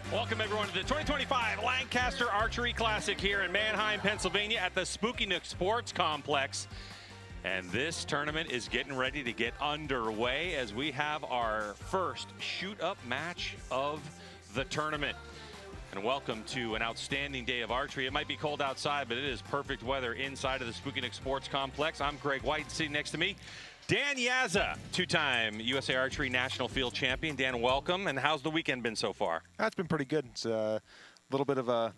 Welcome everyone to the 2025 Lancaster Archery Classic here in Manheim, Pennsylvania at the Spooky Nook Sports Complex. And this tournament is getting ready to get underway as we have our first shoot-up match of the tournament. And welcome to an outstanding day of archery. It might be cold outside, but it is perfect weather inside of the Spooky Nook Sports Complex. I'm Greg White, sitting next to me, Dan Yazza, two-time USA Archery National Field Champion. Dan, welcome. And how's the weekend been so far? That's been pretty good. It's a little bit of a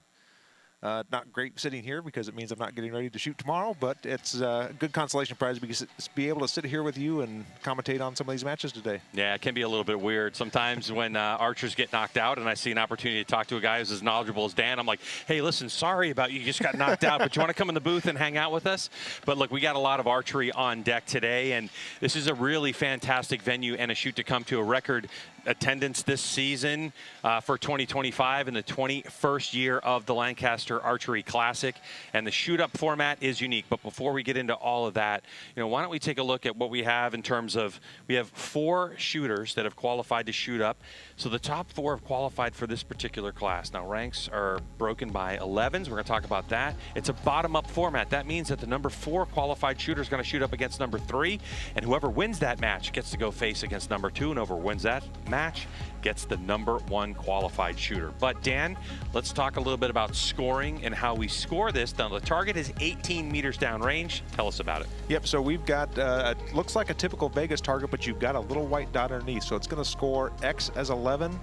not great sitting here because it means I'm not getting ready to shoot tomorrow, but it's a good consolation prize because it's be able to sit here with you and commentate on some of these matches today. Yeah, it can be a little bit weird. Sometimes when archers get knocked out and I see an opportunity to talk to a guy who's as knowledgeable as Dan, I'm like, hey, listen, sorry about you just got knocked out, but you want to come in the booth and hang out with us? But look, we got a lot of archery on deck today, and this is a really fantastic venue and a shoot to come to. A record attendance this season for 2025 in the 21st year of the Lancaster Archery Classic, and the shoot-up format is unique. But before we get into all of that, why don't we take a look at what we have in terms of, we have 4 shooters that have qualified to shoot up. So the top 4 have qualified for this particular class. Now ranks are broken by 11s. We're going to talk about that. It's a bottom-up format. That means that the number 4 qualified shooter is going to shoot up against number 3, and whoever wins that match gets to go face against number 2, and whoever wins that match gets the number 1 qualified shooter. But Dan, let's talk a little bit about scoring and how we score this. Now the target is 18 meters downrange. Tell us about it. Yep, so we've got, looks like a typical Vegas target, but you've got a little white dot underneath. So it's going to score X as 11,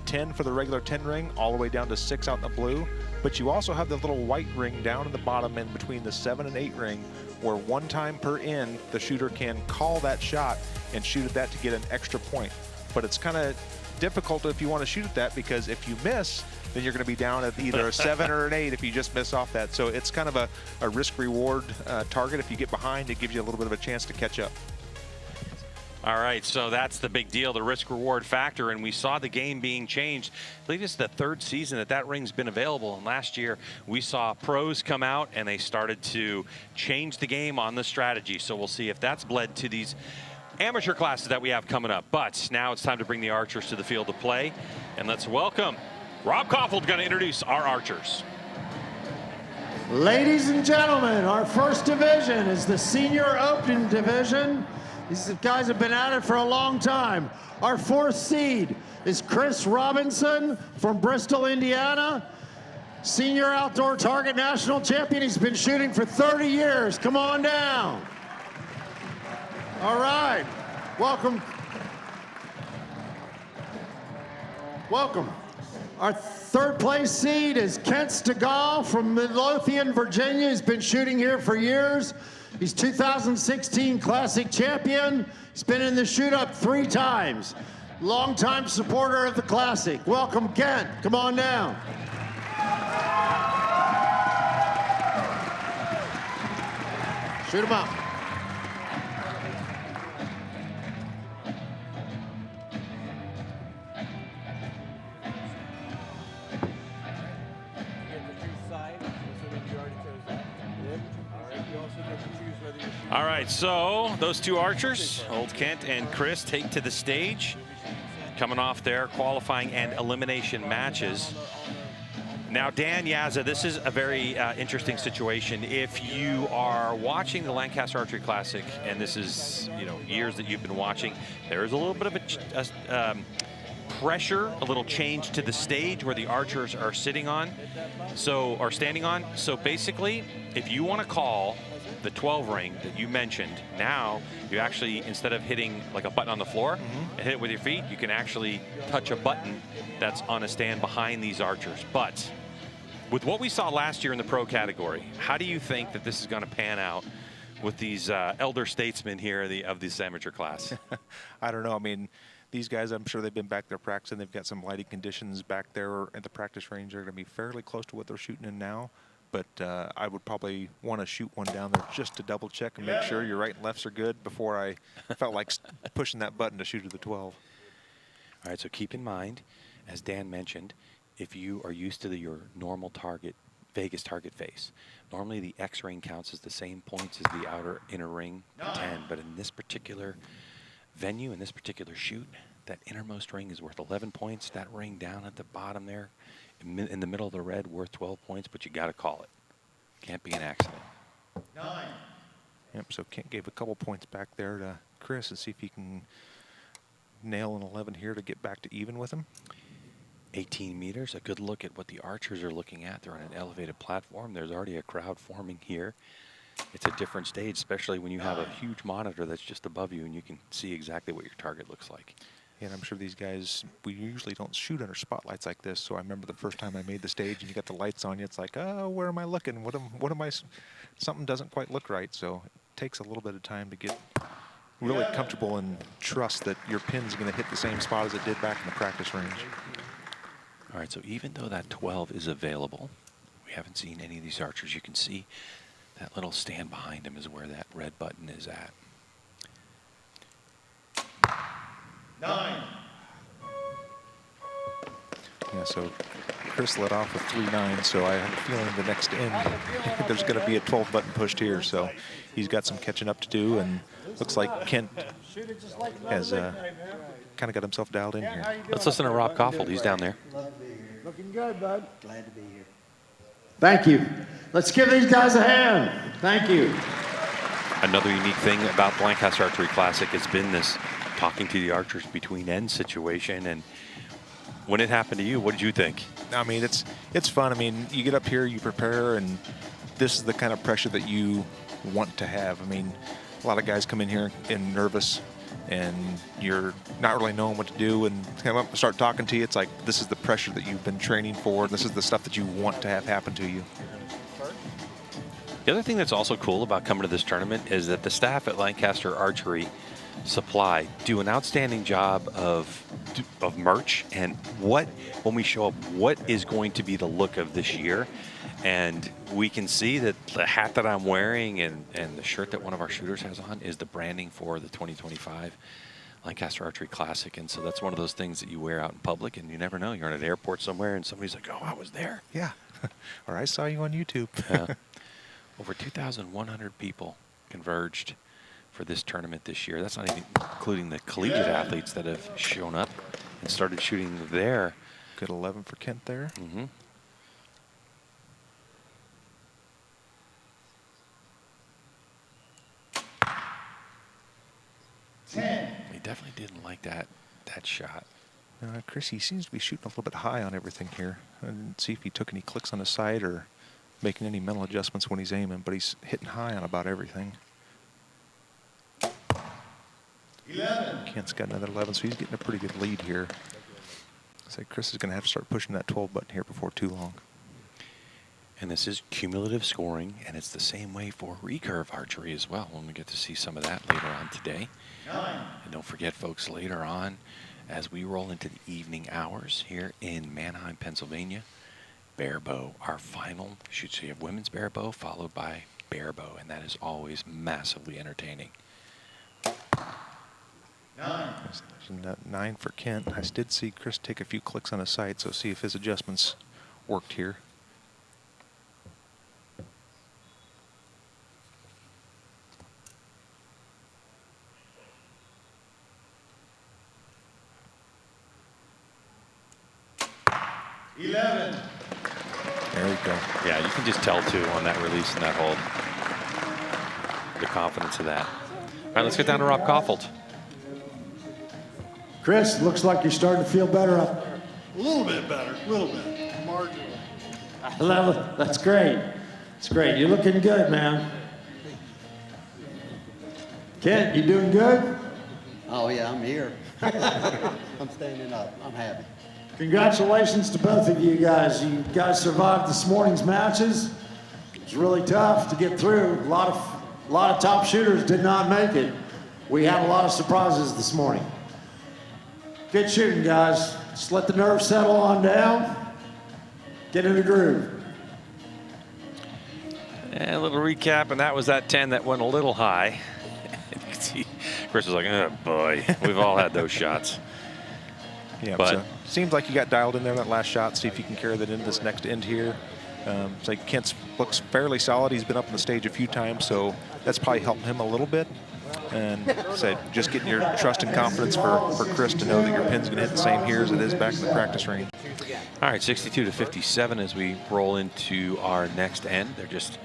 10 for the regular 10 ring, all the way down to 6 out in the blue. But you also have the little white ring down in the bottom in between the 7 and 8 ring, where 1 time per end, the shooter can call that shot and shoot at that to get an extra point. But it's kind of difficult if you want to shoot at that, because if you miss, then you're going to be down at either a 7 or an 8 if you just miss off that. So it's kind of a risk-reward target. If you get behind, it gives you a little bit of a chance to catch up. All right, so that's the big deal, the risk-reward factor, and we saw the game being changed. I believe it's the 3rd season that ring's been available, and last year we saw pros come out and they started to change the game on the strategy. So we'll see if that's bled to these amateur classes that we have coming up. But now it's time to bring the archers to the field of play, and let's welcome Rob Koffel's going to introduce our archers. Ladies and gentlemen, our first division is the Senior Open Division. These guys have been at it for a long time. Our 4th seed is Chris Robinson from Bristol, Indiana. Senior Outdoor Target National Champion. He's been shooting for 30 years. Come on down. All right, welcome. Welcome. Our 3rd place seed is Kent Stegall from Midlothian, Virginia. He's been shooting here for years. He's 2016 Classic Champion. He's been in the shoot-up 3 times. Longtime supporter of the Classic. Welcome, Kent. Come on down. Shoot him up. All right, so those 2 archers, Old Kent and Chris, take to the stage, coming off their qualifying and elimination matches. Now, Dan Yazza, this is a very interesting situation. If you are watching the Lancaster Archery Classic, and this is, years that you've been watching, there is a little bit of a pressure, a little change to the stage where the archers are sitting on, or standing on. So basically, if you want to call the 12 ring that you mentioned, now you actually, instead of hitting like a button on the floor and hit it with your feet, you can actually touch a button that's on a stand behind these archers. But with what we saw last year in the pro category, how do you think that this is going to pan out with these elder statesmen here of this amateur class? I don't know. I mean, these guys, I'm sure they've been back there practicing. They've got some lighting conditions back there at the practice range. They're going to be fairly close to what they're shooting in now. But I would probably want to shoot one down there just to double check and make sure your right and lefts are good before I felt like pushing that button to shoot to the 12. All right, so keep in mind, as Dan mentioned, if you are used to your normal target, Vegas target face, normally the X ring counts as the same points as the inner ring 10. But in this particular venue, in this particular shoot, that innermost ring is worth 11 points. That ring down at the bottom there, in the middle of the red, worth 12 points, but you got to call it. Can't be an accident. 9. Yep, so Kent gave a couple points back there to Chris and see if he can nail an 11 here to get back to even with him. 18 meters, a good look at what the archers are looking at. They're on an elevated platform. There's already a crowd forming here. It's a different stage, especially when you have a huge monitor that's just above you and you can see exactly what your target looks like. And I'm sure these guys, we usually don't shoot under spotlights like this, so I remember the first time I made the stage and you got the lights on you, it's like, oh, where am I looking? What am I, something doesn't quite look right, so it takes a little bit of time to get really comfortable and trust that your pin's going to hit the same spot as it did back in the practice range. All right, so even though that 12 is available, we haven't seen any of these archers. You can see that little stand behind him is where that red button is at. 9. Yeah, so Chris led off with 3-9, so I have a feeling the next end there's going to be a 12 button pushed here, so he's got some catching up to do, and looks like Kent has kind of got himself dialed in here. Let's listen to Rob Koffold. He's down there. Looking good, bud. Glad to be here. Thank you. Let's give these guys a hand. Thank you. Another unique thing about the Lancaster Archery Classic has been this talking to the archers between ends situation. And when it happened to you, what did you think? I mean, it's fun. I mean, you get up here, you prepare, and this is the kind of pressure that you want to have. I mean, a lot of guys come in here and nervous, and you're not really knowing what to do, and come up and start talking to you. It's like, this is the pressure that you've been training for. This is the stuff that you want to have happen to you. The other thing that's also cool about coming to this tournament is that the staff at Lancaster Archery Supply do an outstanding job of merch and when we show up, what is going to be the look of this year. And we can see that the hat that I'm wearing and the shirt that one of our shooters has on is the branding for the 2025 Lancaster Archery Classic. And so that's one of those things that you wear out in public, and you never know. You're at an airport somewhere and somebody's like, oh, I was there. Yeah. Or I saw you on YouTube. Yeah. Over 2,100 people converged for this tournament this year. That's not even including the collegiate athletes that have shown up and started shooting there. Good 11 for Kent there. Mm-hmm. He definitely didn't like that shot. Chris, he seems to be shooting a little bit high on everything here. I didn't see if he took any clicks on his side or making any mental adjustments when he's aiming, but he's hitting high on about everything. 11. Kent's got another 11, so he's getting a pretty good lead here. So Chris is going to have to start pushing that 12 button here before too long. And this is cumulative scoring, and it's the same way for recurve archery as well. When we get to see some of that later on today. 9. And don't forget, folks, later on, as we roll into the evening hours here in Manheim, Pennsylvania, Barebow, our final, so you have women's Barebow followed by Barebow, and that is always massively entertaining. 9. 9 for Kent. I did see Chris take a few clicks on his side, so see if his adjustments worked here. There we go. Yeah, you can just tell, too, on that release and that hold. The confidence of that. All right, let's get down to Rob Koffold. Chris, looks like you're starting to feel better up there. A little bit better, a little bit. Marginally. That's great. That's great. You're looking good, man. Kent, you doing good? Oh, yeah, I'm here. I'm standing up. I'm happy. Congratulations to both of you guys. You guys survived this morning's matches. It was really tough to get through. A lot of top shooters did not make it. We had a lot of surprises this morning. Good shooting, guys. Just let the nerves settle on down. Get in the groove. And a little recap, and that was that 10 that went a little high. You can see Chris was like, oh boy, we've all had those shots. Yeah, But- so seems like you got dialed in there that last shot. See if you can carry that into this next end here. It's like Kent looks fairly solid. He's been up on the stage a few times, so that's probably helping him a little bit. And said, just getting your trust and confidence for Chris to know that your pin's going to hit the same here as it is back in the practice range. All right, 62 to 57 as we roll into our next end. They're just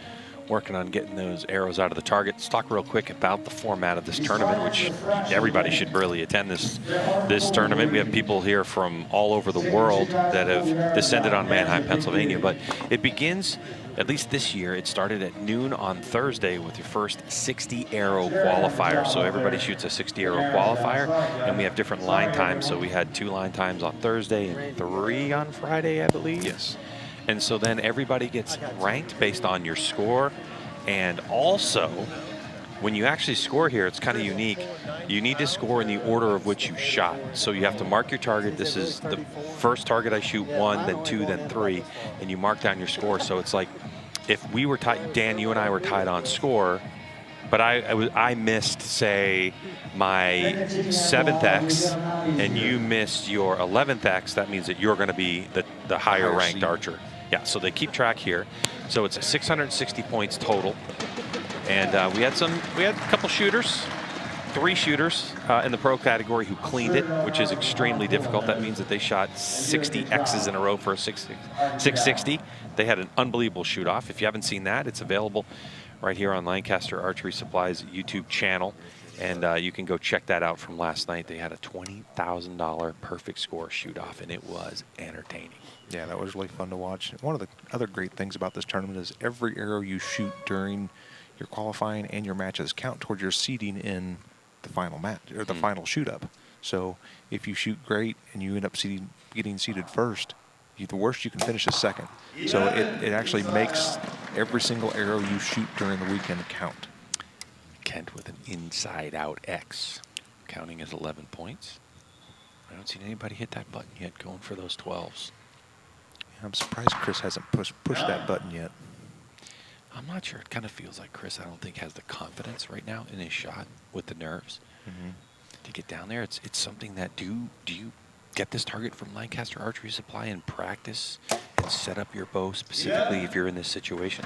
working on getting those arrows out of the target. Let's talk real quick about the format of this tournament, which everybody should really attend this tournament. We have people here from all over the world that have descended on Manheim, Pennsylvania, but it begins, at least this year, it started at noon on Thursday with your first 60-arrow qualifier. So everybody shoots a 60-arrow qualifier, and we have different line times. So we had 2 line times on Thursday and 3 on Friday, I believe. Yes. And so then everybody gets ranked based on your score. And also, when you actually score here, it's kind of unique. You need to score in the order of which you shot. So you have to mark your target. This is the first target I shoot, 1, then 2, then 3, and you mark down your score. So it's like if we were tied, Dan, you and I were tied on score, but I missed, say, my 7th X, and you missed your 11th X, that means that you're going to be the higher ranked archer. Yeah, so they keep track here. So it's 660 points total. And we had a couple shooters, 3 shooters in the pro category who cleaned it, which is extremely difficult. That means that they shot 60 X's in a row for a 660. They had an unbelievable shoot off. If you haven't seen that, it's available right here on Lancaster Archery Supply's YouTube channel. And you can go check that out from last night. They had a $20,000 perfect score shoot off, and it was entertaining. Yeah, that was really fun to watch. One of the other great things about this tournament is every arrow you shoot during your qualifying and your matches count towards your seeding in the final match or the final shoot up. So if you shoot great and you end up getting seeded first, the worst you can finish is second. So it actually makes every single arrow you shoot during the weekend count. Kent with an inside-out X, counting as 11 points. I don't see anybody hit that button yet, going for those 12s. Yeah, I'm surprised Chris hasn't pushed that button yet. I'm not sure. It kind of feels like Chris, I don't think, has the confidence right now in his shot with the nerves to get down there. It's something that do you get this target from Lancaster Archery Supply and practice and set up your bow specifically if you're in this situation?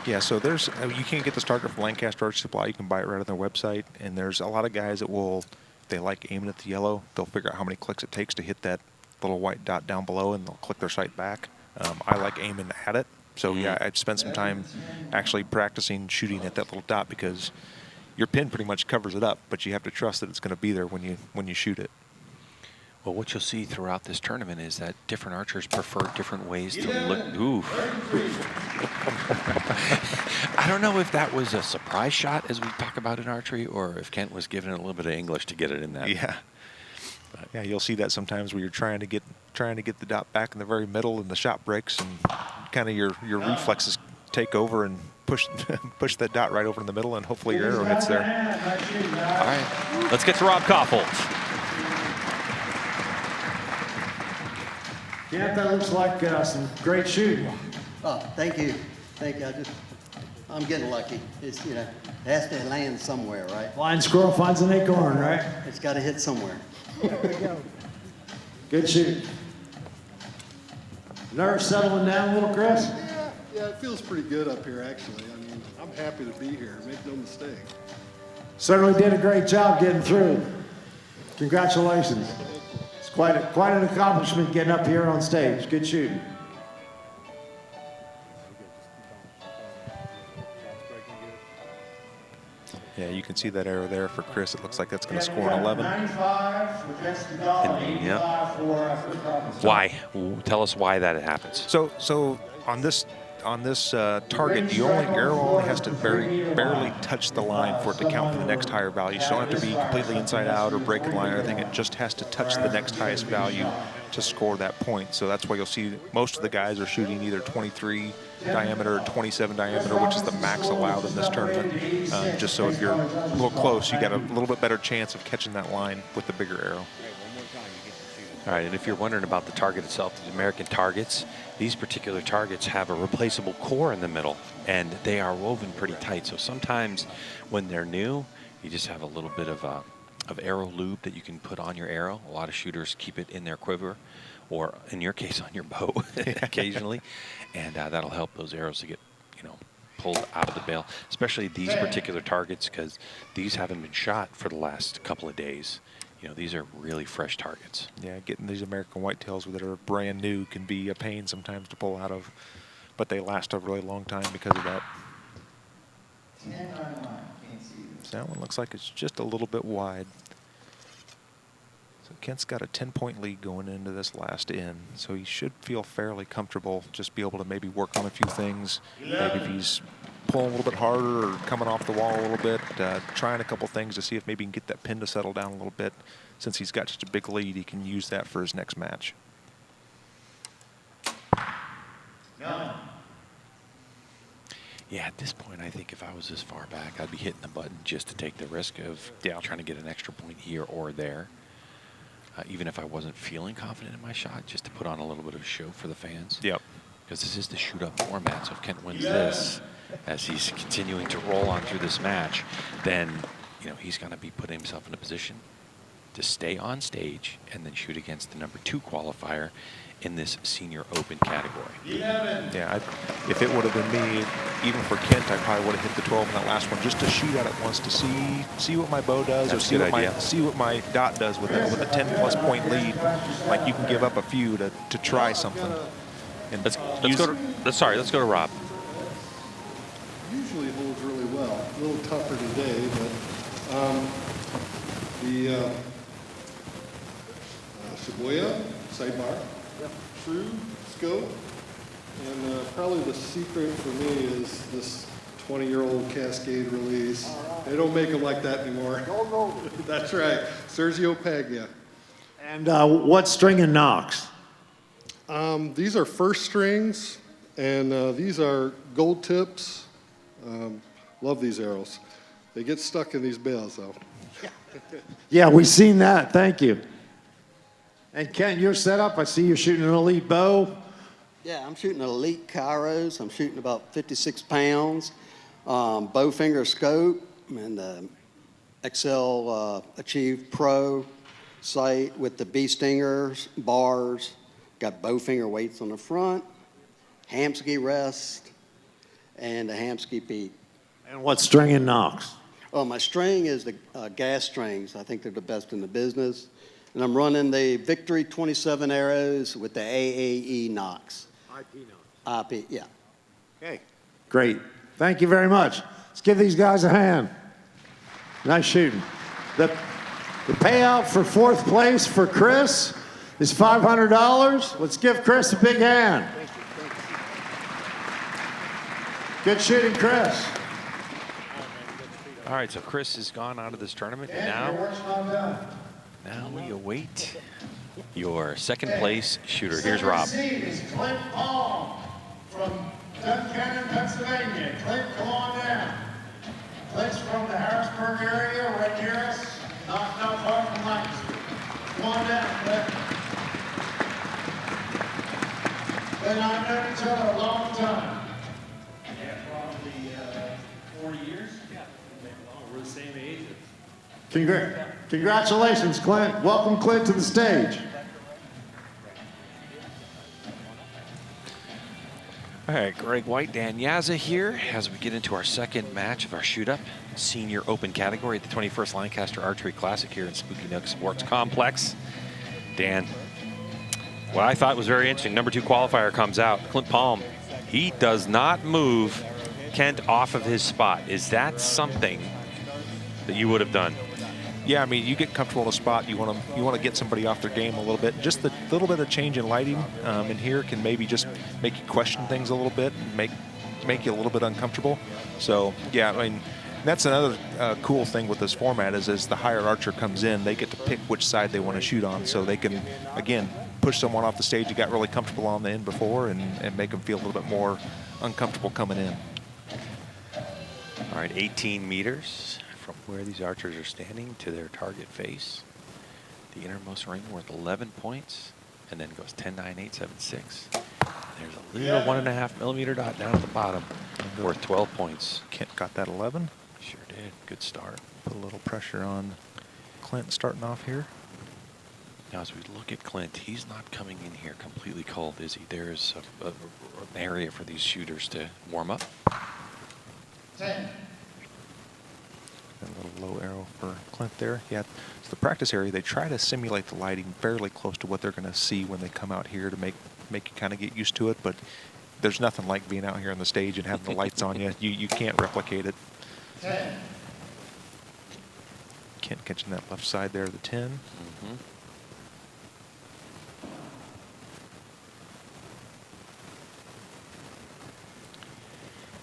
Yeah, so there's you can't get this target from Lancaster Archery Supply. You can buy it right on their website, and there's a lot of guys that will, if they like aiming at the yellow, they'll figure out how many clicks it takes to hit that little white dot down below, and they'll click their sight back. I like aiming at it, so yeah, I'd spend some time actually practicing shooting at that little dot because your pin pretty much covers it up, but you have to trust that it's going to be there when you shoot it. Well, what you'll see throughout this tournament is that different archers prefer different ways to look. Ooh. I don't know if that was a surprise shot, as we talk about in archery, or if Kent was giving it a little bit of English to get it in that. Yeah. Yeah, you'll see that sometimes where you're trying to get the dot back in the very middle, and the shot breaks, and kind of your reflexes take over and push that dot right over in the middle, and hopefully your arrow hits there. All right, let's get to Rob Koffels. Yeah, that looks like some great shooting. Oh, thank you. Thank you. I'm getting lucky. It's, it has to land somewhere, right? Blind squirrel finds an acorn, right? It's got to hit somewhere. Good shooting. Nerves settling down a little, Chris? Yeah, it feels pretty good up here, actually. I mean, I'm happy to be here. Make no mistake. Certainly did a great job getting through. Congratulations. It's quite an accomplishment getting up here on stage. Good shooting. Yeah, you can see that arrow there for Chris. It looks like that's going to score an 11. Why? Tell us why that happens. So on this target, your arrow only has to barely touch the line for it to count for the next higher value. So you don't have to be completely inside out or break the line or anything. It just has to touch the next highest value to score that point. So that's why you'll see most of the guys are shooting either 23 diameter or 27 diameter, which is the max allowed in this tournament. Just so if you're a little close, you got a little bit better chance of catching that line with the bigger arrow. All right, and if you're wondering about the target itself, the American targets, these particular targets have a replaceable core in the middle, and they are woven pretty tight. So sometimes when they're new, you just have a little bit of arrow lube that you can put on your arrow. A lot of shooters keep it in their quiver, or in your case, on your bow occasionally, and that'll help those arrows to get, pulled out of the bail, especially these particular targets, because these haven't been shot for the last couple of days. You know, these are really fresh targets. Yeah, getting these American whitetails that are brand new can be a pain sometimes to pull out of, but they last a really long time because of that. So that one looks like it's just a little bit wide. So Kent's got a 10-point lead going into this last in, so he should feel fairly comfortable, just be able to maybe work on a few things. Maybe if he's pulling a little bit harder or coming off the wall a little bit, trying a couple things to see if maybe he can get that pin to settle down a little bit. Since he's got such a big lead, he can use that for his next match. Yeah, at this point, I think if I was this far back, I'd be hitting the button just to take the risk of trying to get an extra point here or there. Even if I wasn't feeling confident in my shot, just to put on a little bit of a show for the fans. Yep. Because this is the shoot-up format, so if Kent wins this, as he's continuing to roll on through this match, then he's going to be putting himself in a position to stay on stage and then shoot against the #2 qualifier in this Senior Open category. Yeah, if it would have been me, even for Kent, I probably would have hit the 12 in that last one just to shoot at it once to see what my bow does, That's or a good idea. see what my dot does with it. With a 10+ point lead, like you can give up a few to try something. And Let's go to Rob. Usually holds really well. A little tougher today, but the Shibuya sidebar, true scope, and probably the secret for me is this 20-year-old Cascade release. They don't make them like that anymore. That's right, Sergio Paglia. And what string and knocks? These are first strings, and these are gold tips. Love these arrows. They get stuck in these bales, though. Yeah, we've seen that. Thank you. And Kent, you're set up. I see you're shooting an elite bow. Yeah, I'm shooting elite Kairos. I'm shooting about 56 pounds. Bowfinger scope and the XL Achieve Pro sight with the bee stingers, bars. Got bowfinger weights on the front, Hamsky rest, and a Hamsky peak. And what string and knocks? Oh, my string is the gas strings. I think they're the best in the business. And I'm running the Victory 27 arrows with the AAE knocks. IP knocks. IP, yeah. Okay. Great. Thank you very much. Let's give these guys a hand. Nice shooting. The payout for 4th place for Chris is $500. Let's give Chris a big hand. Good shooting, Chris. All right, so Chris has gone out of this tournament, and now we await your second place shooter. Here's Rob. Second seed is Clint Palm from Duncannon, Pennsylvania. Clint, come on down. Clint's from the Harrisburg area, right near us, not far from Lancaster. Come on down, Clint. Clint and I have known each other a long time. Yeah, probably 40 years. Yeah, we're the same age. Congratulations, Clint. Welcome, Clint, to the stage. All right, Greg White, Dan Yazza here as we get into our second match of our shoot-up Senior Open category at the 21st Lancaster Archery Classic here in Spooky Nook Sports Complex. Dan, what I thought was very interesting, #2 qualifier comes out. Clint Palm, he does not move Kent off of his spot. Is that something that you would have done? Yeah, I mean, you get comfortable in a spot, you want to get somebody off their game a little bit. Just the little bit of change in lighting in here can maybe just make you question things a little bit and make you a little bit uncomfortable. So yeah, I mean, that's another cool thing with this format is as the higher archer comes in, they get to pick which side they want to shoot on, so they can again push someone off the stage who got really comfortable on the end before and make them feel a little bit more uncomfortable coming in. All right, 18 meters from where these archers are standing to their target face. The innermost ring worth 11 points, and then goes 10, 9, 8, 7, 6. There's a little 1.5 millimeter dot down at the bottom, worth 12 points. Kent got that 11. Sure did. Good start. Put a little pressure on Clint starting off here. Now, as we look at Clint, he's not coming in here completely cold, is he? There's an area for these shooters to warm up. And a little low arrow for Clint there. Yeah, it's the practice area. They try to simulate the lighting fairly close to what they're going to see when they come out here to make you kind of get used to it. But there's nothing like being out here on the stage and having the lights on you. You can't replicate it. 10. Kent catching that left side there, the 10. Mm-hmm.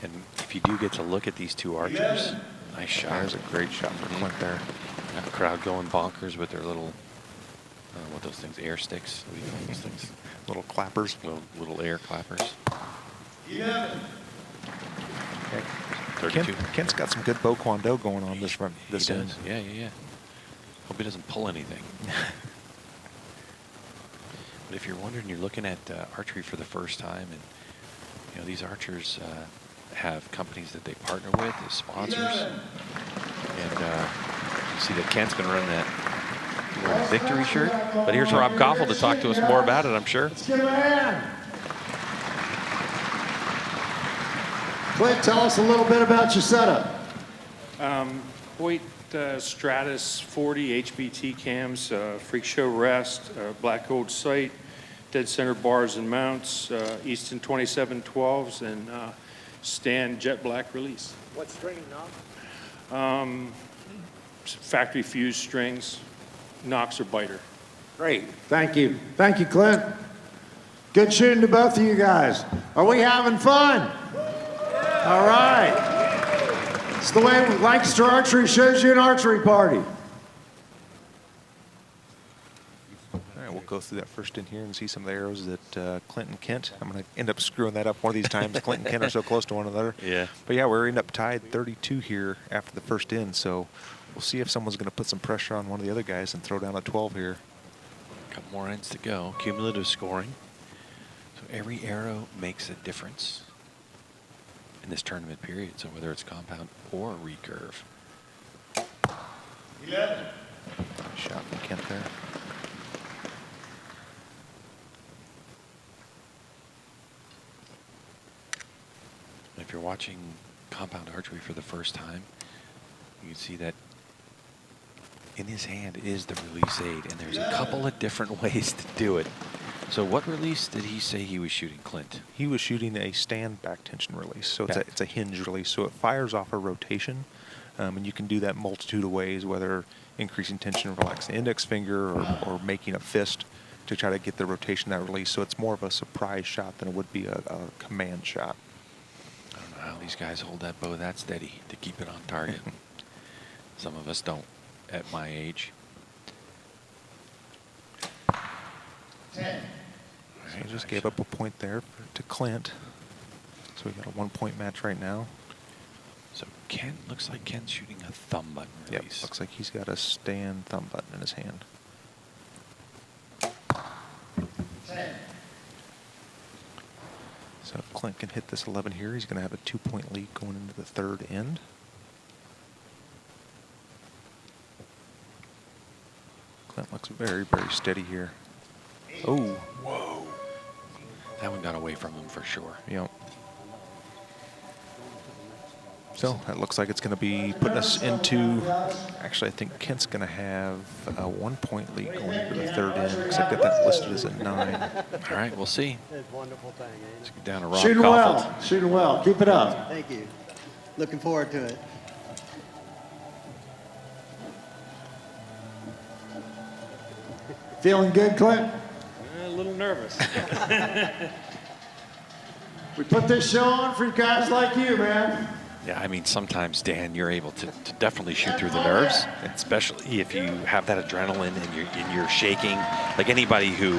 And if you do get to look at these two archers, nice shot. There's a great shot for Clint there. Got the crowd going bonkers with their little, I don't know what those things, air sticks. What do you call those things? Little clappers. Little air clappers. 11. Okay. 32. Kent's got some good Bo Kwon Do going on this run. He This does. end. Yeah. Hope he doesn't pull anything. But if you're wondering, you're looking at archery for the first time, and you know these archers have companies that they partner with as sponsors, and you see that Kent's going to run that little victory shirt. But here's Rob Koffel to talk to us more about it, I'm sure. Let's give him a hand. Clint, tell us a little bit about your setup. Hoyt Stratus 40 HBT cams, Freak Show rest, black gold sight, dead center bars and mounts, Easton 2712s, and Stan jet black release. What stringing knob? Factory fused strings, Knox or biter. Great. Thank you. Thank you, Clint. Good shooting to both of you guys. Are we having fun? All right. It's the way Lancaster Archery shows you an archery party. All right, we'll go through that first in here and see some of the arrows that Clint and Kent. I'm going to end up screwing that up one of these times. Clint and Kent are so close to one another. Yeah. But yeah, we're end up tied 32 here after the first in. So we'll see if someone's going to put some pressure on one of the other guys and throw down a 12 here. A couple more ends to go. Cumulative scoring. So every arrow makes a difference in this tournament period. So whether it's compound or recurve. 11. Shot from Kent there. If you're watching compound archery for the first time, you can see that in his hand is the release aid, and there's a couple of different ways to do it. So what release did he say he was shooting, Clint? He was shooting a stand back tension release. So it's a hinge release. So it fires off a rotation. And you can do that multitude of ways, whether increasing tension, relaxing the index finger, or making a fist to try to get the rotation of that release. So it's more of a surprise shot than it would be a command shot. I don't know how these guys hold that bow that steady to keep it on target. Some of us don't at my age. 10. So he just gave up a point there to Clint. So we got a 1-point match right now. So Ken, looks like Ken's shooting a thumb button Yep, release. looks like he's got a stand thumb button in his hand. 10. So if Clint can hit this 11 here, he's going to have a 2-point lead going into the third end. Clint looks very, very steady here. Oh. Whoa. That one got away from him for sure. Yep. So that looks like it's going to be putting us into, actually I think Kent's going to have a 1-point lead going into the third end, because I've got that listed as a 9. All right, we'll see. Wonderful thing, Let's get down to Rob Shooting Koffel. well. Shooting well. Keep it up. Thank you. Looking forward to it. Feeling good, Clint? A little nervous. We put this show on for guys like you, man. Yeah, I mean, sometimes, Dan, you're able to definitely shoot through the nerves, especially if you have that adrenaline and you're shaking. Like anybody who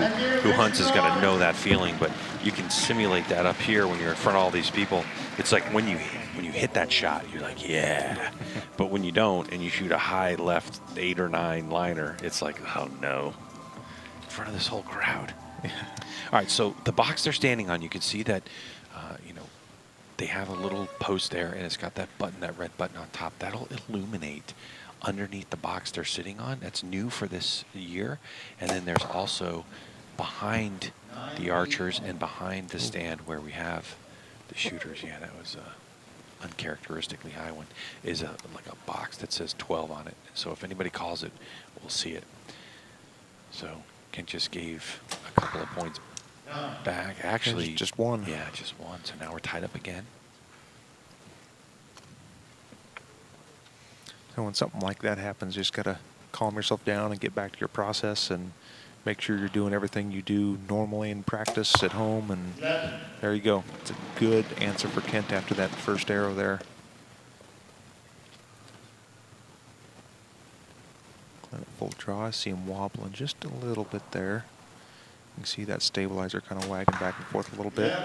hunts is going to know that feeling, but you can simulate that up here when you're in front of all these people. It's like when you hit that shot, you're like, yeah. But when you don't and you shoot a high left 8 or 9 liner, it's like, oh no, in front of this whole crowd. All right, so the box they're standing on, you can see that, they have a little post there, and it's got that button, that red button on top. That'll illuminate underneath the box they're sitting on. That's new for this year. And then there's also behind the archers and behind the stand where we have the shooters. Yeah, that was uncharacteristically high one, is like a box that says 12 on it. So if anybody calls it, we'll see it. So Kent just gave a couple of points back. Actually, just one. Yeah, just one. So now we're tied up again. So when something like that happens, you just got to calm yourself down and get back to your process and make sure you're doing everything you do normally in practice at home. And there you go. It's a good answer for Kent after that first arrow there. Clint at full draw. I see him wobbling just a little bit there. You can see that stabilizer kind of wagging back and forth a little bit.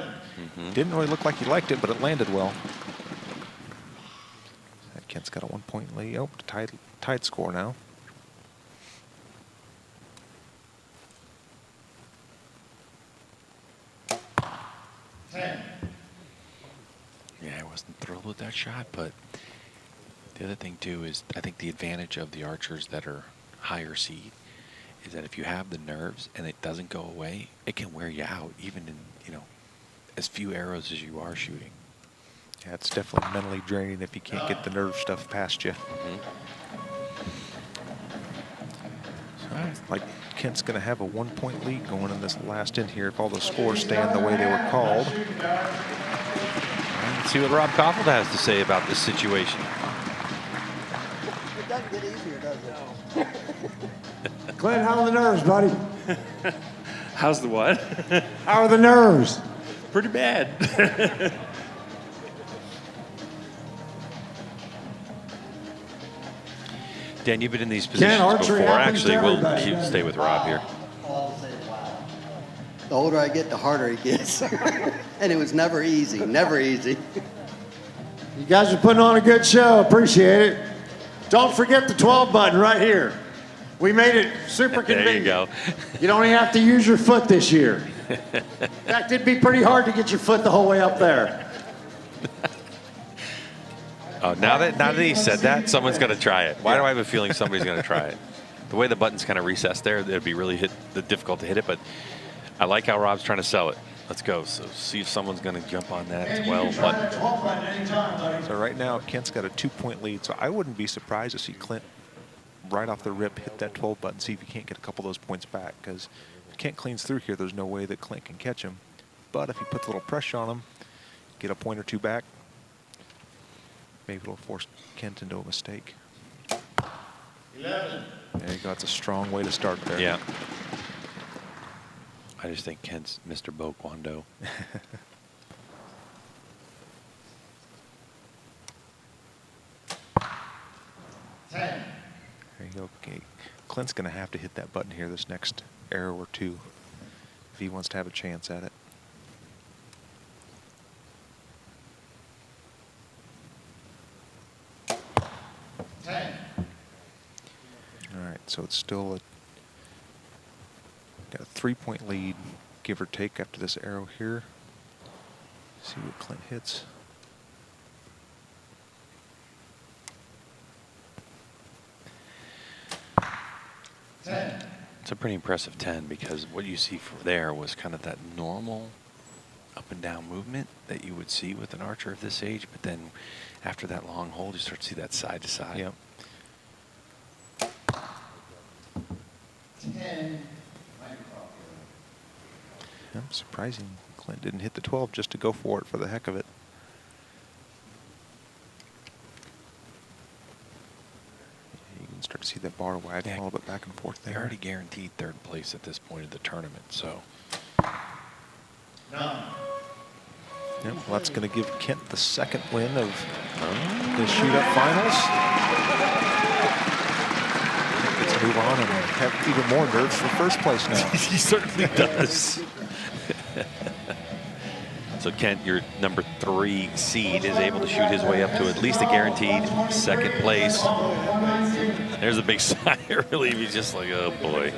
Didn't really look like he liked it, but it landed well. Kent's got a 1 point lead. Oh, tied score now. Yeah, I wasn't thrilled with that shot, but the other thing too is I think the advantage of the archers that are higher seed is that if you have the nerves and it doesn't go away, it can wear you out even in, you know, as few arrows as you are shooting. Yeah, it's definitely mentally draining if you can't get the nerve stuff past you. So, like Kent's going to have a 1 point lead going in this last in here if all the scores stand the way they were called. Let's see what Rob Koffeld has to say about this situation. It doesn't get easier, does it? Clint, how are the nerves, buddy? How's the what? How are the nerves? Pretty bad. Dan, you've been in these positions archery before. happens to Actually, we'll everybody. stay with Rob here. The older I get, the harder it gets. And it was never easy, never easy. You guys are putting on a good show. Appreciate it. Don't forget the 12 button right here. We made it super convenient. There you go. You don't even have to use your foot this year. In fact, it'd be pretty hard to get your foot the whole way up there. Oh, now that he said that, someone's going to try it. Why do I have a feeling somebody's going to try it? The way the button's kind of recessed there, it'd be really difficult to hit it, but I like how Rob's trying to sell it. Let's go. So see if someone's going to jump on that as well. So right now, Kent's got a 2 point lead, so I wouldn't be surprised to see Clint right off the rip hit that 12 button, see if he can't get a couple of those points back, because if Kent cleans through here, there's no way that Clint can catch him. But if he puts a little pressure on him, get a point or two back, maybe it'll force Kent into a mistake. 11. There you go. It's a strong way to start there. Yeah. I just think Kent's Mr. Bo Kwando. There you go. Okay. Clint's going to have to hit that button here this next arrow or two if he wants to have a chance at it. All right, so it's still got a 3 point lead, give or take, after this arrow here. See what Clint hits. It's a pretty impressive 10 because what you see from there was kind of that normal up and down movement that you would see with an archer of this age, but then after that long hold, you start to see that side to side. Yep. 10. Yeah, surprising Clint didn't hit the 12 just to go for it for the heck of it. You can start to see that bar wagging a little bit back and forth They there. already guaranteed third place at this point of the tournament, so. Yep, well, that's going to give Kent the second win of the shoot-up finals. Gets to move on and have even more nerves for first place now. He certainly does. So Kent, your number 3 seed, is able to shoot his way up to at least a guaranteed second place. There's a big sigh of relief. He's just like, oh boy.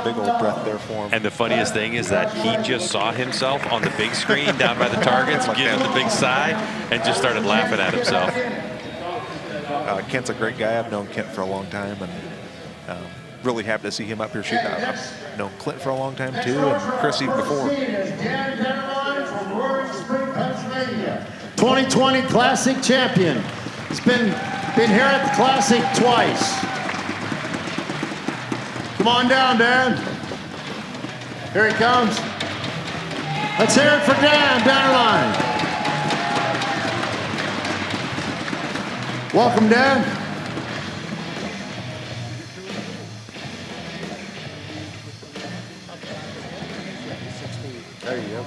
Big old breath there for him. And the funniest thing is that he just saw himself on the big screen down by the targets, giving the big sigh, and just started laughing at himself. Kent's a great guy. I've known Kent for a long time, and really happy to see him up here shooting. I've known Clint for a long time too, and Chris even before. 2020 Classic champion. He's been here at the Classic twice. Come on down, Dan. Here he comes. Let's hear it for Dan, Dannerline. Welcome, Dan. There you go.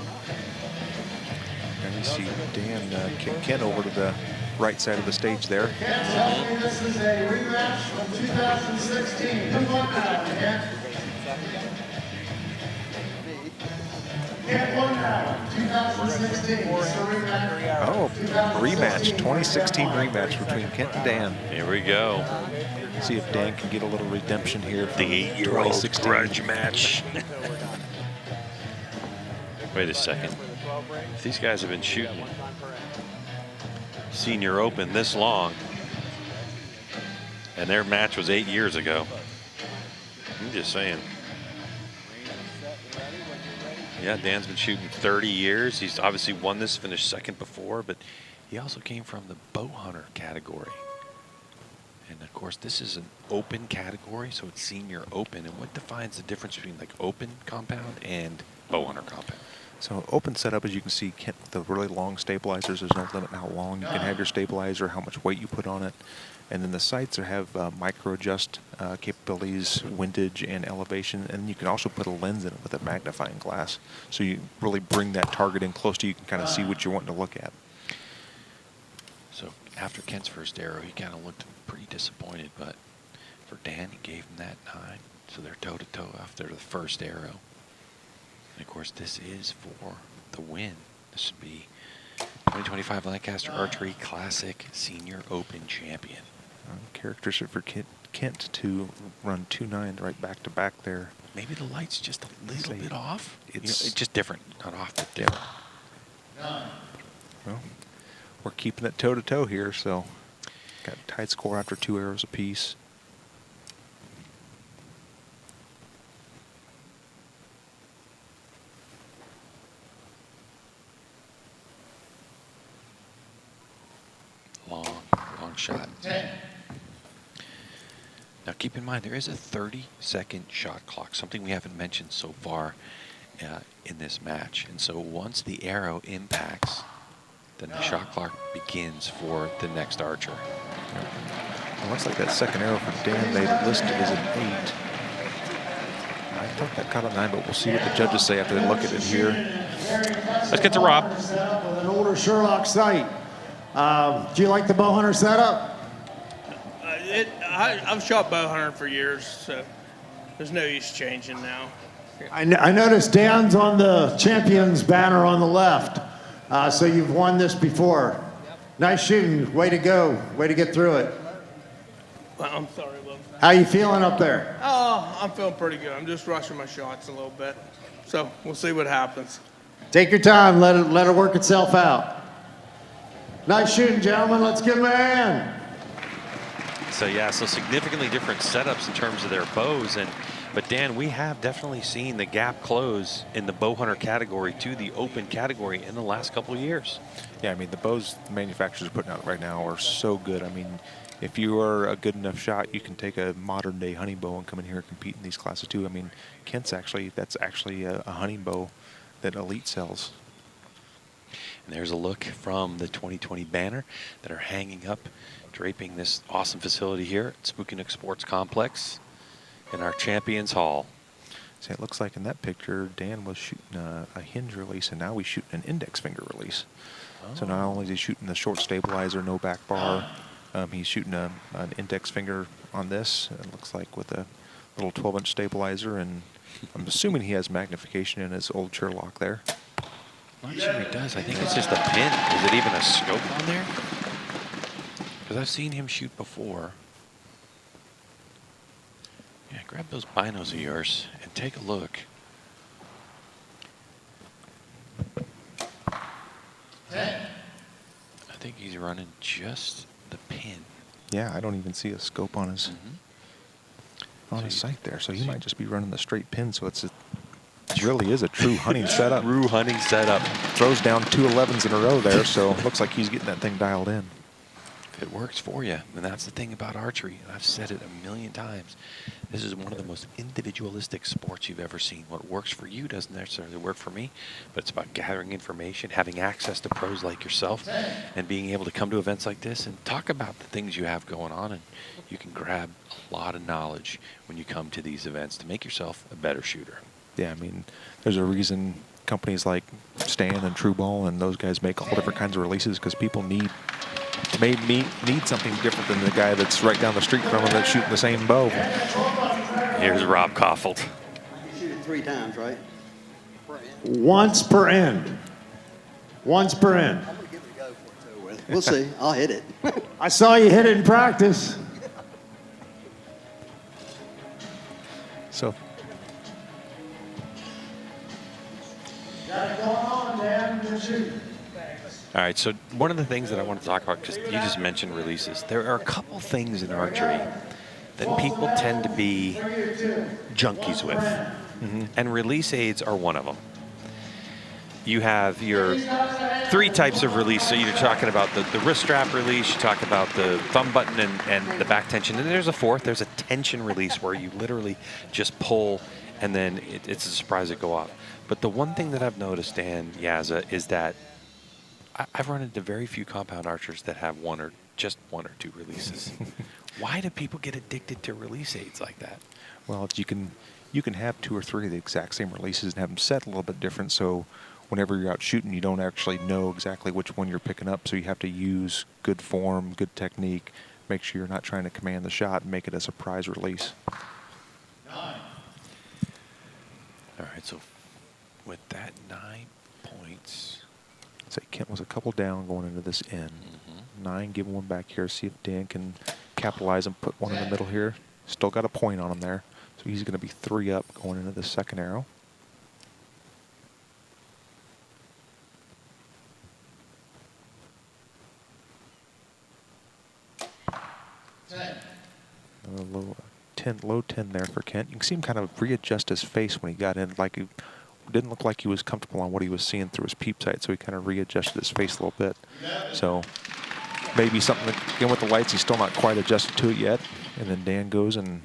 And we see Dan kick Ken over to the right side of the stage there. Ken's telling me this is a rematch from 2016. Who won that one, Ken? Ken won that one, 2016. It's a rematch. Oh, rematch, 2016 rematch between Kent and Dan. Here we go. See if Dan can get a little redemption here from The 8-year-old 2016 grudge match. Wait a second. If these guys have been shooting Senior Open this long, and their match was 8 years ago, I'm just saying. Yeah, Dan's been shooting 30 years. He's obviously won this, finished second before, but he also came from the bow hunter category. And of course, this is an open category, so it's Senior Open. And what defines the difference between like open compound and bow hunter compound? So open setup, as you can see, Kent, the really long stabilizers, there's no limit how long you can have your stabilizer, how much weight you put on it. And then the sights have micro adjust capabilities, windage and elevation, and you can also put a lens in it with a magnifying glass. So you really bring that target in close to you, can kind of see what you're wanting to look at. So after Kent's first arrow, he kind of looked pretty disappointed, but for Dan, he gave him that 9. So they're toe-to-toe after the first arrow. And of course, this is for the win. This would be 2025 Lancaster Archery Classic Senior Open Champion. Characteristic for Kent to run 2 9s right back to back there. Maybe the light's just a little bit off. It's just different, not off, but different. Well, we're keeping it toe to toe here, so got a tight score after 2 arrows apiece. Long shot. Now keep in mind, there is a 30-second shot clock, something we haven't mentioned so far in this match. And so once the arrow impacts, then the shot clock begins for the next archer. It looks like that second arrow for Dan, they listed as an 8. I thought that caught a 9, but we'll see what the judges say after they look at it here. Let's get to Rob. With an older Sherlock sight. Do you like the bow hunter setup? I've shot bow hunter for years, so there's no use changing now. I noticed Dan's on the champions banner on the left. So you've won this before. Nice shooting. Way to go. Way to get through it. Well, I'm sorry, Will. How you feeling up there? Oh, I'm feeling pretty good. I'm just rushing my shots a little bit. So we'll see what happens. Take your time. Let it work itself out. Nice shooting, gentlemen. Let's give them a hand. So yeah, so significantly different setups in terms of their bows. But Dan, we have definitely seen the gap close in the bow hunter category to the open category in the last couple of years. Yeah, I mean, the bows the manufacturers are putting out right now are so good. I mean, if you are a good enough shot, you can take a modern day hunting bow and come in here and compete in these classes too. I mean, that's actually a hunting bow that Elite sells. And there's a look from the 2020 banner that are hanging up, draping this awesome facility here at Spooky Nook Sports Complex in our Champions Hall. See, it looks like in that picture, Dan was shooting a hinge release, and now he's shooting an index finger release. Oh. So not only is he shooting the short stabilizer, no back bar, he's shooting an index finger on this. It looks like with a little 12-inch stabilizer, and I'm assuming he has magnification in his old Sherlock there. I'm not sure he does. I think it's just a pin. Is it even a scope on there? Because I've seen him shoot before. Yeah, grab those binos of yours and take a look. I think he's running just the pin. Yeah, I don't even see a scope on his on his sight there. So he might just be running the straight pin. So it's a really is a true hunting setup. True hunting setup. Throws down 2 11s in a row there, so looks like he's getting that thing dialed in. If it works for you, and that's the thing about archery, and I've said it a million times, this is one of the most individualistic sports you've ever seen. What works for you doesn't necessarily work for me, but it's about gathering information, having access to pros like yourself, and being able to come to events like this and talk about the things you have going on, and you can grab a lot of knowledge when you come to these events to make yourself a better shooter. Yeah, I mean, there's a reason companies like Stan and True Ball and those guys make all different kinds of releases, because people need something different than the guy that's right down the street from them that's shooting the same bow. Here's Rob Koffelt. You shoot it 3 times, right? Once per end. Once per end. I'm going to give it a go for it. We'll see. I'll hit it. I saw you hit it in practice. So Got it going on, Dan. Good shooting. All right, so one of the things that I want to talk about, because you just mentioned releases, there are a couple things in archery that people tend to be junkies with, and release aids are one of them. You have your 3 types of release. So you're talking about the wrist strap release, you talk about the thumb button and the back tension, and there's a 4th, there's a tension release where you literally just pull and then it's a surprise it go off. But the one thing that I've noticed, Dan Yazza, is that I've run into very few compound archers that have just one or two releases. Why do people get addicted to release aids like that? well, you can have 2 or 3 of the exact same releases and have them set a little bit different, so whenever you're out shooting, you don't actually know exactly which one you're picking up, so you have to use good form, good technique, make sure you're not trying to command the shot and make it a surprise release. All right, so with that 9 points. Say Kent was a couple down going into this end. 9, give 1 back here, see if Dan can capitalize and put 1 in the middle here. Still got a point on him there, so he's going to be 3 up going into the second arrow. Low 10 there for Kent. You can see him kind of readjust his face when he got in, like he didn't look like he was comfortable on what he was seeing through his peep sight, so he kind of readjusted his face a little bit. So maybe something that, again, with the lights, he's still not quite adjusted to it yet. And then Dan goes and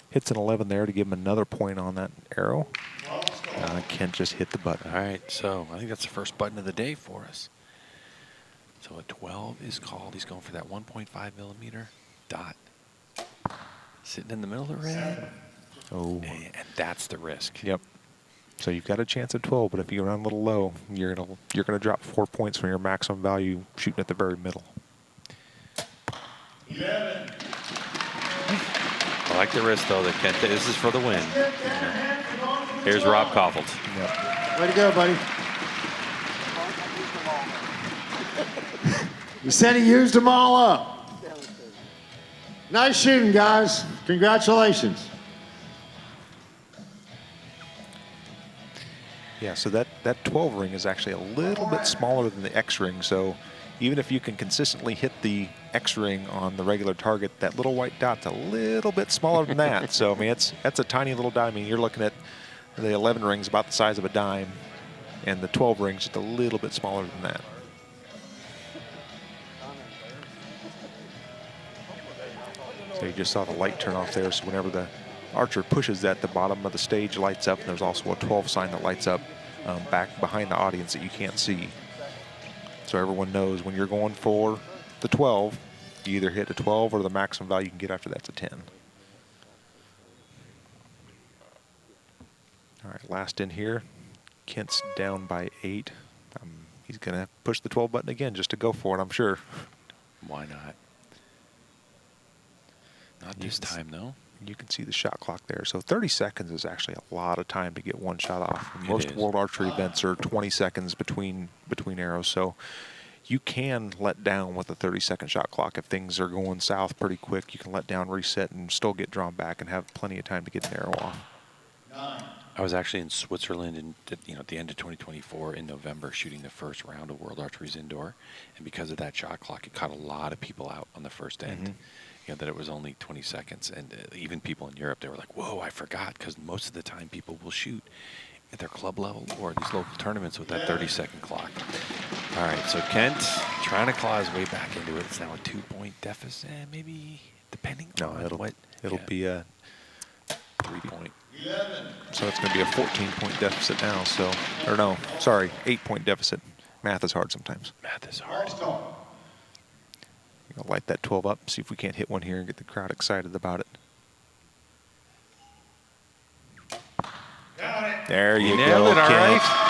hits an 11 there to give him another point on that arrow. Kent just hit the button. All right, so I think that's the first button of the day for us. So a 12 is called. He's going for that 1.5 millimeter dot. Sitting in the middle of the ring. Oh. And that's the risk. Yep. So you've got a chance at 12, but if you run a little low, you're gonna drop 4 points from your maximum value shooting at the very middle. 11. I like the risk though. That Kent, this is for the win. Here's Rob Koffelt. Yep. Way to go, buddy. You said he used them all up. Nice shooting, guys. Congratulations. Yeah, so that 12 ring is actually a little bit smaller than the X ring, so even if you can consistently hit the X ring on the regular target, that little white dot's a little bit smaller than that. So I mean, that's a tiny little dime. I mean, you're looking at the 11 rings about the size of a dime, and the 12 rings just a little bit smaller than that. So you just saw the light turn off there, so whenever the archer pushes that, the bottom of the stage lights up, and there's also a 12 sign that lights up back behind the audience that you can't see. So everyone knows when you're going for the 12, you either hit a 12 or the maximum value you can get after that's a 10. All right, last in here. Kent's down by 8. He's going to push the 12 button again just to go for it, I'm sure. Why not? Not this time, though. You can see the shot clock there. So 30 seconds is actually a lot of time to get 1 shot off. Most World Archery events are 20 seconds between arrows. So you can let down with a 30-second shot clock. If things are going south pretty quick, you can let down, reset, and still get drawn back and have plenty of time to get an arrow off. I was actually in Switzerland at the end of 2024 in November shooting the first round of World Archery's indoor. And because of that shot clock, it caught a lot of people out on the first end. That it was only 20 seconds, and even people in Europe, they were like, whoa, I forgot, because most of the time people will shoot at their club level or these local tournaments with that 30-second clock. All right, so Kent trying to claw his way back into it. It's now a 2-point deficit, maybe, depending on what. It'll be a 3-point. So it's going to be a 14-point deficit now. So, or no, sorry, 8-point deficit. Math is hard sometimes. Math is hard. I'll light that 12 up, see if we can't hit one here and get the crowd excited about it. There you go, Nailed it, all Kent. right.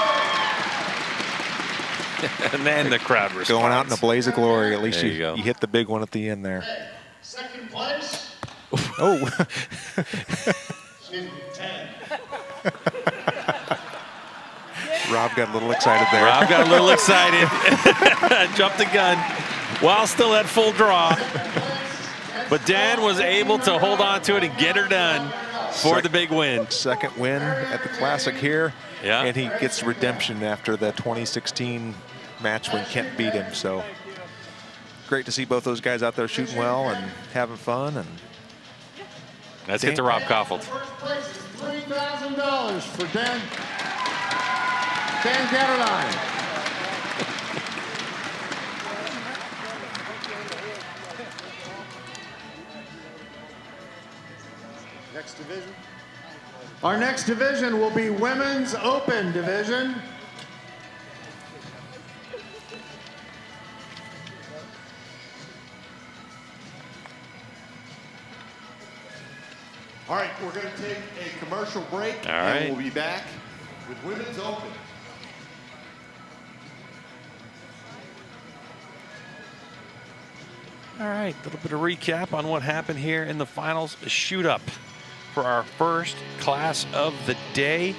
And then the crowd responds. Going out in a blaze of glory. At least There you go. hit the big one at the end there. Second place. Oh. Excuse me, 10. Rob got a little excited there. Rob got a little excited. Jumped the gun while still at full draw. But Dan was able to hold on to it and get her done for the big win. Second win at the Classic here. Yeah. And he gets redemption after the 2016 match when Kent beat him. So great to see both those guys out there shooting well and having fun. And let's get to Rob Koffold. First place is $3,000 for Dan Gatterdine. Next division. Our next division will be Women's Open Division. All right, we're going to take a commercial break, All right. and we'll be back with Women's Open. All right, a little bit of recap on what happened here in the finals. A shoot up for our first class of the day.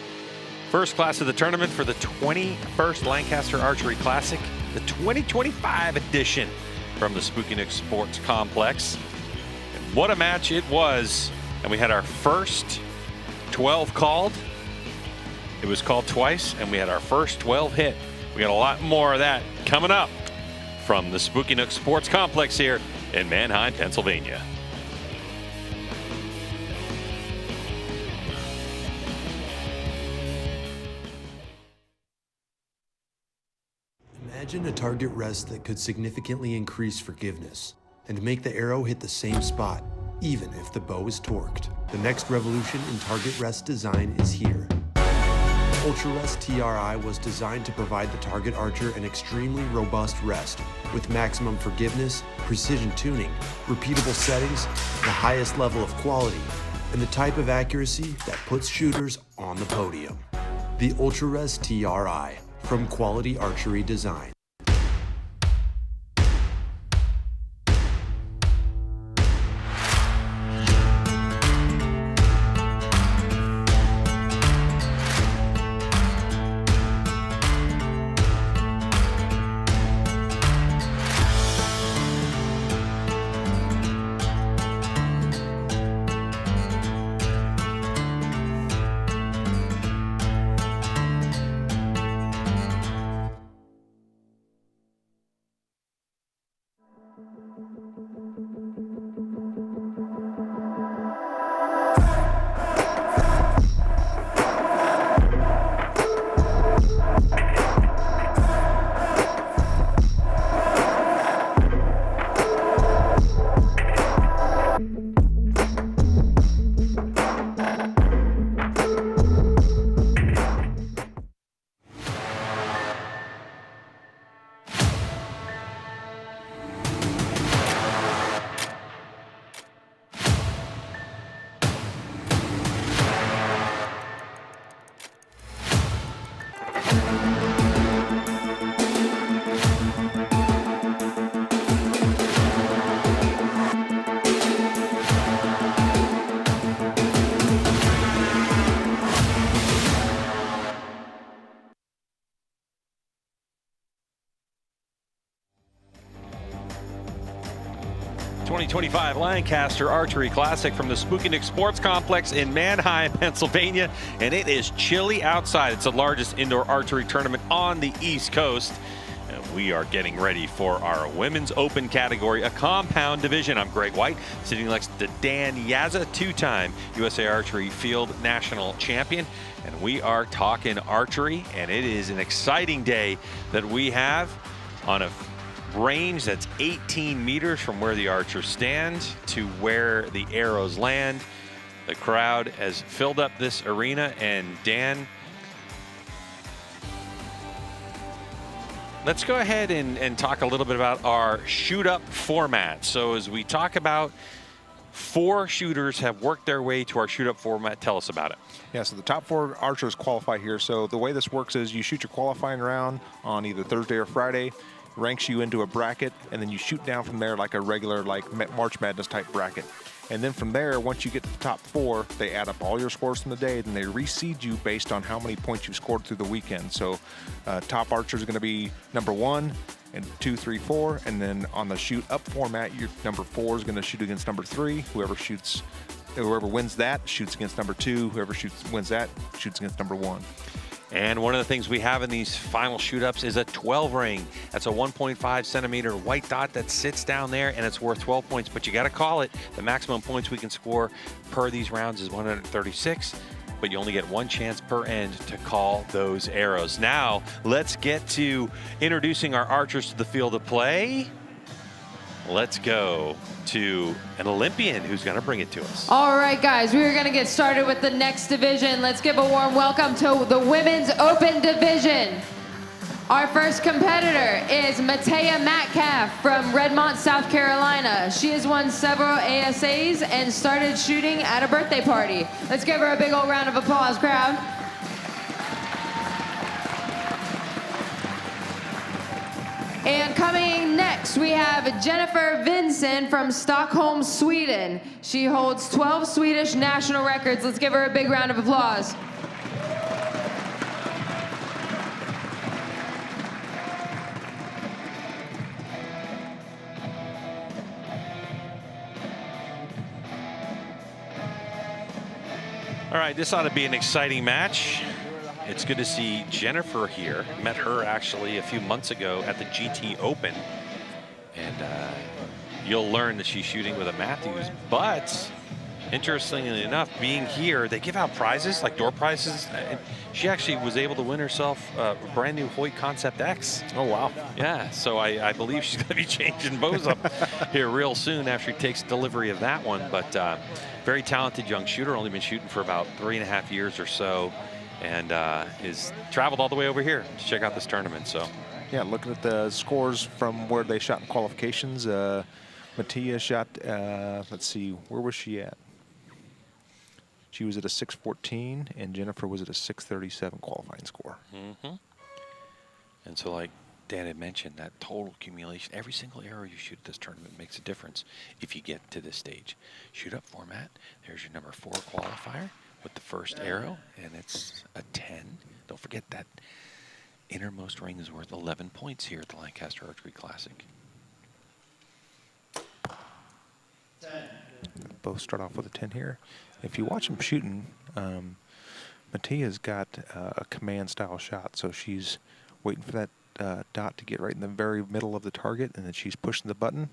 First class of the tournament for the 21st Lancaster Archery Classic, the 2025 edition from the Spooky Nook Sports Complex. And what a match it was. And we had our first 12 called. It was called twice, and we had our first 12 hit. We got a lot more of that coming up from the Spooky Nook Sports Complex here in Manheim, Pennsylvania. Imagine a target rest that could significantly increase forgiveness and make the arrow hit the same spot, even if the bow is torqued. The next revolution in target rest design is here. Ultra Rest TRI was designed to provide the target archer an extremely robust rest with maximum forgiveness, precision tuning, repeatable settings, the highest level of quality, and the type of accuracy that puts shooters on the podium. The Ultra Rest TRI from Quality Archery Design. '25 Lancaster Archery Classic from the Spooky Nook Sports Complex in Manheim, Pennsylvania, and it is chilly outside. It's the largest indoor archery tournament on the East Coast. We are getting ready for our women's open category, a compound division. I'm Greg White, sitting next to Dan Yazza, two-time USA Archery Field National Champion. And we are talking archery, and it is an exciting day that we have on a range that's 18 meters from where the archers stand to where the arrows land. The crowd has filled up this arena, and Dan, let's go ahead and talk a little bit about our shoot-up format. So as we talk about, 4 shooters have worked their way to our shoot-up format. Tell us about it. Yeah, so the top 4 archers qualify here. So the way this works is you shoot your qualifying round on either Thursday or Friday, ranks you into a bracket, and then you shoot down from there like a regular, like March Madness type bracket. And then from there, once you get to the top 4, they add up all your scores from the day, then they reseed you based on how many points you scored through the weekend. So top archers are going to be number 1 and 2, 3, 4, and then on the shoot up format, your number 4 is going to shoot against number 3. Whoever wins that shoots against number 2. Whoever wins that shoots against number 1. And one of the things we have in these final shoot-ups is a 12 ring. That's a 1.5 centimeter white dot that sits down there, and it's worth 12 points, but you got to call it. The maximum points we can score per these rounds is 136, but you only get 1 chance per end to call those arrows. Now, let's get to introducing our archers to the field of play. Let's go to an Olympian who's going to bring it to us. All right, guys, we are going to get started with the next division. Let's give a warm welcome to the Women's Open Division. Our first competitor is Matea Metcalf from Redmont, South Carolina. She has won several ASAs and started shooting at a birthday party. Let's give her a big old round of applause, crowd. And coming next, we have Jennifer Vinson from Stockholm, Sweden. She holds 12 Swedish national records. Let's give her a big round of applause. All right, this ought to be an exciting match. It's good to see Jennifer here. Met her actually a few months ago at the GT Open. And you'll learn that she's shooting with a Matthews. But interestingly enough, being here, they give out prizes, like door prizes. And she actually was able to win herself a brand new Hoyt Concept X. Oh, wow. Yeah, so I believe she's going to be changing bows up here real soon after she takes delivery of that one. But very talented young shooter, only been shooting for about 3.5 years or so. And is traveled all the way over here to check out this tournament. So, yeah, looking at the scores from where they shot in qualifications, Matea shot, let's see, where was she at? She was at a 614, and Jennifer was at a 637 qualifying score. Mm-hmm. And so, like Dan had mentioned, that total accumulation, every single arrow you shoot at this tournament makes a difference if you get to this stage. Shoot up format, there's your number 4 qualifier with the first arrow, and it's a 10. Don't forget that innermost ring is worth 11 points here at the Lancaster Archery Classic. 10. Both start off with a 10 here. If you watch them shooting, Matea's got a command style shot, so she's waiting for that dot to get right in the very middle of the target, and then she's pushing the button.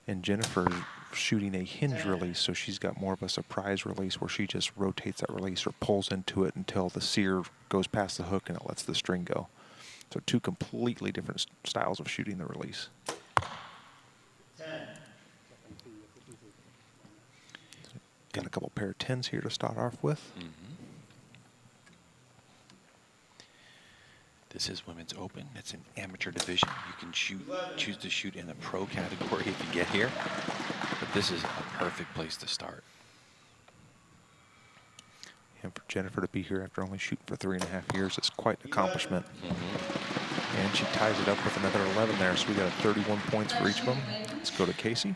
And Jennifer's shooting a hinge release, so she's got more of a surprise release where she just rotates that release or pulls into it until the sear goes past the hook and it lets the string go. So 2 completely different styles of shooting the release. 10. Got a couple pair of 10s here to start off with. Mm-hmm. This is Women's Open. It's an amateur division. You can choose to shoot in the pro category if you get here. But this is a perfect place to start. And for Jennifer to be here after only shooting for 3.5 years is quite an accomplishment. Mm-hmm. And she ties it up with another 11 there, so we got 31 points for each of them. Let's go to Casey.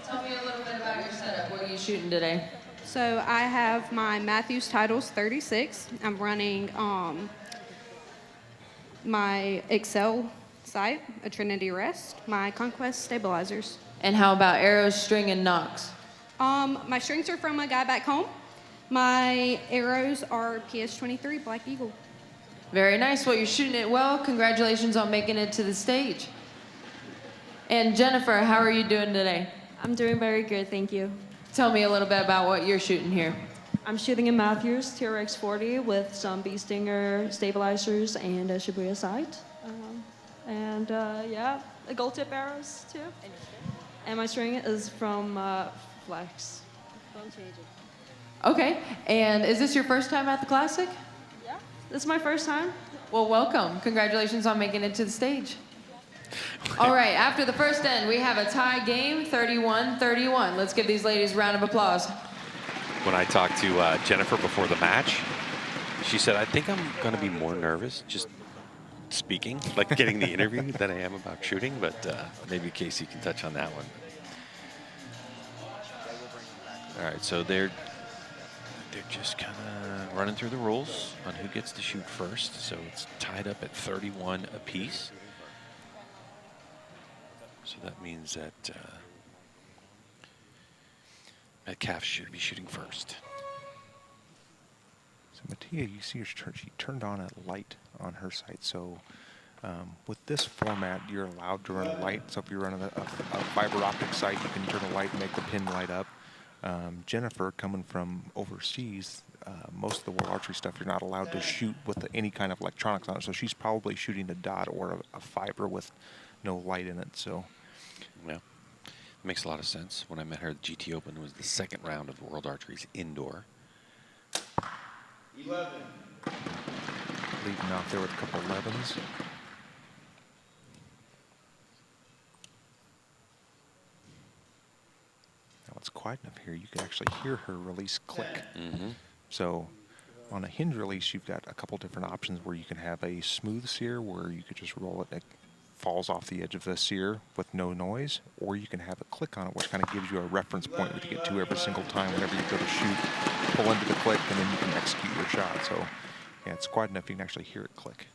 Tell me a little bit about your setup. What are you shooting today? So I have my Matthews Titles 36. I'm running my Excel sight, a Trinity Rest, my Conquest stabilizers. And how about arrows, string, and nocks? My strings are from a guy back home. My arrows are PS23 Black Eagle. Very nice. Well, you're shooting it well. Congratulations on making it to the stage. And Jennifer, how are you doing today? I'm doing very good, thank you. Tell me a little bit about what you're shooting here. I'm shooting a Matthews TRX 40 with some Bee Stinger stabilizers and a Shibuya sight. Yeah, a gold tip arrows too. And my string is from Flex. Don't change it. Okay, and is this your first time at the Classic? Yeah, this is my first time. Well, welcome. Congratulations on making it to the stage. All right, after the first end, we have a tie game, 31-31. Let's give these ladies a round of applause. When I talked to Jennifer before the match, she said, I think I'm going to be more nervous just speaking, like getting the interview, than I am about shooting, but maybe Casey can touch on that one. All right, so they're just kind of running through the rules on who gets to shoot first. So it's tied up at 31 apiece. So that means that Metcalf should be shooting first. So Mattia, you see she turned on a light on her sight. So with this format, you're allowed to run a light. So if you're running a fiber optic sight, you can turn a light and make the pin light up. Jennifer, coming from overseas, most of the World Archery stuff, you're not allowed to shoot with any kind of electronics on it. So she's probably shooting a dot or a fiber with no light in it. So yeah, makes a lot of sense. When I met her at the GT Open, it was the second round of the World Archery's indoor. 11. Leading off there with a couple 11s. Now it's quiet enough here, you can actually hear her release click. So on a hinge release, you've got a couple different options where you can have a smooth sear where you could just roll it, it falls off the edge of the sear with no noise, or you can have a click on it, which kind of gives you a reference point to get to every single time whenever you go to shoot, pull into the click, and then you can execute your shot. So yeah, it's quiet enough you can actually hear it click.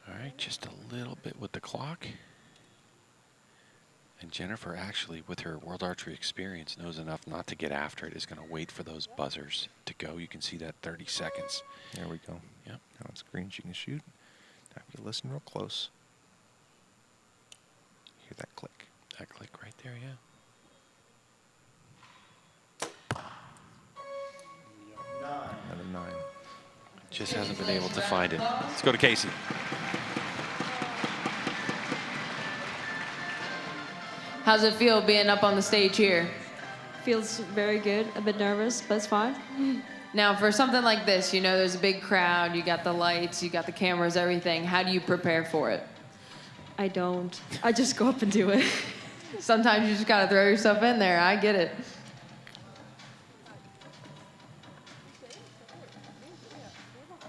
All right, just a little bit with the clock. And Jennifer, actually, with her World Archery experience, knows enough not to get after it, is going to wait for those buzzers to go. You can see that 30 seconds. There we go. Yep. Now it's green, she can shoot. Now if you listen real close, hear that click. That click right there, yeah. Another 9. Just hasn't been able to find it. Let's go to Casey. How's it feel being up on the stage here? Feels very good, a bit nervous, but it's fine. Now, for something like this, you know, there's a big crowd, you got the lights, you got the cameras, everything. How do you prepare for it? I don't. I just go up and do it. Sometimes you just gotta throw yourself in there. I get it.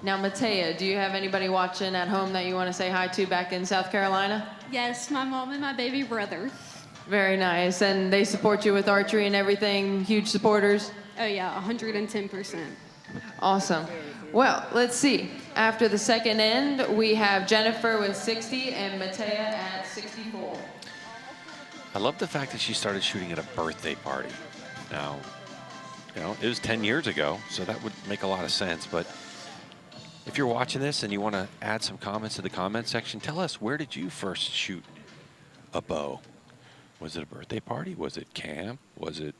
Now, Matea, do you have anybody watching at home that you want to say hi to back in South Carolina? Yes, my mom and my baby brother. Very nice. And they support you with archery and everything? Huge supporters? Oh yeah, 110%. Awesome. Well, let's see. After the second end, we have Jennifer with 60 and Matea at 64. I love the fact that she started shooting at a birthday party. Now, you know, it was 10 years ago, so that would make a lot of sense. But if you're watching this and you want to add some comments to the comment section, tell us, where did you first shoot a bow? Was it a birthday party? Was it camp? Was it,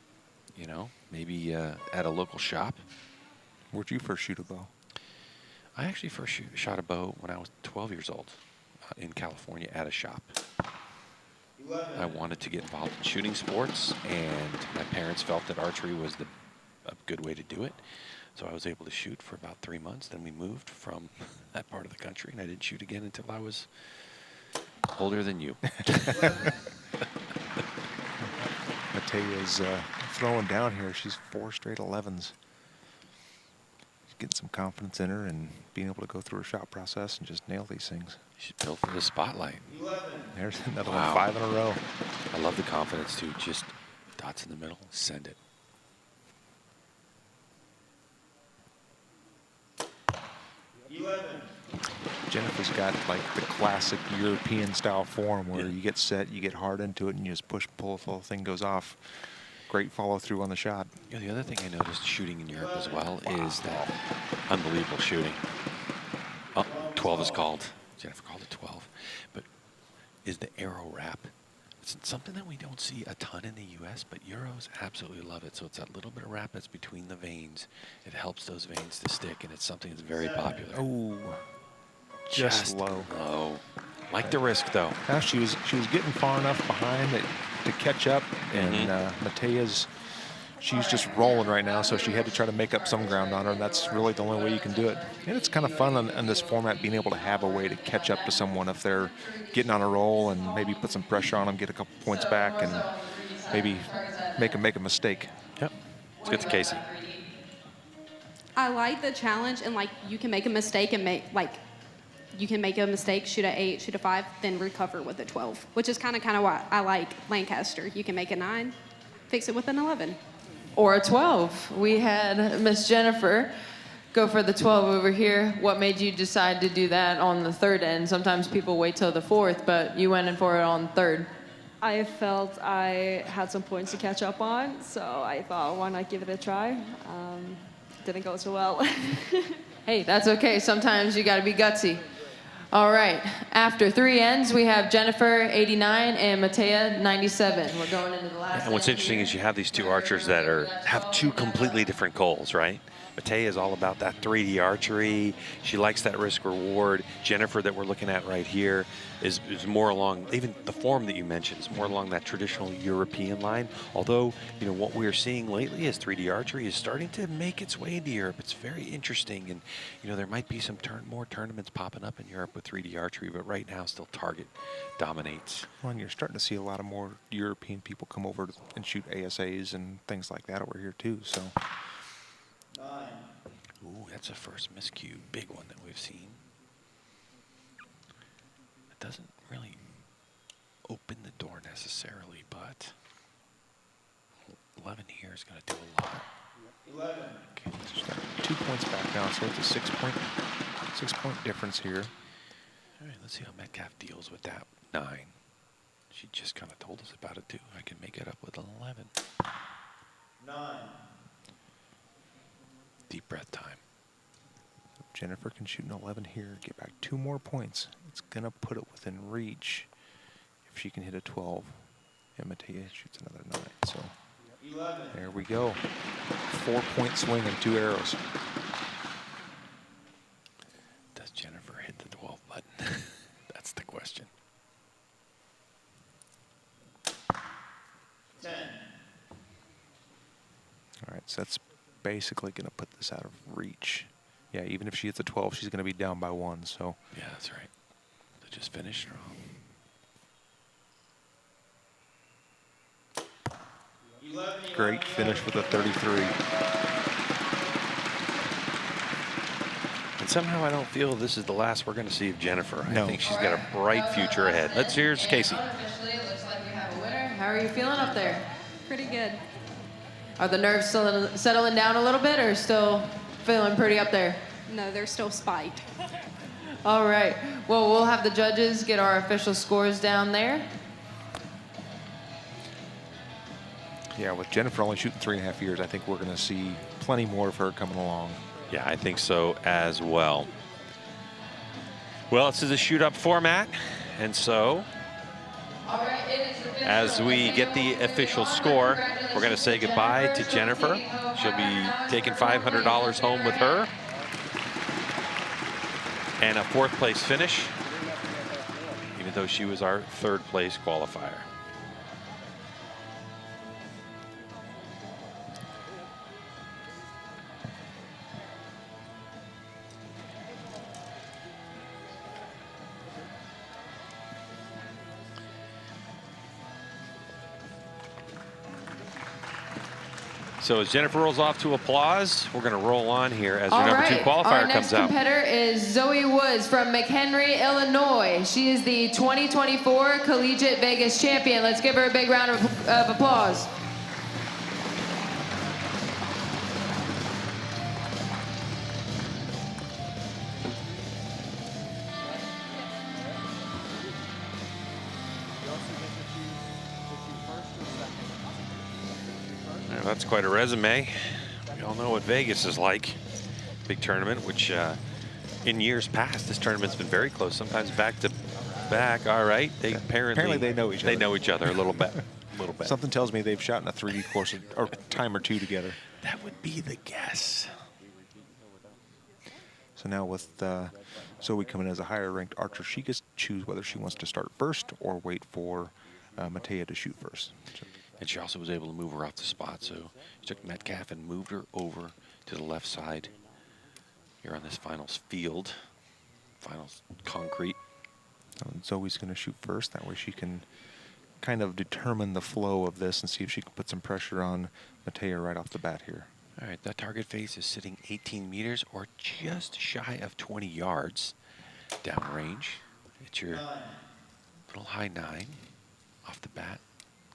you know, maybe at a local shop? Where'd you first shoot a bow? I actually first shot a bow when I was 12 years old in California at a shop. 11. I wanted to get involved in shooting sports, and my parents felt that archery was a good way to do it. So I was able to shoot for about 3 months. Then we moved from that part of the country, and I didn't shoot again until I was older than you. Matea's throwing down here. She's 4 straight 11s. She's getting some confidence in her and being able to go through her shot process and just nail these things. She's built for the spotlight. 11. There's another Wow. one, 5 in a row. I love the confidence, too. Just dots in the middle, send it. 11. Jennifer's got like the classic European style form where you get set, you get hard into it, and you just push, pull, the whole thing goes off. Great follow through on the shot. You know, the other thing I noticed shooting in Europe as well is that Unbelievable shooting. Oh, 12 is called. Jennifer called it 12. But is the arrow wrap. It's something that we don't see a ton in the U.S., but Euros absolutely love it. So it's that little bit of wrap that's between the veins. It helps those veins to stick, and it's something that's very popular. Oh, just low. Low. Like the risk, though. Now she was getting far enough behind to catch up, and Matea's, she's just rolling right now, so she had to try to make up some ground on her, and that's really the only way you can do it. And it's kind of fun in this format, being able to have a way to catch up to someone if they're getting on a roll, and maybe put some pressure on them, get a couple points back, and maybe make them make a mistake. Yep. Let's get to Casey. I like the challenge, and like you can make a mistake and you can make a mistake, shoot a 8, shoot a 5, then recover with a 12, which is kind of why I like Lancaster. You can make a 9, fix it with an 11. Or a 12. We had Miss Jennifer go for the 12 over here. What made you decide to do that on the third end? Sometimes people wait till the fourth, but you went in for it on the third. I felt I had some points to catch up on, so I thought, why not give it a try? Didn't go so well. Hey, that's okay. Sometimes you got to be gutsy. All right. After 3 ends, we have Jennifer 89 and Matea 97. We're going into the last. And what's interesting is you have these two archers that have two completely different goals, right? Matea is all about that 3D archery. She likes that risk reward. Jennifer, that we're looking at right here, is more along, even the form that you mentioned, is more along that traditional European line. Although, you know, what we're seeing lately is 3D archery is starting to make its way into Europe. It's very interesting, and you know, there might be some more tournaments popping up in Europe with 3D archery, but right now still target dominates. Well, and you're starting to see a lot of more European people come over and shoot ASAs and things like that over here too. So. 9. Ooh, that's a first miscue, big one that we've seen. It doesn't really open the door necessarily, but 11 here is going to do a lot. 11. Okay, she's got 2 points back now, so it's a 6 point difference here. All right, let's see how Metcalf deals with that 9. She just kind of told us about it too. I can make it up with an 11. 9. Deep breath time. Jennifer can shoot an 11 here, get back 2 more points. It's going to put it within reach if she can hit a 12. And Matea shoots another 9. So 11. there we go. 4-point swing and 2 arrows. Does Jennifer hit the 12 button? That's the question. 10. All right, so that's basically going to put this out of reach. Yeah, even if she hits a 12, she's going to be down by 1. So Yeah, that's right. They just finished strong. 11. great finish with a 33. And somehow I don't feel this is the last we're going to see of Jennifer. No. I think she's got a bright future ahead. Here's Casey. Unofficially, it looks like we have a winner. How are you feeling up there? Pretty good. Are the nerves still settling down a little bit, or still feeling pretty up there? No, they're still spiked. All right. Well, we'll have the judges get our official scores down there. Yeah, with Jennifer only shooting 3.5 years, I think we're going to see plenty more of her coming along. Yeah, I think so as well. Well, this is a shoot-up format, and so as we get the official score, we're going to say goodbye to Jennifer. She'll be taking $500 home with her and a 4th place finish, even though she was our 3rd place qualifier. So as Jennifer rolls off to applause, we're going to roll on here as your number 2 qualifier comes out. Our next competitor is Zoe Woods from McHenry, Illinois. She is the 2024 Collegiate Vegas champion. Let's give her a big round of applause. That's quite a resume. We all know what Vegas is like. big tournament, which in years past, this tournament's been very close, sometimes back to back. All right, apparently they know each other. They know each other a little bit. A little bit. Something tells me they've shot in a 3D course or time or two together. That would be the guess. So now with Zoe coming as a higher ranked archer, she gets to choose whether she wants to start first or wait for Matea to shoot first. And she also was able to move her off the spot. So she took Metcalf and moved her over to the left side here on this finals field, finals concrete. Zoe's going to shoot first. That way she can kind of determine the flow of this and see if she can put some pressure on Matea right off the bat here. All right, that target face is sitting 18 meters or just shy of 20 yards downrange. It's your little high 9 off the bat.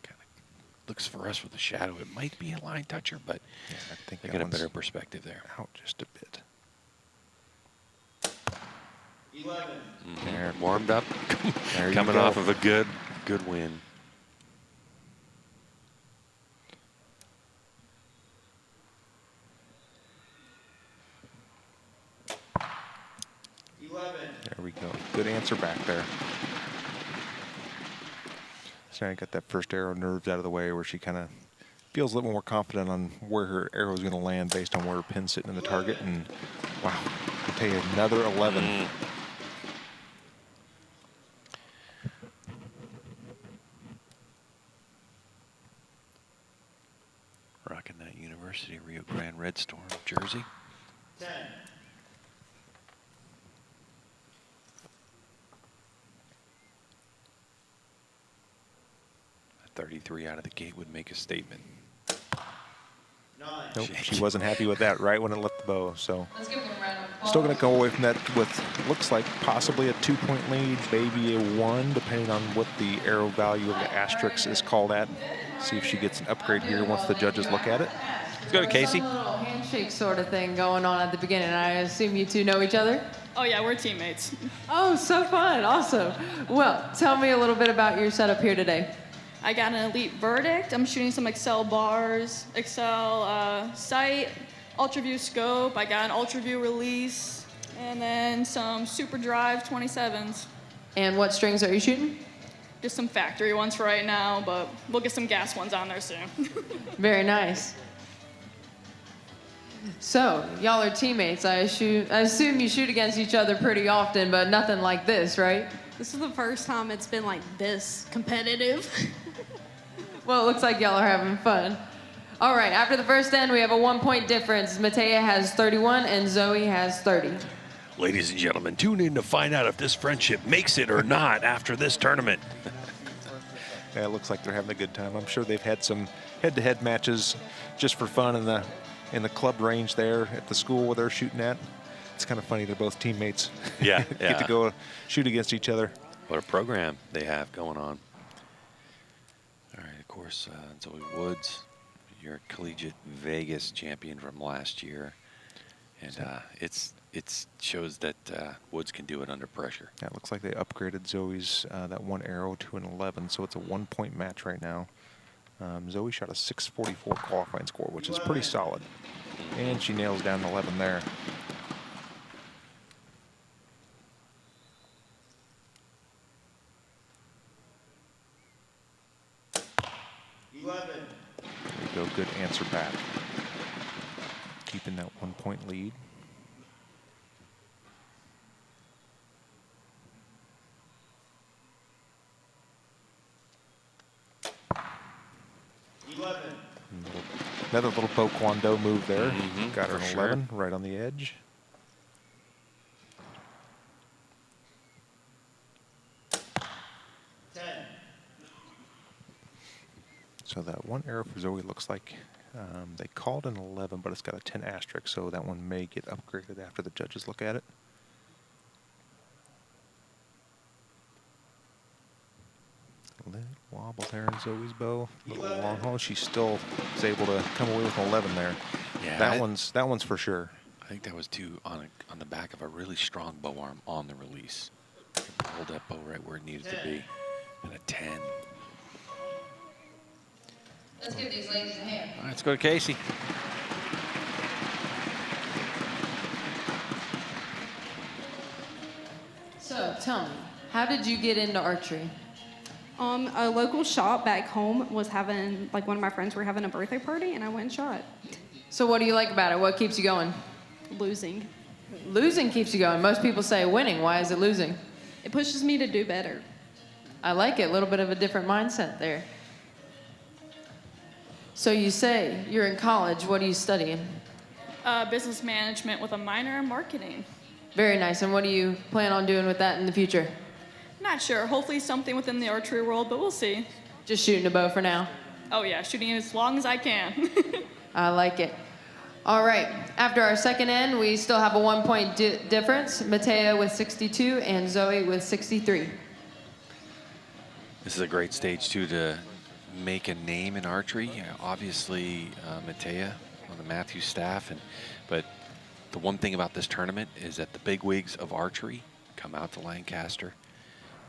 Kind of looks for us with the shadow. It might be a line toucher, but yeah, I think they get a better perspective there. Out just a bit. 11. There, warmed up, There coming you go. off of a good win. There we go. Good answer back there. So I got that first arrow nerves out of the way where she kind of feels a little more confident on where her arrow is going to land based on where her pin's sitting in the target. And wow, I'll tell you, another 11. Rocking that University of Rio Grande Red Storm jersey. 10. 33 out of the gate would make a statement. 9. Nope, she wasn't happy with that right when it left the bow. So Let's give them a round of applause. still going to go away from that with looks like possibly a 2-point lead, maybe a 1, depending on what the arrow value of the asterisk is called at. See if she gets an upgrade here once the judges look at it. Let's go to Casey. There's a little handshake sort of thing going on at the beginning. I assume you two know each other? Oh yeah, we're teammates. Oh, so fun. Awesome. Well, tell me a little bit about your setup here today. I got an elite verdict. I'm shooting some Excel bars, Excel sight, ultra view scope. I got an ultra view release, and then some super drive 27s. And what strings are you shooting? Just some factory ones for right now, but we'll get some gas ones on there soon. Very nice. So, y'all are teammates. I assume you shoot against each other pretty often, but nothing like this, right? This is the first time it's been like this competitive. Well, it looks like y'all are having fun. All right, after the first end, we have a 1-point difference. Matea has 31 and Zoe has 30. Ladies and gentlemen, tune in to find out if this friendship makes it or not after this tournament. Yeah, it looks like they're having a good time. I'm sure they've had some head-to-head matches just for fun in the club range there at the school where they're shooting at. It's kind of funny they're both teammates. Yeah, Get to go shoot against each other. What a program they have going on. All right, of course, Zoe Woods, your collegiate Vegas champion from last year. And it shows that Woods can do it under pressure. Yeah, it looks like they upgraded Zoe's that one arrow to an 11, so it's a 1-point match right now. Zoe shot a 644 qualifying score, which is pretty solid. And she nails down an 11 there. There you go, good answer back. Keeping that 1-point lead. Another little Taekwondo move there. Got her an 11 right on the edge. So that one arrow for Zoe looks like they called an 11, but it's got a 10 asterisk, so that one may get upgraded after the judges look at it. A little wobble there in Zoe's bow. A little long haul. She still is able to come away with an 11 there. Yeah, that one's for sure. I think that was too on the back of a really strong bow arm on the release. Hold that bow right where it needed to be. And a 10. Let's give these ladies a hand. All right, let's go to Casey. So tell me, how did you get into archery? A local shop back home was having, like one of my friends were having a birthday party, and I went and shot. So what do you like about it? What keeps you going? Losing. Losing keeps you going. Most people say winning. Why is it losing? It pushes me to do better. I like it. A little bit of a different mindset there. So you say you're in college. What are you studying? Business management with a minor in marketing. Very nice. And what do you plan on doing with that in the future? Not sure. Hopefully something within the archery world, but we'll see. Just shooting a bow for now. Oh yeah, shooting as long as I can. I like it. All right. After our second end, we still have a 1 point difference. Matea with 62 and Zoe with 63. This is a great stage, too, to make a name in archery. Obviously, Matea on the Matthews staff. But the one thing about this tournament is that the bigwigs of archery come out to Lancaster,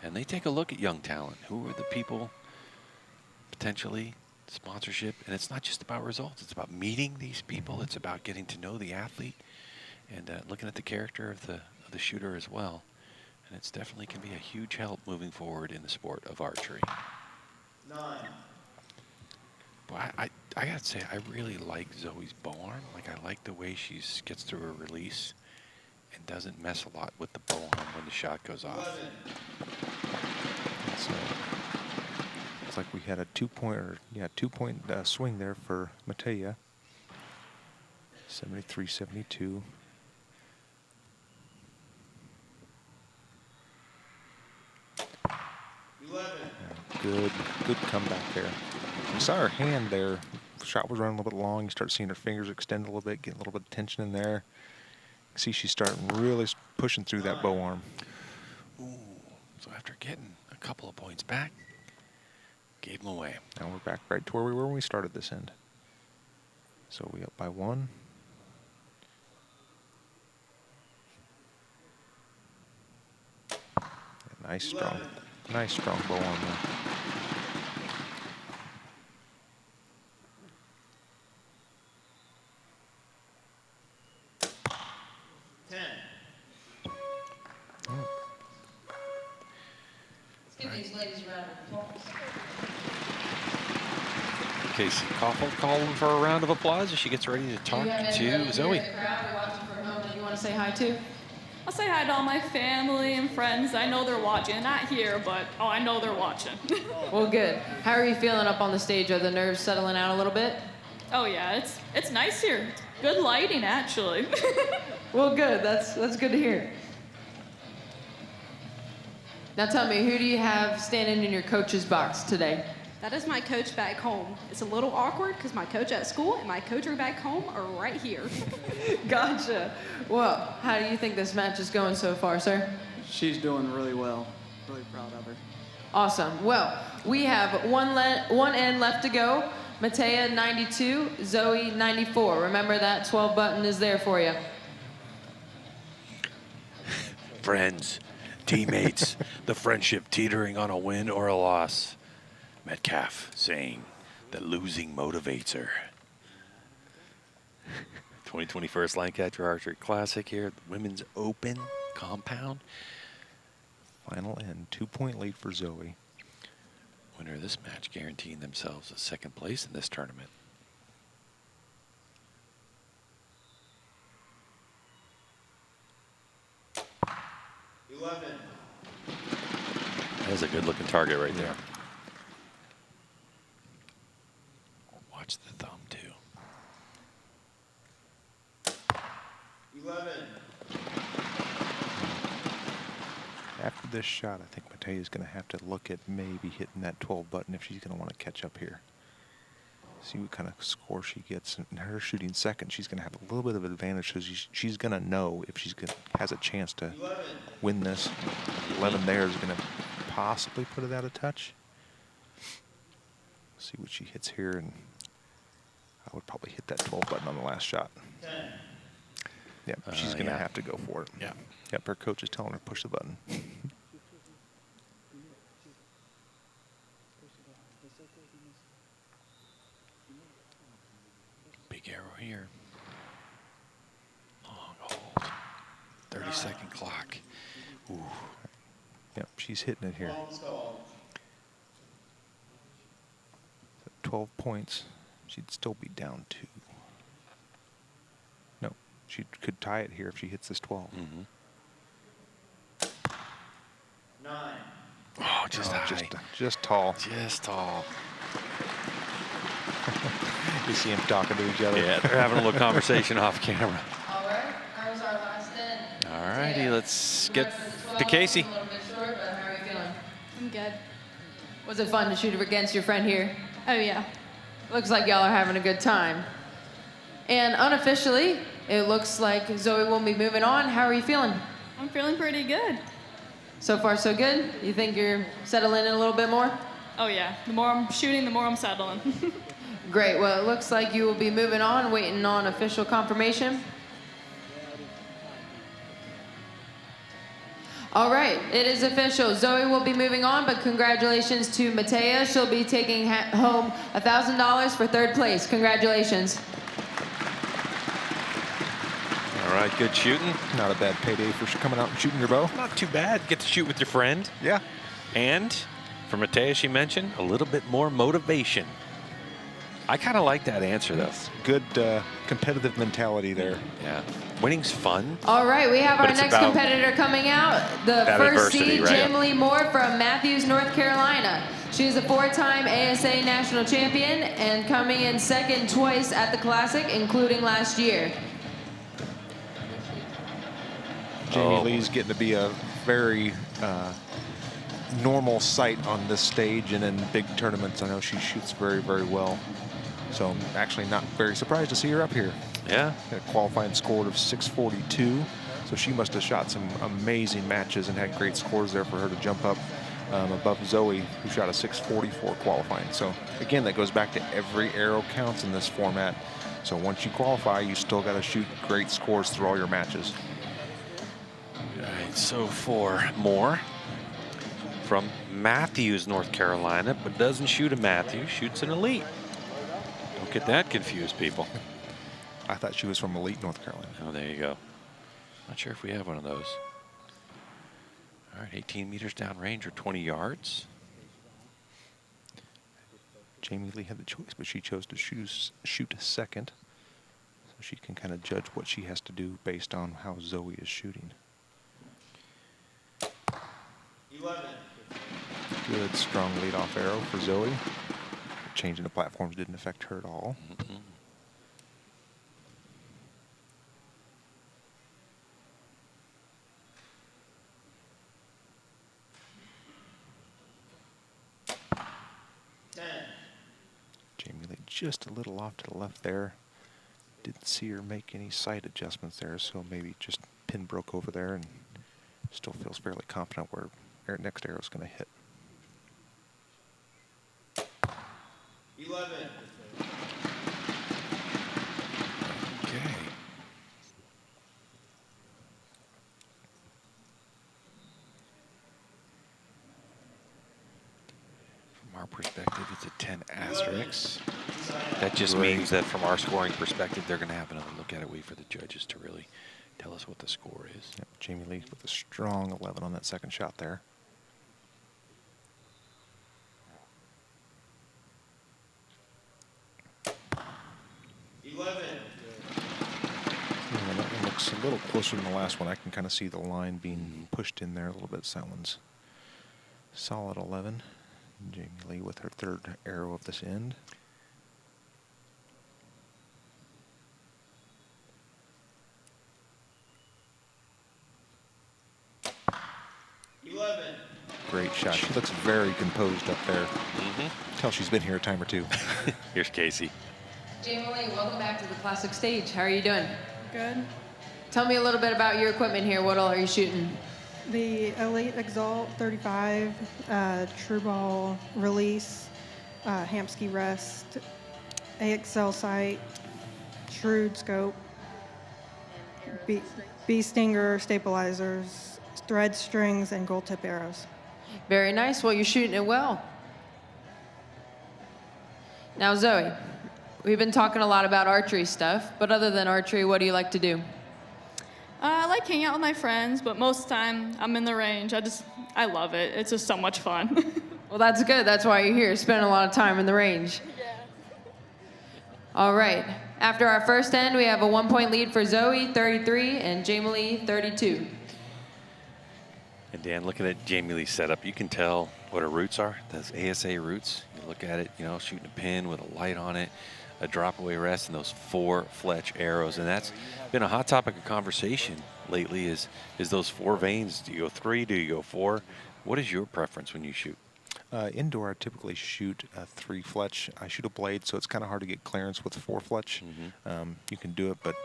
and they take a look at young talent. Who are the people potentially sponsorship? And it's not just about results. It's about meeting these people. It's about getting to know the athlete and looking at the character of the shooter as well. And it's definitely can be a huge help moving forward in the sport of archery. 9. Boy, I gotta say, I really like Zoe's bow arm. Like, I like the way she gets through her release and doesn't mess a lot with the bow arm when the shot goes off. It's like we had a 2-point swing there for Matea. 73-72. Good comeback there. You saw her hand there. Shot was running a little bit long. You start seeing her fingers extend a little bit, getting a little bit of tension in there. You see she's starting really pushing through that bow arm. Ooh, so after getting a couple of points back, gave them away. Now we're back right to where we were when we started this end. So we up by 1. Nice strong bow arm there. Let's give these ladies a round of applause. Casey Koffel calling for a round of applause as she gets ready to talk to Zoe. You want to say hi to? I'll say hi to all my family and friends. I know they're watching. Not here, but I know they're watching. Well, good. How are you feeling up on the stage? Are the nerves settling out a little bit? Oh yeah, it's nice here. Good lighting, actually. Well, good. That's good to hear. Now tell me, who do you have standing in your coach's box today? That is my coach back home. It's a little awkward because my coach at school and my coach back home are right here. Gotcha. Well, how do you think this match is going so far, sir? She's doing really well. Really proud of her. Awesome. Well, we have one end left to go. Matea 92, Zoe 94. Remember that 12 button is there for you. Friends, teammates, the friendship teetering on a win or a loss. Metcalf saying that losing motivates her. 2021 Lancaster Archery Classic here at the Women's Open compound. Final end, 2-point lead for Zoe. Winner of this match guaranteeing themselves a second place in this tournament. That is a good looking target right there. Watch the thumb too. 11. After this shot, I think Matea's going to have to look at maybe hitting that 12 button if she's going to want to catch up here. See what kind of score she gets. And her shooting second, she's going to have a little bit of advantage, so she's going to know if she's has a chance to win this. 11 there is going to possibly put it out of touch. See what she hits here, and I would probably hit that 12 button on the last shot. 10. Yep, she's going to have to go for it. Yeah. Yep, her coach is telling her to push the button. Big arrow here. Long hold. 30-second clock. Ooh. Yep, she's hitting it here. 12 points. She'd still be down 2. No, she could tie it here if she hits this 12. 9. Oh, just high. Just tall. Just tall. You see them talking to each other. Yeah, they're having a little conversation off camera. All right, that was our last in. All righty, let's get to Casey. A little bit short, but how are you feeling? I'm good. Was it fun to shoot against your friend here? Oh, yeah. Looks like y'all are having a good time. And unofficially, it looks like Zoe will be moving on. How are you feeling? I'm feeling pretty good. So far, so good? You think you're settling in a little bit more? Oh, yeah. The more I'm shooting, the more I'm settling. Great. Well, it looks like you will be moving on, waiting on official confirmation. All right, it is official. Zoe will be moving on, but congratulations to Matea. She'll be taking home $1,000 for 3rd place. Congratulations. All right, good shooting. Not a bad payday for coming out and shooting your bow. Not too bad. Get to shoot with your friend. Yeah. And for Matea, she mentioned a little bit more motivation. I kind of like that answer, though. Good competitive mentality there. Yeah. Winning's fun. All right, we have But our it's next about competitor coming out, the that first adversity, seed, right? Jamily Moore from Matthews, North Carolina. She is a 4-time ASA national champion and coming in 2nd twice at the Classic, including last year. Jamie Lee's getting to be a very normal sight on this stage and in big tournaments. I know she shoots very, very well. So I'm actually not very surprised to see her up here. Yeah. A qualifying score of 642. So she must have shot some amazing matches and had great scores there for her to jump up above Zoe, who shot a 644 qualifying. So again, that goes back to every arrow counts in this format. So once you qualify, you still got to shoot great scores through all your matches. All right, so for Moore from Matthews, North Carolina, but doesn't shoot a Matthews, shoots an Elite. Don't get that confused, people. I thought she was from Elite, North Carolina. Oh, there you go. Not sure if we have one of those. All right, 18 meters downrange or 20 yards. Jamie Lee had the choice, but she chose to shoot second. So she can kind of judge what she has to do based on how Zoe is shooting. 11. Good, strong lead-off arrow for Zoe. Changing the platforms didn't affect her at all. Mm-mm. Jamie Lee just a little off to the left there. Didn't see her make any sight adjustments there, so maybe just pin broke over there and still feels fairly confident where her next arrow is going to hit. 11. Okay. From our perspective, it's a 10 asterisk. That just means that from our scoring perspective, they're going to have another look at it, wait for the judges to really tell us what the score is. Yep, Jamie Lee with a strong 11 on that second shot there. That one looks a little closer than the last one. I can kind of see the line being pushed in there a little bit. So that one's solid 11. Jamie Lee with her 3rd arrow of this end. Great shot. She looks very composed up there. Tell she's been here a time or two. Here's Casey. Jamily, welcome back to the Classic stage. How are you doing? Good. Tell me a little bit about your equipment here. What all are you shooting? The Elite Exalt 35, True Ball Release, Hamsky Rest, AXL Sight, Shrewd Scope, Bee Stinger Stabilizers, Thread Strings, and Gold Tip Arrows. Very nice. Well, you're shooting it well. Now, Zoe, we've been talking a lot about archery stuff, but other than archery, what do you like to do? I like hanging out with my friends, but most of the time I'm in the range. I love it. It's just so much fun. Well, that's good. That's why you're here, spending a lot of time in the range. Yeah. All right. After our first end, we have a 1-point lead for Zoe, 33, and Jamie Lee, 32. And Dan, looking at Jamie Lee's setup, you can tell what her roots are, those ASA roots. You look at it, you know, shooting a pin with a light on it, a drop away rest, and those 4 fletch arrows. And that's been a hot topic of conversation lately is those 4 vanes. Do you go 3? Do you go 4? What is your preference when you shoot? Indoor, I typically shoot a 3 fletch. I shoot a blade, so it's kind of hard to get clearance with 4 fletch. You can do it, but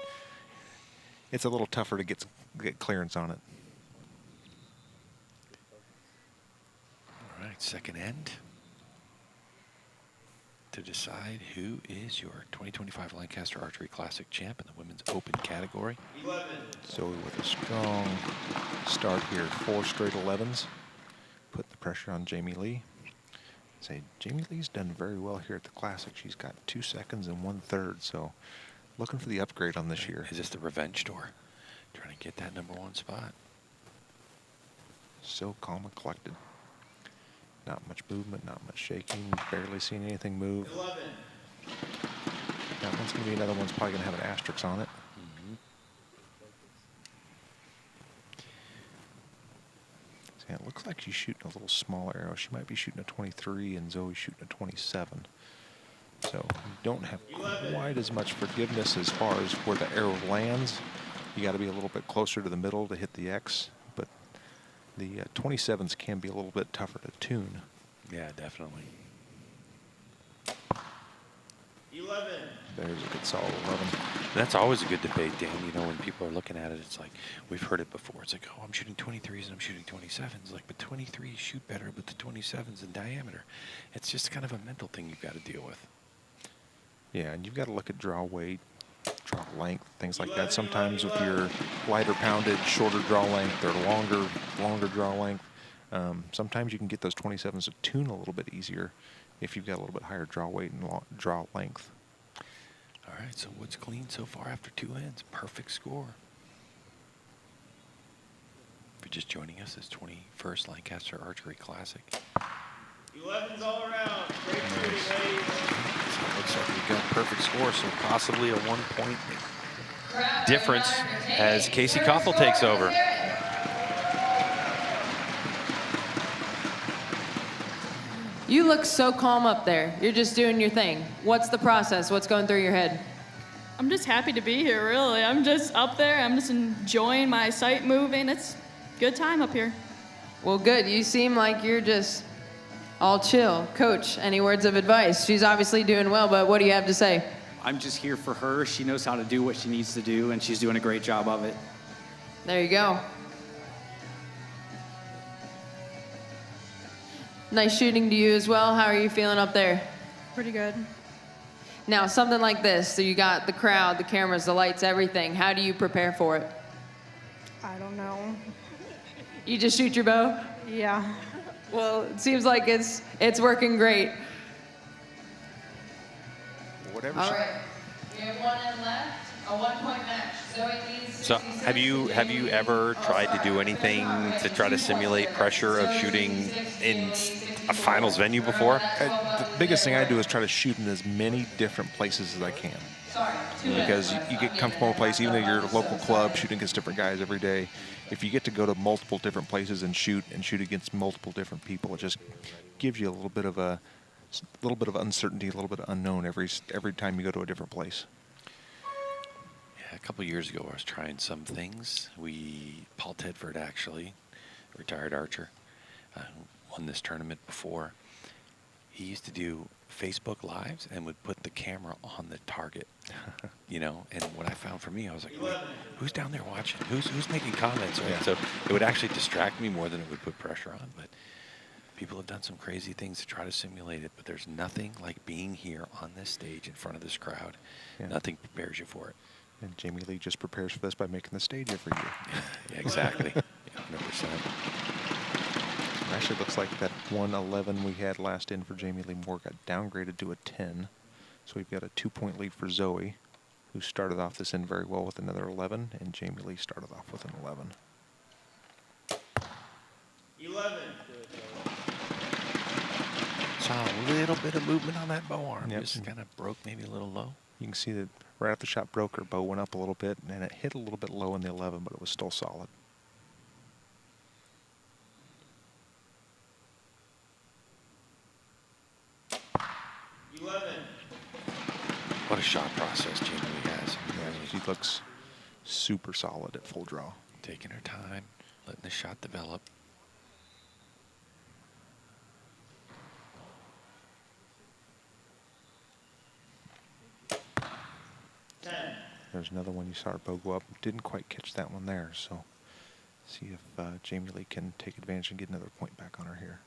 it's a little tougher to get clearance on it. All right, second end to decide who is your 2025 Lancaster Archery Classic champ in the women's open category. 11. Zoe with a strong start here, 4 straight 11s. Put the pressure on Jamie Lee. Say Jamie Lee's done very well here at the Classic. She's got 2 seconds and 1/3, so looking for the upgrade on this year. Is this the revenge tour? Trying to get that #1 spot. So calm and collected. Not much movement, not much shaking, barely seeing anything move. 11. That one's going to be another one's probably going to have an asterisk on it. So yeah, it looks like she's shooting a little smaller arrow. She might be shooting a 23 and Zoe's shooting a 27. So you don't have quite as much forgiveness as far as where the arrow lands. You got to be a little bit closer to the middle to hit the X, but the 27s can be a little bit tougher to tune. Yeah, definitely. 11. There's a good solid 11. That's always a good debate, Dan. You know, when people are looking at it, it's like, we've heard it before. It's like, oh, I'm shooting 23s and I'm shooting 27s. Like, but 23s shoot better with the 27s in diameter. It's just kind of a mental thing you've got to deal with. Yeah, and you've got to look at draw weight, draw length, things like that. Sometimes with your lighter pounded, shorter draw length or longer draw length, sometimes you can get those 27s to tune a little bit easier if you've got a little bit higher draw weight and draw length. All right, so what's clean so far after 2 ends? Perfect score. If you're just joining us, it's 21st Lancaster Archery Classic. 11s all around. Great shooting, ladies. So it looks like we've got perfect score, so possibly a 1-point difference as Casey Koffel takes over. You look so calm up there. You're just doing your thing. What's the process? What's going through your head? I'm just happy to be here, really. I'm just up there. I'm just enjoying my sight moving. It's a good time up here. Well, good. You seem like you're just all chill. Coach, any words of advice? She's obviously doing well, but what do you have to say? I'm just here for her. She knows how to do what she needs to do, and she's doing a great job of it. There you go. Nice shooting to you as well. How are you feeling up there? Pretty good. Now, something like this, so you got the crowd, the cameras, the lights, everything. How do you prepare for it? I don't know. You just shoot your bow? Yeah. Well, it seems like it's working great. Whatever. All right. We have 1 end left, a 1-point match. Zoe leads. So have you ever tried to do anything to try to simulate pressure of shooting in a finals venue before? The biggest thing I do is try to shoot in as many different places as I can. Because you get comfortable in a place, even at your local club, shooting against different guys every day. If you get to go to multiple different places and shoot against multiple different people, it just gives you a little bit of uncertainty, a little bit of unknown every time you go to a different place. Yeah, a couple years ago, I was trying some things. Paul Tedford, actually, a retired archer, won this tournament before. He used to do Facebook Lives and would put the camera on the target, you know. And what I found for me, I was like, wait, who's down there watching? Who's making comments? Right? Yeah. So it would actually distract me more than it would put pressure on. But people have done some crazy things to try to simulate it. But there's nothing like being here on this stage in front of this crowd. Yeah. Nothing prepares you for it. And Jamie Lee just prepares for this by making the stage every year. Yeah, exactly. 100%. It actually looks like that 111 we had last in for Jamie Lee Moore got downgraded to a 10. So we've got a 2-point lead for Zoe, who started off this end very well with another 11, and Jamie Lee started off with an 11. 11. Saw a little bit of movement on that bow arm. Yep. Just kind of broke maybe a little low. You can see that right after the shot broke, her bow went up a little bit, and it hit a little bit low in the 11, but it was still solid. What a shot process Jamie Lee has. Yeah, she looks super solid at full draw. Taking her time, letting the shot develop. There's another one you saw her bow go up. Didn't quite catch that one there, so see if Jamie Lee can take advantage and get another point back on her here.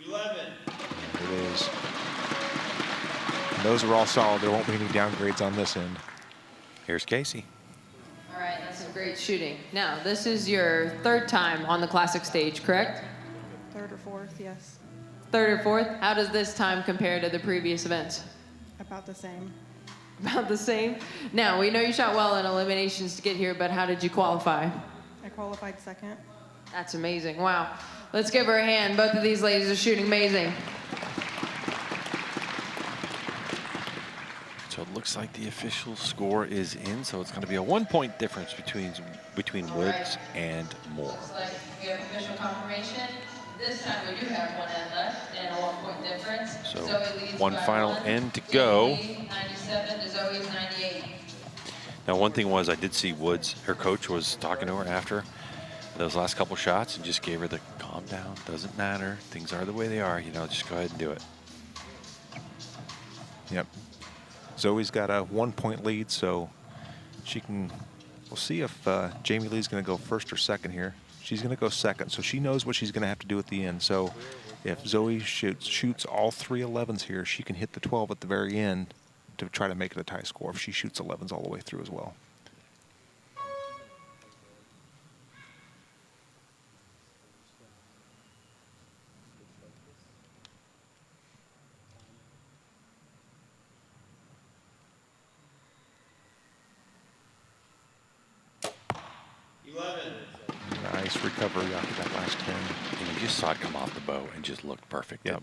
There it is. And those are all solid. There won't be any downgrades on this end. Here's Casey. All right, that's some great shooting. Now, this is your third time on the classic stage, correct? Third or fourth, yes. Third or fourth? How does this time compare to the previous events? About the same. About the same? Now, we know you shot well in eliminations to get here, but how did you qualify? I qualified second. That's amazing. Wow. Let's give her a hand. Both of these ladies are shooting amazing. So it looks like the official score is in, so it's going to be a 1-point difference between Woods and Moore. Looks like we have official confirmation. This time we do have one end left and a 1-point difference. So Zoe leads one by final 1. end to go. 97 to Zoe's 98. Now, one thing was I did see Woods, her coach was talking to her after those last couple shots and just gave her the calm down, doesn't matter, things are the way they are, you know, just go ahead and do it. Yep. Zoe's got a 1-point lead, so she can, we'll see if Jamie Lee's going to go first or second here. She's going to go second, so she knows what she's going to have to do at the end. So if Zoe shoots all 3 11s here, she can hit the 12 at the very end to try to make it a tie score if she shoots 11s all the way through as well. Nice recovery after that last 10. And you just saw it come off the bow and just looked perfect. Yep.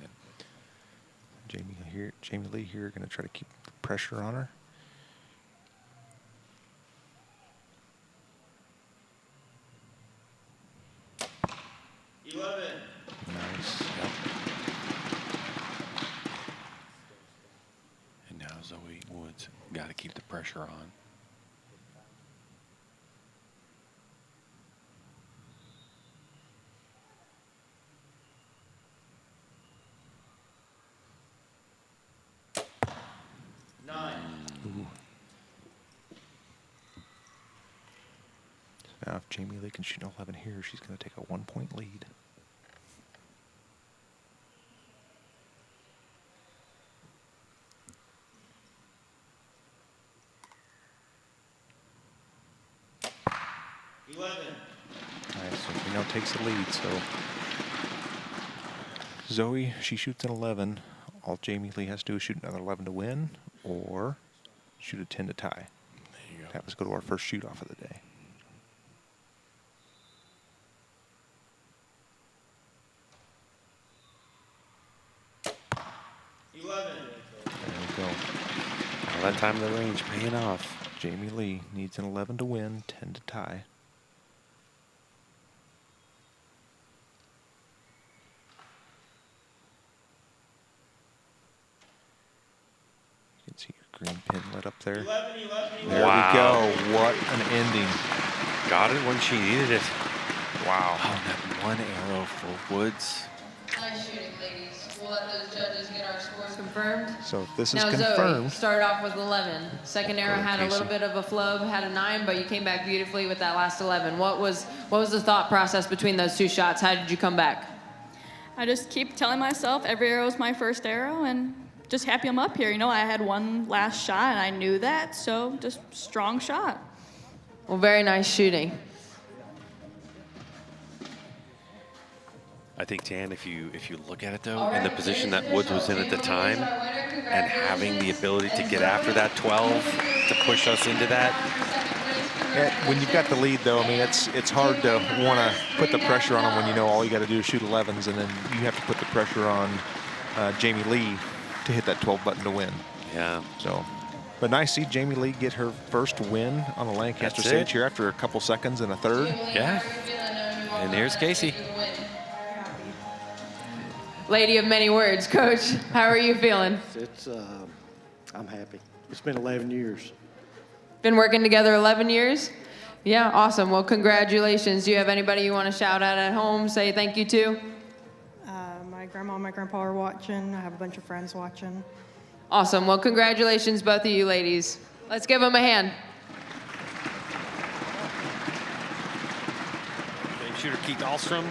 Didn't it? Jamie Lee here going to try to keep the pressure on her. Nice. Yep. And now Zoe Woods got to keep the pressure on. Now if Jamie Lee can shoot an 11 here, she's going to take a 1-point lead. Nice, so she now takes the lead, so Zoe, she shoots an 11. All Jamie Lee has to do is shoot another 11 to win, or shoot a 10 to tie. There you go. Have us go to our first shoot off of the day. There we go. All that time in the range paying off. Jamie Lee needs an 11 to win, 10 to tie. You can see your green pin lit up there. 11, 11, There Wow. we go. What an ending. Got it when she needed it. Wow. Oh, that one arrow for Woods. Nice shooting, ladies. We'll let those judges get our scores confirmed. So if this is Now, Zoe, confirmed, started off with 11. Second arrow Go, had a little Casey. bit of a flub, had a 9, but you came back beautifully with that last 11. What was the thought process between those two shots? How did you come back? I just keep telling myself every arrow is my first arrow and just happy I'm up here. You know, I had one last shot and I knew that, so just strong shot. Well, very nice shooting. I think, Dan, if you look at it though, in the position that Woods was in at the time, and having the ability to get after that 12 to push us into that. When you've got the lead, though, I mean, it's hard to want to put the pressure on them when you know all you got to do is shoot 11s, and then you have to put the pressure on Jamie Lee to hit that 12 button to win. Yeah. So, but nice to see Jamie Lee get her first win on the Lancaster stage here after a couple seconds and a third. Yeah. And here's Casey. Lady of many words, Coach. How are you feeling? I'm happy. It's been 11 years. Been working together 11 years? Yeah, awesome. Well, congratulations. Do you have anybody you want to shout out at home, say thank you to? My grandma and my grandpa are watching. I have a bunch of friends watching. Awesome. Well, congratulations, both of you ladies. Let's give them a hand. Game shooter Keith Ahlstrom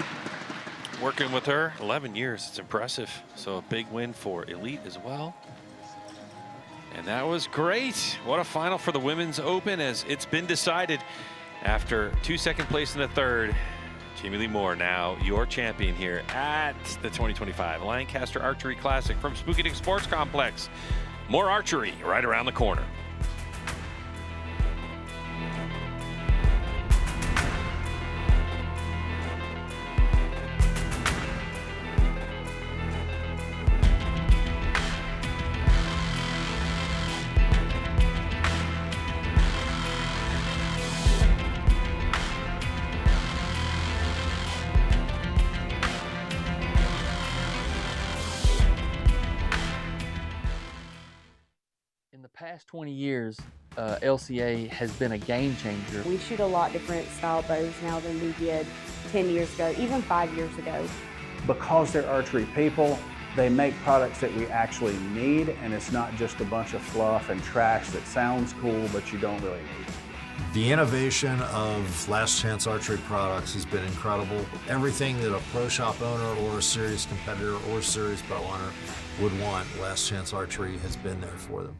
working with her 11 years. It's impressive. So a big win for Elite as well. And that was great. What a final for the Women's Open, as it's been decided after 2 second place in the third. Jamie Lee Moore, now your champion here at the 2025 Lancaster Archery Classic from Spooky Dick Sports Complex. More archery right around the corner. In the past 20 years, LCA has been a game changer. We shoot a lot different style bows now than we did 10 years ago, even 5 years ago. Because they're archery people, they make products that we actually need, and it's not just a bunch of fluff and trash that sounds cool, but you don't really need. The innovation of Last Chance Archery products has been incredible. Everything that a pro shop owner or a serious competitor or a serious bow hunter would want, Last Chance Archery has been there for them.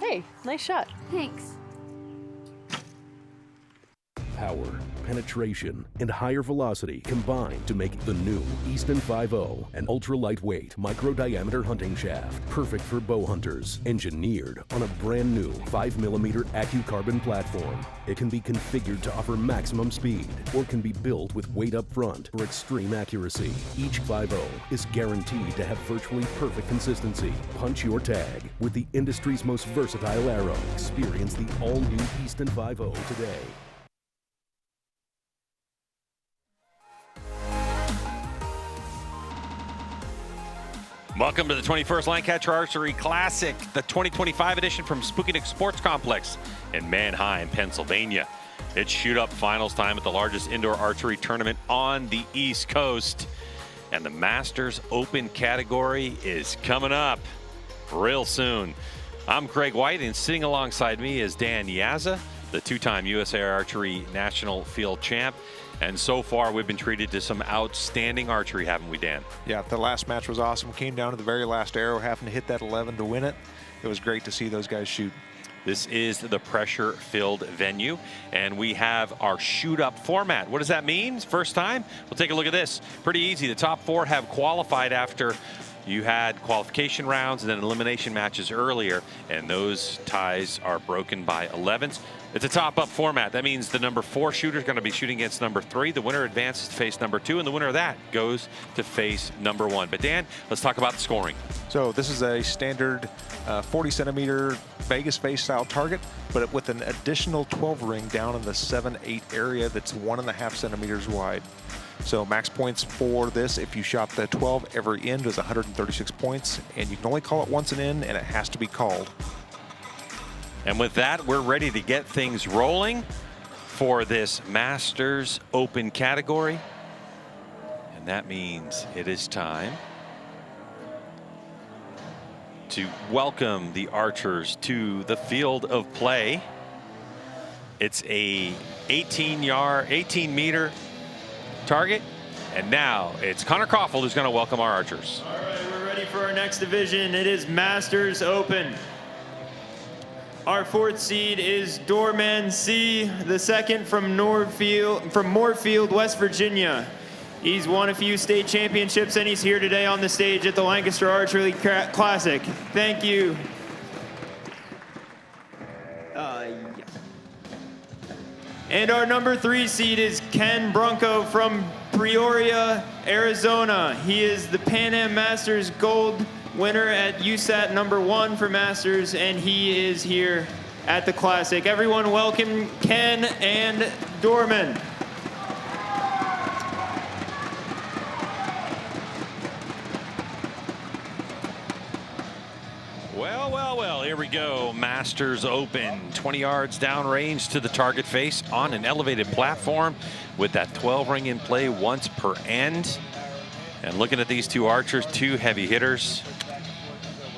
Hey, nice shot. Thanks. Power, penetration, and higher velocity combine to make the new Easton 5.0, an ultra-lightweight, micro-diameter hunting shaft, perfect for bow hunters, engineered on a brand new 5mm AccuCarbon platform. It can be configured to offer maximum speed, or can be built with weight up front for extreme accuracy. Each 5.0 is guaranteed to have virtually perfect consistency. Punch your tag with the industry's most versatile arrow. Experience the all-new Easton 5.0 today. Welcome to the 21st Lancaster Archery Classic, the 2025 edition from Spooky Dick Sports Complex in Manheim, Pennsylvania. It's shoot-up finals time at the largest indoor archery tournament on the East Coast. And the Masters Open category is coming up real soon. I'm Craig White, and sitting alongside me is Dan Yazza, the two-time USA Archery National Field Champ. And so far, we've been treated to some outstanding archery, haven't we, Dan? Yeah, the last match was awesome. Came down to the very last arrow, having to hit that 11 to win it. It was great to see those guys shoot. This is the pressure-filled venue, and we have our shoot-up format. What does that mean? First time? We'll take a look at this. Pretty easy. The top four have qualified after You had qualification rounds and then elimination matches earlier, and those ties are broken by 11s. It's a top-up format. That means the number 4 shooter is going to be shooting against number 3. The winner advances to face number 2, and the winner of that goes to face number 1. But Dan, let's talk about the scoring. So this is a standard 40-centimeter Vegas face style target, but with an additional 12 ring down in the 7-8 area that's 1.5 centimeters wide. So max points for this, if you shot the 12 every end, is 136 points, and you can only call it once an end, and it has to be called. And with that, we're ready to get things rolling for this Masters Open category. And that means it is time to welcome the archers to the field of play. It's a 18-meter target. And now it's Connor Kaufeld who's going to welcome our archers. All right, we're ready for our next division. It is Masters Open. Our 4th seed is Dorman C., the 2nd from Moorefield, West Virginia. He's won a few state championships, and he's here today on the stage at the Lancaster Archery Classic. Thank you. And our number 3 seed is Ken Brunco from Peoria, Arizona. He is the Pan Am Masters Gold winner at USAT number 1 for Masters, and he is here at the Classic. Everyone welcome Ken and Dorman. Well, here we go. Masters Open, 20 yards downrange to the target face on an elevated platform with that 12 ring in play once per end. And looking at these 2 archers, 2 heavy hitters.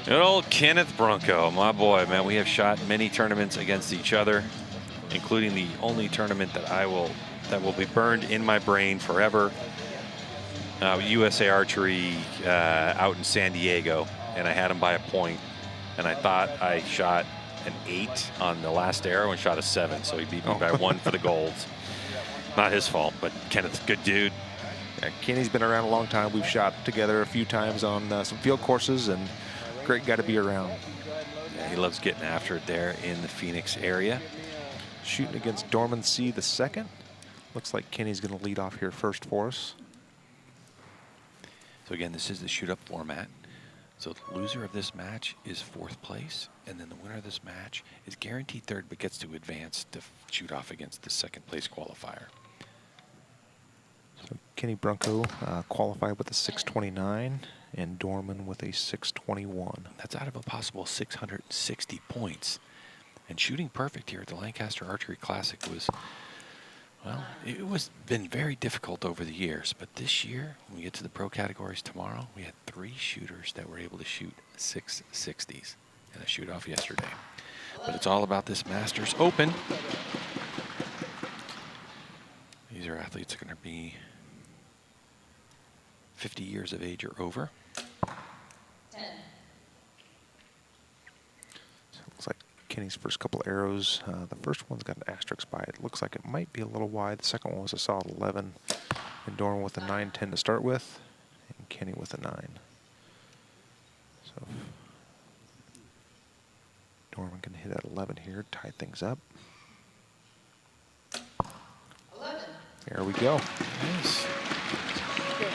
Good old Kenneth Brunco, my boy, man. We have shot many tournaments against each other, including the only tournament that will be burned in my brain forever. USA Archery out in San Diego, and I had him by a point. And I thought I shot an 8 on the last arrow and shot a 7, so he beat me by 1 for the golds. Not his fault, but Kenneth's a good dude. Yeah, Kenny's been around a long time. We've shot together a few times on some field courses, and great guy to be around. Yeah, he loves getting after it there in the Phoenix area. Shooting against Dorman C. the 2nd. Looks like Kenny's going to lead off here first for us. So again, this is the shoot-up format. So the loser of this match is 4th place, and then the winner of this match is guaranteed 3rd, but gets to advance to shoot off against the 2nd place qualifier. So Kenny Brunco qualified with a 629, and Dorman with a 621. That's out of a possible 660 points. And shooting perfect here at the Lancaster Archery Classic was, well, it was been very difficult over the years, but this year, when we get to the pro categories tomorrow, we had 3 shooters that were able to shoot 660s in a shoot-off yesterday. But it's all about this Masters Open. These are athletes that are going to be 50 years of age or over. 10. So it looks like Kenny's first couple arrows. The first one's got an asterisk by it. Looks like it might be a little wide. The second one was a solid 11. And Dorman with a 9-10 to start with, and Kenny with a 9. So Dorman can hit at 11 here, tie things up. 11. There we go. Nice.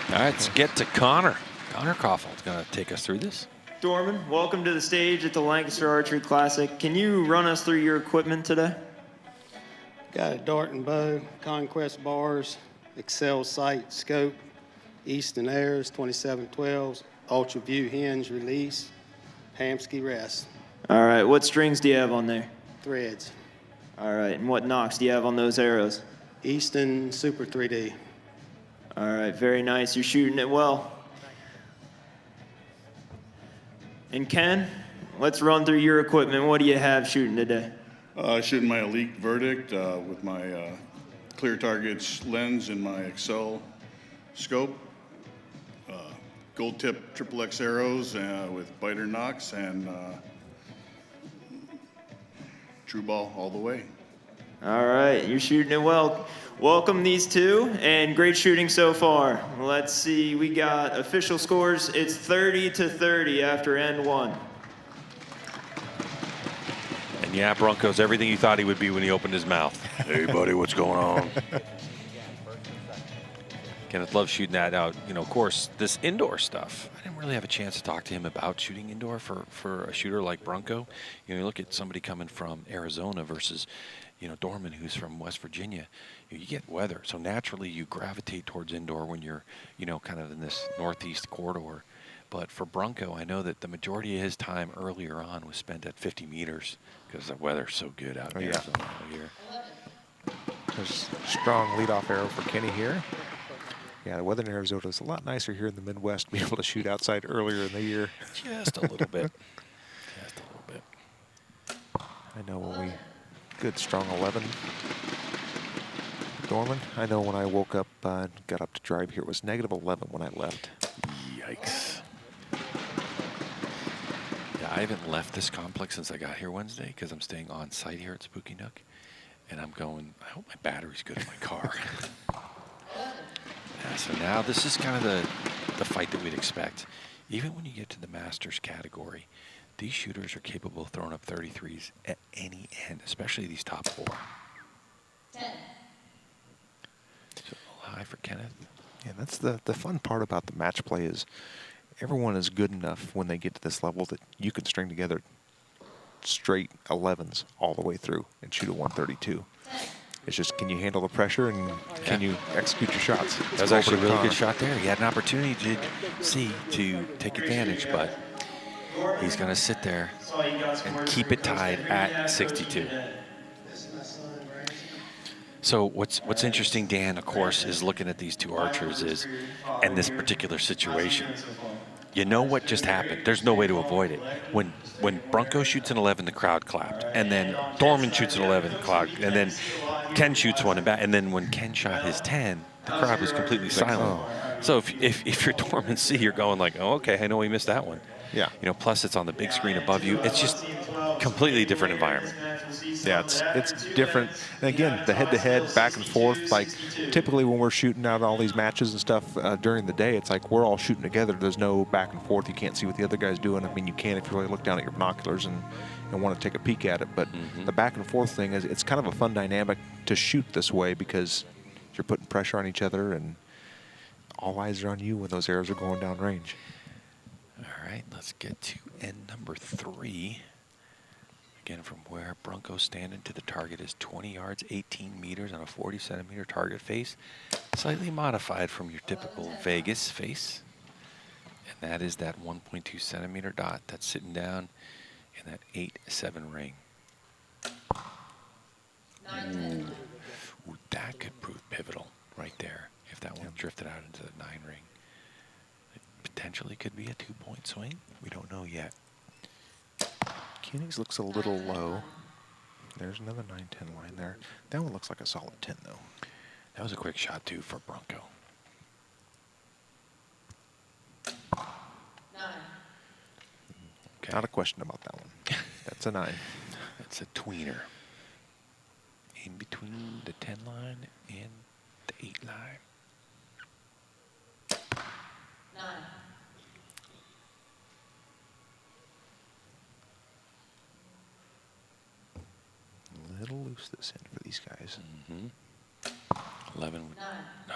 All right, let's get to Connor. Connor Kaufeld's going to take us through this. Dorman, welcome to the stage at the Lancaster Archery Classic. Can you run us through your equipment today? Got a dart and bow, Conquest bars, Excel sight, scope, Easton Airs, 2712s, Ultra View hinge release, Hamsky rest. All right, what strings do you have on there? Threads. All right, and what nocks do you have on those arrows? Easton Super 3D. All right, very nice. You're shooting it well. And Ken, let's run through your equipment. What do you have shooting today? Shooting my Elite Verdict with my clear targets lens and my Excel scope. Gold tip XXX arrows with biter nocks and true ball all the way. All right, you're shooting it well. Welcome these two, and great shooting so far. Let's see, we got official scores. It's 30-30 after end one. And yeah, Bronco's everything you thought he would be when he opened his mouth. Hey, buddy, what's going on? Kenneth loves shooting that out. You know, of course, this indoor stuff, I didn't really have a chance to talk to him about shooting indoor for a shooter like Bronco. You know, you look at somebody coming from Arizona versus, you know, Dorman, who's from West Virginia. You get weather, so naturally you gravitate towards indoor when you're, you know, kind of in this northeast corridor. But for Bronco, I know that the majority of his time earlier on was spent at 50 meters because the weather's so good out in Arizona all year. There's a strong leadoff arrow for Kenny here. Yeah, the weather in Arizona is a lot nicer here in the Midwest to be able to shoot outside earlier in the year. Just a little bit. Just a little bit. I know when we, good strong 11. Dorman, I know when I woke up and got up to drive here, it was -11 when I left. Yikes. Yeah, I haven't left this complex since I got here Wednesday because I'm staying on site here at Spooky Nook. And I'm going, I hope my battery's good in my car. Yeah, so now this is kind of the fight that we'd expect. Even when you get to the Masters category, these shooters are capable of throwing up 33s at any end, especially these top four. 10. So a little high for Kenneth. Yeah, that's the fun part about the match play is everyone is good enough when they get to this level that you can string together straight 11s all the way through and shoot a 132. It's just, can you handle the pressure and can you execute your shots? That was actually a really good shot there. He had an opportunity to take advantage, but he's going to sit there and keep it tied at 62. So what's interesting, Dan, of course, is looking at these two archers is, and this particular situation. You know what just happened. There's no way to avoid it. When Bronco shoots an 11, the crowd clapped. And then Dorman shoots an 11, the crowd. And then Ken shoots one and back. And then when Ken shot his 10, the crowd was completely silent. So if you're Dorman C, you're going like, oh, okay, I know we missed that one. Yeah. You know, plus it's on the big screen above you. It's just completely different environment. Yeah, it's different. And again, the head-to-head, back and forth, like typically when we're shooting out all these matches and stuff during the day, it's like we're all shooting together. There's no back and forth. You can't see what the other guy's doing. I mean, you can if you really look down at your binoculars and want to take a peek at it. But the back and forth thing, it's kind of a fun dynamic to shoot this way because you're putting pressure on each other and all eyes are on you when those arrows are going down range. All right, let's get to end number 3. Again, from where Bronco's standing to the target is 20 yards, 18 meters on a 40-centimeter target face, slightly modified from your typical Vegas face. And that is that 1.2 centimeter dot that's sitting down in that 8-7 ring. Ooh, that could prove pivotal right there if that one drifted out into the 9 ring. It potentially could be a 2-point swing. We don't know yet. Kenny's looks a little low. There's another 9-10 line there. That one looks like a solid 10, though. That was a quick shot, too, for Bronco. 9. Okay. Not a question about that one. That's a 9. That's a tweener. In between the 10 line and the 8 line. 9. A little loose this end for these guys. 11. No.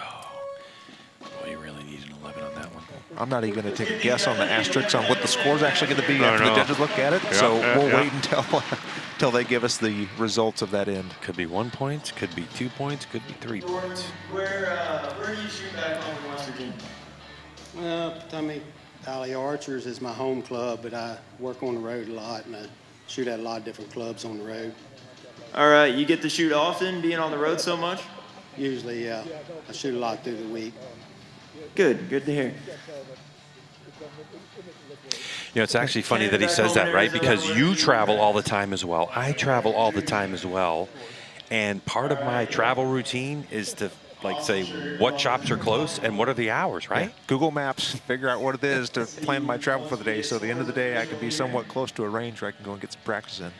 Boy, you really need an 11 on that one. I'm not even going to take a guess on the asterisks on what the score's actually going to be after the judges look at it. So we'll wait until they give us the results of that end. Could be 1 point, could be 2 points, could be 3 points. Where do you shoot back home in West Virginia? Well, Tommy Valley Archers is my home club, but I work on the road a lot, and I shoot at a lot of different clubs on the road. All right, you get to shoot often, being on the road so much? Usually, yeah. I shoot a lot through the week. Good to hear. You know, it's actually funny that he says that, right? Because you travel all the time as well. I travel all the time as well. And part of my travel routine is to, like, say what shops are close and what are the hours, right? Yeah. Google Maps, figure out what it is to plan my travel for the day. So at the end of the day, I can be somewhat close to a range where I can go and get some practice in.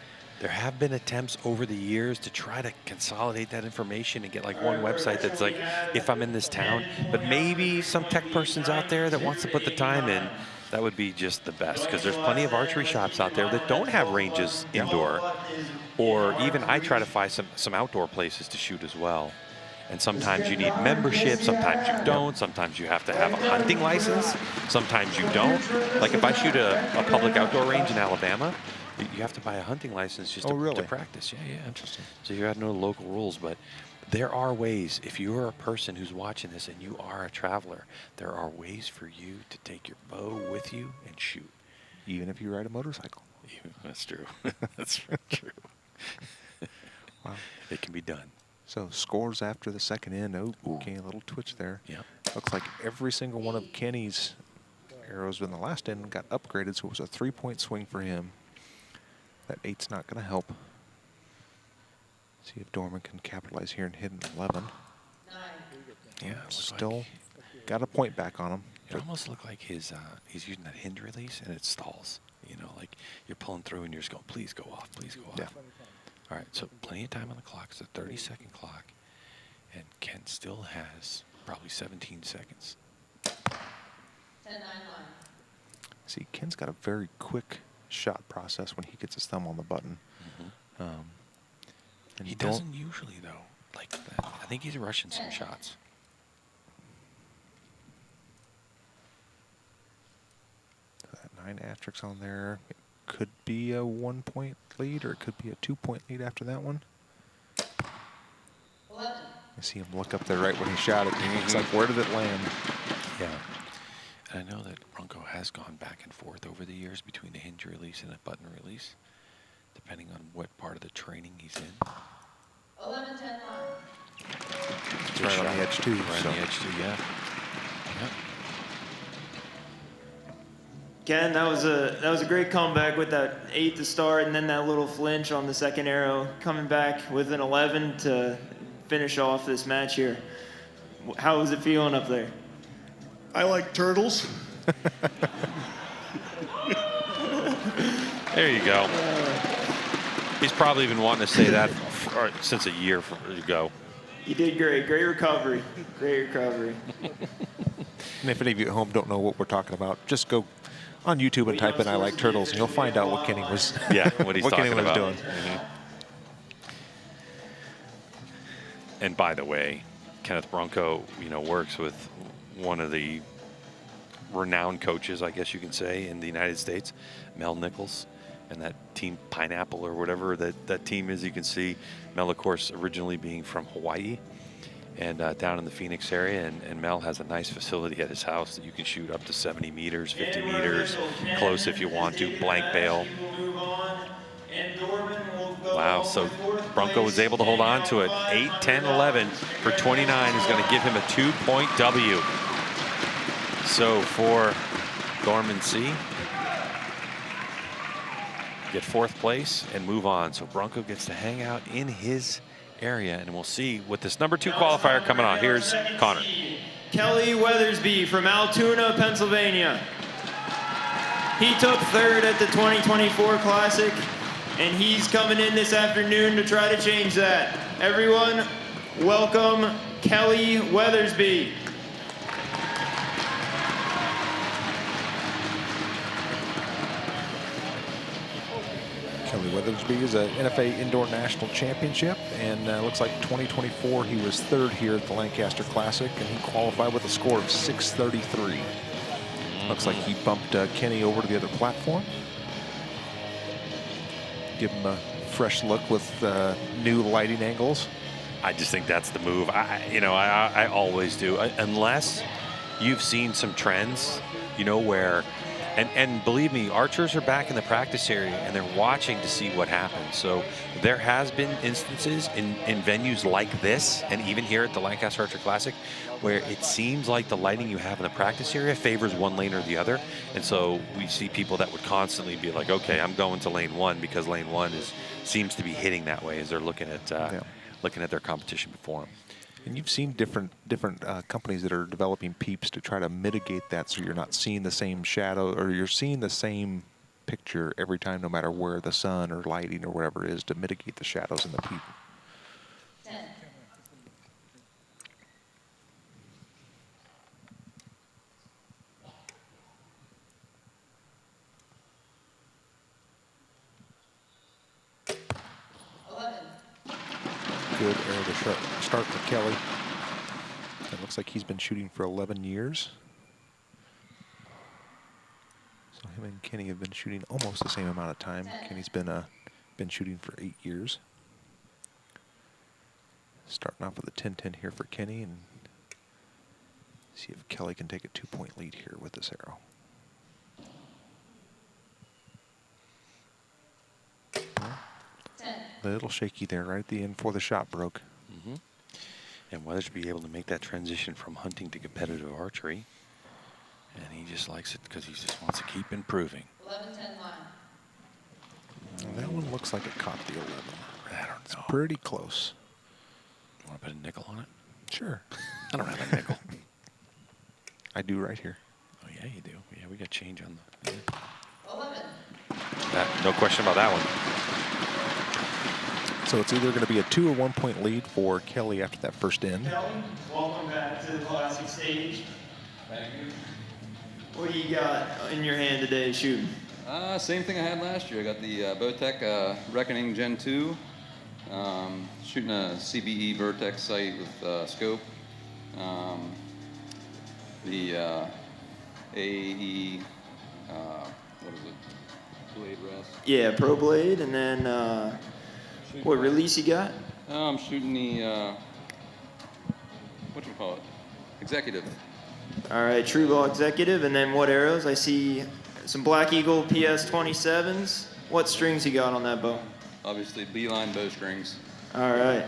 There have been attempts over the years to try to consolidate that information and get like one website that's like, if I'm in this town, but maybe some tech person's out there that wants to put the time in. That would be just the best, because there's plenty of archery shops out there that don't have ranges indoor, or even I try to find some outdoor places to shoot as well. And sometimes you need membership, sometimes you don't, sometimes you have to have a hunting license, sometimes you don't. Like if I shoot a public outdoor range in Alabama, you have to buy a hunting license just to practice. Yeah, yeah. Interesting. So you got to know the local rules, but there are ways. If you're a person who's watching this and you are a traveler, there are ways for you to take your bow with you and shoot. Even if you ride a motorcycle. That's true. That's true. Wow. It can be done. So scores after the second in. Oh, okay, a little twitch there. Yep. Looks like every single one of Kenny's arrows in the last end got upgraded, so it was a 3-point swing for him. That 8's not going to help. See if Dorman can capitalize here and hit an 11. Yeah, still got a point back on him. It almost looked like he's using that hinge release and it stalls. You know, like you're pulling through and you're just going, please go off, please go off. Yeah. All right, so plenty of time on the clock. It's a 30-second clock. And Ken still has probably 17 seconds. 10-9 line. See, Ken's got a very quick shot process when he gets his thumb on the button. And He doesn't usually, though, like that. I think he's rushing some shots. That 9 asterisks on there. It could be a 1-point lead, or it could be a 2-point lead after that one. 11. I see him look up there right when he shot it. And it's like, where did it land? Yeah. And I know that Bronco has gone back and forth over the years between a hinge release and a button release, depending on what part of the training he's in. 11-10 line. It's right on the edge, too. Right on the edge, too, yeah. Yep. Ken, that was a great comeback with that 8 to start, and then that little flinch on the second arrow, coming back with an 11 to finish off this match here. How was it feeling up there? I like turtles. There you go. He's probably been wanting to say that since a year ago. You did great. Great recovery. Great recovery. And if any of you at home don't know what we're talking about, just go on YouTube and type in "I like turtles," and you'll find out what Kenny was. Yeah, what he's talking Kenny was about. doing. And by the way, Kenneth Bronco, works with one of the renowned coaches, I guess you can say, in the United States, Mel Nichols, and that team Pineapple or whatever that team is. You can see Mel, of course, originally being from Hawaii and down in the Phoenix area, and Mel has a nice facility at his house that you can shoot up to 70 meters, 50 meters, close if you want to, blank bail. Wow, so Bronco was able to hold on to it. 8, 10, 11 for 29 is going to give him a 2-point W. So for Dorman C, get 4th place and move on. So Bronco gets to hang out in his area, and we'll see with this number 2 qualifier coming on. Here's Connor. Kelly Weathersby from Altoona, Pennsylvania. He took 3rd at the 2024 Classic, and he's coming in this afternoon to try to change that. Everyone, welcome Kelly Weathersby. Kelly Weathersby is an NFA Indoor National Championship, and looks like 2024 he was 3rd here at the Lancaster Classic, and he qualified with a score of 633. Looks like he bumped Kenny over to the other platform. Give him a fresh look with new lighting angles. I just think that's the move. I always do, unless you've seen some trends, where, and believe me, archers are back in the practice area and they're watching to see what happens. So there has been instances in venues like this, and even here at the Lancaster Archery Classic, where it seems like the lighting you have in the practice area favors one lane or the other. And so we see people that would constantly be like, okay, I'm going to lane 1 because lane 1 seems to be hitting that way as they're looking at their competition before them. And you've seen different companies that are developing peeps to try to mitigate that, so you're not seeing the same shadow, or you're seeing the same picture every time, no matter where the sun or lighting or whatever it is, to mitigate the shadows in the peep. 10. Good arrow to start for Kelly. It looks like he's been shooting for 11 years. So him and Kenny have been shooting almost the same amount of time. Kenny's been shooting for 8 years. Starting off with a 10-10 here for Kenny, and see if Kelly can take a 2-point lead here with this arrow. A little shaky there right at the end before the shot broke. Mm-hmm. And Weathersby able to make that transition from hunting to competitive archery. And he just likes it because he just wants to keep improving. 11-10 line. That one looks like it caught the 11. I don't know. It's pretty close. You want to put a nickel on it? Sure. I don't have a nickel. I do right here. Oh, yeah, you do. Yeah, we got change on the... Yeah. 11. No question about that one. So it's either going to be a 2 or 1 point lead for Kelly after that first end. Kelly, welcome back to the classic stage. Thank you. What do you got in your hand today shooting? Same thing I had last year. I got the Bowtech Reckoning Gen 2. Shooting a CBE Vertex sight with scope. The AE, what is it? Blade Rest. Yeah, Pro Blade, and then what release you got? I'm shooting the, whatchamacallit? Executive. All right, True Law Executive, and then what arrows? I see some Black Eagle PS 27s. What strings you got on that bow? Obviously, Beeline bowstrings. All right.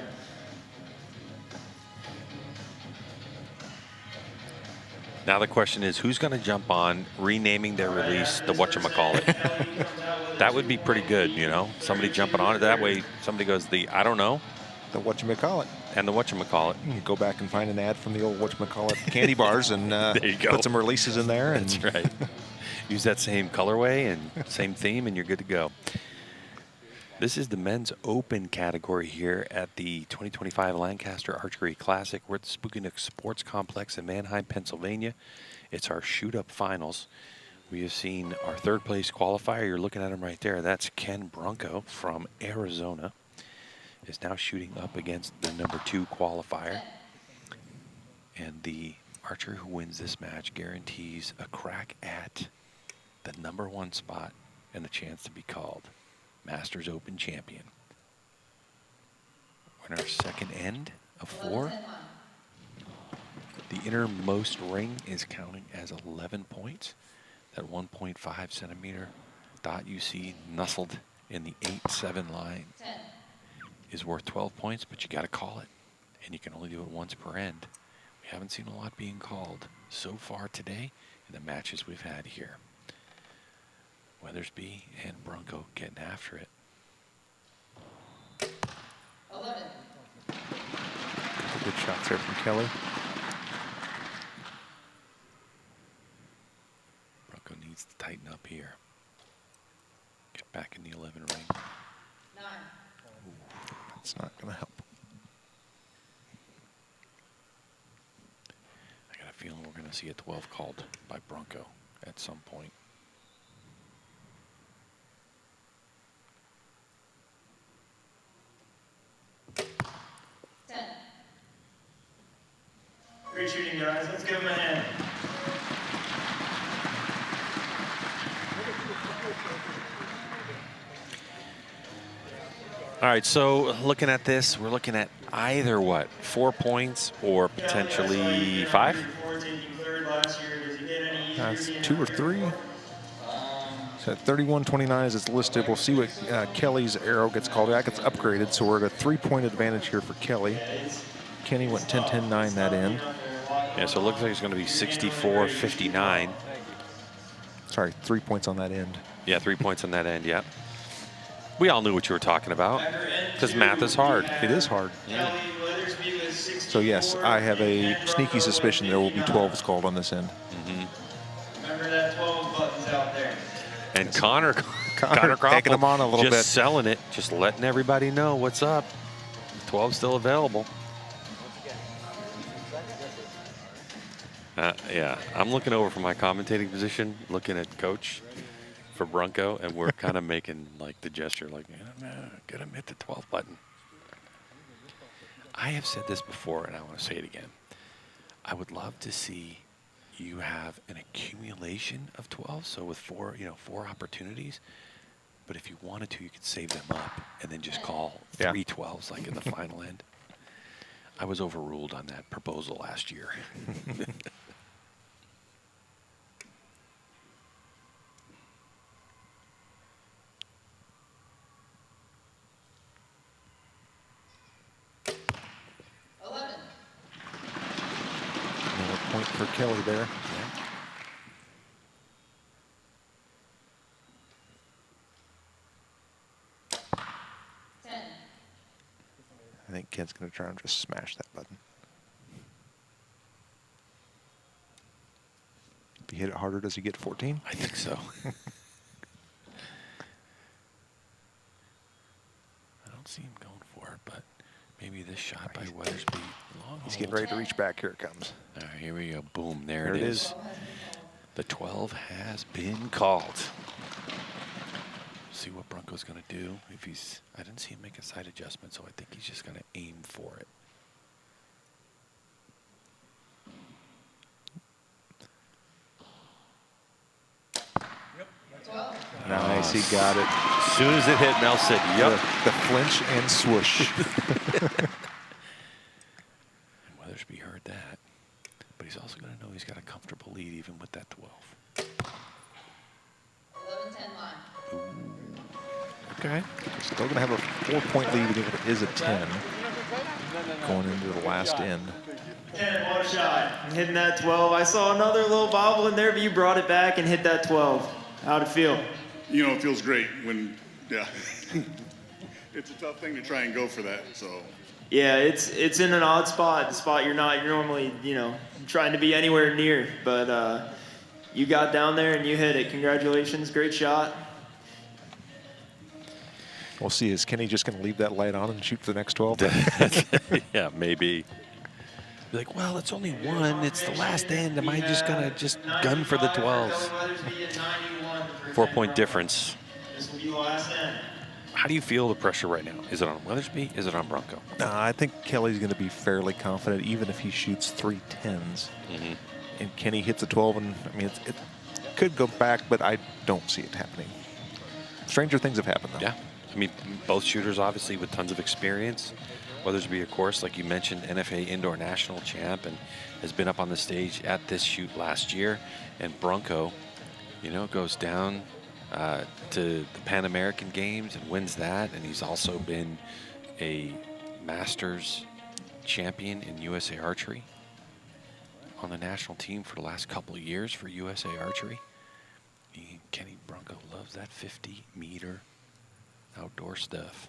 Now the question is, who's going to jump on renaming their release the whatchamacallit? That would be pretty good, you know? Somebody jumping on it. That way somebody goes the, I don't know. The whatchamacallit. And the whatchamacallit. You can go back and find an ad from the old whatchamacallit candy bars and there you go. Put some releases in there. And that's right. Use that same colorway and same theme and you're good to go. This is the men's open category here at the 2025 Lancaster Archery Classic. We're at the Spooky Nook Sports Complex in Manheim, Pennsylvania. It's our shoot-up finals. We have seen our third place qualifier. You're looking at him right there. That's Ken Bronco from Arizona. Is now shooting up against the number 2 qualifier. And the archer who wins this match guarantees a crack at the number 1 spot and a chance to be called Masters Open champion. We're in our second end of 4. The innermost ring is counting as 11 points. That 1.5 centimeter dot you see nestled in the 8-7 line is worth 12 points, but you got to call it. And you can only do it once per end. We haven't seen a lot being called so far today in the matches we've had here. Weathersby and Bronco getting after it. 11. Good shots there from Kelly. Bronco needs to tighten up here. Get back in the 11 ring. 9. That's not going to help. I got a feeling we're going to see a 12 called by Bronco at some point. Great shooting, guys. Let's give them a hand. All right, so looking at this, we're looking at either what, 4 points or potentially 5? It's 2 or 3. So at 31-29 as it's listed. We'll see what Kelly's arrow gets called. That gets upgraded, so we're at a 3-point advantage here for Kelly. Kenny went 10-10-9 that end. Yeah, so it looks like it's going to be 64-59. Sorry, 3 points on that end. Yeah, 3 points on that end, yeah. We all knew what you were talking about, because math is hard. It is hard. Yeah. So yes, I have a sneaky suspicion there will be 12s called on this end. Remember that 12 buttons out there. And Connor taking Croft them on a little just bit. selling it, just letting everybody know what's up. 12 still available. Yeah, I'm looking over from my commentating position, looking at Coach for Bronco, and we're kind of making like the gesture, like, get him hit the 12 button. I have said this before, and I want to say it again. I would love to see you have an accumulation of 12, so with four opportunities. But if you wanted to, you could save them up and then just call 3 12s like in the final end. I was overruled on that proposal last year. Another point for Kelly there. I think Ken's going to try and just smash that button. If you hit it harder, does he get 14? I think so. I don't see him going for it, but maybe this shot by Weathersby. He's getting ready to reach back. Here it comes. All right, here we go. Boom, there it is. The 12 has been called. See what Bronco's going to do. If I didn't see him make a side adjustment, so I think he's just going to aim for it. Nice, he got it. As soon as it hit, Mel said, yep. The flinch and swoosh. And Weathersby heard that. But he's also going to know he's got a comfortable lead even with that 12. 11-10 line. Okay. Still going to have a 4-point lead even if it is a 10 going into the last end. 10, what a shot. Hitting that 12. I saw another little bobble in there, but you brought it back and hit that 12. How'd it feel? You know, it feels great when, it's a tough thing to try and go for that, so. Yeah, it's in an odd spot, the spot you're normally, trying to be anywhere near, but you got down there and you hit it. Congratulations, great shot. We'll see. Is Kenny just going to leave that light on and shoot for the next 12? Yeah, maybe. Be like, well, it's only one. It's the last end. Am I just going to just gun for the 12s? 4-point difference. This will be the last end. How do you feel the pressure right now? Is it on Weathersby? Is it on Bronco? I think Kelly's going to be fairly confident, even if he shoots 3 10s. And Kenny hits a 12, and I mean, it could go back, but I don't see it happening. Stranger things have happened, though. Yeah. I mean, both shooters, obviously, with tons of experience. Weathersby, of course, like you mentioned, NFA Indoor National Champ and has been up on the stage at this shoot last year. And Bronco, goes down to the Pan American Games and wins that. And he's also been a Masters champion in USA Archery on the national team for the last couple of years for USA Archery. Kenny Bronco loves that 50-meter outdoor stuff.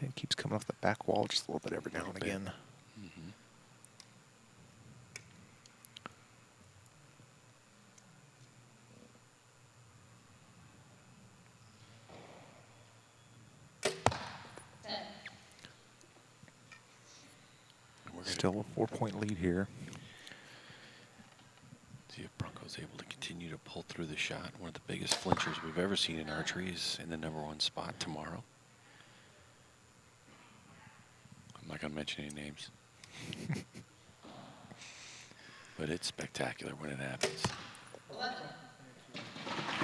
It keeps coming off the back wall just a little bit every now and again. Still a 4-point lead here. See if Bronco's able to continue to pull through the shot. One of the biggest flinchers we've ever seen in archery is in the #1 spot tomorrow. I'm not going to mention any names. But it's spectacular when it happens.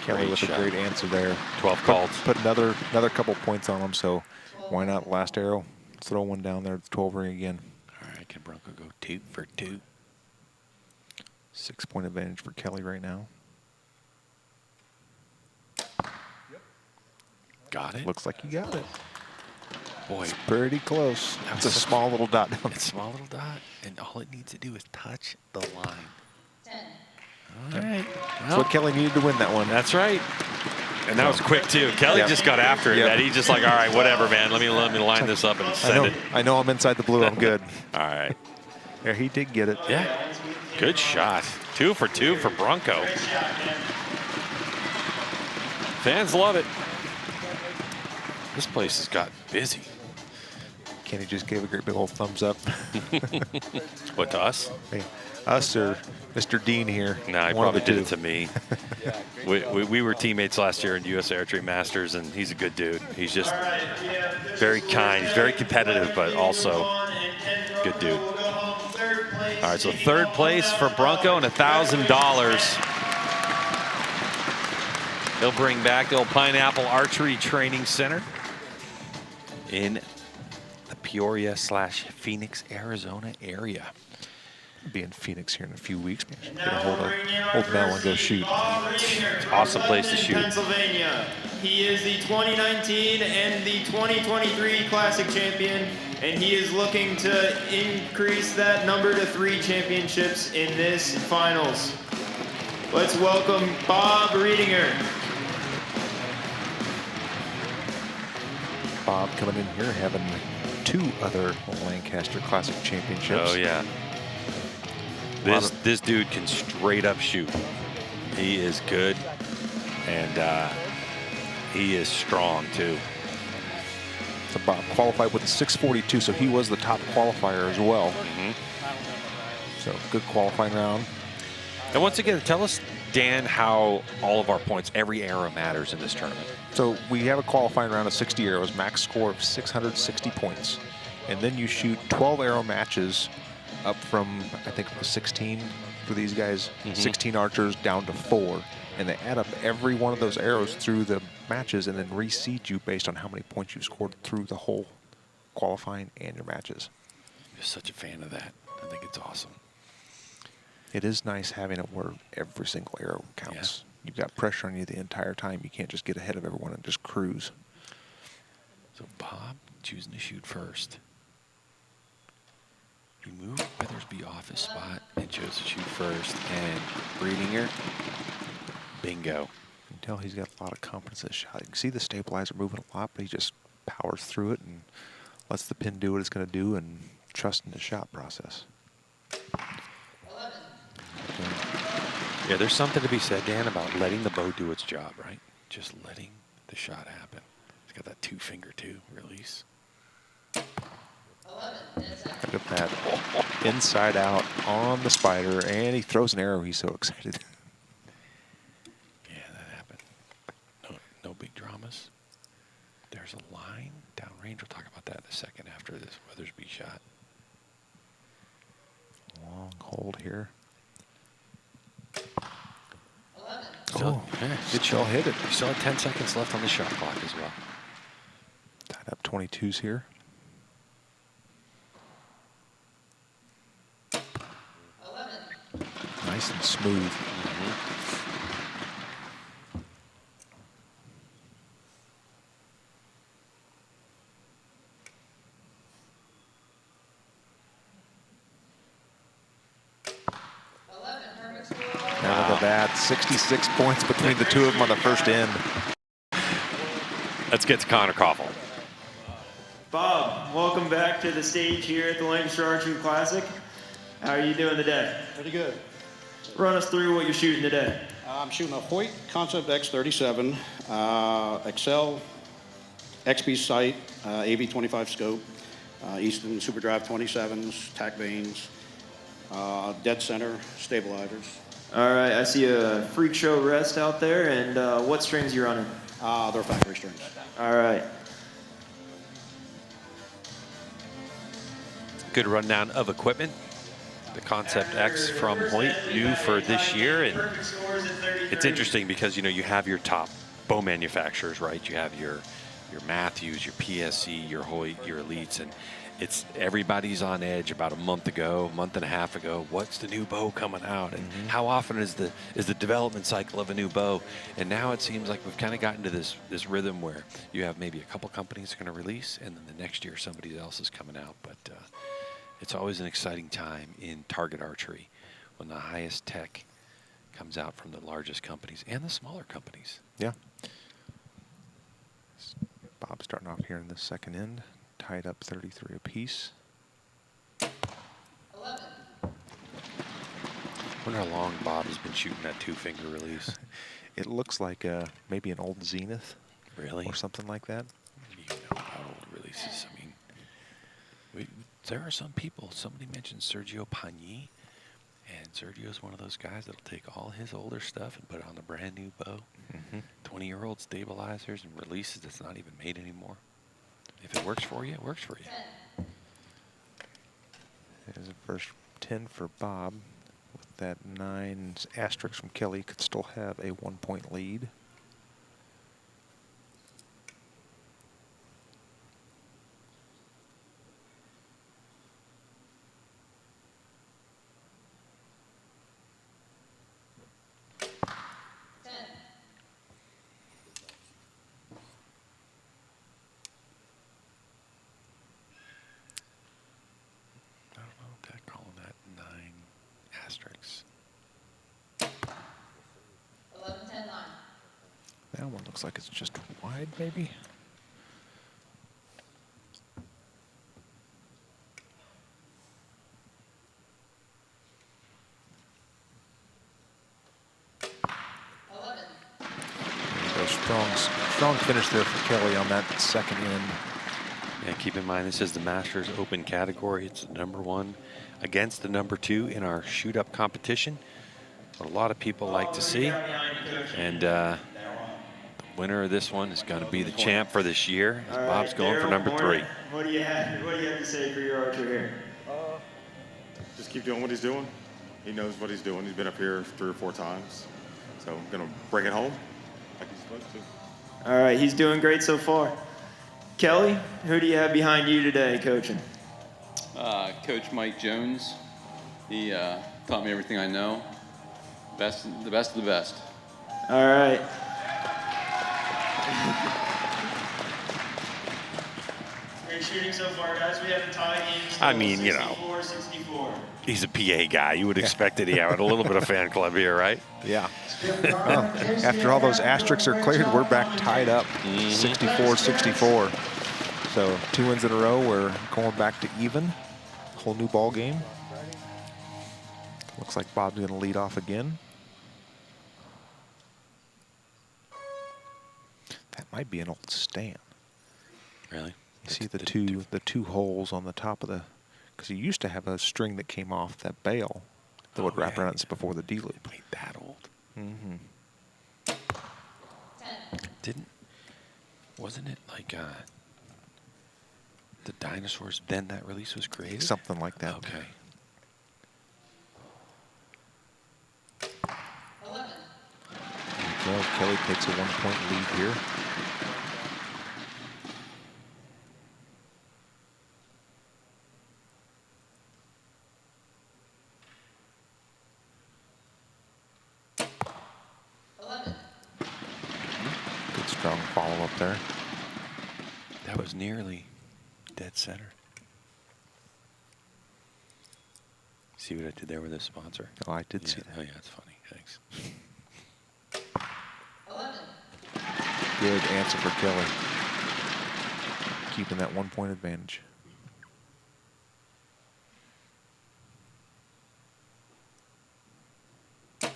Kelly with a great answer there. 12 called. Put another couple points on him, so why not last arrow? Throw one down there at the 12 ring again. All right, can Bronco go 2 for 2? 6-point advantage for Kelly right now. Got it. Looks like you got it. Boy, it's pretty close. It's a small little dot down. It's a small little dot, and all it needs to do is touch the line. 10. All right. That's what Kelly needed to win that one. That's right. And that was quick too. Kelly just got after it. That he just like, all right, whatever, man. Let me line this up and send it. I know I'm inside the blue. I'm good. All right. Yeah, he did get it. Yeah. Good shot. 2 for 2 for Bronco. Fans love it. This place has got busy. Kenny just gave a great big old thumbs up. What, to us? Hey, us or Mr. Dean here? No, he probably did it to me. We were teammates last year in US Archery Masters, and he's a good dude. He's just very kind. He's very competitive, but also good dude. All right, so third place for Bronco and $1,000. He'll bring back the old Pineapple Archery Training Center in the Peoria/Phoenix, Arizona area. Be in Phoenix here in a few weeks. Get a hold Mel and go shoot. Awesome place to shoot. Pennsylvania. He is the 2019 and the 2023 Classic champion, and he is looking to increase that number to 3 championships in this finals. Let's welcome Bob Riedinger. Bob coming in here having 2 other Lancaster Classic championships. Oh yeah. This dude can straight up shoot. He is good, and he is strong too. So Bob qualified with a 642, so he was the top qualifier as well. So good qualifying round. And once again, tell us, Dan, how all of our points, every arrow matters in this tournament. So we have a qualifying round of 60 arrows, max score of 660 points. And then you shoot 12 arrow matches up from, I think it was 16 for these guys, 16 archers down to 4. And they add up every one of those arrows through the matches and then reseed you based on how many points you scored through the whole qualifying and your matches. I'm just such a fan of that. I think it's awesome. It is nice having it where every single arrow counts. Yeah. You've got pressure on you the entire time. You can't just get ahead of everyone and just cruise. So Bob choosing to shoot first. He moved Weathersby off his spot and chose to shoot first. And Riedinger, bingo. You can tell he's got a lot of confidence in his shot. You can see the stabilizer moving a lot, but he just powers through it and lets the pin do what it's going to do and trust in the shot process. Yeah, there's something to be said, Dan, about letting the bow do its job, right? Just letting the shot happen. He's got that 2-finger, too, release. Look at that. Inside out on the spider, and he throws an arrow. He's so excited. Yeah, that happened. No big dramas. There's a line downrange. We'll talk about that in a second after this Weathersby shot. Long hold here. Still, yeah, good shot. Hit it. You still had 10 seconds left on the shot clock as well. Tied up 22s here. Nice and smooth. Now look at that, 66 points between the 2 of them on the first end. Let's get to Connor Koffel. Bob, welcome back to the stage here at the Lancaster Archery Classic. How are you doing today? Pretty good. Run us through what you're shooting today. I'm shooting a Hoyt Concept X37, Excel XP sight, AV25 scope, Easton Super Drive 27s, tack vanes, dead center stabilizers. All right, I see a Freak Show rest out there, and what strings you running? They're factory strings. All right. Good rundown of equipment. The Concept X from Hoyt, new for this year, and it's interesting because you have your top bow manufacturers, right? You have your Matthews, your PSC, your Hoyt, your Elites, and everybody's on edge. About a month and a half ago, what's the new bow coming out, and how often is the development cycle of a new bow? And now it seems like we've kind of gotten to this rhythm where you have maybe a couple companies are going to release, and then the next year somebody else is coming out, but. It's always an exciting time in target archery when the highest tech comes out from the largest companies and the smaller companies. Yeah. Bob starting off here in the second end, tied up 33 apiece. 11. I wonder how long Bob has been shooting that two-finger release. It looks like maybe an old Zenith. Really? Or something like that. You know about old releases. I mean, there are some people. Somebody mentioned Sergio Pagni, and Sergio's one of those guys that'll take all his older stuff and put it on a brand new bow. 20-year-old stabilizers and releases that's not even made anymore. If it works for you, it works for you. There's the first 10 for Bob. With that 9 asterisk from Kelly, could still have a 1-point lead. That one looks like it's just wide, maybe. So strong finish there for Kelly on that second end. And keep in mind, this is the Masters Open category. It's the #1 against the #2 in our shoot-up competition. What a lot of people like to see. And the winner of this one is going to be the champ for this year. As Bob's going for #3. What do you have to say for your archer here? Just keep doing what he's doing. He knows what he's doing. He's been up here 3 or 4 times. So I'm going to bring it home like he's supposed to. All right, he's doing great so far. Kelly, who do you have behind you today coaching? Coach Mike Jones. He taught me everything I know. The best of the best. All right. Great shooting so far, guys. We have a tie game. I mean, you know, 64. he's a PA guy. You would expect that he had a little bit of fan club here, right? Yeah. After all those asterisks are cleared, we're back tied up, 64-64. So 2 wins in a row. We're going back to even. Whole new ball game. Looks like Bob's going to lead off again. That might be an old stand. Really? You see the two holes on the top of the, because he used to have a string that came off that bail that would wrap around it before the D loop. Ain't that old? Wasn't it like the dinosaurs? Then that release was created. Something like that. Okay. 11. Well, Kelly takes a 1-point lead here. Good strong follow-up there. That was nearly dead center. See what I did there with this sponsor? Oh, I did see that. Oh, yeah, it's funny. Thanks. 11. Good answer for Kelly. Keeping that 1-point advantage. Okay.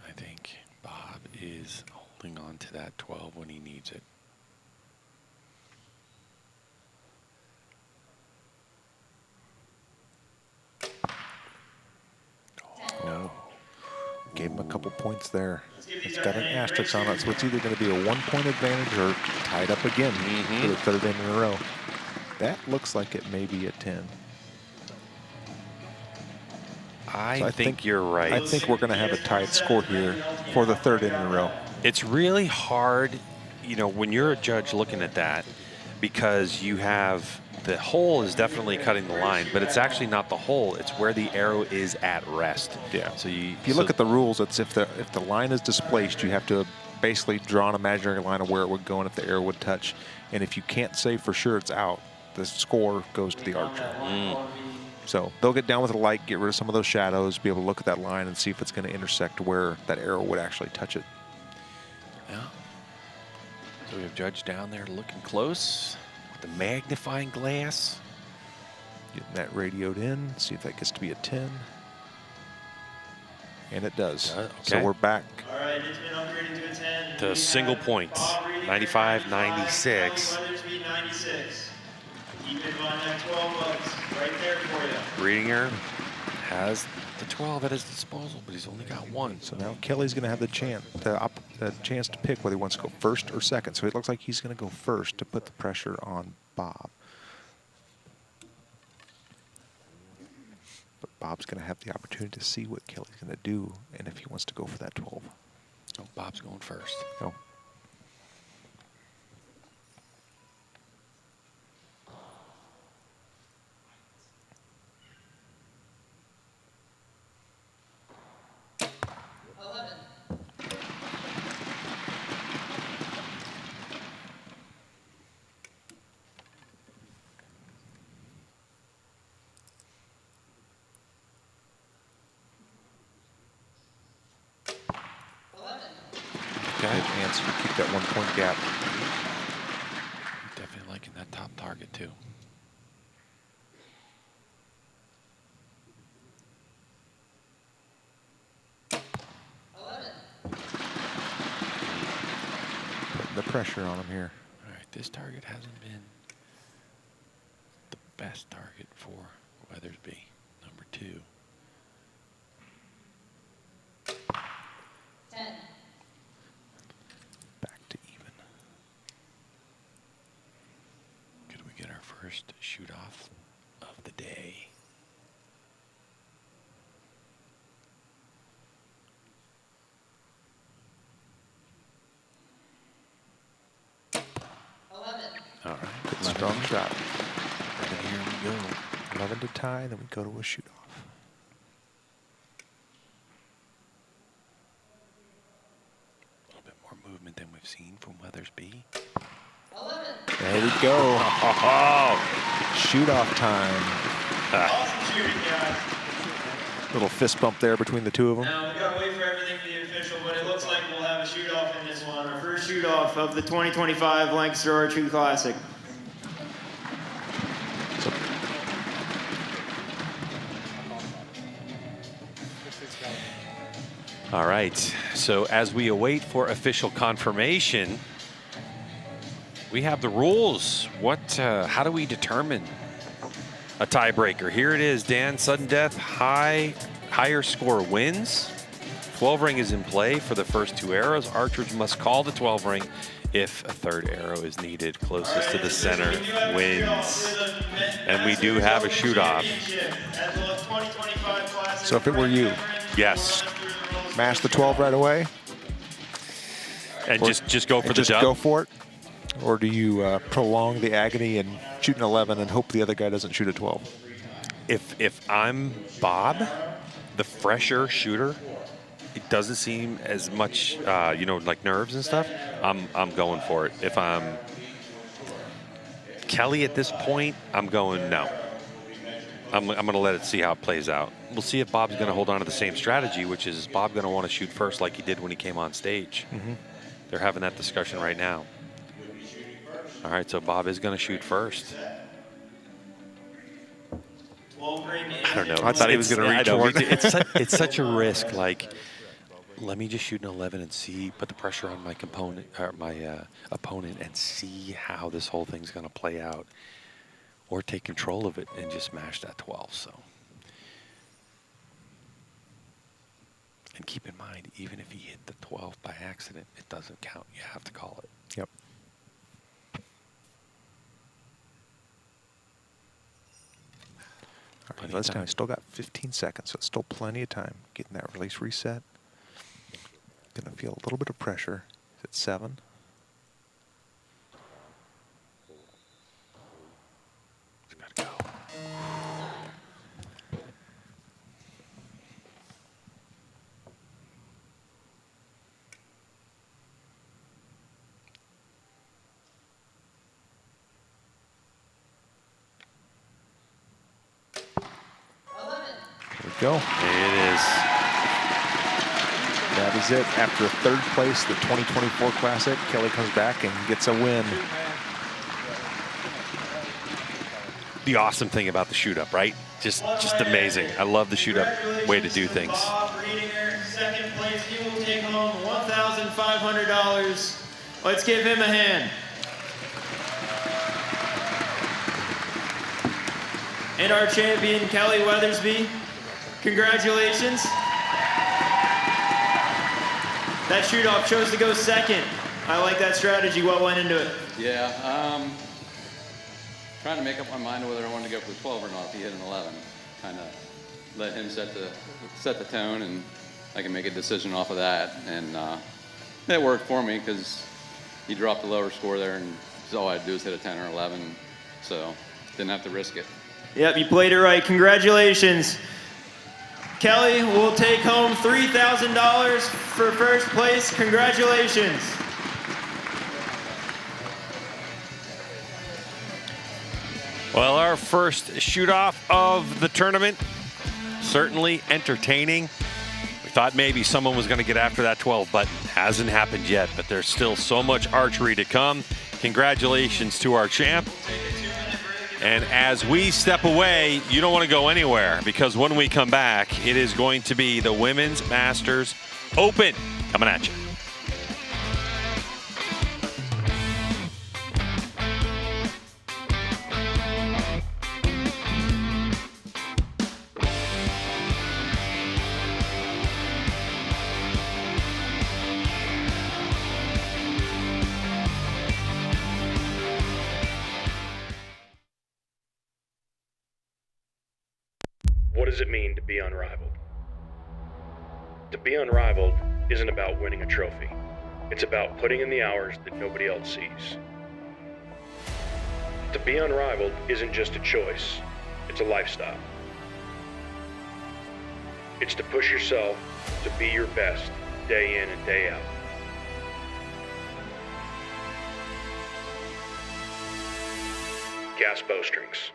I think Bob is holding on to that 12 when he needs it. No. Gave him a couple points there. It's got an asterisk on it, so it's either going to be a 1-point advantage or tied up again for the 3rd inning in a row. That looks like it may be a 10. I think you're right. I think we're going to have a tied score here for the 3rd inning in a row. It's really hard, you know, when you're a judge looking at that, because you have the hole is definitely cutting the line, but it's actually not the hole. It's where the arrow is at rest. Yeah. So if you look at the rules, it's if the line is displaced, you have to basically draw an imaginary line of where it would go and if the arrow would touch. And if you can't say for sure it's out, the score goes to the archer. So they'll get down with the light, get rid of some of those shadows, be able to look at that line and see if it's going to intersect where that arrow would actually touch it. Yeah. So we have Judge down there looking close with the magnifying glass. Getting that radioed in, see if that gets to be a 10. And it does. Okay. So we're back. All right, it's been upgraded to a 10. To single points, 95, 96. Weathersby 96. Keep in mind that 12 bucks right there for you. Reedinger has the 12 at his disposal, but he's only got one. So now Kelly's going to have the chance to pick whether he wants to go first or second. So it looks like he's going to go first to put the pressure on Bob. But Bob's going to have the opportunity to see what Kelly's going to do and if he wants to go for that 12. Oh, Bob's going first. Oh. Answer, keep that 1 point gap. Definitely liking that top target too. Putting the pressure on him here. All right, this target hasn't been the best target for Weathersby, number 2. 10. Back to even. Could we get our first shoot off of the day? All right, good strong shot. And here we go. 11 to tie, then we go to a shoot off. More movement than we've seen from Weathersby. 11. There we go. Shoot off time. Awesome shooting, guys. Little fist bump there between the two of them. Now, we got to wait for everything for the official, but it looks like we'll have a shoot-off in this one. Our first shoot-off of the 2025 Lancaster Archery Classic. All right, so as we await for official confirmation, we have the rules. How do we determine a tiebreaker? Here it is, Dan. Sudden death, higher score wins. 12 ring is in play for the first 2 arrows. Archers must call the 12 ring if a 3rd arrow is needed. Closest to the center wins. And we do have a shoot-off. So if it were you, yes, mash the 12 right away, and just go for the just dub. go for it, or do you prolong the agony and shoot an 11 and hope the other guy doesn't shoot a 12? If I'm Bob, the fresher shooter, it doesn't seem as much, like nerves and stuff. I'm going for it. If I'm Kelly at this point, I'm going no. I'm going to let it see how it plays out. We'll see if Bob's going to hold on to the same strategy, which is Bob going to want to shoot first like he did when he came on stage. They're having that discussion right now. All right, so Bob is going to shoot first. I don't know. I thought he was going to reach for it. It's such a risk. Like, let me just shoot an 11 and see, put the pressure on my opponent and see how this whole thing's going to play out. Or take control of it and just mash that 12. So, and keep in mind, even if he hit the 12 by accident, it doesn't count. You have to call it. Yep. All right, let's now. Still got 15 seconds, so it's still plenty of time getting that release reset. Gonna feel a little bit of pressure. Is it 7? go. It is. That is it. After third place, the 2024 Classic, Kelly comes back and gets a win. The awesome thing about the shoot up, right? Just amazing. I love the shoot up way to do things. Bob Riedinger, second place. He will take home $1,500. Let's give him a hand. And our champion, Kelly Weathersby. Congratulations. That shoot-off chose to go second. I like that strategy. What went into it? Yeah, trying to make up my mind whether I wanted to go for the 12 or not if he hit an 11. Kind of let him set the tone, and I can make a decision off of that. And it worked for me because he dropped the lower score there, and all I had to do was hit a 10 or 11, so didn't have to risk it. Yep, you played it right. Congratulations. Kelly will take home $3,000 for first place. Congratulations. Well, our first shoot-off of the tournament, certainly entertaining. We thought maybe someone was going to get after that 12, but hasn't happened yet. But there's still so much archery to come. Congratulations to our champ. And as we step away, you don't want to go anywhere, because when we come back, it is going to be the Women's Masters Open coming at you. What does it mean to be unrivaled? To be unrivaled isn't about winning a trophy. It's about putting in the hours that nobody else sees. To be unrivaled isn't just a choice, it's a lifestyle. It's to push yourself to be your best day in and day out. Gas Bowstrings.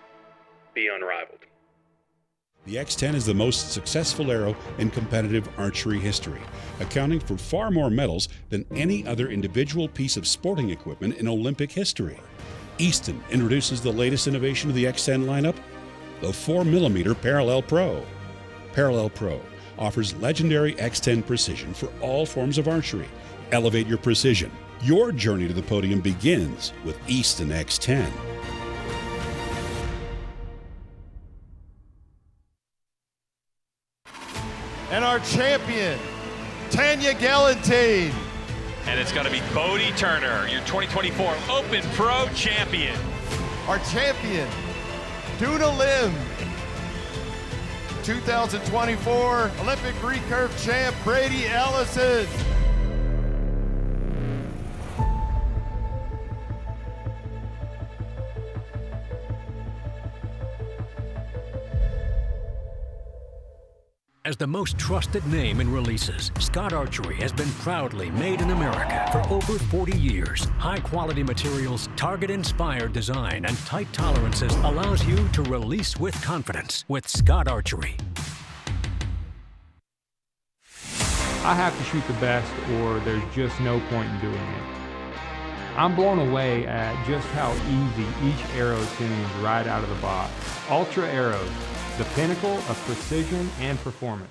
Be unrivaled. The X10 is the most successful arrow in competitive archery history, accounting for far more medals than any other individual piece of sporting equipment in Olympic history. Easton introduces the latest innovation of the X10 lineup, the 4mm Parallel Pro. Parallel Pro offers legendary X10 precision for all forms of archery. Elevate your precision. Your journey to the podium begins with Easton X10. And our champion, Tanya Galantine. And it's going to be Bodie Turner, your 2024 Open Pro champion. Our champion, Duna Lim. 2024 Olympic recurve champ, Brady Ellison. As the most trusted name in releases, Scott Archery has been proudly made in America for over 40 years. High-quality materials, target-inspired design, and tight tolerances allows you to release with confidence with Scott Archery. I have to shoot the best or there's just no point in doing it. I'm blown away at just how easy each arrow tunes right out of the box. Ultra Arrows, the pinnacle of precision and performance.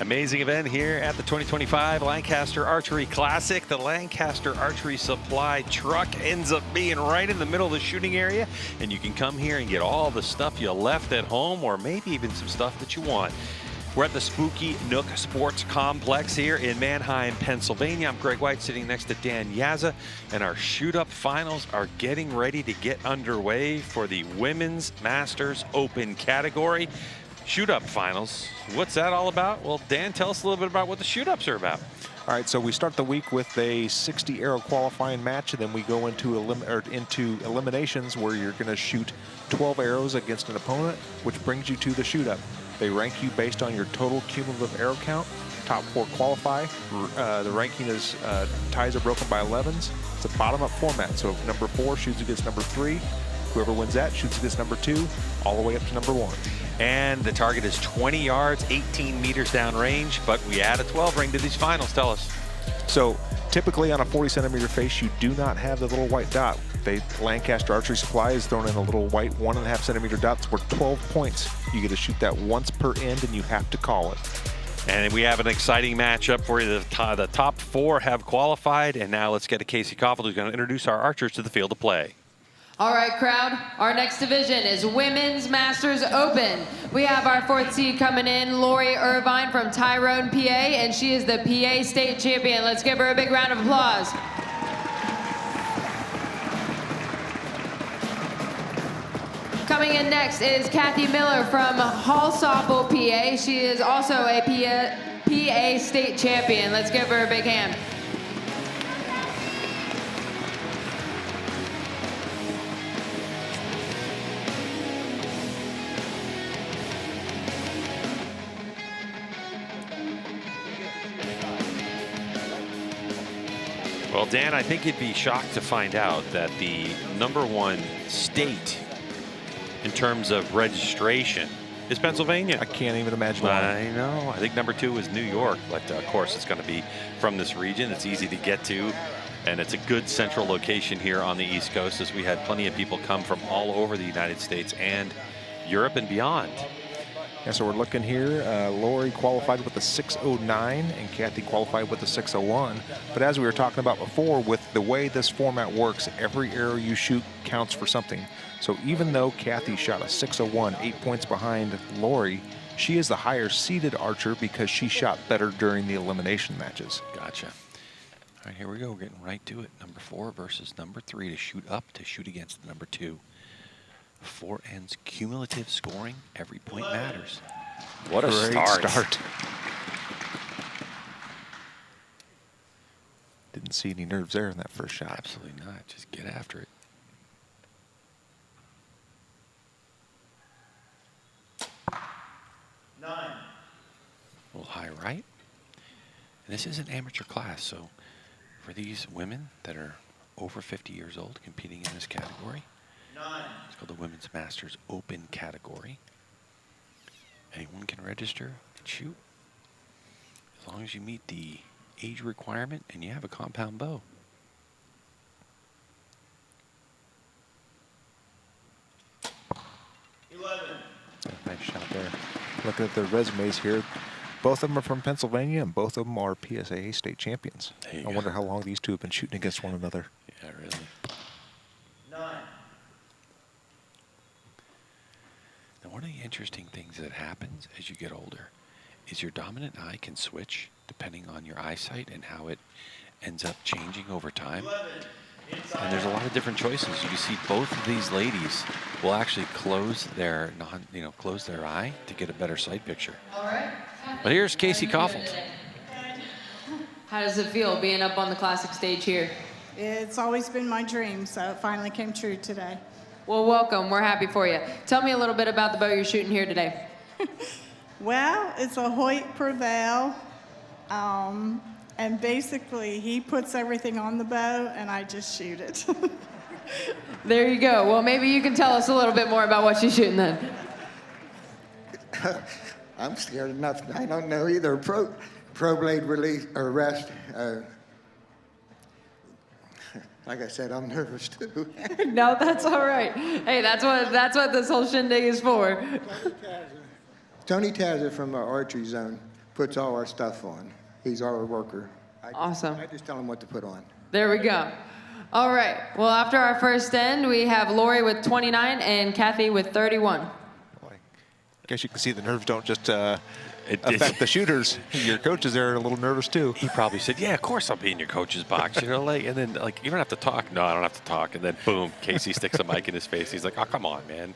Amazing event here at the 2025 Lancaster Archery Classic. The Lancaster Archery Supply truck ends up being right in the middle of the shooting area, and you can come here and get all the stuff you left at home, or maybe even some stuff that you want. We're at the spooky Nook Sports Complex here in Manheim, Pennsylvania. I'm Greg White, sitting next to Dan Yazza, and our shoot-up finals are getting ready to get underway for the Women's Masters Open category. Shoot-up finals, what's that all about? Well, Dan, tell us a little bit about what the shoot-ups are about. All right, so we start the week with a 60 arrow qualifying match, and then we go into eliminations where you're going to shoot 12 arrows against an opponent, which brings you to the shoot-up. They rank you based on your total cumulative arrow count. top 4 qualify. The ranking is ties are broken by 11s. It's a bottom-up format, so if number 4 shoots against number 3, whoever wins that shoots against number 2, all the way up to number 1. And the target is 20 yards, 18 meters downrange, but we add a 12 ring to these finals. Tell us. So typically on a 40-centimeter face, you do not have the little white dot. Lancaster Archery Supply is thrown in a little white 1.5-centimeter dot. It's worth 12 points. You get to shoot that once per end, and you have to call it. And we have an exciting matchup for you. The top 4 have qualified, and now let's get to Casey Koffel, who's going to introduce our archers to the field of play. All right, crowd, our next division is Women's Masters Open. We have our 4th seed coming in, Lori Irvine from Tyrone, PA, and she is the PA State Champion. Let's give her a big round of applause. Coming in next is Kathy Miller from Hallsopple, PA. She is also a PA State Champion. Let's give her a big hand. Well, Dan, I think you'd be shocked to find out that the #1 state in terms of registration is Pennsylvania. I can't even imagine why. I know. I think number 2 is New York, but of course it's going to be from this region. It's easy to get to, and it's a good central location here on the East Coast, as we had plenty of people come from all over the United States and Europe and beyond. Yeah, so we're looking here. Lori qualified with a 6:09 and Kathy qualified with a 6:01. But as we were talking about before, with the way this format works, every arrow you shoot counts for something. So even though Kathy shot a 6:01, 8 points behind Lori, she is the higher seeded archer because she shot better during the elimination matches. Gotcha. All right, here we go. We're getting right to it. Number 4 versus number 3 to shoot up, to shoot against number 2. 4 ends cumulative scoring. Every point matters. What a Great start. Didn't see any nerves there in that first shot. Absolutely not. Just get after it. A little high right. And this is an amateur class, so for these women that are over 50 years old competing in this category, it's called the Women's Masters Open category. Anyone can register and shoot, as long as you meet the age requirement and you have a compound bow. Nice shot there. Looking at their resumes here, both of them are from Pennsylvania, and both of them are PSAA state champions. I wonder how long these two have been shooting against one another. Yeah, really. Now, one of the interesting things that happens as you get older is your dominant eye can switch depending on your eyesight and how it ends up changing over time. And there's a lot of different choices. You can see both of these ladies will actually close their close their eye to get a better sight picture. All right. But here's Casey Koffel. How does it feel being up on the classic stage here? It's always been my dream, so it finally came true today. Well, welcome. We're happy for you. Tell me a little bit about the bow you're shooting here today. Well, it's a Hoyt Prevail, and basically he puts everything on the bow, and I just shoot it. There you go. Well, maybe you can tell us a little bit more about what you're shooting then. I'm scared enough. I don't know either. Pro blade release or rest. Like I said, I'm nervous too. No, that's all right. Hey, that's what this whole shindig is for. Tony Tazza from our archery zone puts all our stuff on. He's our worker. Awesome. I just tell him what to put on. There we go. All right. Well, after our first end, we have Lori with 29 and Kathy with 31. I guess you can see the nerves don't just affect the shooters. Your coaches there are a little nervous too. He probably said, "Yeah, of course I'll be in your coach's box," and then you don't have to talk. No, I don't have to talk. And then boom, Casey sticks a mic in his face. He's like, "Oh, come on, man."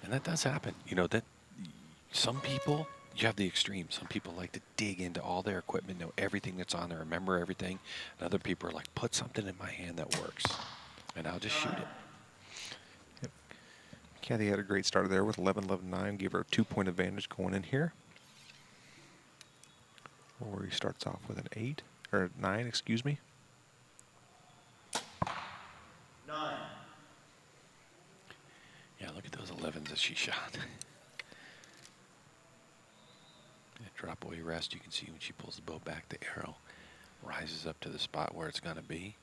And that does happen. You know that some people, you have the extremes. Some people like to dig into all their equipment, know everything that's on there, remember everything. And other people are like, "Put something in my hand that works, and I'll just shoot it." Kathy had a great start there with 11-11-9, gave her a 2-point advantage going in here. Lori starts off with an 8, or 9, excuse me. 9. Yeah, look at those 11s that she shot. Drop away rest, you can see when she pulls the bow back, the arrow rises up to the spot where it's going to be.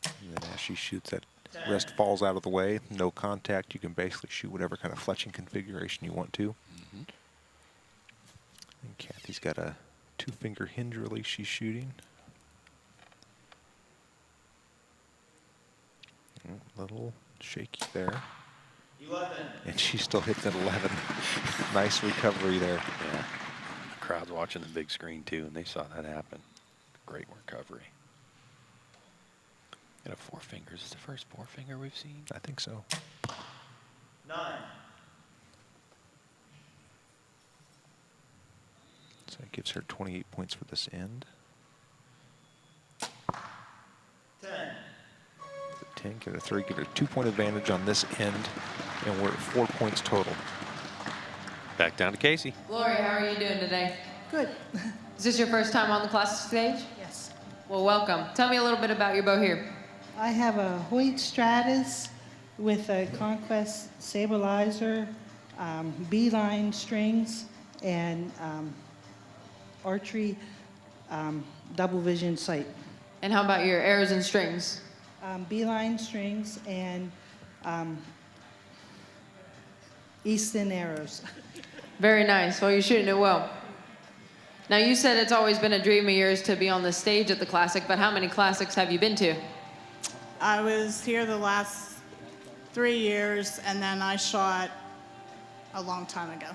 And then as she shoots, that rest falls out of the way, no contact. You can basically shoot whatever kind of fletching configuration you want to. Mm-hmm. And Kathy's got a 2-finger hinge release she's shooting. Little shaky there. 11. And she still hits at 11. Nice recovery there. Yeah. The crowd's watching the big screen too, and they saw that happen. Great recovery. Got a 4 fingers. Is the first 4-finger we've seen? I think so. 9. So it gives her 28 points for this end. 10. 10, give it a 3, give it a 2-point advantage on this end, and we're at 4 points total. Back down to Casey. Lori, how are you doing today? Good. Is this your first time on the classic stage? Yes. Well, welcome. Tell me a little bit about your bow here. I have a Hoyt Stratus with a Conquest stabilizer, B-line strings, and archery double vision sight. And how about your arrows and strings? B-line strings and Easton arrows. Very nice. Well, you're shooting it well. Now, you said it's always been a dream of yours to be on the stage at the Classic, but how many Classics have you been to? I was here the last 3 years, and then I shot a long time ago.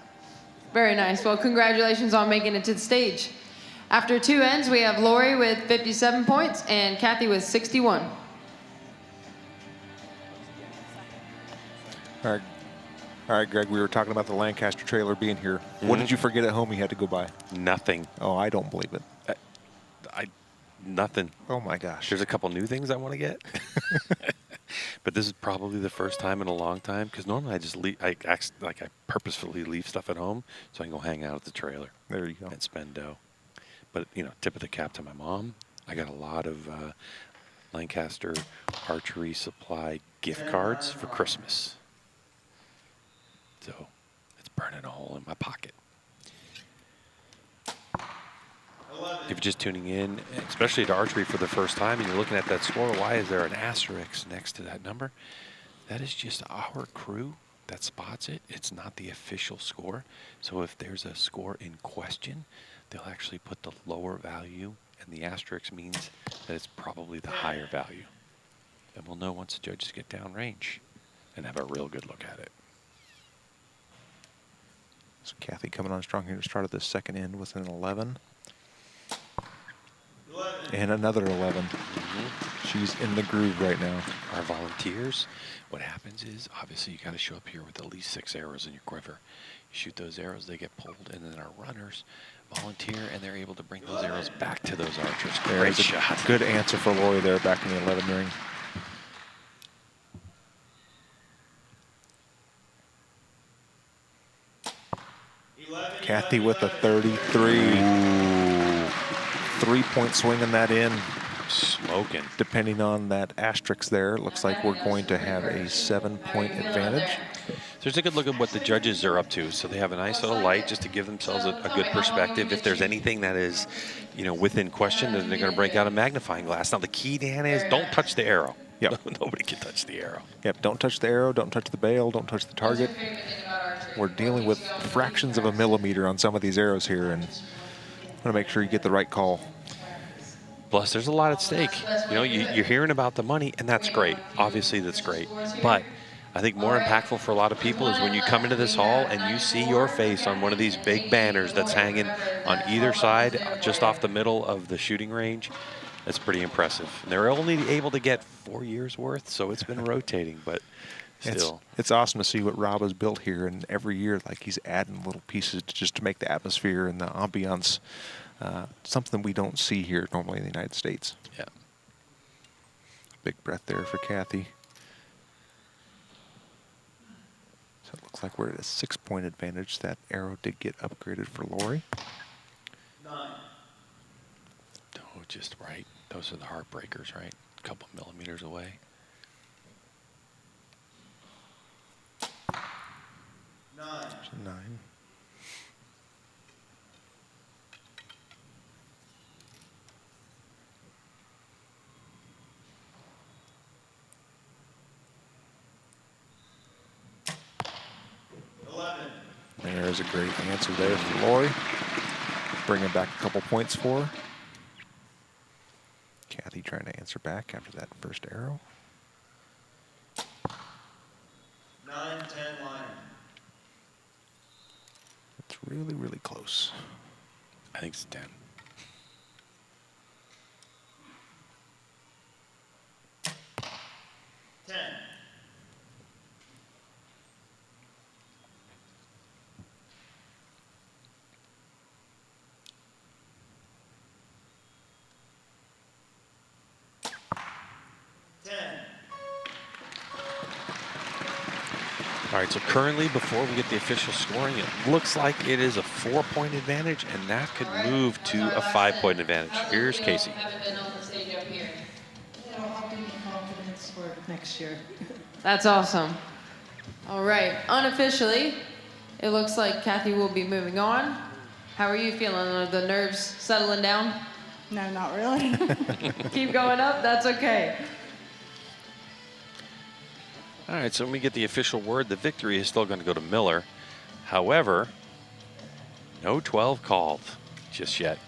Very nice. Well, congratulations on making it to the stage. After 2 ends, we have Lori with 57 points and Kathy with 61. All right, Greg, we were talking about the Lancaster trailer being here. What did you forget at home you had to go buy? Nothing. Oh, I don't believe it. Nothing. Oh, my gosh. There's a couple new things I want to get. But this is probably the first time in a long time, because normally I just leave, I purposefully leave stuff at home so I can go hang out at the trailer. There you go. And spend dough. But, you know, tip of the cap to my mom. I got a lot of Lancaster Archery Supply gift cards for Christmas. So it's burning a hole in my pocket. If you're just tuning in, especially to archery for the first time, and you're looking at that score, why is there an asterisk next to that number? That is just our crew that spots it. It's not the official score. So if there's a score in question, they'll actually put the lower value, and the asterisk means that it's probably the higher value. And we'll know once the judges get downrange and have a real good look at it. So Kathy coming on strong here to start of the second end with an 11. And another 11. She's in the groove right now. Our volunteers, what happens is, obviously you got to show up here with at least 6 arrows in your quiver. You shoot those arrows, they get pulled, and then our runners volunteer, and they're able to bring those arrows back to those archers. Great shot. Good answer for Lori there back in the 11 ring. Kathy with a 33. 3-point swing in that in. Smoking. Depending on that asterisk there, it looks like we're going to have a 7-point advantage. So there's a good look at what the judges are up to. So they have a nice little light just to give themselves a good perspective. If there's anything that is, you know, within question, then they're going to break out a magnifying glass. Now the key, Dan, is don't touch the arrow. Yep. Nobody can touch the arrow. Yep, don't touch the arrow, don't touch the bail, don't touch the target. We're dealing with fractions of a millimeter on some of these arrows here, and want to make sure you get the right call. Plus, there's a lot at stake. You know, you're hearing about the money, and that's great. Obviously, that's great. But I think more impactful for a lot of people is when you come into this hall and you see your face on one of these big banners that's hanging on either side, just off the middle of the shooting range. That's pretty impressive. And they're only able to get 4 years worth, so it's been rotating, but still. It's awesome to see what Rob has built here, and every year, like, he's adding little pieces just to make the atmosphere and the ambiance something we don't see here normally in the United States. Yeah. Big breath there for Kathy. So it looks like we're at a 6-point advantage. That arrow did get upgraded for Lori. Oh, just right. Those are the heartbreakers, right? A couple millimeters away. 9. 11. There's a great answer there for Lori. Bringing back a couple points for her. Kathy trying to answer back after that first arrow. 9, 10 line. It's really, really close. I think it's 10. All right, so currently, before we get the official scoring, it looks like it is a 4-point advantage, and that could move to a 5-point advantage. Here's Casey. It'll give me confidence for next year. That's awesome. All right, unofficially, it looks like Kathy will be moving on. How are you feeling? Are the nerves settling down? No, not really. Keep going up, that's okay. All right, so when we get the official word, the victory is still going to go to Miller. However, no 12 called just yet.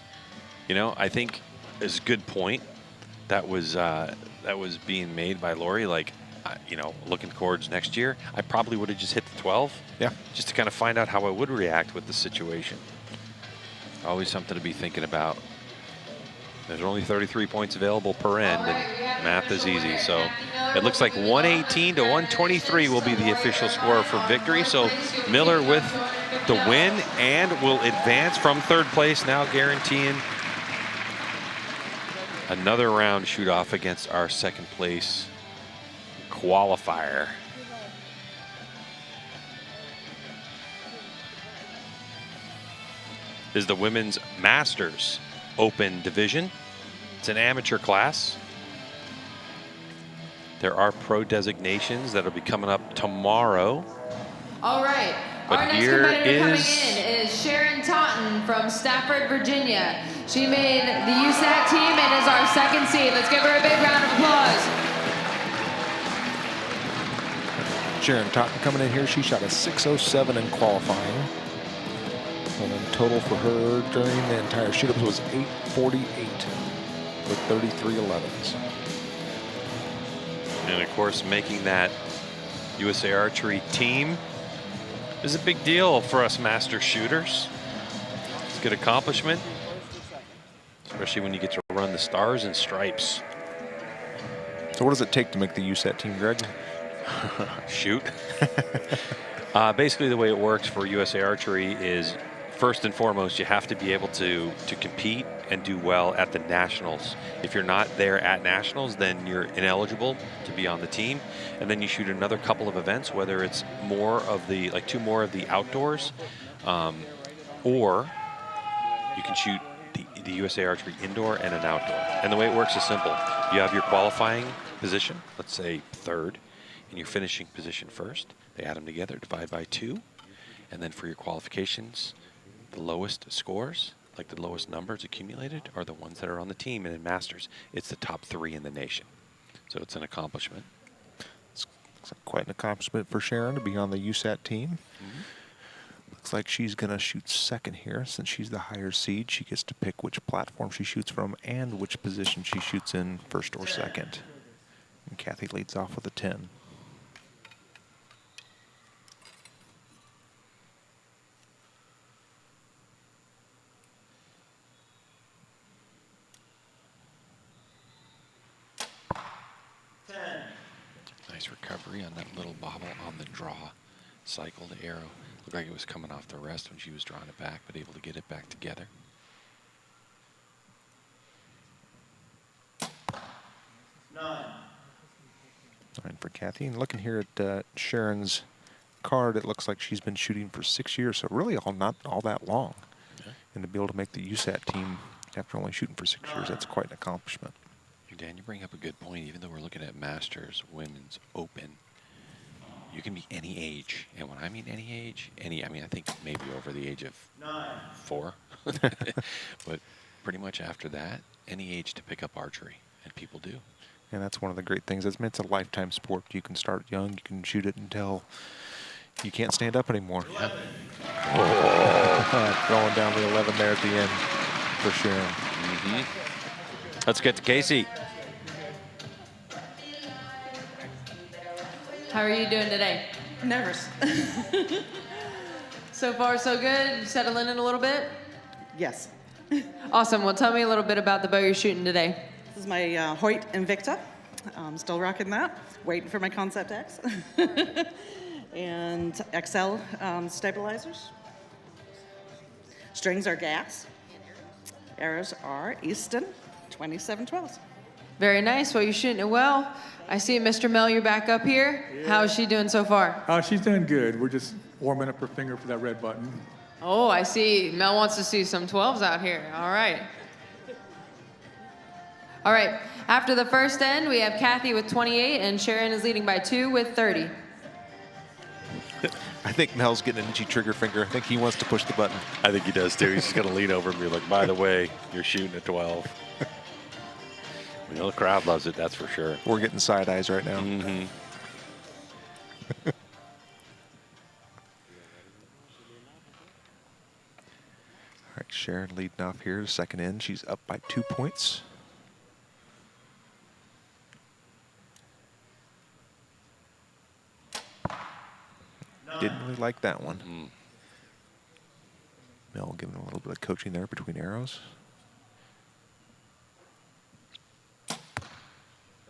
You know, I think it's a good point that was being made by Lori. Like, you know, looking towards next year, I probably would have just hit the 12. Yeah. Just to kind of find out how I would react with the situation. Always something to be thinking about. There's only 33 points available per end, and math is easy. So it looks like 118 to 123 will be the official score for victory. So Miller with the win and will advance from third place, now guaranteeing another round shoot off against our second place qualifier. This is the Women's Masters Open Division. It's an amateur class. There are pro designations that'll be coming up tomorrow. All right, But our next here competitor coming is- in is Sharon Totten from Stafford, Virginia. She made the USAC team and is our second seed. Let's give her a big round of applause. Sharon Totten coming in here. She shot a 607 in qualifying. And then total for her during the entire shoot-ups was 848 with 33 11s. And of course, making that USA Archery team is a big deal for us master shooters. It's a good accomplishment, especially when you get to run the stars and stripes. So what does it take to make the USAT team, Greg? Shoot. Basically, the way it works for USA Archery is, first and foremost, you have to be able to compete and do well at the nationals. If you're not there at nationals, then you're ineligible to be on the team. And then you shoot another couple of events, whether it's more of the, like 2 more of the outdoors, or you can shoot the USA Archery indoor and an outdoor. And the way it works is simple. You have your qualifying position, let's say 3rd, and your finishing position 1st. They add them together, divide by 2. And then for your qualifications, the lowest scores, like the lowest numbers accumulated, are the ones that are on the team. And in Masters, it's the top 3 in the nation. So it's an accomplishment. It's quite an accomplishment for Sharon to be on the USAT team. Looks like she's going to shoot second here. Since she's the higher seed, she gets to pick which platform she shoots from and which position she shoots in, first or second. And Kathy leads off with a 10. Nice recovery on that little bobble on the draw cycle. The arrow looked like it was coming off the rest when she was drawing it back, but able to get it back together. 9. 9 for Kathy. And looking here at Sharon's card, it looks like she's been shooting for 6 years, so really not all that long. And to be able to make the USAT team after only shooting for 6 years, that's quite an accomplishment. Dan, you bring up a good point. Even though we're looking at Masters Women's Open, you can be any age. And when I mean any age, I think maybe over the age of 4. But pretty much after that, any age to pick up archery. And people do. And that's one of the great things. It's a lifetime sport. You can start young. You can shoot it until you can't stand up anymore. Yep. Oh. Throwing down the 11 there at the end for Sharon. Let's get to Casey. How are you doing today? Nervous. So far, so good. Settling in a little bit? Yes. Awesome. Well, tell me a little bit about the bow you're shooting today. This is my Hoyt Invicta. I'm still rocking that. Waiting for my Concept X. And XL stabilizers. Strings are gas. Arrows are Easton 2712s. Very nice. Well, you're shooting it well. I see Mr. Mel, you're back up here. How is she doing so far? She's doing good. We're just warming up her finger for that red button. Oh, I see. Mel wants to see some 12s out here. All right. All right. After the first end, we have Kathy with 28, and Sharon is leading by 2 with 30. I think Mel's getting an itchy trigger finger. I think he wants to push the button. I think he does too. He's just going to lean over and be like, by the way, you're shooting at 12. We know the crowd loves it, that's for sure. We're getting side eyes right now. All right, Sharon leading off here, second end. She's up by 2 points. Didn't really like that one. Mel giving a little bit of coaching there between arrows.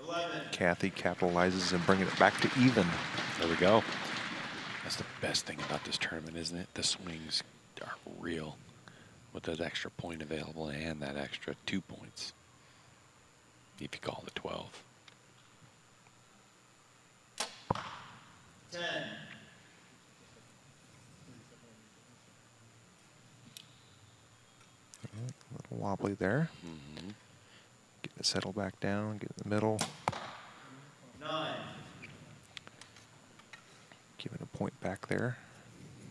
11. Kathy capitalizes and bringing it back to even. There we go. That's the best thing about this tournament, isn't it? The swings are real with that extra point available and that extra 2 points. If you call it 12. 10. A little wobbly there. Getting it settled back down, get in the middle. 9. Giving a point back there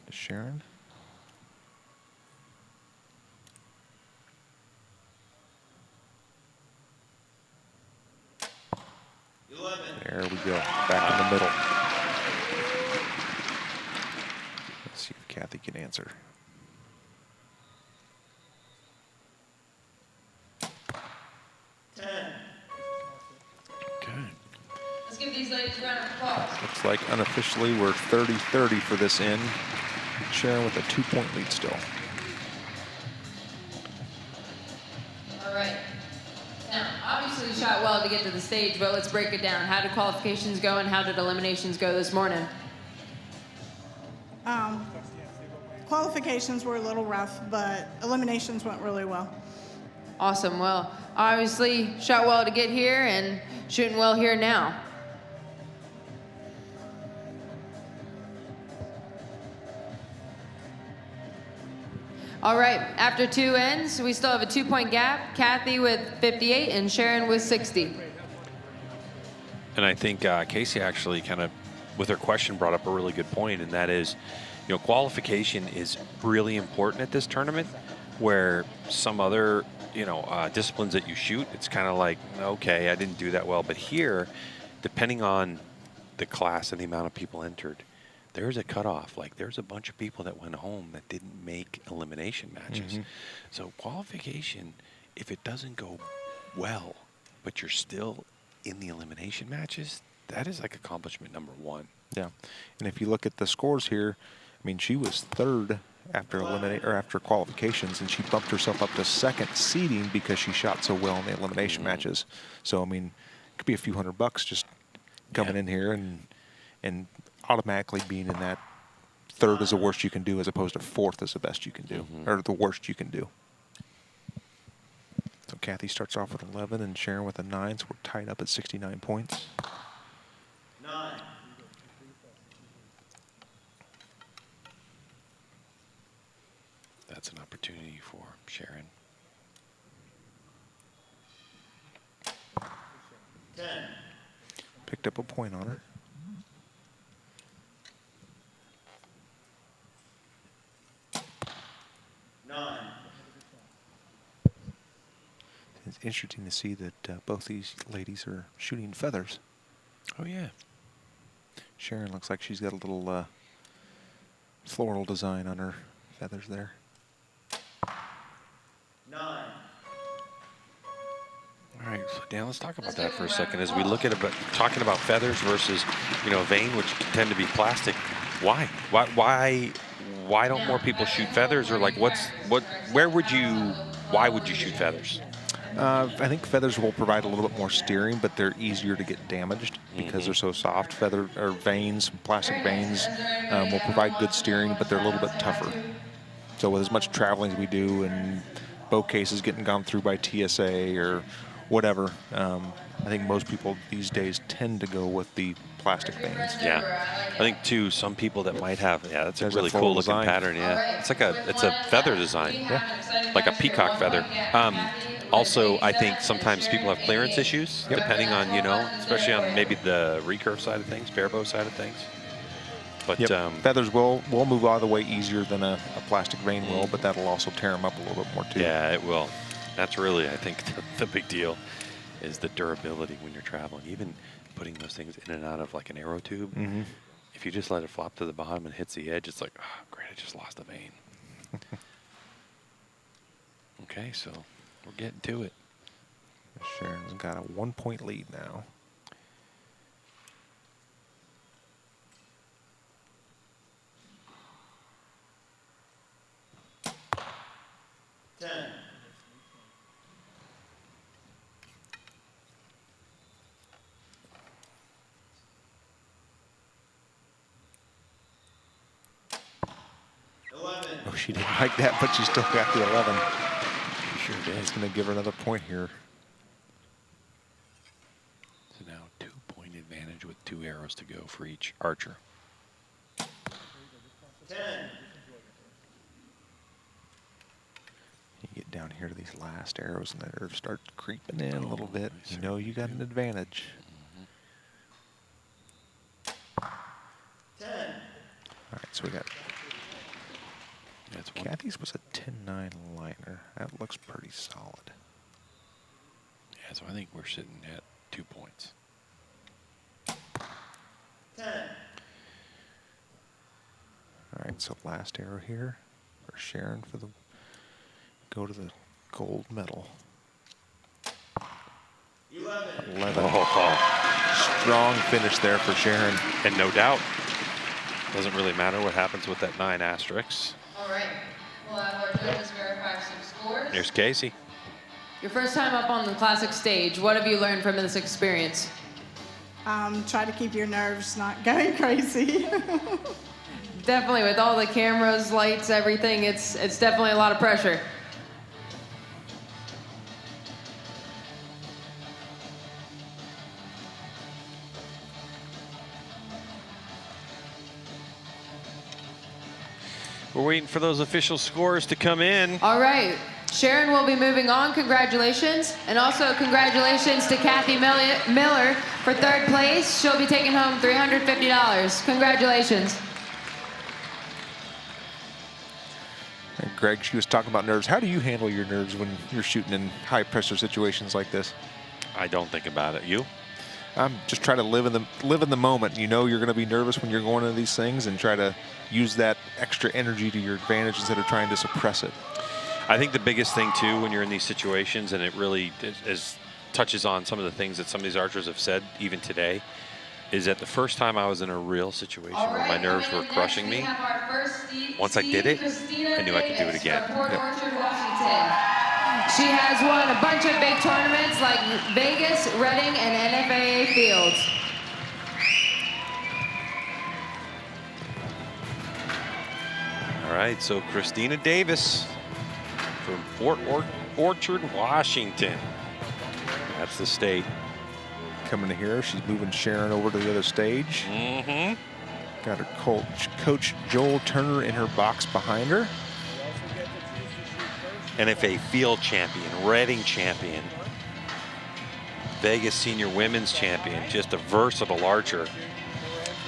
to Sharon. There we go, back in the middle. Let's see if Kathy can answer. Let's give these ladies a round of applause. Looks like unofficially we're 30-30 for this end. Sharon with a 2-point lead still. All right. Now, obviously you shot well to get to the stage, but let's break it down. How did qualifications go and how did eliminations go this morning? Qualifications were a little rough, but eliminations went really well. Awesome. Well, obviously shot well to get here and shooting well here now. All right, after 2 ends, we still have a 2-point gap. Kathy with 58 and Sharon with 60. And I think Casey actually kind of, with her question, brought up a really good point, and that is, you know, qualification is really important at this tournament, where some other, you know, disciplines that you shoot, it's kind of like, okay, I didn't do that well. But here, depending on the class and the amount of people entered, there's a cutoff. Like, there's a bunch of people that went home that didn't make elimination matches. So qualification, if it doesn't go well, but you're still in the elimination matches, that is like accomplishment number 1. Yeah, and if you look at the scores here, I mean, she was third after after qualifications, and she bumped herself up to second seeding because she shot so well in the elimination matches. So I mean, it could be a few $100 just coming in here and automatically being in that third is the worst you can do, as opposed to fourth is the best you can do, or the worst you can do. So Kathy starts off with 11 and Sharon with a 9, so we're tied up at 69 points. 9. that's an opportunity for Sharon. 10. Picked up a point on her. 9. It's interesting to see that both these ladies are shooting feathers. Oh, yeah. Sharon looks like she's got a little floral design on her feathers there. 9. All right, so Dan, let's talk about that for a second. As we look at talking about feathers versus, vein, which tend to be plastic. Why don't more people shoot feathers? Or why would you shoot feathers? I think feathers will provide a little bit more steering, but they're easier to get damaged because they're so soft. Feather or veins, plastic veins, will provide good steering, but they're a little bit tougher. So with as much traveling as we do and bow cases getting gone through by TSA or whatever, I think most people these days tend to go with the plastic veins. Yeah, I think too. Some people that might have, that's There's a really a full cool looking design. pattern. Yeah, it's a feather design. Yeah, like a peacock feather. Also, I think sometimes people have clearance issues, depending on especially on maybe the recurve side of things, barebow side of things. But feathers will move out of the way easier than a plastic vein will, but that'll also tear them up a little bit more too. Yeah, it will. That's really, I think, the big deal is the durability when you're traveling. Even putting those things in and out of like an arrow tube, if you just let it flop to the bottom and hits the edge, it's like, oh, great, I just lost a vein. Okay, so we're getting to it. Sharon's got a 1-point lead now. Oh, she didn't like that, but she still got the 11. Sure did. It's going to give her another point here. So now 2-point advantage with 2 arrows to go for each archer. 10. You get down here to these last arrows and they start creeping in a little bit. You know you got an advantage. 10. All right, so we got... Kathy's was a 10-9 liner. That looks pretty solid. Yeah, so I think we're sitting at 2 points. 10. All right, so last arrow here for Sharon for the go to the gold medal. 11. Oh. Strong finish there for Sharon. And no doubt, doesn't really matter what happens with that 9 asterisks. All right, we'll have our judges verify some scores. Here's Casey. Your first time up on the classic stage, what have you learned from this experience? Try to keep your nerves not going crazy. Definitely, with all the cameras, lights, everything, it's definitely a lot of pressure. We're waiting for those official scores to come in. All right, Sharon will be moving on. Congratulations. And also congratulations to Kathy Miller for 3rd place. She'll be taking home $350. Congratulations. And Greg, she was talking about nerves. How do you handle your nerves when you're shooting in high pressure situations like this? I don't think about it. You? I'm just trying to live in the moment. You know you're going to be nervous when you're going into these things, and try to use that extra energy to your advantage instead of trying to suppress it. I think the biggest thing too when you're in these situations, and it really touches on some of the things that some of these archers have said even today, is that the first time I was in a real situation where my nerves were crushing me, once I did it, I knew I could do it again. She has won a bunch of big tournaments like Vegas, Reading, and NFAA Fields. All right, so Christina Davis from Fort Orchard, Washington. That's the state. Coming to here, she's moving Sharon over to the other stage. Got her coach Joel Turner in her box behind her. NFA field champion, Reading champion, Vegas senior women's champion, just a versatile archer.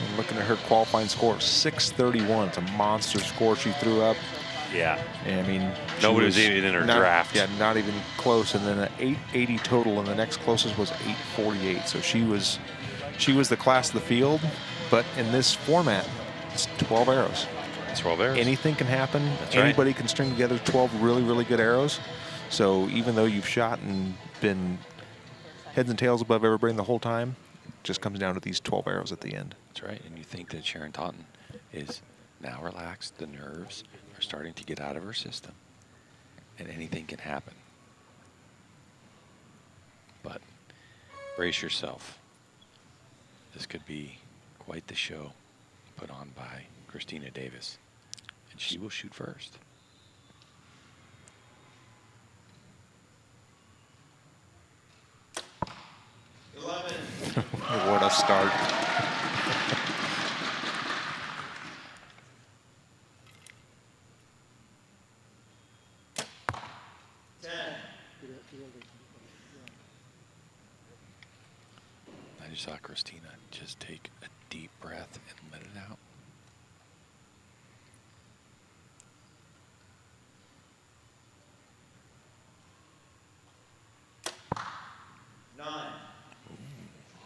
And looking at her qualifying score, 631. It's a monster score she threw up. Yeah. And I mean, nobody was even in her draft. Yeah, not even close. And then an 880 total, and the next closest was 848. So she was the class of the field. But in this format, it's 12 arrows. 12 arrows. Anything can happen. That's Anybody can string together 12 really, really good arrows. So even though you've shot and been heads and tails above everybody the whole time, it just comes down to these 12 arrows at the end. That's right. And you think that Sharon Taunton is now relaxed. The nerves are starting to get out of her system. And anything can happen. But brace yourself. This could be quite the show put on by Christina Davis. And she will shoot first. What a start. I just saw Christina just take a deep breath and let it out.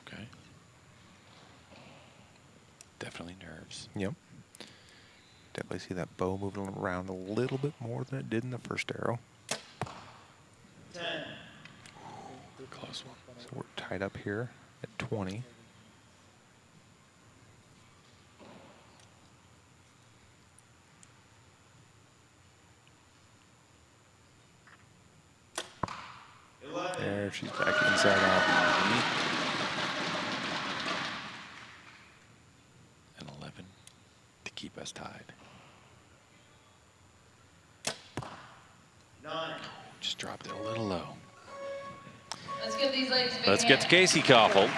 Okay. Definitely nerves. Yep. Definitely see that bow moving around a little bit more than it did in the first arrow. 10. Close one. So we're tied up here at 20. There, she's back inside out. And 11 to keep us tied. 9. Just dropped it a little low. Let's give these ladies a big Let's hand. get to Casey Koffel.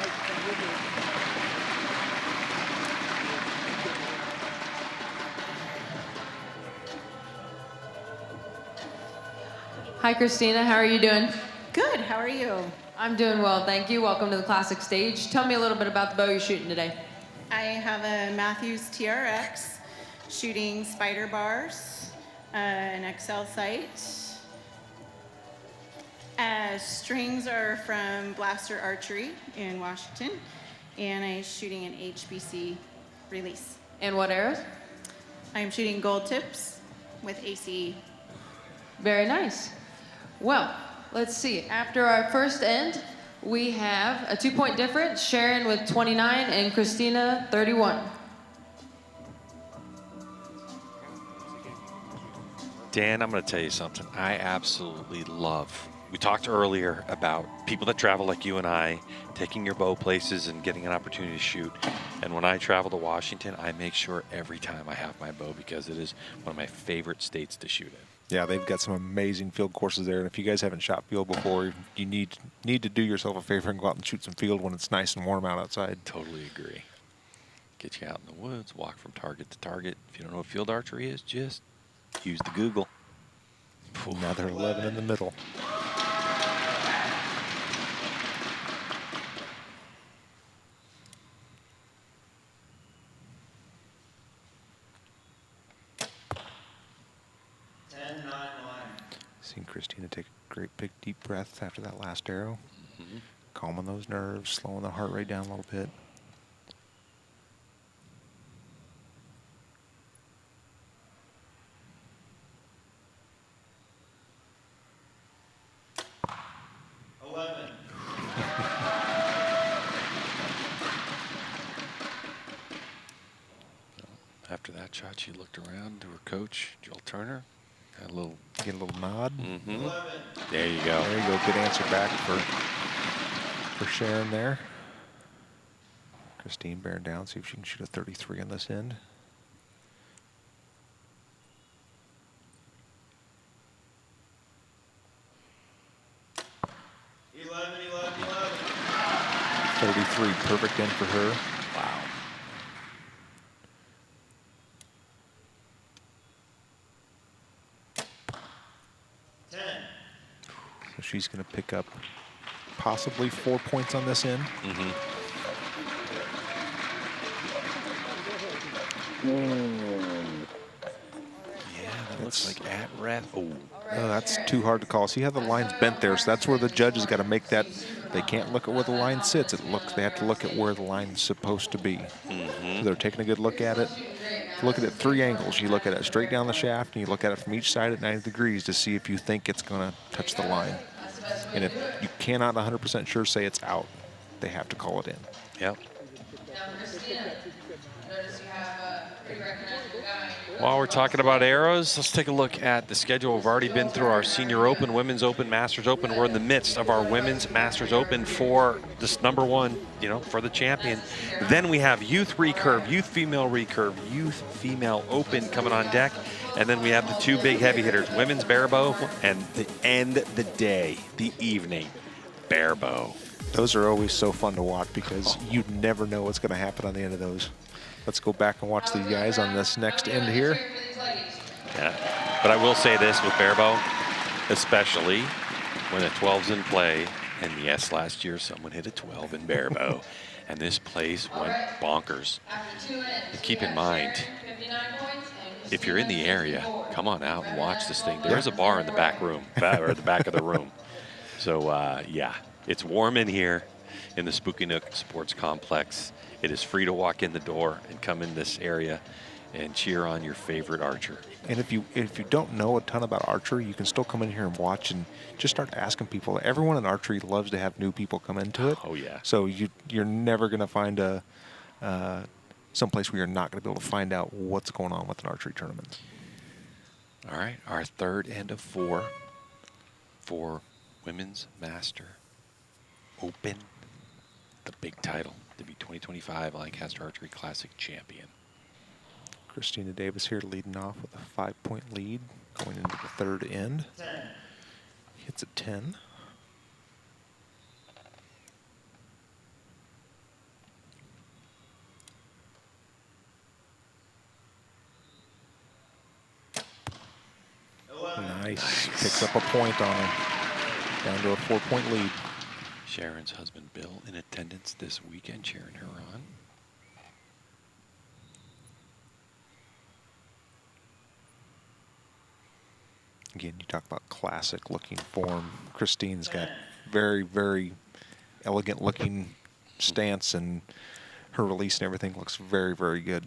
Hi, Christina. How are you doing? Good. How are you? I'm doing well, thank you. Welcome to the classic stage. Tell me a little bit about the bow you're shooting today. I have a Matthews TRX shooting spider bars, an XL sight. Strings are from Lancaster Archery in Washington, and I'm shooting an HBC release. And what arrows? I'm shooting gold tips with ACE. Very nice. Well, let's see. After our first end, we have a 2-point difference, Sharon with 29 and Christina 31. Dan, I'm going to tell you something. I absolutely love. We talked earlier about people that travel like you and I, taking your bow places and getting an opportunity to shoot. And when I travel to Washington, I make sure every time I have my bow because it is one of my favorite states to shoot in. Yeah, they've got some amazing field courses there. And if you guys haven't shot field before, you need to do yourself a favor and go out and shoot some field when it's nice and warm out outside. Totally agree. Get you out in the woods, walk from target to target. If you don't know what field archery is, just use the Google. Another 11 in the middle. Seen Christina take a great big deep breath after that last arrow. Calming those nerves, slowing the heart rate down a little bit. After that shot, she looked around to her coach, Joel Turner. Had a little, get a little nod. There you go. There you go. Good answer back for Sharon there. Christine bearing down, see if she can shoot a 33 on this end. Eleven, 33, perfect end for her. Wow. she's going to pick up possibly 4 points on this end. Yeah, that looks like at ref. Oh, that's too hard to call. See how the line's bent there, so that's where the judge has got to make that. They can't look at where the line sits. They have to look at where the line's supposed to be. So they're taking a good look at it. Look at it 3 angles. You look at it straight down the shaft, and you look at it from each side at 90 degrees to see if you think it's going to touch the line. And if you cannot 100% sure say it's out, they have to call it in. Yep. While we're talking about arrows, let's take a look at the schedule. We've already been through our Senior Open, Women's Open, Masters Open. We're in the midst of our Women's Masters Open for this #1, for the champion. Then we have Youth Recurve, Youth Female Recurve, Youth Female Open coming on deck. And then we have the 2 big heavy hitters, Women's Barebow, and the end of the day, the evening, Barebow. Those are always so fun to watch because you never know what's going to happen on the end of those. Let's go back and watch these guys on this next end here. Yeah, but I will say this with Barebow, especially when a 12's in play, and yes, last year someone hit a 12 in Barebow, and this place went bonkers. And keep in mind, if you're in the area, come on out and watch this thing. There is a bar in the back room, or the back of the room. So, yeah, it's warm in here in the Spooky Nook Sports Complex. It is free to walk in the door and come in this area and cheer on your favorite archer. And if you don't know a ton about archery, you can still come in here and watch and just start asking people. Everyone in archery loves to have new people come into it. Oh, yeah. So you're never going to find some place where you're not going to be able to find out what's going on with an archery tournament. All right, our 3rd end of 4 for Women's Master Open, the big title, to be 2025 Lancaster Archery Classic champion. Christina Davis here leading off with a 5-point lead going into the 3rd end. 10. Hits a 10. Nice. Picks up a point on her. Down to a 4-point lead. Sharon's husband, Bill, in attendance this weekend, cheering her on. Again, you talk about classic looking form. Christine's got very, very elegant looking stance, and her release and everything looks very, very good.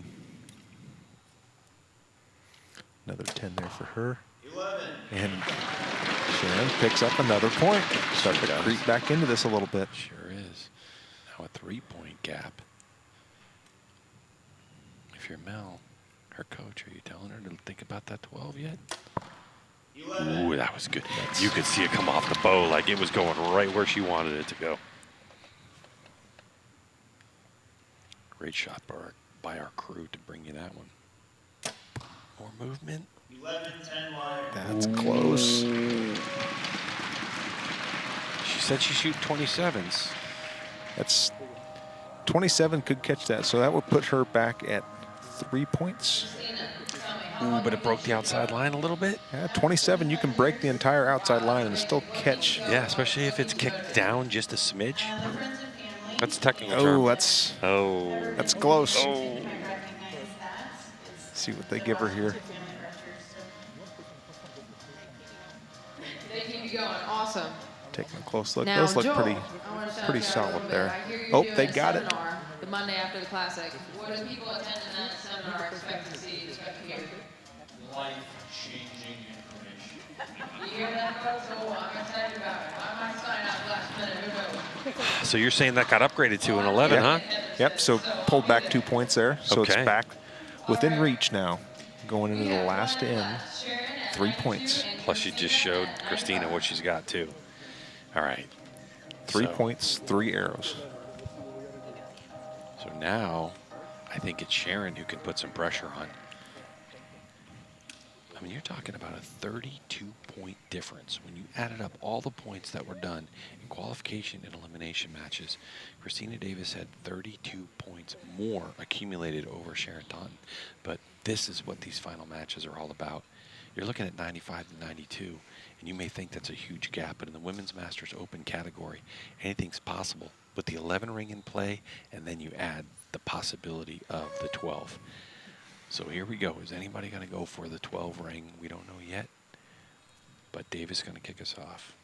Another 10 there for her. 11. And Sharon picks up another point. Starting to creep back into this a little bit. Sure is. Now a 3-point gap. If you're Mel, her coach, are you telling her to think about that 12 yet? 11. Ooh, that was good. You could see it come off the bow like it was going right where she wanted it to go. Great shot by our crew to bring you that one. More movement. 11, 10 wide. That's close. She said she shoot 27s. That's 27 could catch that, so that would put her back at 3 points. Ooh, but it broke the outside line a little bit. Yeah, 27, you can break the entire outside line and still catch. Yeah, especially if it's kicked down just a smidge. That's a technical term. That's close. Oh. See what they give her here. They keep you going. Awesome. Taking a close look. Now, Those look Joel, pretty I wanna shout pretty you out a solid little bit. there. I hear you're Oh, doing they a got it. seminar the Monday after the Classic. What do people attending that seminar expect to see, expect to hear? Life-changing information. You hear that, folks? Oh, I'm excited about it. I might sign up last minute. Who knows? So you're saying that got upgraded to an 11, Yeah. huh? Yep, so pulled back 2 points there. So Okay. it's back within reach now. Going into the last end, 3 points. Plus she just showed Christina what she's got too. All right. 3 So- points, 3 arrows. So now I think it's Sharon who can put some pressure on. I mean, you're talking about a 32-point difference. When you added up all the points that were done in qualification and elimination matches, Christina Davis had 32 points more accumulated over Sharon Taunton. But this is what these final matches are all about. you're looking at 95 to 92, and you may think that's a huge gap, but in the Women's Masters Open category, anything's possible with the 11 ring in play, and then you add the possibility of the 12. So here we go. Is anybody going to go for the 12 ring? We don't know yet, but Dave is going to kick us off.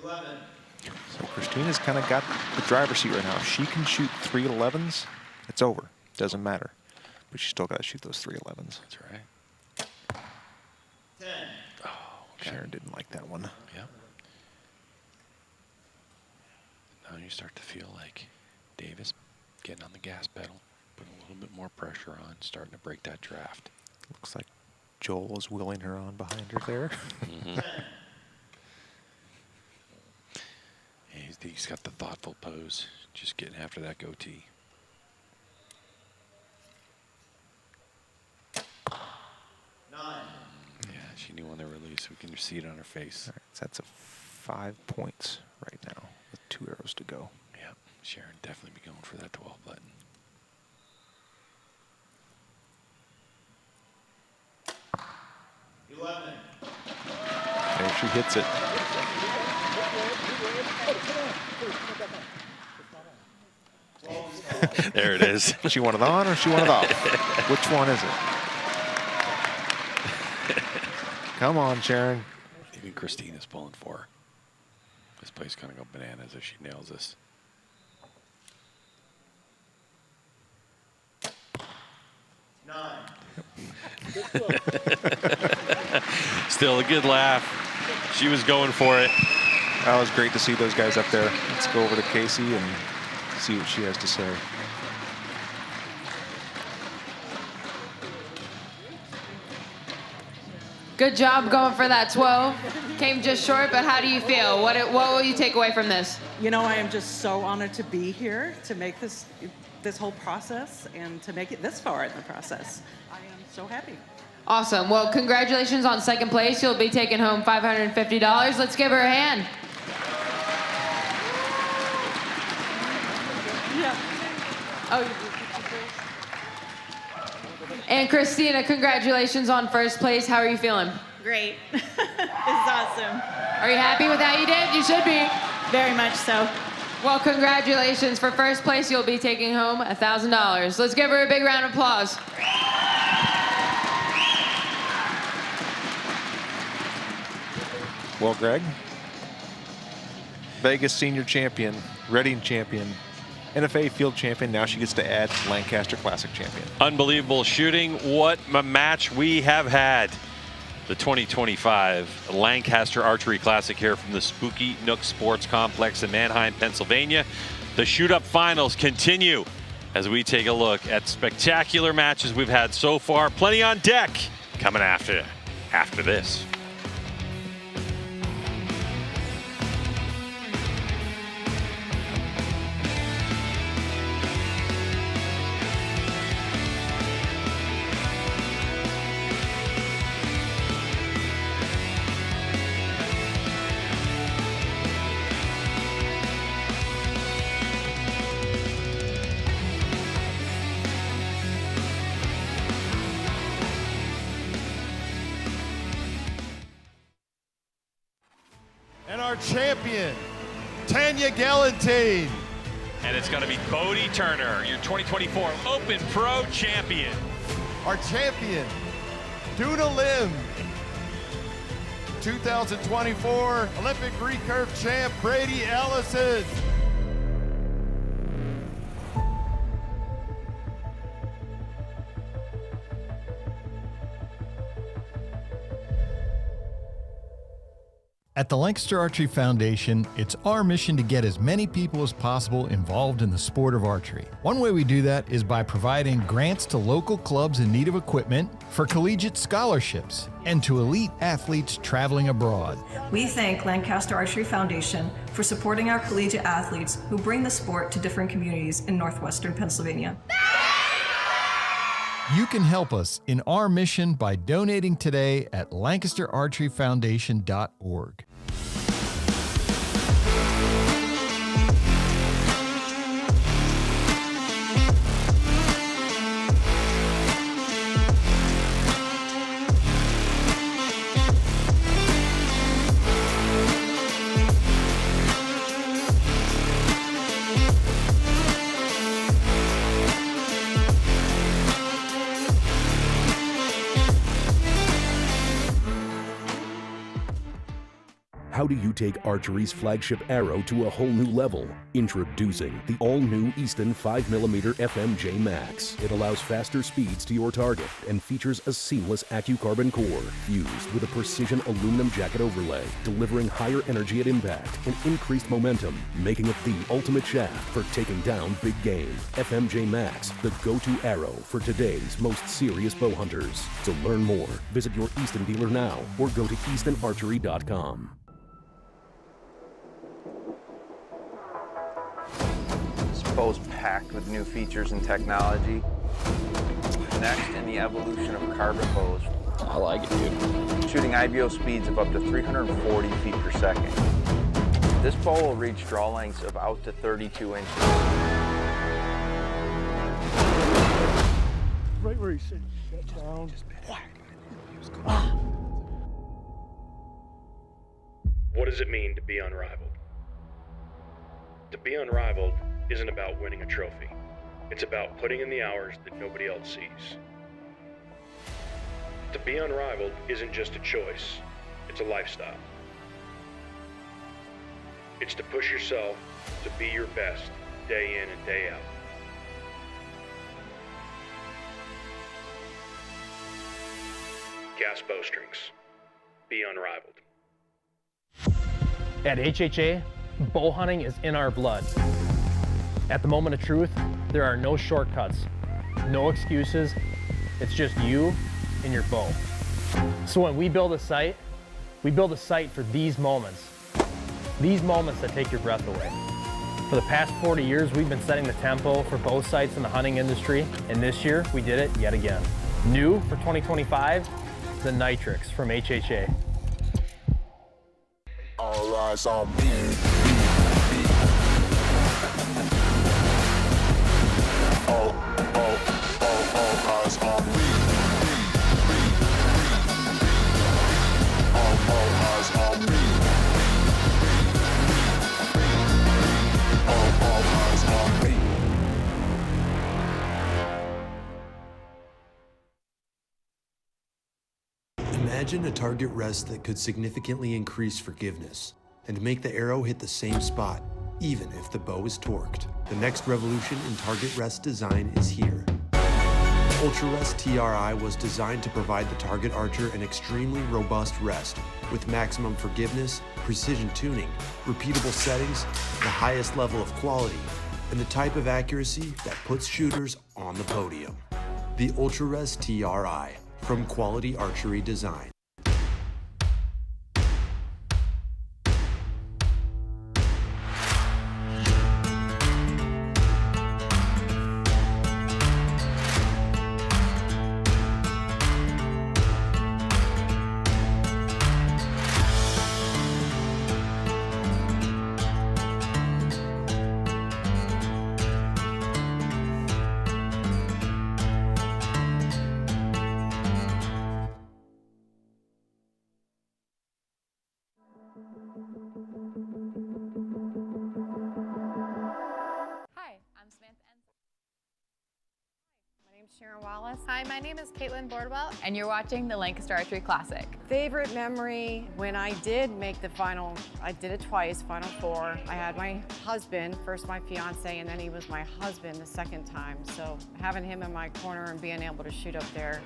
So Christina's kind of got the driver's seat right now. If she can shoot 3 11s, it's over. Doesn't matter. But she's still got to shoot those 3 11s. That's right. 10. Oh, okay. Sharon didn't like that one. Yeah. Now you start to feel like Davis getting on the gas pedal, putting a little bit more pressure on, starting to break that draft. Looks like Joel is wheeling her on behind her there. Mm-hmm. He's got the thoughtful pose, just getting after that goatee. 9. Yeah, she knew on the release. We can see it on her face. All right, so that's a 5 points right now with 2 arrows to go. Yeah, Sharon definitely be going for that 12 button. There she hits it. There it is. She want it on or she want it off? Which one is it? Come on, Sharon. Even Christina's pulling for her. This place gonna go bananas if she nails this. 9. Still a good laugh. She was going for it. That was great to see those guys up there. Let's go over to Casey and see what she has to say. Good job going for that 12. Came just short, but how do you feel? What will you take away from this? You know, I am just so honored to be here to make this whole process and to make it this far in the process. I am so happy. Awesome. Well, congratulations on second place. You'll be taking home $550. Let's give her a hand. Yeah. Oh, And Christina, congratulations on first place. How are you feeling? Great. It's awesome. Are you happy with how you did? You should be. Very much so. Well, congratulations. For first place, you'll be taking home $1,000. Let's give her a big round of applause. Well, Greg, Vegas senior champion, Reading champion, NFA field champion. Now she gets to add Lancaster Classic champion. Unbelievable shooting. What a match we have had. The 2025 Lancaster Archery Classic here from the spooky Nook Sports Complex in Manheim, Pennsylvania. The shoot-up finals continue as we take a look at spectacular matches we've had so far. Plenty on deck coming after this. And our champion, Tanya Galantine. And it's going to be Bodie Turner, your 2024 Open Pro champion. Our champion, Duna Lim. 2024 Olympic recurve champ, Brady Ellison. At the Lancaster Archery Foundation, it's our mission to get as many people as possible involved in the sport of archery. One way we do that is by providing grants to local clubs in need of equipment, for collegiate scholarships, and to elite athletes traveling abroad. We thank Lancaster Archery Foundation for supporting our collegiate athletes who bring the sport to different communities in northwestern Pennsylvania. You can help us in our mission by donating today at lancasterarcheryfoundation.org. How do you take archery's flagship arrow to a whole new level? Introducing the all-new Easton 5mm FMJ Max. It allows faster speeds to your target and features a seamless AccuCarbon core fused with a precision aluminum jacket overlay, delivering higher energy at impact and increased momentum, making it the ultimate shaft for taking down big game. FMJ Max, the go-to arrow for today's most serious bow hunters. To learn more, visit your Easton dealer now or go to eastonarchery.com. This bow's packed with new features and technology. Next in the evolution of carbon bows. I like it, dude. Shooting IBO speeds of up to 340 feet per second. This bow will reach draw lengths of out to 32 inches. Right where he said, shut down. What does it mean to be unrivaled? To be unrivaled isn't about winning a trophy. It's about putting in the hours that nobody else sees. To be unrivaled isn't just a choice, it's a lifestyle. It's to push yourself to be your best day in and day out. Gas Bowstrings. Be unrivaled. At HHA, bow hunting is in our blood. At the moment of truth, there are no shortcuts, no excuses. It's just you and your bow. So when we build a site for these moments that take your breath away. For the past 40 years, we've been setting the tempo for bow sites in the hunting industry, and this year we did it yet again. New for 2025, the Nitrix from HHA. All eyes on me. All eyes on me. All eyes on me. All eyes on me. Imagine a target rest that could significantly increase forgiveness and make the arrow hit the same spot, even if the bow is torqued. The next revolution in target rest design is here. Ultra Rest TRI was designed to provide the target archer an extremely robust rest with maximum forgiveness, precision tuning, repeatable settings, the highest level of quality, and the type of accuracy that puts shooters on the podium. The Ultra Rest TRI from Quality Archery Design. Sharon Wallace. Hi, my name is Caitlin Bordwell. And you're watching the Lancaster Archery Classic. Favorite memory, when I did make the final, I did it twice, Final Four. I had my husband, first my fiance, and then he was my husband the second time. So having him in my corner and being able to shoot up there,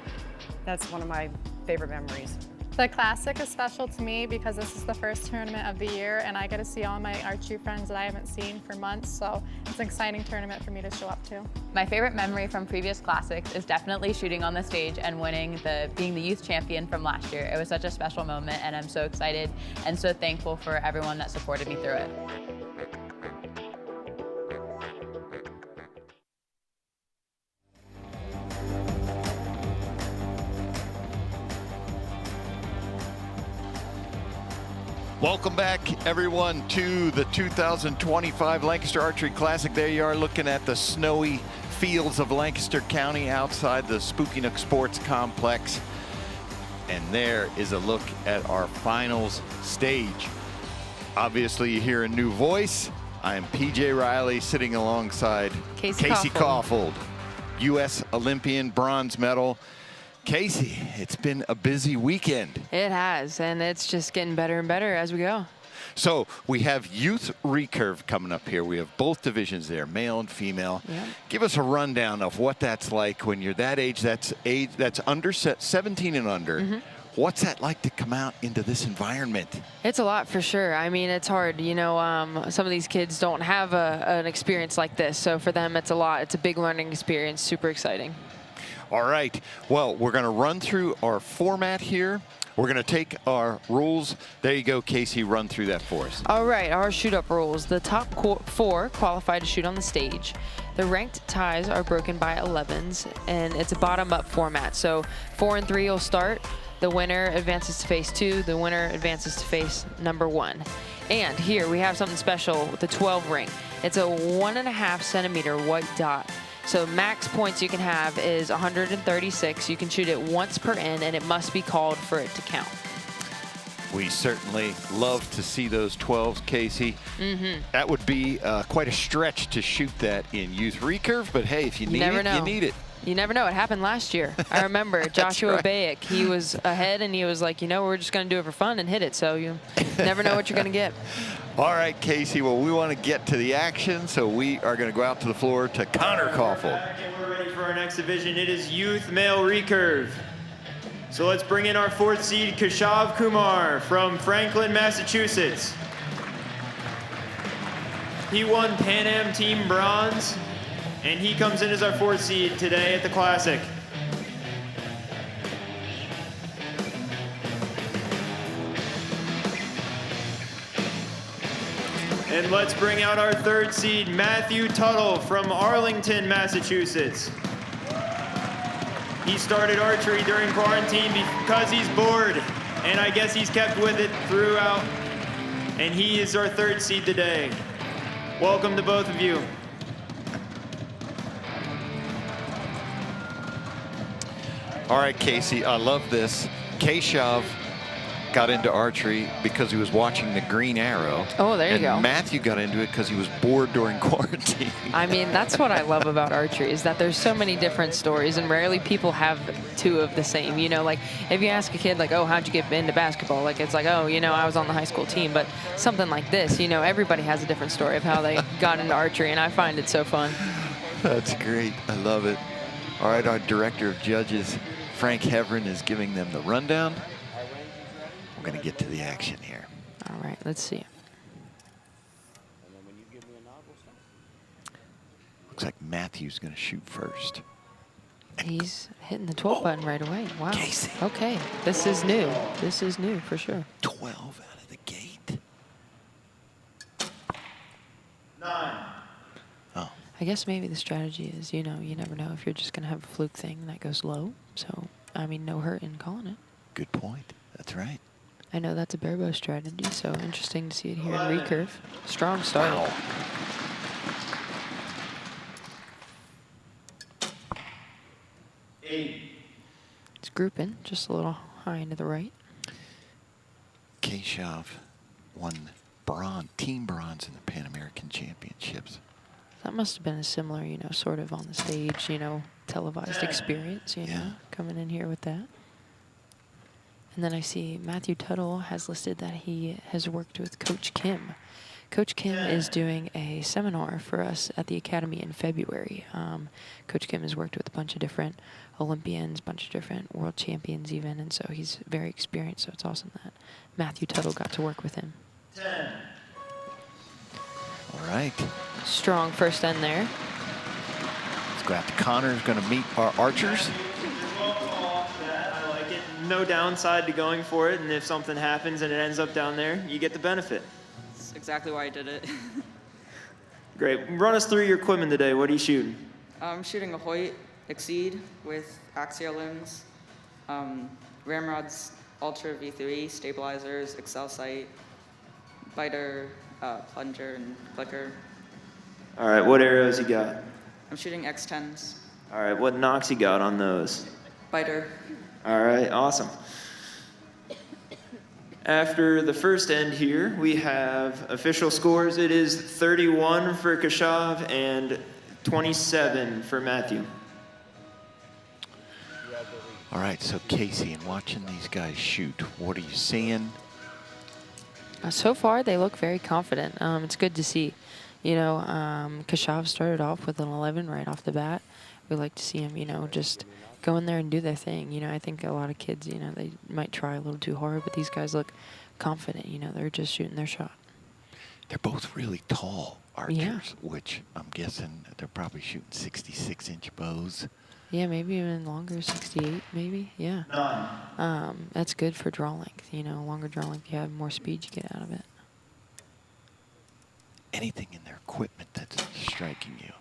that's one of my favorite memories. The Classic is special to me because this is the first tournament of the year and I get to see all my archery friends that I haven't seen for months, so it's an exciting tournament for me to show up to. My favorite memory from previous Classics is definitely shooting on the stage and being the youth champion from last year. It was such a special moment and I'm so excited and so thankful for everyone that supported me through it. Welcome back, everyone, to the 2025 Lancaster Archery Classic. There you are looking at the snowy fields of Lancaster County outside the Spooky Nook Sports Complex. And there is a look at our finals stage. Obviously, you hear a new voice. I am PJ Riley, sitting alongside Casey Kaufhold, U.S. Olympian, bronze medal. Casey, it's been a busy weekend. It has, and it's just getting better and better as we go. So we have youth recurve coming up here. We have both divisions there, male and female. Yeah. Give us a rundown of what that's like when you're that age. That's under 17 and under. What's that like to come out into this environment? It's a lot for sure. I mean, it's hard. You know, some of these kids don't have an experience like this. So for them, it's a lot. It's a big learning experience. Super exciting. All right. Well, we're going to run through our format here. We're going to take our rules. There you go, Casey. Run through that for us. All right, our shoot-up rules. The top 4 qualify to shoot on the stage. The ranked ties are broken by 11s, and it's a bottom-up format. So 4 and 3 will start. The winner advances to face 2. The winner advances to face number 1. And here we have something special with the 12 ring. It's a 1.5 centimeter white dot. So max points you can have is 136. You can shoot it once per end, and it must be called for it to count. We certainly love to see those 12s, Casey. That would be quite a stretch to shoot that in youth recurve, but hey, if you need it, you need it. You never know. It happened last year. I remember Joshua Bayek. He was ahead, and he was like, you know, we're just going to do it for fun and hit it. So you never know what you're going to get. All right, Casey. Well, we want to get to the action, so we are going to go out to the floor to Connor Koffel. We're ready for our next division. It is youth male recurve. So let's bring in our 4th seed, Keshav Kumar from Franklin, Massachusetts. He won Pan Am Team Bronze, and he comes in as our 4th seed today at the Classic. And let's bring out our 3rd seed, Matthew Tuttle from Arlington, Massachusetts. He started archery during quarantine because he's bored, and I guess he's kept with it throughout. And he is our 3rd seed today. Welcome to both of you. All right, Casey, I love this. Keshav got into archery because he was watching The Green Arrow. Oh, there you go. And Matthew got into it because he was bored during quarantine. I mean, that's what I love about archery, is that there's so many different stories, and rarely people have 2 of the same. You know, like if you ask a kid like, oh, how'd you get into basketball? Like, it's like, oh, you know, I was on the high school team. But something like this, you know, everybody has a different story of how they got into archery, and I find it so fun. That's great. I love it. All right, our director of judges, Frank Heverin, is giving them the rundown. We're going to get to the action here. All right, let's see. Looks like Matthew's going to shoot first. He's hitting the 12 button right away. Wow. Casey. Okay, this is new. This is new for sure. 12 out of the gate. 9. Oh. I guess maybe the strategy is, you know, you never know if you're just going to have a fluke thing that goes low. So, I mean, no hurt in calling it. Good point. That's right. I know that's a Barebow strategy, so interesting to see it here in recurve. Strong start. Wow. It's grouping just a little high into the right. Keshav won team bronze in the Pan American Championships. That must have been a similar, you know, sort of on the stage, you know, televised experience, you know, coming in here with that. And then I see Matthew Tuttle has listed that he has worked with Coach Kim. Coach Kim is doing a seminar for us at the Academy in February. Coach Kim has worked with a bunch of different Olympians, a bunch of different world champions even, and so he's very experienced, so it's awesome that Matthew Tuttle got to work with him. 10. All right. Strong first end there. Let's go out to Connor, who's going to meet our archers. I like it. No downside to going for it, and if something happens and it ends up down there, you get the benefit. That's exactly why I did it. Great. Run us through your equipment today. What are you shooting? I'm shooting a Hoyt Exceed with axial limbs, Ramrod's Ultra V3, stabilizers, Excel sight, biter, plunger, and clicker. All right, what arrows you got? I'm shooting X10s. All right, what knocks you got on those? Biter. All right, awesome. After the first end here, we have official scores. It is 31 for Keshav and 27 for Matthew. All right, so Casey, in watching these guys shoot, what are you seeing? So far, they look very confident. It's good to see. You know, Kashav started off with an 11 right off the bat. We like to see him, you know, just go in there and do their thing. You know, I think a lot of kids, you know, they might try a little too hard, but these guys look confident. You know, they're just shooting their shot. They're both really tall archers, which I'm guessing they're probably shooting 66-inch bows. Yeah, maybe even longer, 68 maybe, yeah. That's good for draw length, you know, longer draw length, you have more speed you get out of it. Anything in their equipment that's striking you?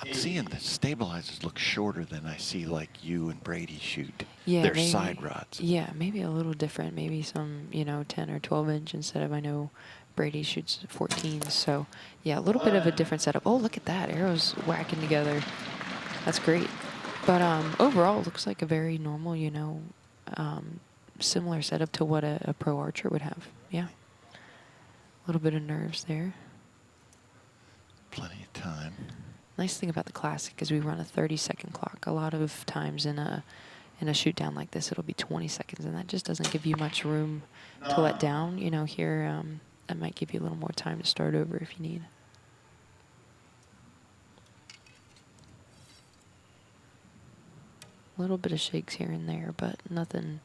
I'm seeing the stabilizers look shorter than I see like you and Brady shoot. Yeah, their maybe, side rods. Yeah, maybe a little different, maybe some, you know, 10 or 12 inch instead of, I know Brady shoots 14s, so yeah, a little bit of a different setup. Oh, look at that, arrows whacking together. That's great. But overall, it looks like a very normal, you know, similar setup to what a pro archer would have. Yeah. A little bit of nerves there. Plenty of time. Nice thing about the Classic is we run a 30-second clock. A lot of times in a shoot down like this, it'll be 20 seconds, and that just doesn't give you much room to let down. You know, here that might give you a little more time to start over if you need. A little bit of shakes here and there, but nothing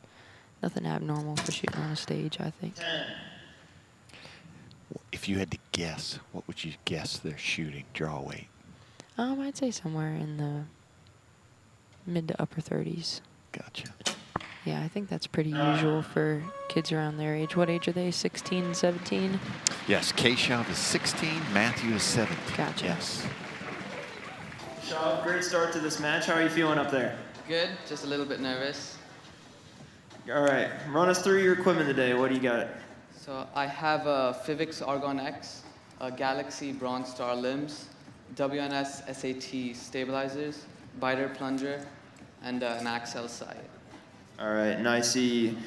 abnormal for shooting on a stage, I think. If you had to guess, what would you guess they're shooting draw weight? I'd say somewhere in the mid to upper 30s. Gotcha. Yeah, I think that's pretty usual for kids around their age. What age are they, 16, 17? Yes, Keshav is 16, Matthew is 17. Gotcha. Yes. Shav, great start to this match. How are you feeling up there? Good, just a little bit nervous. All right, run us through your equipment today. What do you got? So I have a Fivix Argon X, a Galaxy Bronze Star limbs, WNS SAT stabilizers, biter plunger, and an Axel sight. All right, and I see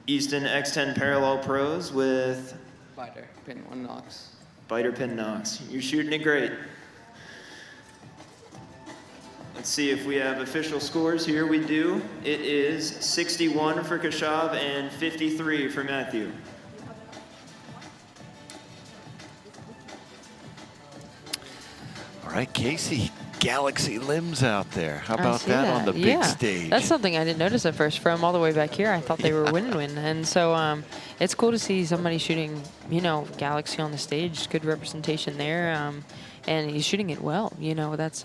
Easton X10 Parallel Pros with Biter, pin 1 Nox. Biter pin Nox. You're shooting it great. Let's see if we have official scores here. We do. It is 61 for Kashav and 53 for Matthew. All right, Casey, Galaxy limbs out there. How about that on the big stage? That's something I didn't notice at first. From all the way back here, I thought they were win-win. And so it's cool to see somebody shooting, you know, Galaxy on the stage. Good representation there. And he's shooting it well. You know, that's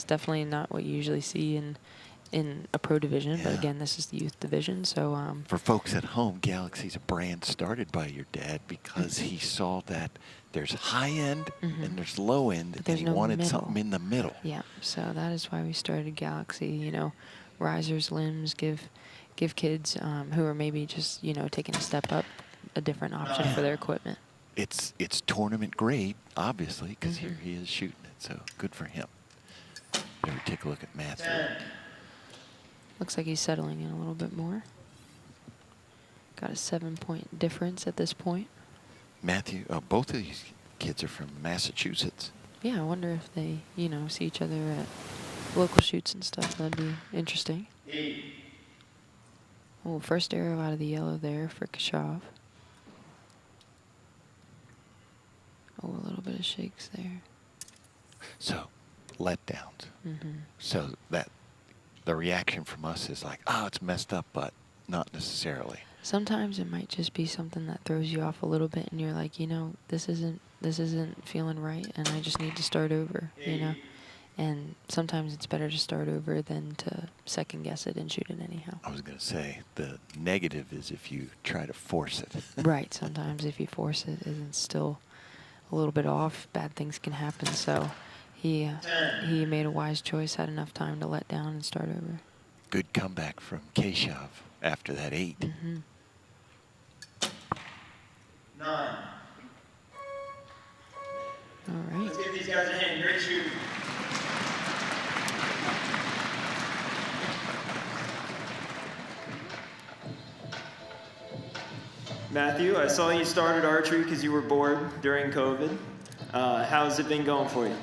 definitely not what you usually see in a pro division. Yeah. But again, this is the youth division. So for folks at home, Galaxy's a brand started by your dad because he saw that there's high end and there's low end, and he wanted something in the middle. Yeah, so that is why we started Galaxy. You know, risers, limbs, give kids who are maybe just, you know, taking a step up a different option for their equipment. It's tournament grade, obviously, because here he is shooting it. So good for him. Maybe take a look at Matthew. Looks like he's settling in a little bit more. Got a 7-point difference at this point. Matthew, both of these kids are from Massachusetts. Yeah, I wonder if they, you know, see each other at local shoots and stuff. That'd be interesting. Oh, first arrow out of the yellow there for Kashav. Oh, a little bit of shakes there. So, letdowns. So that the reaction from us is like, oh, it's messed up, but not necessarily. Sometimes it might just be something that throws you off a little bit, and you're like, you know, this isn't feeling right, and I just need to start over, you know. And sometimes it's better to start over than to second guess it and shoot it anyhow. I was going to say the negative is if you try to force it. Right. Sometimes if you force it and it's still a little bit off, bad things can happen. So he made a wise choice, had enough time to let down and start over. Good comeback from Keshav after that 8. 9. All right. Let's give these guys a hand. Great shooting. Matthew, I saw you started archery because you were bored during COVID. How's it been going for you?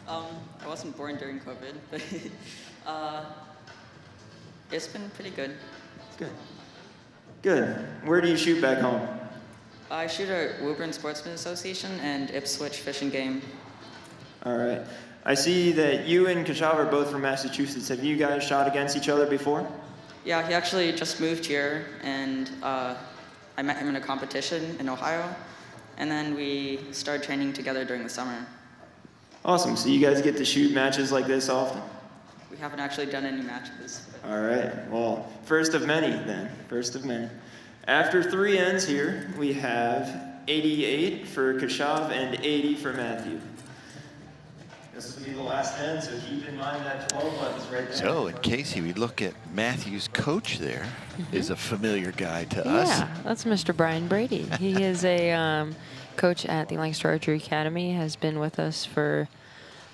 I wasn't born during COVID, but it's been pretty good. Good. Good. Where do you shoot back home? I shoot at Woburn Sportsman Association and Ipswich Fish and Game. All right. I see that you and Kashav are both from Massachusetts. Have you guys shot against each other before? Yeah, he actually just moved here, and I met him in a competition in Ohio, and then we started training together during the summer. Awesome. So you guys get to shoot matches like this often? We haven't actually done any matches. All right. Well, first of many then. First of many. After 3 ends here, we have 88 for Kashav and 80 for Matthew. This will be the last end, so keep in mind that 12 buttons right there. So, in Casey, we look at Matthew's coach there, is a familiar guy to us. Yeah, that's Mr. Brian Brady. He is a coach at the Lancaster Archery Academy, has been with us for,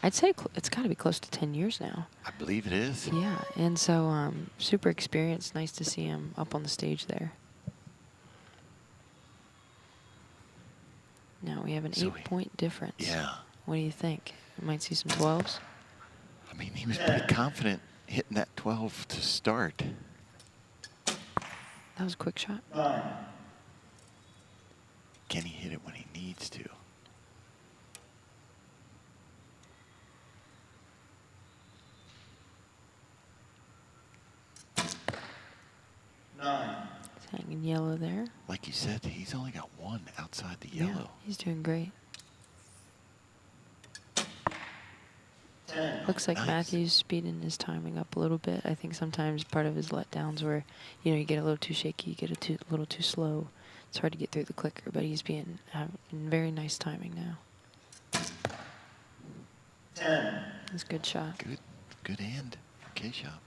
I'd say it's got to be close to 10 years now. I believe it is. Yeah, and so super experienced. Nice to see him up on the stage there. Now we have an 8-point difference. Yeah. What do you think? We might see some 12s. I mean, he was pretty confident hitting that 12 to start. That was a quick shot. Can he hit it when he needs to? He's hanging yellow there. Like you said, he's only got 1 outside the yellow. Yeah, he's doing great. Looks like Matthew's speeding his timing up a little bit. I think sometimes part of his letdowns where, you know, you get a little too shaky, you get a little too slow. It's hard to get through the clicker, but he's having very nice timing now. 10. That's a good shot. Good end. K-shot.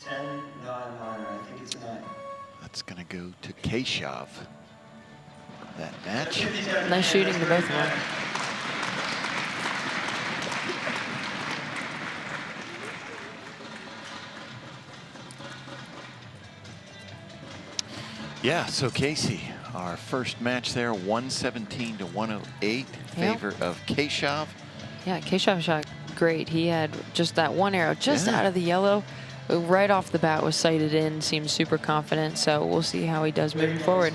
I think it's 9. That's going to go to Keshav. That match. Nice shooting to both of them. Yeah, so Casey, our first match there, 117 to 108, favor of Keshav. Yeah, Keshav shot great. He had just that one arrow just out of the yellow. Right off the bat was sighted in, seems super confident, so we'll see how he does moving forward.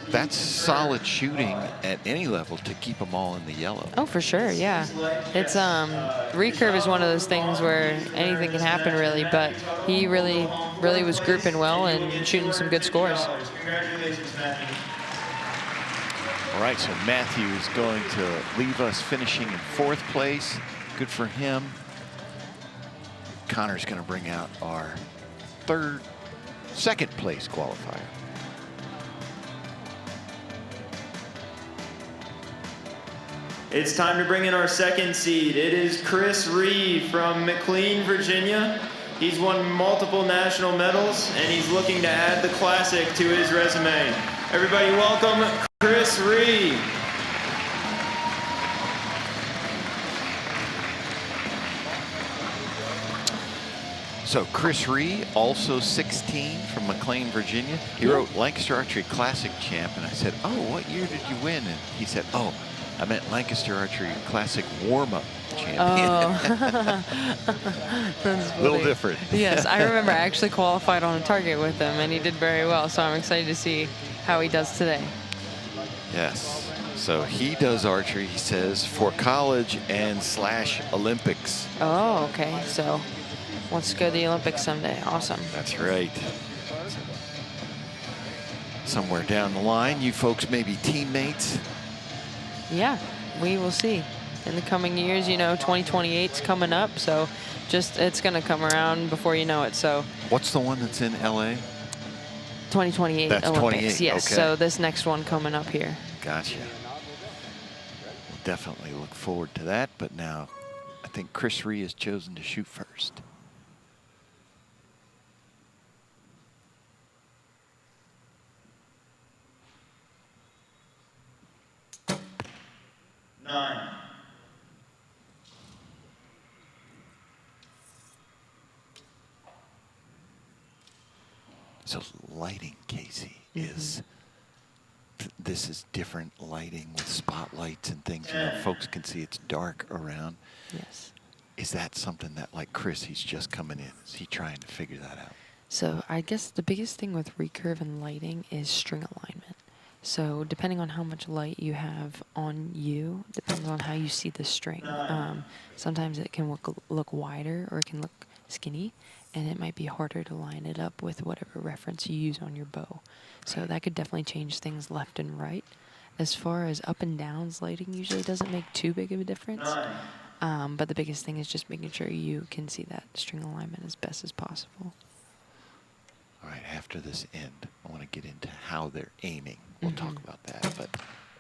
That's solid shooting at any level to keep them all in the yellow. Oh, for sure, yeah. It's recurve is one of those things where anything can happen really, but he really was grouping well and shooting some good scores. All right, so Matthew is going to leave us finishing in 4th place. Good for him. Connor's going to bring out our 2nd place qualifier. It's time to bring in our 2nd seed. It is Chris Ree from McLean, Virginia. He's won multiple national medals, and he's looking to add the classic to his resume. Everybody welcome Chris Ree. So Chris Ree, also 16 from McLean, Virginia. He wrote Lancaster Archery Classic Champ, and I said, oh, what year did you win? And he said, oh, I meant Lancaster Archery Classic Warm-Up Champion. Oh. That's A little funny. different. Yes, I remember I actually qualified on a target with him, and he did very well, so I'm excited to see how he does today. Yes. So he does archery, he says, for college and / Olympics. Oh, okay, so wants to go to the Olympics someday. Awesome. That's right. Somewhere down the line, you folks may be teammates. Yeah, we will see. In the coming years, you know, 2028's coming up, so just it's going to come around before you know it. So What's the one that's in LA? 2028 That's Olympics. 28, Yes, okay. so this next one coming up here. Gotcha. We'll definitely look forward to that, but now I think Chris Ree has chosen to shoot first. So lighting, Casey, is this is different lighting with spotlights and things. You know, folks can see it's dark around. Yes. Is that something that, like Chris, he's just coming in? Is he trying to figure that out? So I guess the biggest thing with recurve and lighting is string alignment. So depending on how much light you have on you, depends on how you see the string. Sometimes it can look wider or it can look skinny, and it might be harder to line it up with whatever reference you use on your bow. So that could definitely change things left and right. As far as up and downs, lighting usually doesn't make too big of a difference. But the biggest thing is just making sure you can see that string alignment as best as possible. All right, after this end, I want to get into how they're aiming. We'll talk about that, but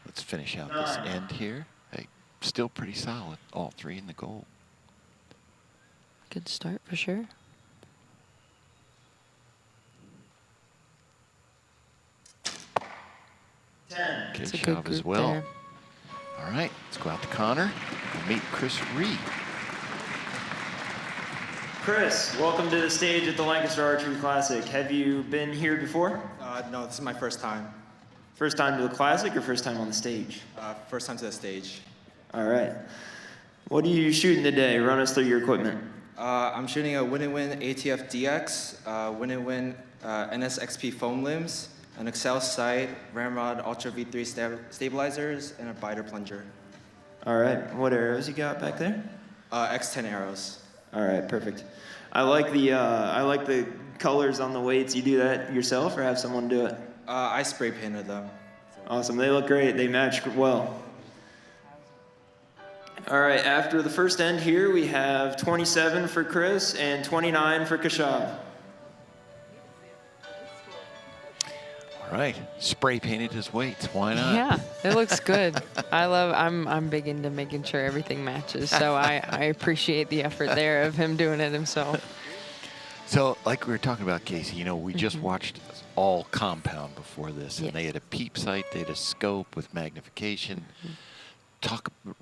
let's finish out this end here. Hey, still pretty solid, all three in the goal. Good start for sure. Good job as well. There. All right, let's go out to Connor and meet Chris Reed. Chris, welcome to the stage at the Lancaster Archery Classic. Have you been here before? No, this is my first time. First time to the Classic or first time on the stage? First time to the stage. All right. What are you shooting today? Run us through your equipment. I'm shooting a Win-N-Win ATF DX, Win-N-Win NSXP foam limbs, an Excel sight, Ramrod Ultra V3 stabilizers, and a biter plunger. All right. What arrows you got back there? X10 arrows. All right, perfect. I like the colors on the weights. You do that yourself or have someone do it? I spray painted them. Awesome. They look great. They match well. All right. After the first end here, we have 27 for Chris and 29 for Kashav. All right, spray painted his weights. Why not? Yeah, it looks good. I'm big into making sure everything matches. So I appreciate the effort there of him doing it himself. So, like we were talking about, Casey, you know, we just watched all compound before this, and they had a peep sight, they had a scope with magnification.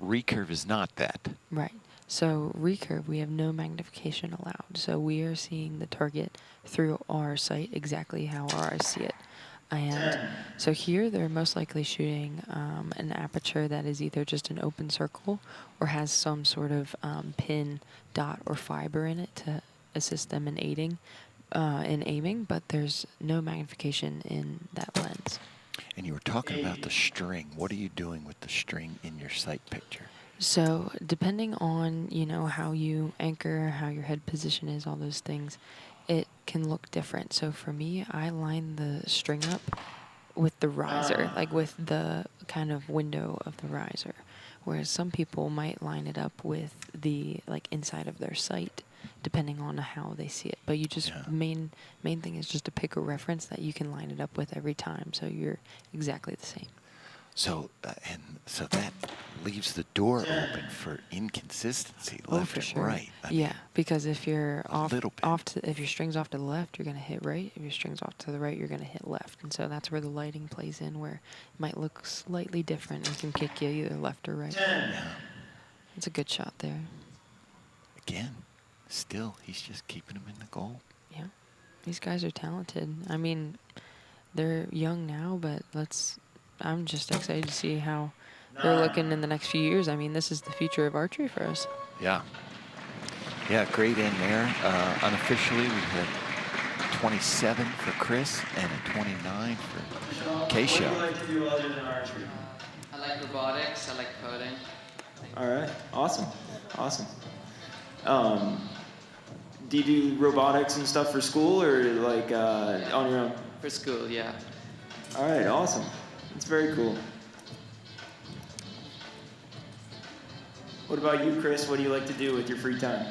Recurve is not that. Right. So recurve, we have no magnification allowed. So we are seeing the target through our sight exactly how our eyes see it. And so here they're most likely shooting an aperture that is either just an open circle or has some sort of pin, dot, or fiber in it to assist them in aiming, but there's no magnification in that lens. And you were talking about the string. What are you doing with the string in your sight picture? So depending on, you know, how you anchor, how your head position is, all those things, it can look different. So for me, I line the string up with the riser, like with the kind of window of the riser, whereas some people might line it up with the like inside of their sight, depending on how they see it. But you just main thing is just to pick a reference that you can line it up with every time, so you're exactly the same. So so that leaves the door open for inconsistency left and right. I mean, yeah, because if you're if your string's off to the left, you're going to hit right. If your string's off to the right, you're going to hit left. And so that's where the lighting plays in, where it might look slightly different and can kick you either left or right. It's a good shot there. Again, still, he's just keeping him in the goal. Yeah, these guys are talented. I mean, they're young now, but I'm just excited to see how they're looking in the next few years. I mean, this is the future of archery for us. Yeah. Yeah, great end there. Unofficially, we had 27 for Chris and a 29 for Keisha. What do you like to do other than archery? I like robotics. I like coding. All right. Awesome. Awesome. Do you do robotics and stuff for school or like on your own? For school, yeah. All right. Awesome. It's very cool. What about you, Chris? What do you like to do with your free time?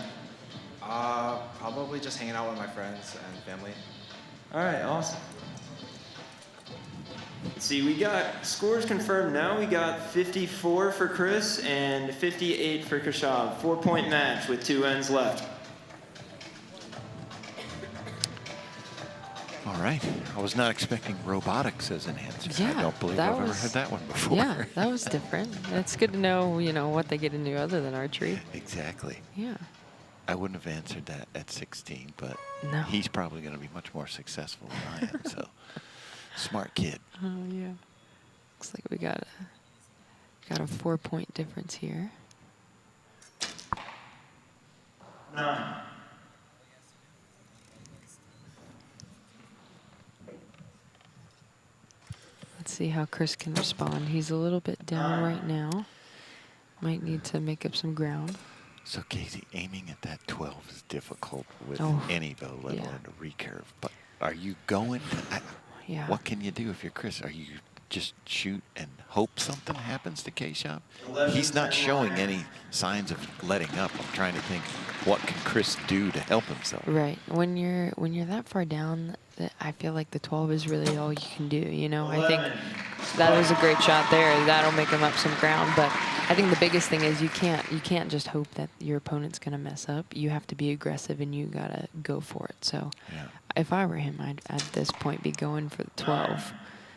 Probably just hanging out with my friends and family. All right, awesome. Let's see, we got scores confirmed now. We got 54 for Chris and 58 for Kashav. 4-point match with 2 ends left. All right. I was not expecting robotics as an answer. Yeah, I don't believe I've ever heard that one before. Yeah, that was different. It's good to know, you know, what they get into other than archery. Exactly. Yeah. I wouldn't have answered that at 16, but No. he's probably going to be much more successful than I am. So, smart kid. Oh, yeah. Looks like we got a 4-point difference here. 9. see how Chris can respond. He's a little bit down right now. Might need to make up some ground. So, Casey, aiming at that 12 is difficult with Oh, any bow, let yeah. alone a recurve. But are you going? Yeah. What can you do if you're Chris? Are you just shoot and hope something happens to K-Shop? He's not showing any signs of letting up. I'm trying to think, what can Chris do to help himself? Right. When you're that far down, I feel like the 12 is really all you can do. You know, I think that was a great shot there. That'll make him up some ground. But I think the biggest thing is you can't just hope that your opponent's going to mess up. You have to be aggressive and you gotta go for it. So if I were him, I'd at this point be going for the 12.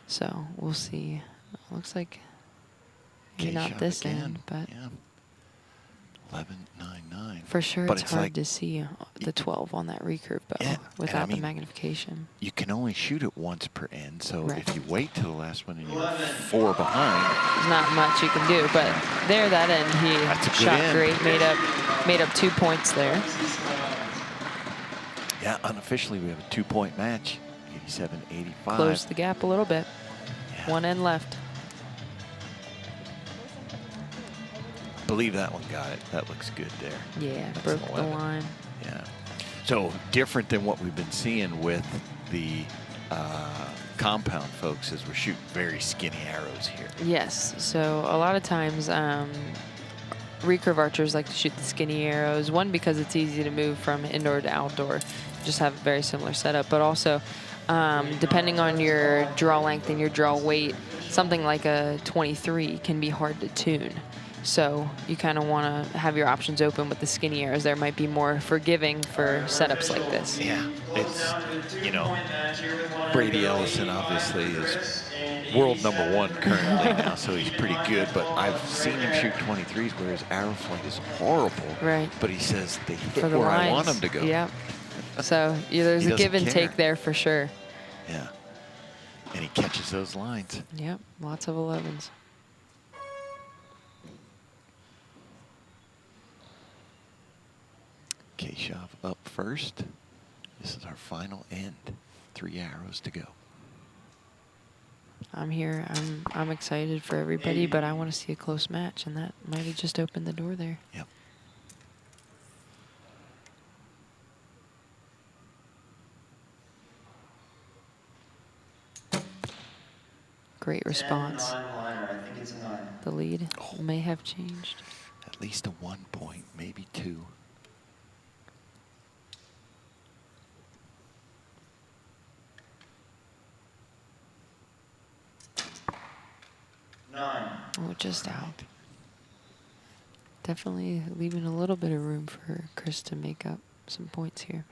So we'll see. Looks like maybe not this end, but 11.99. for sure But it's hard like, to see the 12 on that recurve bow without the magnification. You can only shoot it once per end, so if you wait till the last one and you're 4 behind, there's not much you can do. But there, that end, he shot great, made up 2 points there. yeah, unofficially we have a 2-point match, 87-85. Closed the gap a little bit. One end left. Believe that one got it. That looks good there. Yeah, That's broke an the 11. line. Yeah. So different than what we've been seeing with the compound folks is we're shooting very skinny arrows here. Yes, so a lot of times recurve archers like to shoot the skinny arrows. One, because it's easy to move from indoor to outdoor, just have a very similar setup, but also depending on your draw length and your draw weight, something like a 23 can be hard to tune. So you kind of want to have your options open with the skinny arrows. There might be more forgiving for setups like this. Yeah, it's, you know, Brady Ellison obviously is world #1 currently now, so he's pretty good, but I've seen him shoot 23s where his arrow flight is horrible. Right. But he says they hit For the where lines. I want them to go. Yep. So there's He a give and doesn't care. take there for sure. Yeah. And he catches those lines. Yep, lots of 11s. K-Shop up first. This is our final end. 3 arrows to go. I'm here. I'm excited for everybody, but I want to see a close match, and that might have just opened the door there. Yep. Great response. 10, 9 liner. I think it's a 9. The lead may have changed. At least a 1 point, maybe 2. Oh, just out. Definitely leaving a little bit of room for Chris to make up some points here.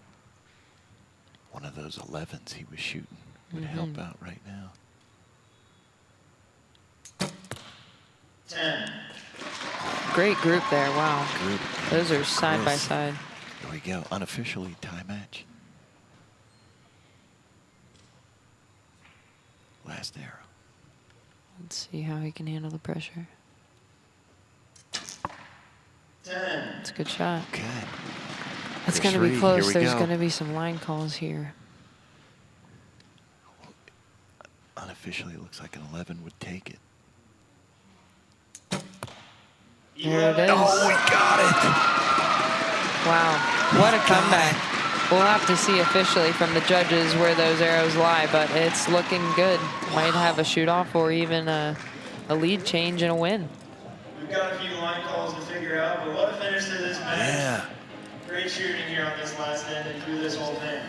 One of those 11s he was shooting would help out right now. 10. Great group there. Wow. Good. Those are side by Chris. side. Here we go. Unofficially tie match. Last arrow. Let's see how he can handle the pressure. 10. It's a good shot. Okay. It's Chris going to be Reed, close. here we There's go. going to be some line calls here. Unofficially, it looks like an 11 would take it. There it is. Oh, we got it! Wow, what a comeback. We'll have to see officially from the judges where those arrows lie, but it's looking good. Might have a shoot-off or even a lead change and a win. We've got a few line calls to figure out, but what a finish to this match. Yeah. Great shooting here on this last end and through this whole thing.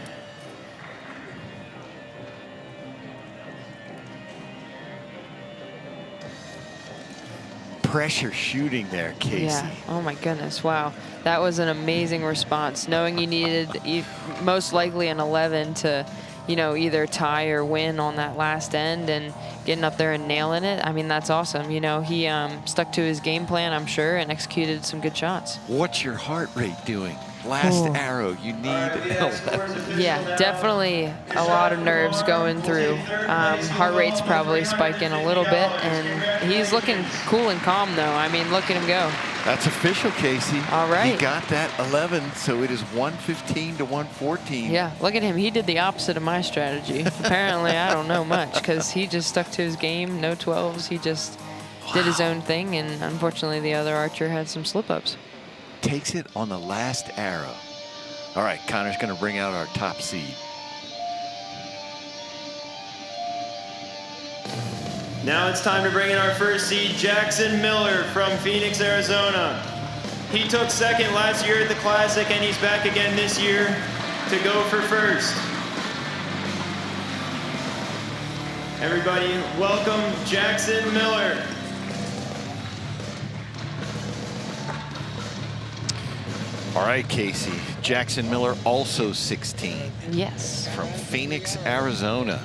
Pressure shooting there, Casey. Yeah, oh my goodness, wow. That was an amazing response. Knowing you needed most likely an 11 to, you know, either tie or win on that last end and getting up there and nailing it. I mean, that's awesome. You know, he stuck to his game plan, I'm sure, and executed some good shots. What's your heart rate doing? Last Ooh. arrow, you need an 11. Yeah, definitely a lot of nerves going through. Heart rate's probably spiking a little bit, and he's looking cool and calm, though. I mean, look at him go. That's official, Casey. All right. He got that 11, so it is 115 to 114. Yeah, look at him. He did the opposite of my strategy. Apparently, I don't know much because he just stuck to his game. No 12s. He just did his own thing, and unfortunately, the other archer had some slip-ups. Takes it on the last arrow. All right, Connor's going to bring out our top seed. Now it's time to bring in our first seed, Jackson Miller from Phoenix, Arizona. He took second last year at the Classic, and he's back again this year to go for first. Everybody, welcome Jackson Miller. All right, Casey. Jackson Miller, also 16. Yes. From Phoenix, Arizona.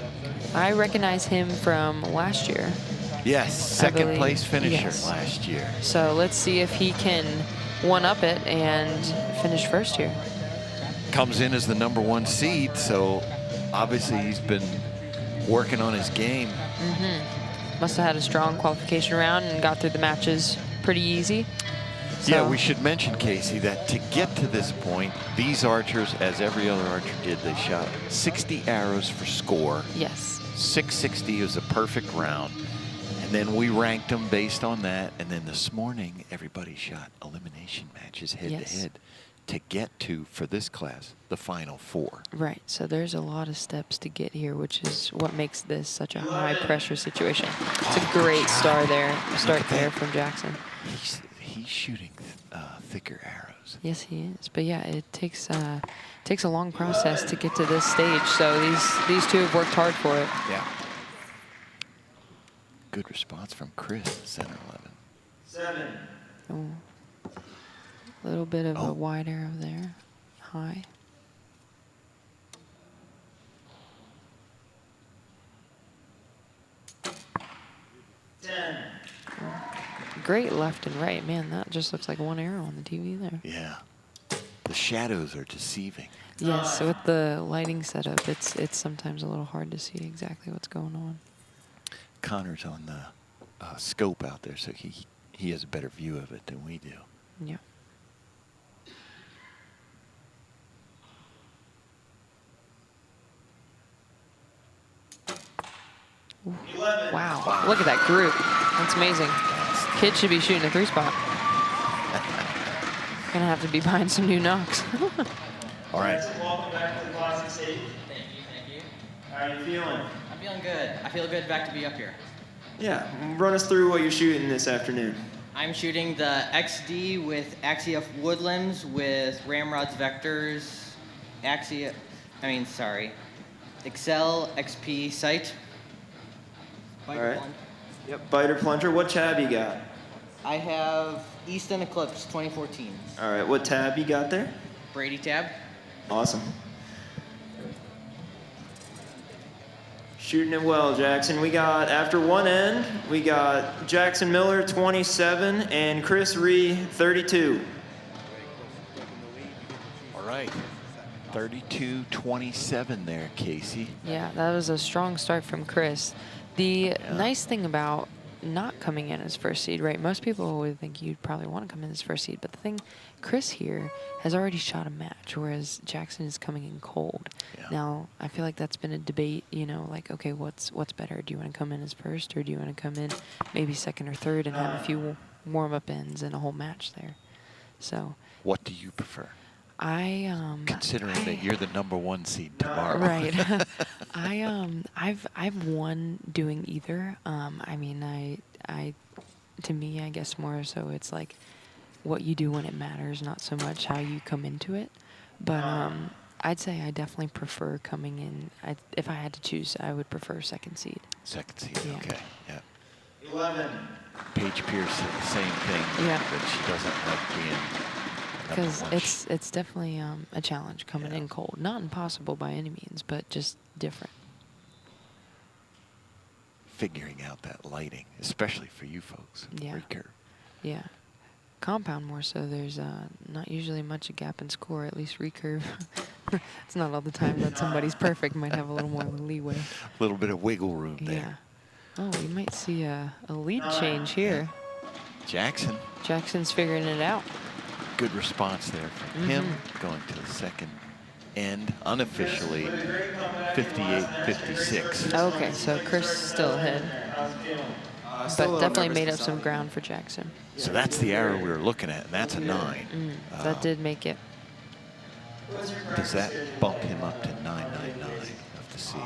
I recognize him from last year. Yes, second place finisher last year. So let's see if he can one-up it and finish first here. Comes in as the #1 seed, so obviously he's been working on his game. Must have had a strong qualification round and got through the matches pretty easy. Yeah, we should mention, Casey, that to get to this point, these archers, as every other archer did, they shot 60 arrows for score. Yes. 660 was a perfect round. And then we ranked them based on that. And then this morning, everybody shot elimination matches head-to-head to get to, for this class, the final 4. Right, so there's a lot of steps to get here, which is what makes this such a high-pressure situation. It's a great start there from Jackson. He's shooting thicker arrows. Yes, he is. But yeah, it takes a long process to get to this stage. So these two have worked hard for it. Yeah. Good response from Chris, center 11. 7. A little bit of a wide arrow there, high. Great left and right. Man, that just looks like one arrow on the TV there. Yeah. The shadows are deceiving. Yes, so with the lighting setup, it's sometimes a little hard to see exactly what's going on. Connor's on the scope out there, so he has a better view of it than we do. Yeah. Wow, look at that group. That's amazing. Kids should be shooting a 3-spot. Gonna have to be buying some new Nooks. All right. Welcome back to the Classic stage. Thank you. How are you feeling? I'm feeling good. I feel good back to be up here. Yeah, run us through what you're shooting this afternoon. I'm shooting the XD with Axia Woodlands with Ramrod's Vectors, Excel XP sight. All right. Yep, biter plunger. What tab you got? I have Easton Eclipse 2014. All right, what tab you got there? Brady tab. Awesome. Shooting it well, Jackson. We got, after one end, we got Jackson Miller, 27, and Chris Ree, 32. All right. 32-27 there, Casey. Yeah, that was a strong start from Chris. The nice thing about not coming in as first seed, right? Most people would think you'd probably want to come in as first seed, but the thing, Chris here has already shot a match, whereas Jackson is coming in cold. Yeah. Now, I feel like that's been a debate, you know, like, okay, what's better? Do you want to come in as first, or do you want to come in maybe second or third and have a few warm-up ends and a whole match there? So. What do you prefer? Considering that you're the #1 seed tomorrow. Right. I've won doing either. I mean, to me, I guess more so it's like what you do when it matters, not so much how you come into it. But I'd say I definitely prefer coming in. If I had to choose, I would prefer second seed. Second seed, okay. Yeah. 11. Paige Pierce said the same thing. Yeah. That she doesn't like being. Because it's definitely a challenge coming in cold. Not impossible by any means, but just different. Figuring out that lighting, especially for you folks. Yeah. Recurve. Yeah. Compound more so. There's not usually much a gap in score, at least Recurve. It's not all the time that somebody's perfect. Might have a little more leeway. A little bit of wiggle room there. Yeah. Oh, we might see a lead change here. Jackson. Jackson's figuring it out. Good response there from him, going to the second end, unofficially 58-56. Okay, so Chris still ahead. But definitely made up some ground for Jackson. So that's the arrow we were looking at, and that's a 9. That did make it. Does that bump him up to 999? We'll have to see.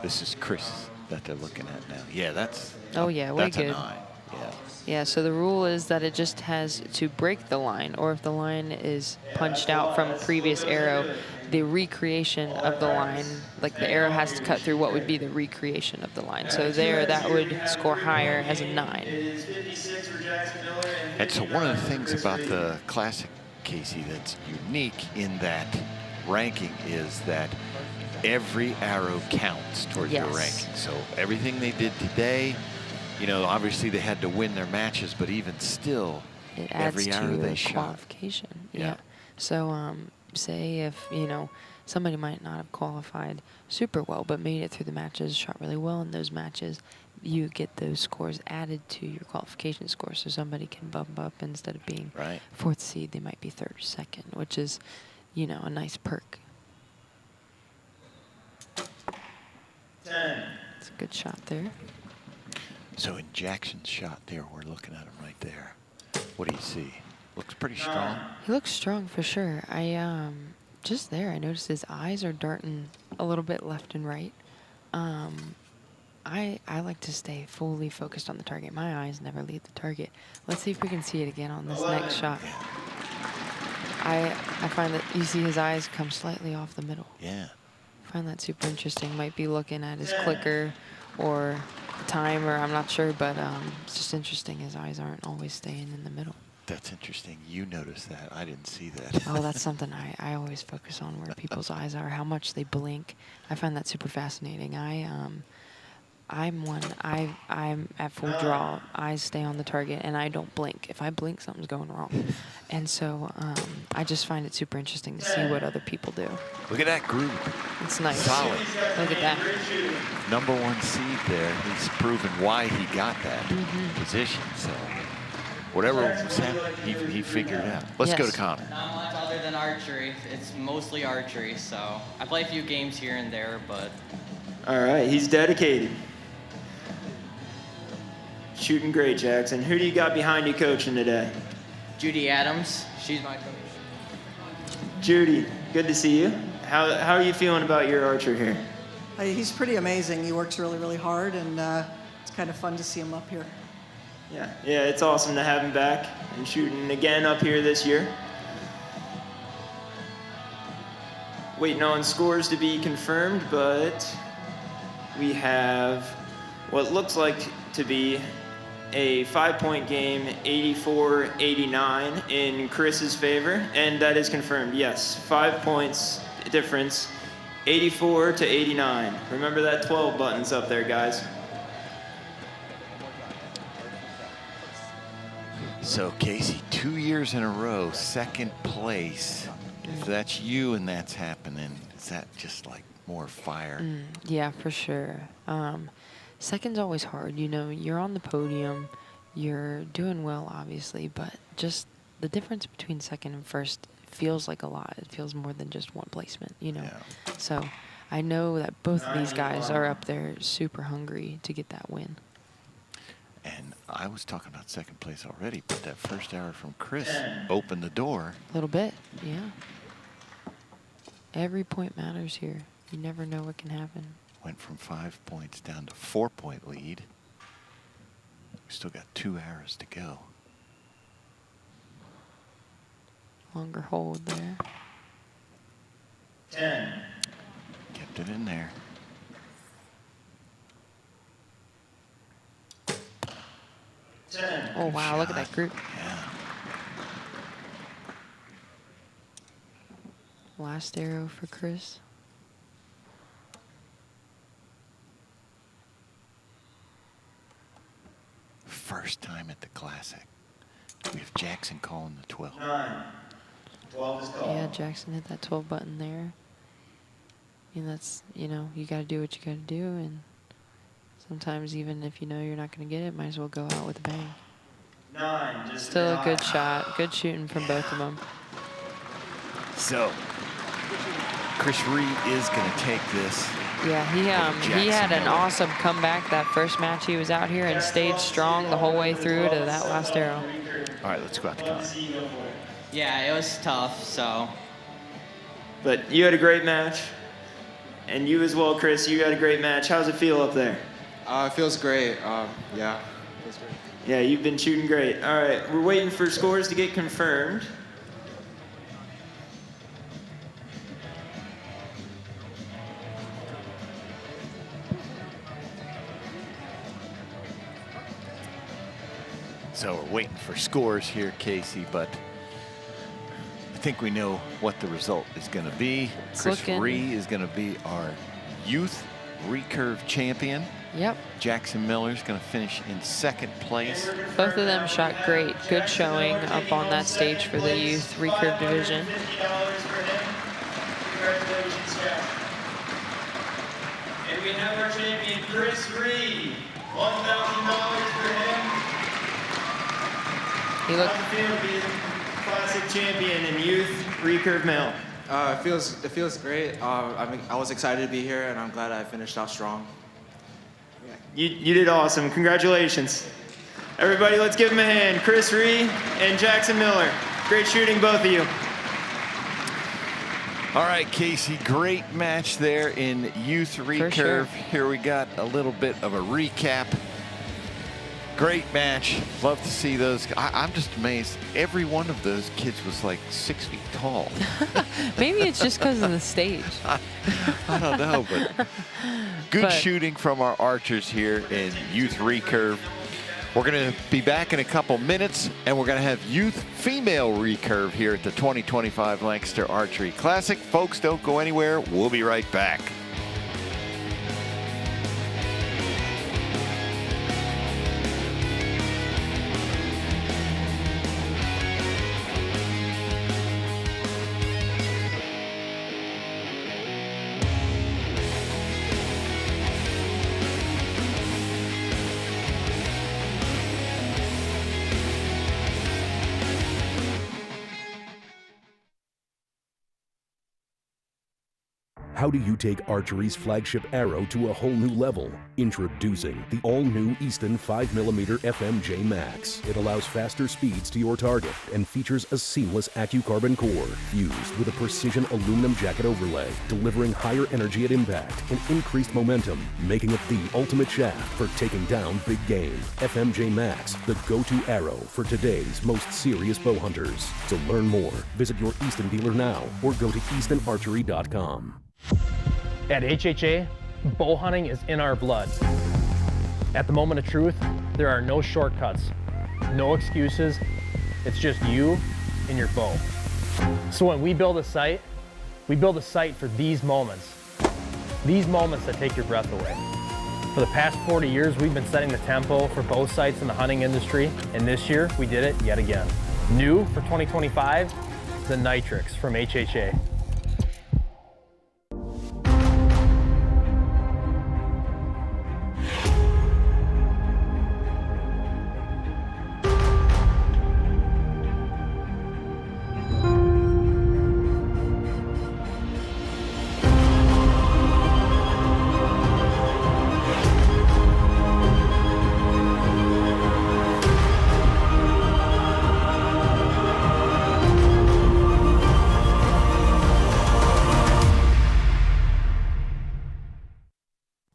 This is Chris that they're looking at now. Yeah, that's. Oh yeah, way that's good. A 9. Yeah. Yeah, so the rule is that it just has to break the line, or if the line is punched out from a previous arrow, the recreation of the line, like the arrow has to cut through what would be the recreation of the line. So there, that would score higher as a 9. And so one of the things about the Classic, Casey, that's unique in that ranking is that every arrow counts towards your ranking. So everything they did today, you know, obviously they had to win their matches, but even still, it adds every arrow to they the shot. qualification. Yeah. So say if, you know, somebody might not have qualified super well, but made it through the matches, shot really well in those matches, you get those scores added to your qualification score. So somebody can bump up instead of being 4th seed, they might be 3rd or 2nd, which is, you know, a nice perk. 10. It's a good shot there. So in Jackson's shot there, we're looking at him right there. What do you see? Looks pretty strong. He looks strong for sure. Just there, I noticed his eyes are darting a little bit left and right. I like to stay fully focused on the target. My eyes never leave the target. Let's see if we can see it again on this next shot. I find that you see his eyes come slightly off the middle. Yeah. I find that super interesting. Might be looking at his clicker or timer, I'm not sure, but it's just interesting. His eyes aren't always staying in the middle. That's interesting. You noticed that. I didn't see that. Oh, that's something I always focus on, where people's eyes are, how much they blink. I find that super fascinating. I'm at full draw. Eyes stay on the target, and I don't blink. If I blink, something's going wrong. And so I just find it super interesting to see what other people do. Look at that group. It's nice. Solid. Look at that. #1 seed there. He's proven why he got that position. So whatever was happening, he figured out. Let's go to Connor. Not much other than archery. It's mostly archery, so I play a few games here and there, but. All right, he's dedicated. Shooting great, Jackson. Who do you got behind you coaching today? Judy Adams. She's my coach. Judy, good to see you. How are you feeling about your archer here? He's pretty amazing. He works really, really hard, and it's kind of fun to see him up here. Yeah, it's awesome to have him back and shooting again up here this year. Waiting on scores to be confirmed, but we have what looks like to be a 5-point game, 84-89 in Chris's favor, and that is confirmed. Yes, 5 points difference, 84-89. Remember that 12 buttons up there, guys. So Casey, 2 years in a row, 2nd place. If that's you and that's happening, is that just like more fire? Yeah, for sure. Second's always hard. You know, you're on the podium, you're doing well, obviously, but just the difference between 2nd and 1st feels like a lot. It feels more than just one placement, you know. Yeah. So I know that both of these guys are up there super hungry to get that win. And I was talking about 2nd place already, but that first arrow from Chris opened the door. A little bit, yeah. Every point matters here. You never know what can happen. Went from 5 points down to 4-point lead. We still got 2 arrows to go. Longer hold there. 10. Kept it in there. 10. Oh, wow, look at that group. Yeah. Last arrow for Chris. First time at the Classic. We have Jackson calling the 12. 9. 12 is called. Yeah, Jackson hit that 12 button there. And that's, you know, you got to do what you got to do. And Sometimes even if you know you're not going to get it, might as well go out with a bang. 9, just Still a nine. good shot. Good shooting from both of them. So, Chris Ree is going to take this. Yeah, he had an awesome comeback that first match he was out here and stayed strong the whole way through to that last arrow. All right, let's go out to Connor. Yeah, it was tough, so. But you had a great match. And you as well, Chris, you had a great match. How's it feel up there? It feels great. Yeah, it feels great. Yeah, you've been shooting great. All right, we're waiting for scores to get confirmed. So we're waiting for scores here, Casey, but I think we know what the result is going to be. Chris Ree is going to be our youth recurve champion. Yep. Jackson Miller's going to finish in second place. Both of them shot great. Good showing up on that stage for the youth recurve division. And we have our champion, Chris Ree. $1,000 for him. He looked being classic champion in youth recurve male. It feels great. I was excited to be here, and I'm glad I finished out strong. You did awesome. Congratulations. Everybody, let's give him a hand. Chris Ree and Jackson Miller. Great shooting, both of you. All right, Casey, great match there in youth recurve. Sure. Here we got a little bit of a recap. Great match. Love to see those. I'm just amazed. Every one of those kids was like 6 feet tall. Maybe it's just because of the stage. I don't know, but good shooting from our archers here in youth recurve. We're going to be back in a couple minutes, and we're going to have youth female recurve here at the 2025 Lancaster Archery Classic. Folks, don't go anywhere. We'll be right back. How do you take archery's flagship arrow to a whole new level? Introducing the all-new Easton 5mm FMJ Max. It allows faster speeds to your target and features a seamless AccuCarbon core fused with a precision aluminum jacket overlay, delivering higher energy at impact and increased momentum, making it the ultimate shaft for taking down big game. FMJ Max, the go-to arrow for today's most serious bow hunters. To learn more, visit your Easton dealer now or go to eastonarchery.com. At HHA, bow hunting is in our blood. At the moment of truth, there are no shortcuts, no excuses. It's just you and your bow. So when we build a sight for these moments that take your breath away. For the past 40 years, we've been setting the tempo for bow sights in the hunting industry, and this year we did it yet again. New for 2025, the Nitrix from HHA.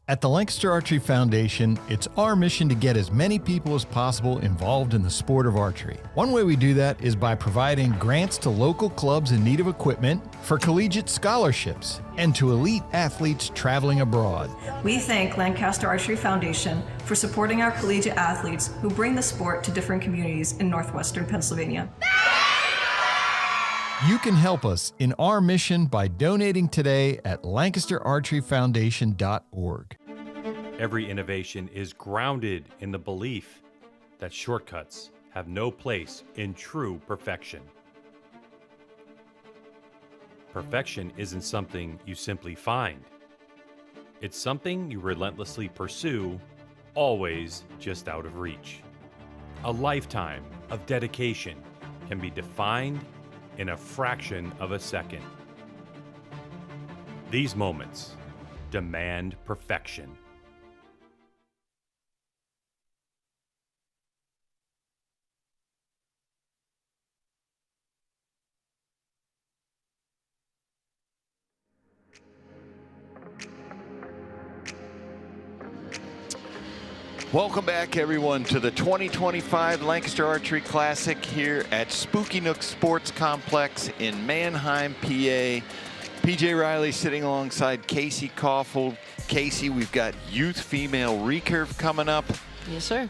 At the Lancaster Archery Foundation, it's our mission to get as many people as possible involved in the sport of archery. One way we do that is by providing grants to local clubs in need of equipment, for collegiate scholarships, and to elite athletes traveling abroad. We thank Lancaster Archery Foundation for supporting our collegiate athletes who bring the sport to different communities in northwestern Pennsylvania. You can help us in our mission by donating today at lancasterarcheryfoundation.org. Every innovation is grounded in the belief that shortcuts have no place in true perfection. Perfection isn't something you simply find. It's something you relentlessly pursue always just out of reach. A lifetime of dedication can be defined in a fraction of a second. These moments demand perfection. Welcome back, everyone, to the 2025 Lancaster Archery Classic here at Spooky Nook Sports Complex in Manheim, PA. PJ Riley sitting alongside Casey Caulfield. Casey, we've got youth female recurve coming up. Yes, sir.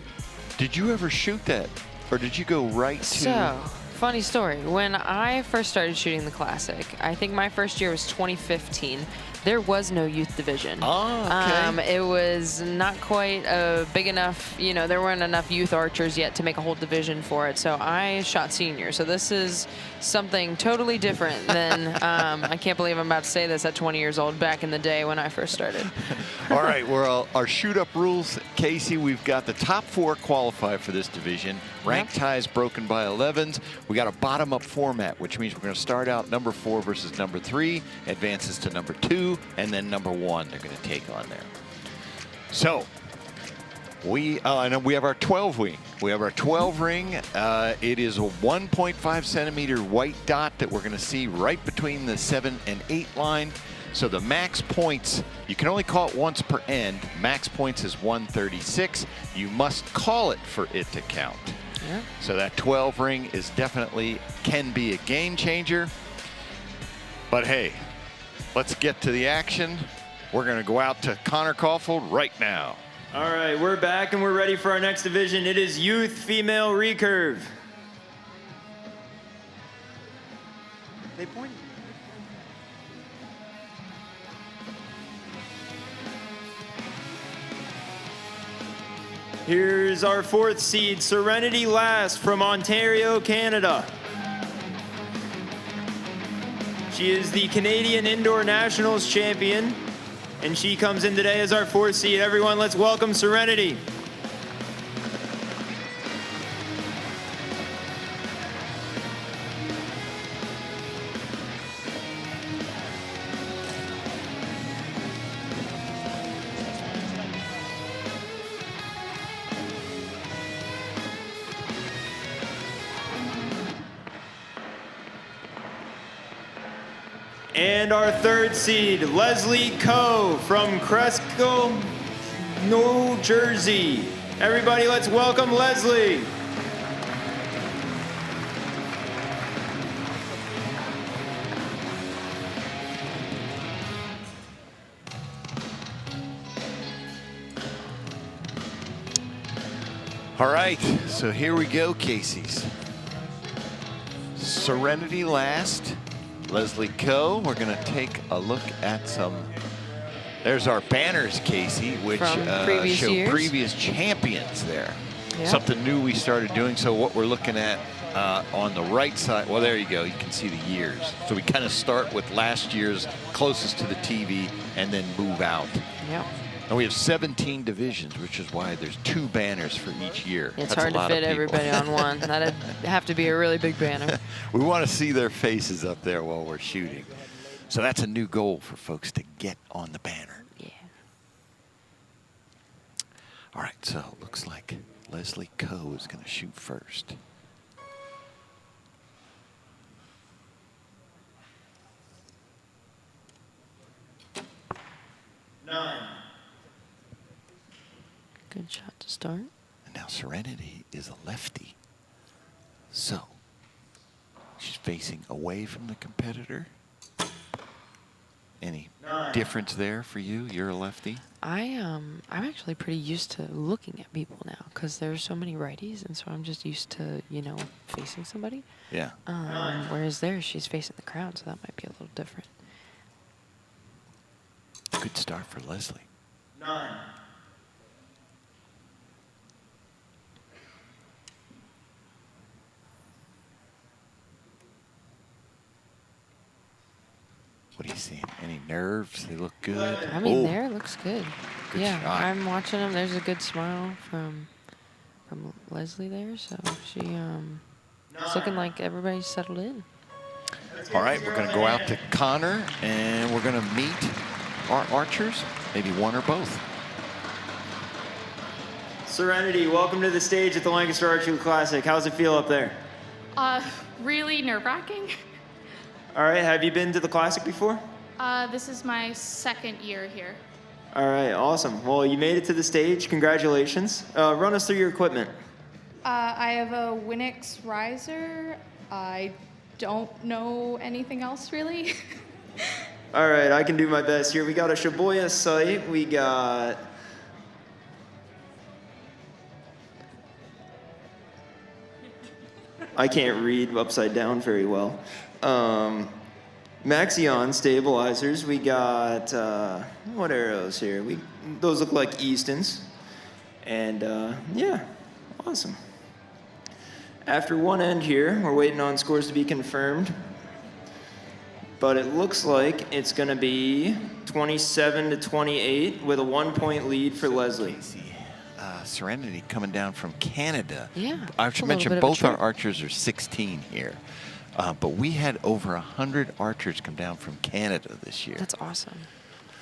Did you ever shoot that, or did you go right to? So, funny story. When I first started shooting the Classic, I think my first year was 2015. There was no youth division. Oh, okay. It was not quite big enough, you know, there weren't enough youth archers yet to make a whole division for it. So I shot senior. So this is something totally different than, I can't believe I'm about to say this at 20 years old, back in the day when I first started. All right, well, our shoot-up rules, Casey, we've got the top 4 qualify for this division. Rank ties broken by 11s. We got a bottom-up format, which means we're going to start out number 4 versus number 3, advances to number 2, and then number 1 they're going to take on there. So we have our 12 wing. We have our 12 ring. It is a 1.5 centimeter white dot that we're going to see right between the 7 and 8 line. So the max points, you can only call it once per end. Max points is 136. You must call it for it to count. Yeah. So that 12 ring is definitely can be a game changer. But hey, let's get to the action. We're going to go out to Connor Caulfield right now. All right, we're back and we're ready for our next division. It is youth female recurve. They pointed. Here's our 4th seed, Serenity Last from Ontario, Canada. She is the Canadian Indoor Nationals champion, and she comes in today as our 4th seed. Everyone, let's welcome Serenity. And our 3rd seed, Leslie Coe from Cresco, New Jersey. Everybody, let's welcome Leslie. All right, so here we go, Casey's. Serenity Last. Leslie Coe, we're going to take a look at some. There's our banners, Casey, which show previous champions there. Yeah. Something new we started doing. So what we're looking at on the right side, well, there you go. You can see the years. So we kind of start with last year's closest to the TV and then move out. Yeah. And we have 17 divisions, which is why there's 2 banners for each year. It's hard to fit everybody on one. That'd have to be a really big banner. We want to see their faces up there while we're shooting. So that's a new goal for folks to get on the banner. Yeah. All right, so it looks like Leslie Coe is going to shoot first. Good shot to start. And now Serenity is a lefty. So she's facing away from the competitor. Any difference there for you? You're a lefty. I'm actually pretty used to looking at people now because there's so many righties, and so I'm just used to, you know, facing somebody. Yeah. Whereas there, she's facing the crowd, so that might be a little different. Good start for Leslie. 9. What do you Casey, any nerves? They look good. I mean, Ooh, there looks good. good Yeah, shot. I'm watching them. There's a good smile from Leslie there, so it's looking like everybody's settled in. All right, we're going to go out to Connor, and we're going to meet our archers, maybe one or both. Serenity, welcome to the stage at the Lancaster Archery Classic. How's it feel up there? Really nerve-wracking. All right, have you been to the Classic before? This is my second year here. All right, awesome. Well, you made it to the stage. Congratulations. Run us through your equipment. I have a Winix riser. I don't know anything else really. All right, I can do my best here. We got a Shibuya sight. We got I can't read upside down very well. Maxion stabilizers. We got what arrows here? Those look like Eastons, and yeah, awesome. After one end here, we're waiting on scores to be confirmed, but it looks like it's going to be 27-28 with a 1-point lead for Leslie. Serenity coming down from Canada. Yeah. I should mention both our archers are 16 here. But we had over 100 archers come down from Canada this year. That's awesome.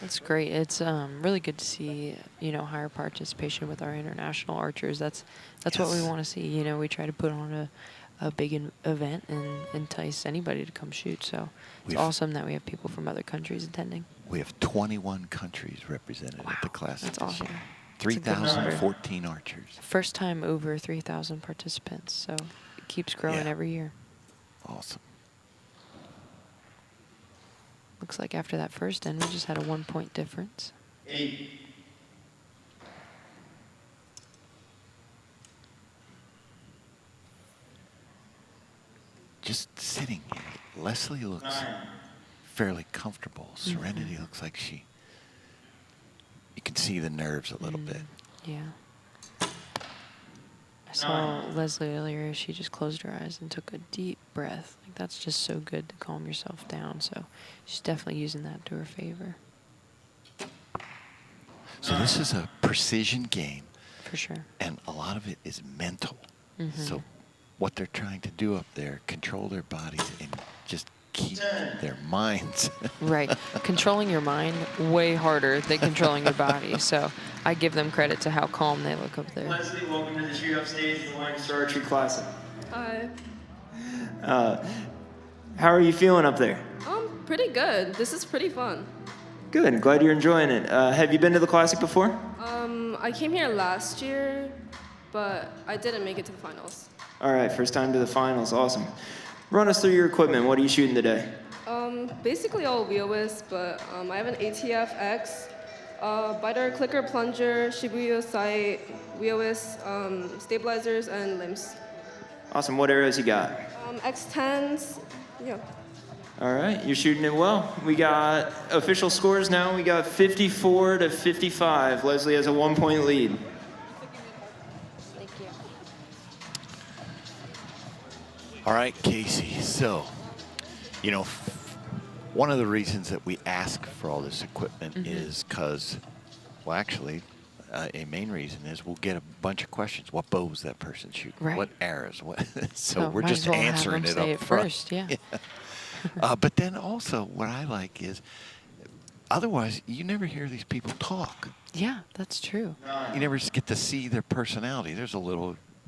That's great. It's really good to see, higher participation with our international archers. That's what we want to see. We try to put on a big event and entice anybody to come shoot. So it's awesome that we have people from other countries attending. We have 21 countries represented at the Classic. That's awesome. 3,014 archers. First time over 3,000 participants. So it keeps growing every year. Awesome. Looks like after that first end, we just had a 1-point difference. 8. Just sitting here, Leslie looks fairly comfortable. Serenity looks like you can see the nerves a little bit. Yeah. I saw Leslie earlier. She just closed her eyes and took a deep breath. Like, that's just so good to calm yourself down. So she's definitely using that to her favor. So this is a precision game. For sure. And a lot of it is mental. So what they're trying to do up there, control their bodies and just keep their minds. Right. Controlling your mind way harder than controlling your body. So I give them credit to how calm they look up there. Leslie, welcome to the shoot up stage of the Lancaster Archery Classic. Hi. How are you feeling up there? Pretty good. This is pretty fun. Good. Glad you're enjoying it. Have you been to the Classic before? I came here last year, but I didn't make it to the finals. All right, first time to the finals. Awesome. Run us through your equipment. What are you shooting today? Basically all wheel-wist, but I have an ATF X, biter, clicker, plunger, Shibuya sight, wheel-wist, stabilizers, and limbs. Awesome. What arrows you got? X10s, yeah. All right, you're shooting it well. We got official scores now. We got 54-55. Leslie has a 1-point lead. Thank you. All right, Casey. So, one of the reasons that we ask for all this equipment is because, well, actually, a main reason is we'll get a bunch of questions. What bow was that person shooting? Right. What arrows? What? So we're might just as well have answering them it say up it front. first, yeah. But then also, what I like is, otherwise, you never hear these people talk. Yeah, that's true. You never get to see their personality.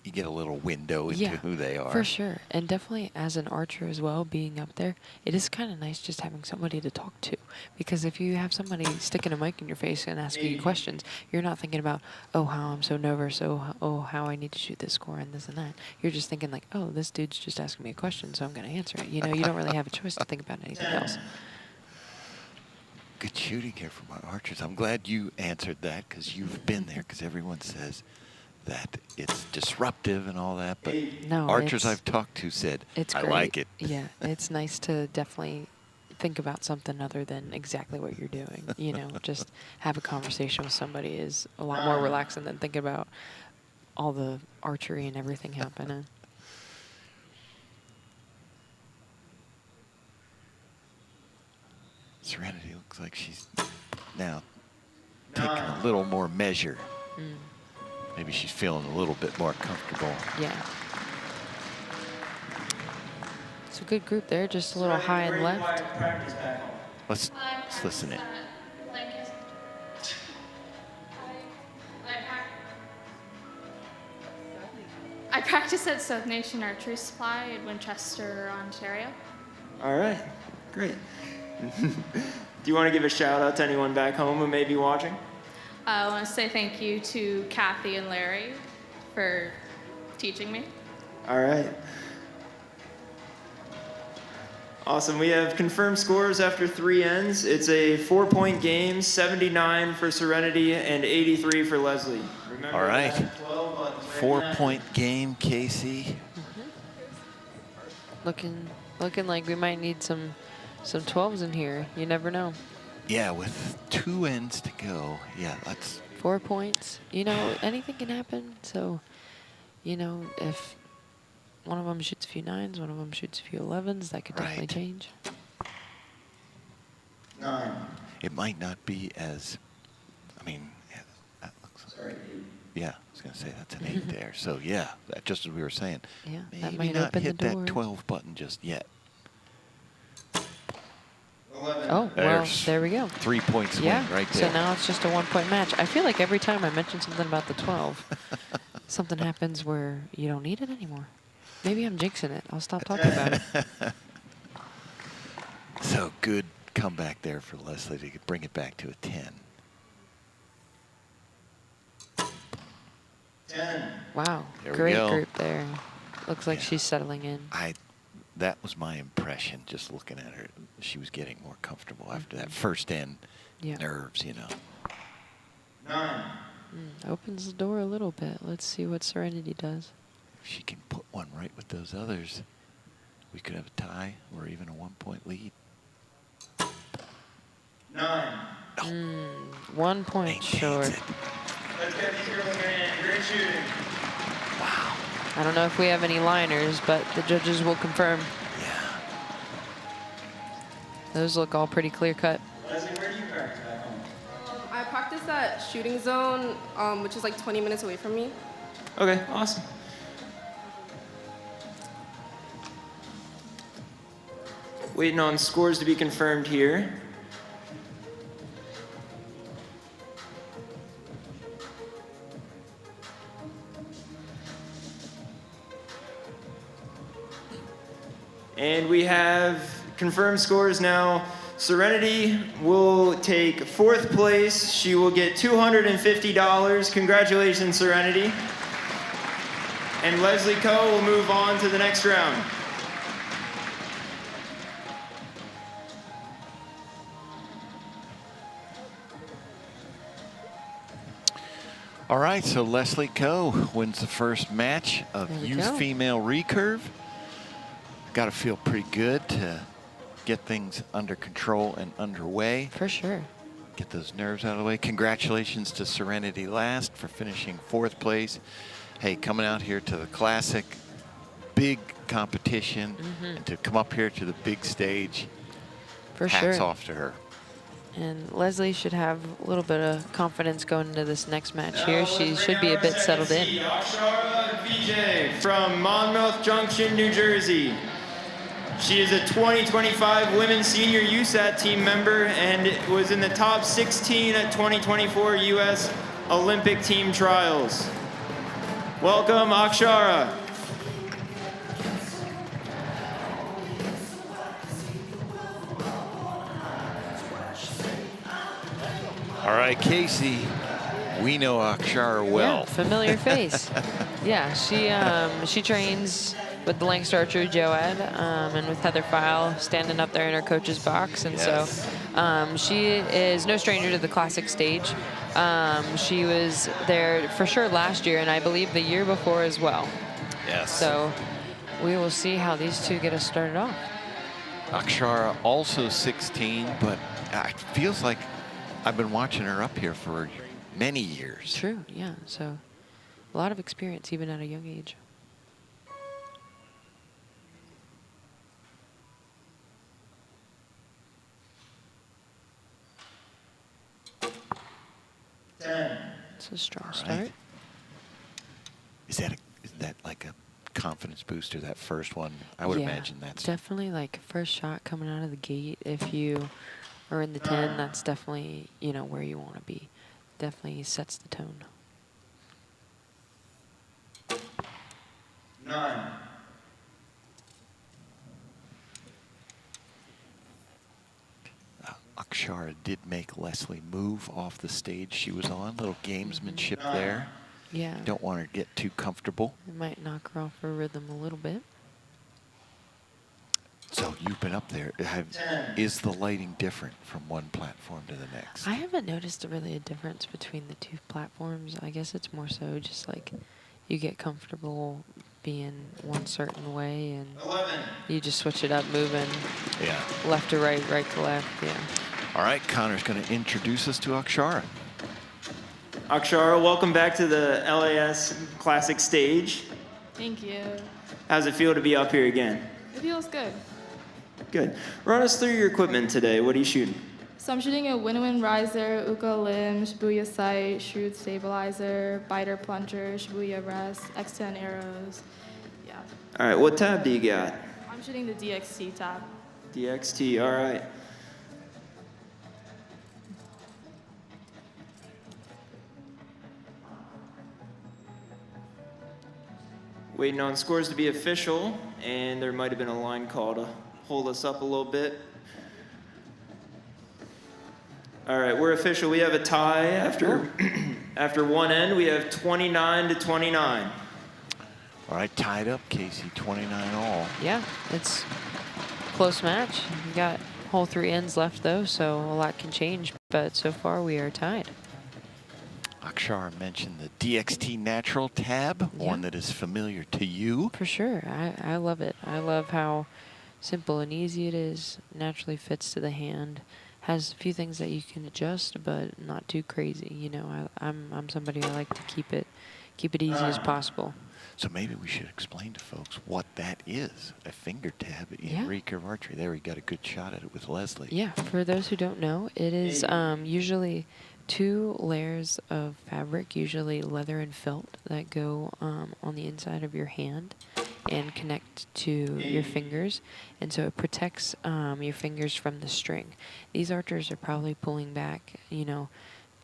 You get a little window into who they are. For sure. And definitely as an archer as well, being up there, it is kind of nice just having somebody to talk to. Because if you have somebody sticking a mic in your face and asking you questions, you're not thinking about, oh, how I'm so nervous, how I need to shoot this score and this and that. You're just thinking like, oh, this dude's just asking me a question, so I'm going to answer it. You don't really have a choice to think about anything else. Good shooting here from our archers. I'm glad you answered that because you've been there, because everyone says that it's disruptive and all that, but No, archers it's- I've talked to said, It's I great. like it. Yeah, it's nice to definitely think about something other than exactly what you're doing. Just have a conversation with somebody is a lot more relaxing than thinking about all the archery and everything happening. Serenity looks like she's now taking a little more measure. Maybe she's feeling a little bit more comfortable. Yeah. It's a good group there, just a little high and left. Let's listen in. I practice at South Nation Archery Supply in Winchester, Ontario. All right, great. Do you want to give a shout out to anyone back home who may be watching? I want to say thank you to Kathy and Larry for teaching me. All right. Awesome. We have confirmed scores after 3 ends. It's a 4-point game, 79 for Serenity and 83 for Leslie. Remember All right. that 12 on 4-point game, Casey. Looking like we might need some 12s in here. You never know. Yeah, with 2 ends to go. Yeah, that's 4 points. You know, anything can happen. So, you know, if one of them shoots a few 9s, one of them shoots a few 11s, that could definitely change. 9. It might not be as, I mean, yeah, that looks like, yeah, I was going to say that's an 8 there. So, yeah, that, just as we were saying, Yeah, maybe that might not open hit the door. that 12 button just yet. 11. Oh, well, there we go. 3-point swing right there. So now it's just a 1-point match. I feel like every time I mention something about the 12, something happens where you don't need it anymore. Maybe I'm jinxing it. I'll stop talking about it. So good comeback there for Leslie to bring it back to a 10. 10. Wow, There we great go. group there. Looks like she's settling in. That was my impression, just looking at her. She was getting more comfortable after that first end. Nerves, you know. 9. Opens the door a little bit. Let's see what Serenity does. If she can put one right with those others, we could have a tie or even a 1-point lead. 9. 1 point short. Let's get these girls in. Great shooting. Wow. I don't know if we have any liners, but the judges will confirm. Yeah. Those look all pretty clear cut. Leslie, where do you practice back home? I practice at Shooting Zone, which is like 20 minutes away from me. Okay, awesome. Waiting on scores to be confirmed here. And we have confirmed scores now. Serenity will take 4th place. She will get $250. Congratulations, Serenity. And Leslie Coe will move on to the next round. All right, so Leslie Coe wins the first match of youth female recurve. Got to feel pretty good to get things under control and underway. For sure. Get those nerves out of the way. Congratulations to Serenity last for finishing 4th place. Hey, coming out here to the Classic, big competition, and to come up here to the big stage, For hats sure. off to her. And Leslie should have a little bit of confidence going into this next match here. She should be a bit settled in. Akshara Vijay from Monmouth Junction, New Jersey. She is a 2025 Women's Senior USAT team member and was in the top 16 at 2024 U.S. Olympic Team Trials. Welcome, Akshara. All right, Casey, we know Akshara well. Yeah, familiar face. Yeah, she trains with the Lancaster Archery Joad and with Heather File standing up there in her coach's box. And so she is no stranger to the Classic stage. She was there for sure last year and I believe the year before as well. Yes. So we will see how these two get us started off. Akshara also 16, but it feels like I've been watching her up here for many years. True, yeah. So a lot of experience even at a young age. It's a strong All start. right. Is that like a confidence booster, that first one? I would imagine that's definitely like first shot coming out of the gate. If you are in the 10, that's definitely, you know, where you want to be. Definitely sets the tone. 9. Akshara did make Leslie move off the stage she was on. Little gamesmanship there. Yeah. Don't want her to get too comfortable. It might knock her off her rhythm a little bit. So you've been up there. Is the lighting different from one platform to the next? I haven't noticed really a difference between the two platforms. I guess it's more so just like you get comfortable being one certain way and you just switch it up, moving left to right, right to left. Yeah. All right, Connor's going to introduce us to Akshara. Akshara, welcome back to the LAS Classic stage. Thank you. How's it feel to be up here again? It feels good. Good. Run us through your equipment today. What are you shooting? So I'm shooting a win-win riser, Uka limb, Shibuya sight, shrewd stabilizer, biter plunger, Shibuya rest, X10 arrows. Yeah. All right, what tab do you got? I'm shooting the DXT tab. DXT, all right. Waiting on scores to be official, and there might have been a line call to hold us up a little bit. All right, we're official. We have a tie after after one end. We have 29-29. All right, tied up, Casey, 29 all. Yeah, it's a close match. We got whole 3 ends left though, so a lot can change, but so far we are tied. Akshara mentioned the DXT Natural tab, one that is familiar to you. For sure, I love it. I love how simple and easy it is, naturally fits to the hand, has a few things that you can adjust, but not too crazy. You know, I'm somebody, I like to keep it easy as possible. So maybe we should explain to folks what that is, a finger tab in recurve archery. There, we got a good shot at it with Leslie. Yeah, for those who don't know, it is usually 2 layers of fabric, usually leather and felt, that go on the inside of your hand and connect to your fingers, and so it protects your fingers from the string. These archers are probably pulling back, you know,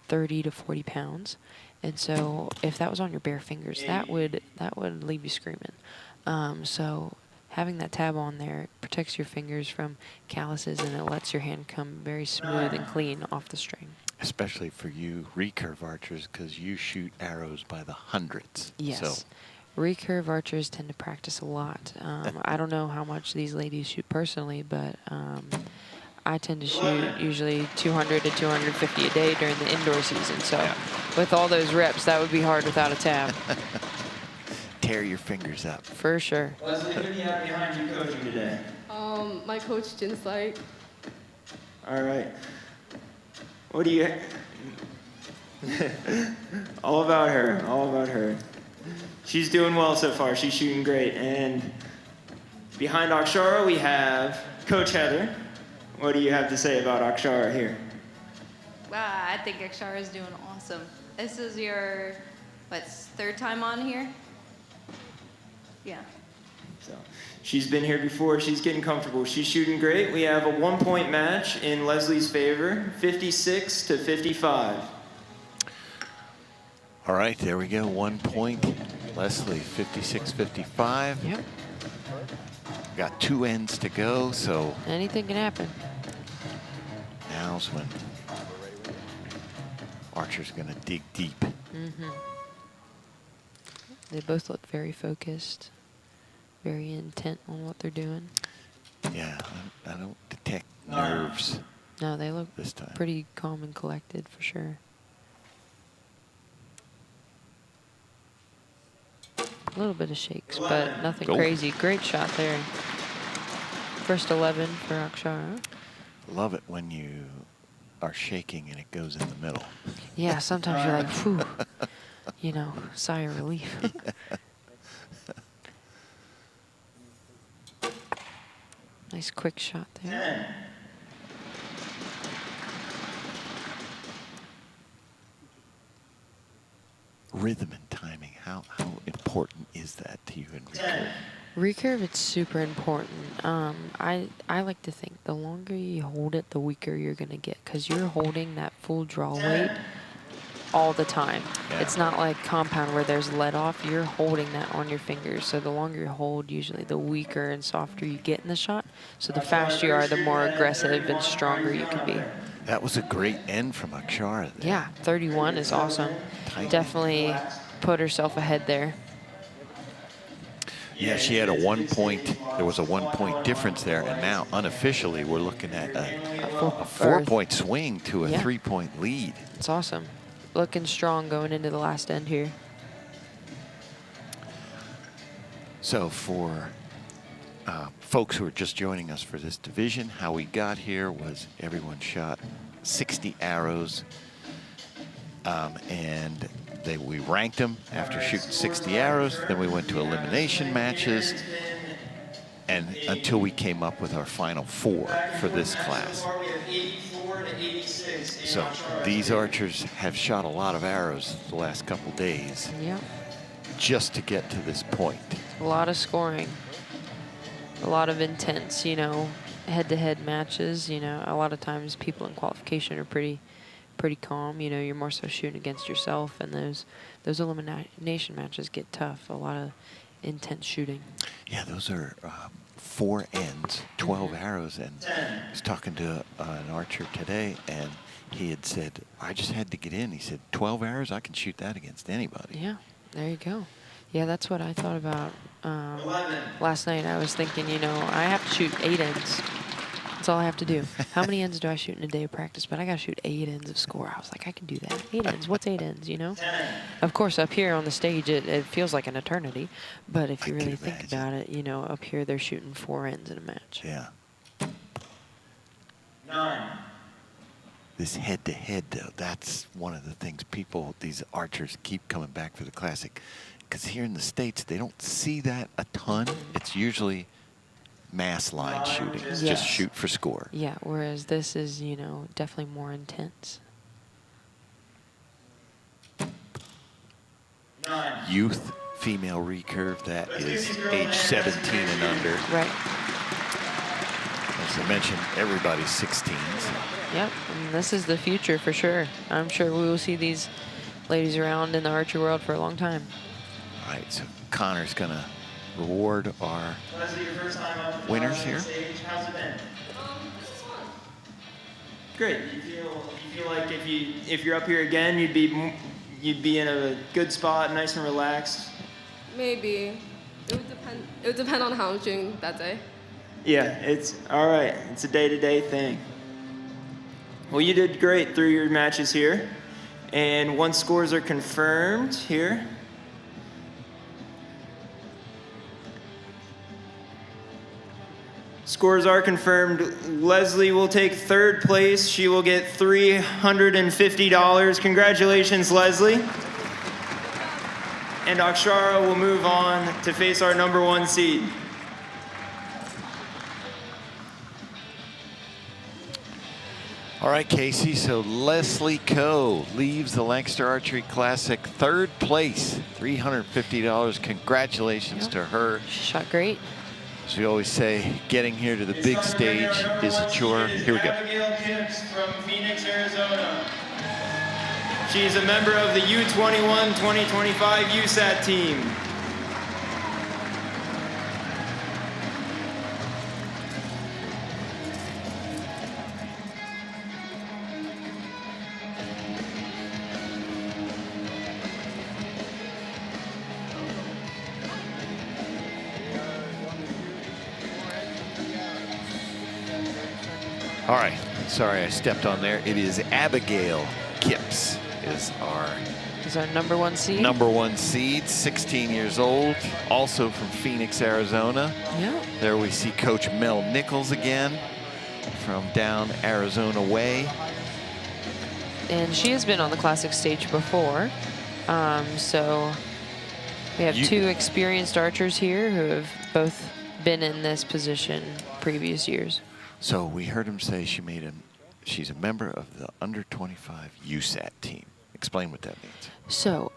30 to 40 pounds, and so if that was on your bare fingers, that would leave you screaming. So having that tab on there, it protects your fingers from calluses, and it lets your hand come very smooth and clean off the string. Especially for you recurve archers, because you shoot arrows by the hundreds. Yes. So. Recurve archers tend to practice a lot. I don't know how much these ladies shoot personally, but I tend to shoot usually 200 to 250 a day during the indoor season. So with all those reps, that would be hard without a tab. Tear your fingers up. For sure. Leslie, who do you have behind you coaching today? My coach, Jin Sight. All right. What do you... all about her, all about her. She's doing well so far. She's shooting great. And behind Akshara, we have Coach Heather. What do you have to say about Akshara here? I think Akshara is doing awesome. This is your, 3rd time on here? Yeah. So she's been here before. She's getting comfortable. She's shooting great. We have a 1-point match in Leslie's favor, 56-55. All right, there we go. 1 point. Leslie, 56-55. Yep. Got 2 ends to go, so anything can happen. Now's when Archer's going to dig deep. They both look very focused, very intent on what they're doing. Yeah, I don't detect nerves. No, they look this time pretty calm and collected for sure. A little bit of shakes, but nothing crazy. Great shot there. First 11 for Akshara. Love it when you are shaking and it goes in the middle. Yeah, sometimes you're like, phew, you know, sigh of relief. Nice quick shot there. rhythm and timing, how important is that to you in recurve? Recurve, it's super important. I like to think the longer you hold it, the weaker you're going to get, because you're holding that full draw weight all the time. Yeah. It's not like compound where there's let off. You're holding that on your fingers. So the longer you hold, usually the weaker and softer you get in the shot. So the faster you are, the more aggressive and stronger you can be. That was a great end from Akshara there. Yeah, 31 is awesome. Definitely put herself ahead there. Yeah, she had a 1 point, there was a 1 point difference there, and now unofficially we're looking at a 4 point swing to a 3 point lead. It's awesome. Looking strong going into the last end here. So for folks who are just joining us for this division, how we got here was everyone shot 60 arrows, and we ranked them after shooting 60 arrows. Then we went to elimination matches, and until we came up with our final 4 for this class. So these archers have shot a lot of arrows the last couple days, just to get to this point. A lot of scoring, a lot of intense, you know, head-to-head matches. You know, a lot of times people in qualification are pretty calm. You know, you're more so shooting against yourself, and those elimination matches get tough. A lot of intense shooting. Yeah, those are 4 ends, 12 arrows, and I was talking to an archer today, and he had said, I just had to get in. He said, 12 arrows, I can shoot that against anybody. Yeah, there you go. Yeah, that's what I thought about last night. I was thinking, you know, I have to shoot 8 ends. That's all I have to do. How many ends do I shoot in a day of practice? But I got to shoot 8 ends of score. I was like, I can do that. 8 ends. What's 8 ends, you know? Of course, up here on the stage, it feels like an eternity. But if you really think about it, you know, up here they're shooting 4 ends in a match. Yeah. 9. This head-to-head, though, that's one of the things these archers keep coming back for the Classic. Because here in the States, they don't see that a ton. It's usually mass line shooting. Yes. Just shoot for score. Yeah, whereas this is, you know, definitely more intense. Youth female recurve, that is age 17 and under. Right. As I mentioned, everybody's 16. So. Yep, and this is the future for sure. I'm sure we will see these ladies around in the archery world for a long time. All right, so Connor's going to reward our winners here. How's it been? Great. You feel like if you're up here again, you'd be in a good spot, nice and relaxed? Maybe. It would depend on how I'm shooting that day. Yeah, it's all right. It's a day-to-day thing. Well, you did great through your matches here. And once scores are confirmed here, scores are confirmed. Leslie will take 3rd place. She will get $350. Congratulations, Leslie. And Akshara will move on to face our #1 seed. All right, Casey, so Leslie Coe leaves the Lancaster Archery Classic 3rd place, $350. Congratulations to her. She shot great. As we always say, getting here to the big stage is a chore. Here we go. Abigail Kipps from Phoenix, Arizona. She's a member of the U21 2025 USAT team. All right, sorry I stepped on there. It is Abigail Kipps is our #1 seed. #1 seed, 16 years old, also from Phoenix, Arizona. Yeah. There we see Coach Mel Nichols again from down Arizona way. And she has been on the Classic stage before. So we have 2 experienced archers here who have both been in this position previous years. So we heard him say she's a member of the under-25 USAT team. Explain what that means. So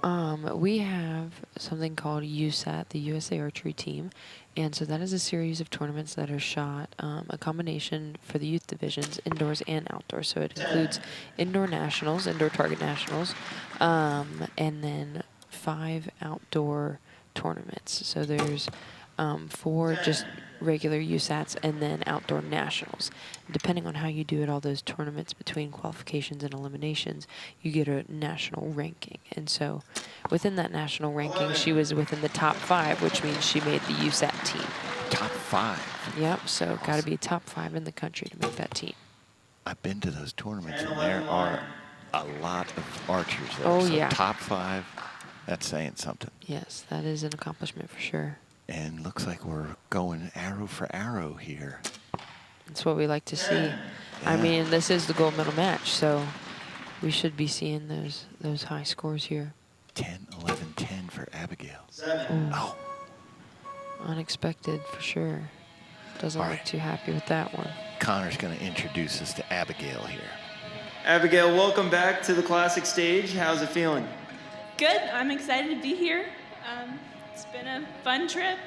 we have something called USAT, the USA Archery Team, and so that is a series of tournaments that are shot, a combination for the youth divisions, indoors and outdoors. So it includes indoor nationals, indoor target nationals, and then 5 outdoor tournaments. So there's 4 just regular USATs and then outdoor nationals. Depending on how you do it, all those tournaments between qualifications and eliminations, you get a national ranking. And so within that national ranking, she was within the top 5, which means she made the USAT team. Top 5? Yep, so got to be top 5 in the country to make that team. I've been to those tournaments, and there are a lot of archers there. Oh, so yeah. Top 5, that's saying something. Yes, that is an accomplishment for sure. And looks like we're going arrow for arrow here. That's what we like to see. I mean, this is the gold medal match, so we should be seeing those high scores here. 10, 11, 10 for Abigail. Ooh. Oh. Unexpected for sure. Doesn't look too happy with that one. Connor's going to introduce us to Abigail here. Abigail, welcome back to the classic stage. How's it feeling? Good. I'm excited to be here. It's been a fun trip.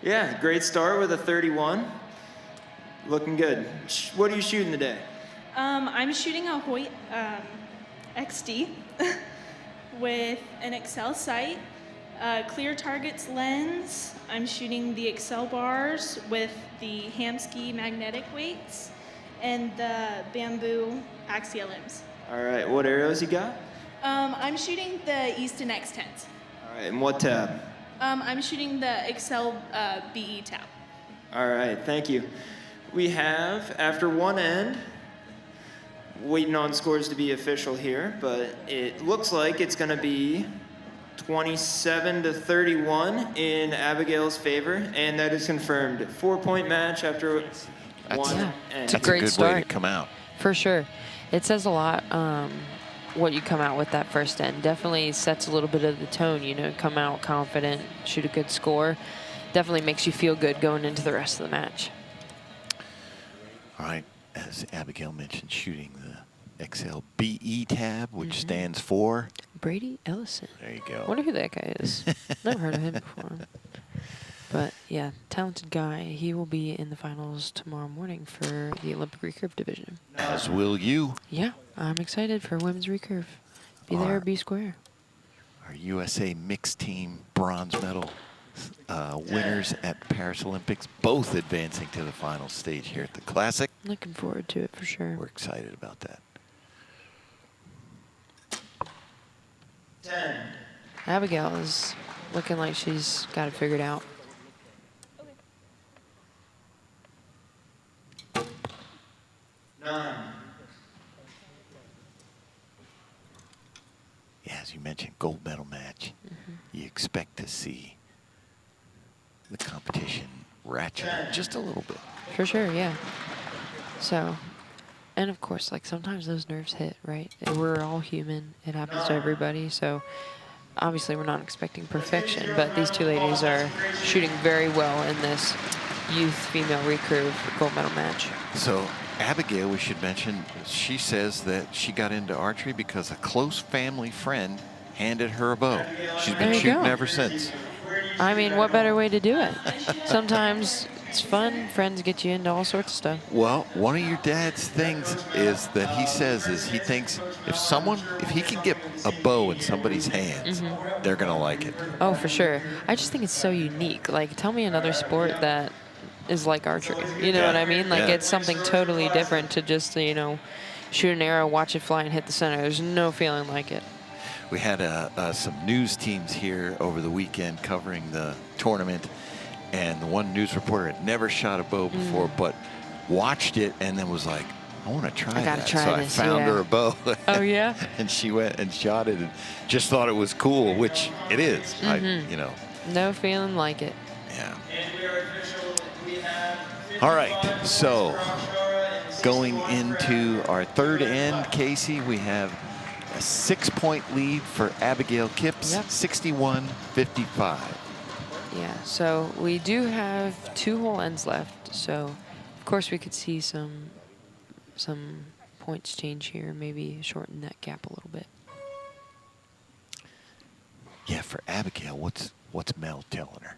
Yeah, great start with a 31. Looking good. What are you shooting today? I'm shooting a Hoyt XD with an Excel sight, clear targets lens. I'm shooting the Excel bars with the Hamsky magnetic weights and the bamboo axial limbs. All right, what arrows you got? I'm shooting the Easton X10s. All right, and what tab? I'm shooting the Excel BE tab. All right, thank you. We have, after one end, waiting on scores to be official here, but it looks like it's going to be 27 to 31 in Abigail's favor, and that is confirmed. 4-point match after one end. It's a great start. Way to come out. For sure. It says a lot what you come out with that first end. Definitely sets a little bit of the tone, you know, come out confident, shoot a good score. Definitely makes you feel good going into the rest of the match. All right, as Abigail mentioned, shooting the XLBE tab, which stands for? Brady Ellison. There you go. I wonder who that guy is. Never heard of him before. But yeah, talented guy. He will be in the finals tomorrow morning for the Olympic recurve division. As will you. Yeah, I'm excited for women's recurve. Be there or be square. Our USA mixed team bronze medal winners at Paris Olympics, both advancing to the final stage here at the Classic. Looking forward to it for sure. We're excited about that. 10. Abigail is looking like she's got it figured out. Okay. 9. Yeah, as you mentioned, gold medal match. You expect to see the competition ratchet up just a little bit. For sure, yeah. So, and of course, like sometimes those nerves hit, right? And we're all human. It happens to everybody. So obviously we're not expecting perfection, but these two ladies are shooting very well in this youth female recurve gold medal match. So Abigail, we should mention, she says that she got into archery because a close family friend handed her a bow. She's been shooting ever since. I mean, what better way to do it? Sometimes it's fun. Friends get you into all sorts of stuff. Well, one of your dad's things is that he says is he thinks if he can get a bow in somebody's hands, they're going to like it. Oh, for sure. I just think it's so unique. Like, tell me another sport that is like archery. You know what I mean? Like, it's something totally different to just, you know, shoot an arrow, watch it fly, and hit the center. There's no feeling like it. We had some news teams here over the weekend covering the tournament, and the one news reporter had never shot a bow before, but watched it and then was like, I want to try that. So I found her a bow. Oh, yeah? And she went and shot it and just thought it was cool, which it is. You know. No feeling like it. Yeah. All right, so going into our third end, Casey, we have a 6-point lead for Abigail Kipps, 61-55. Yeah, so we do have 2 whole ends left. So, of course, we could see some points change here, maybe shorten that gap a little bit. Yeah, for Abigail, what's Mel telling her?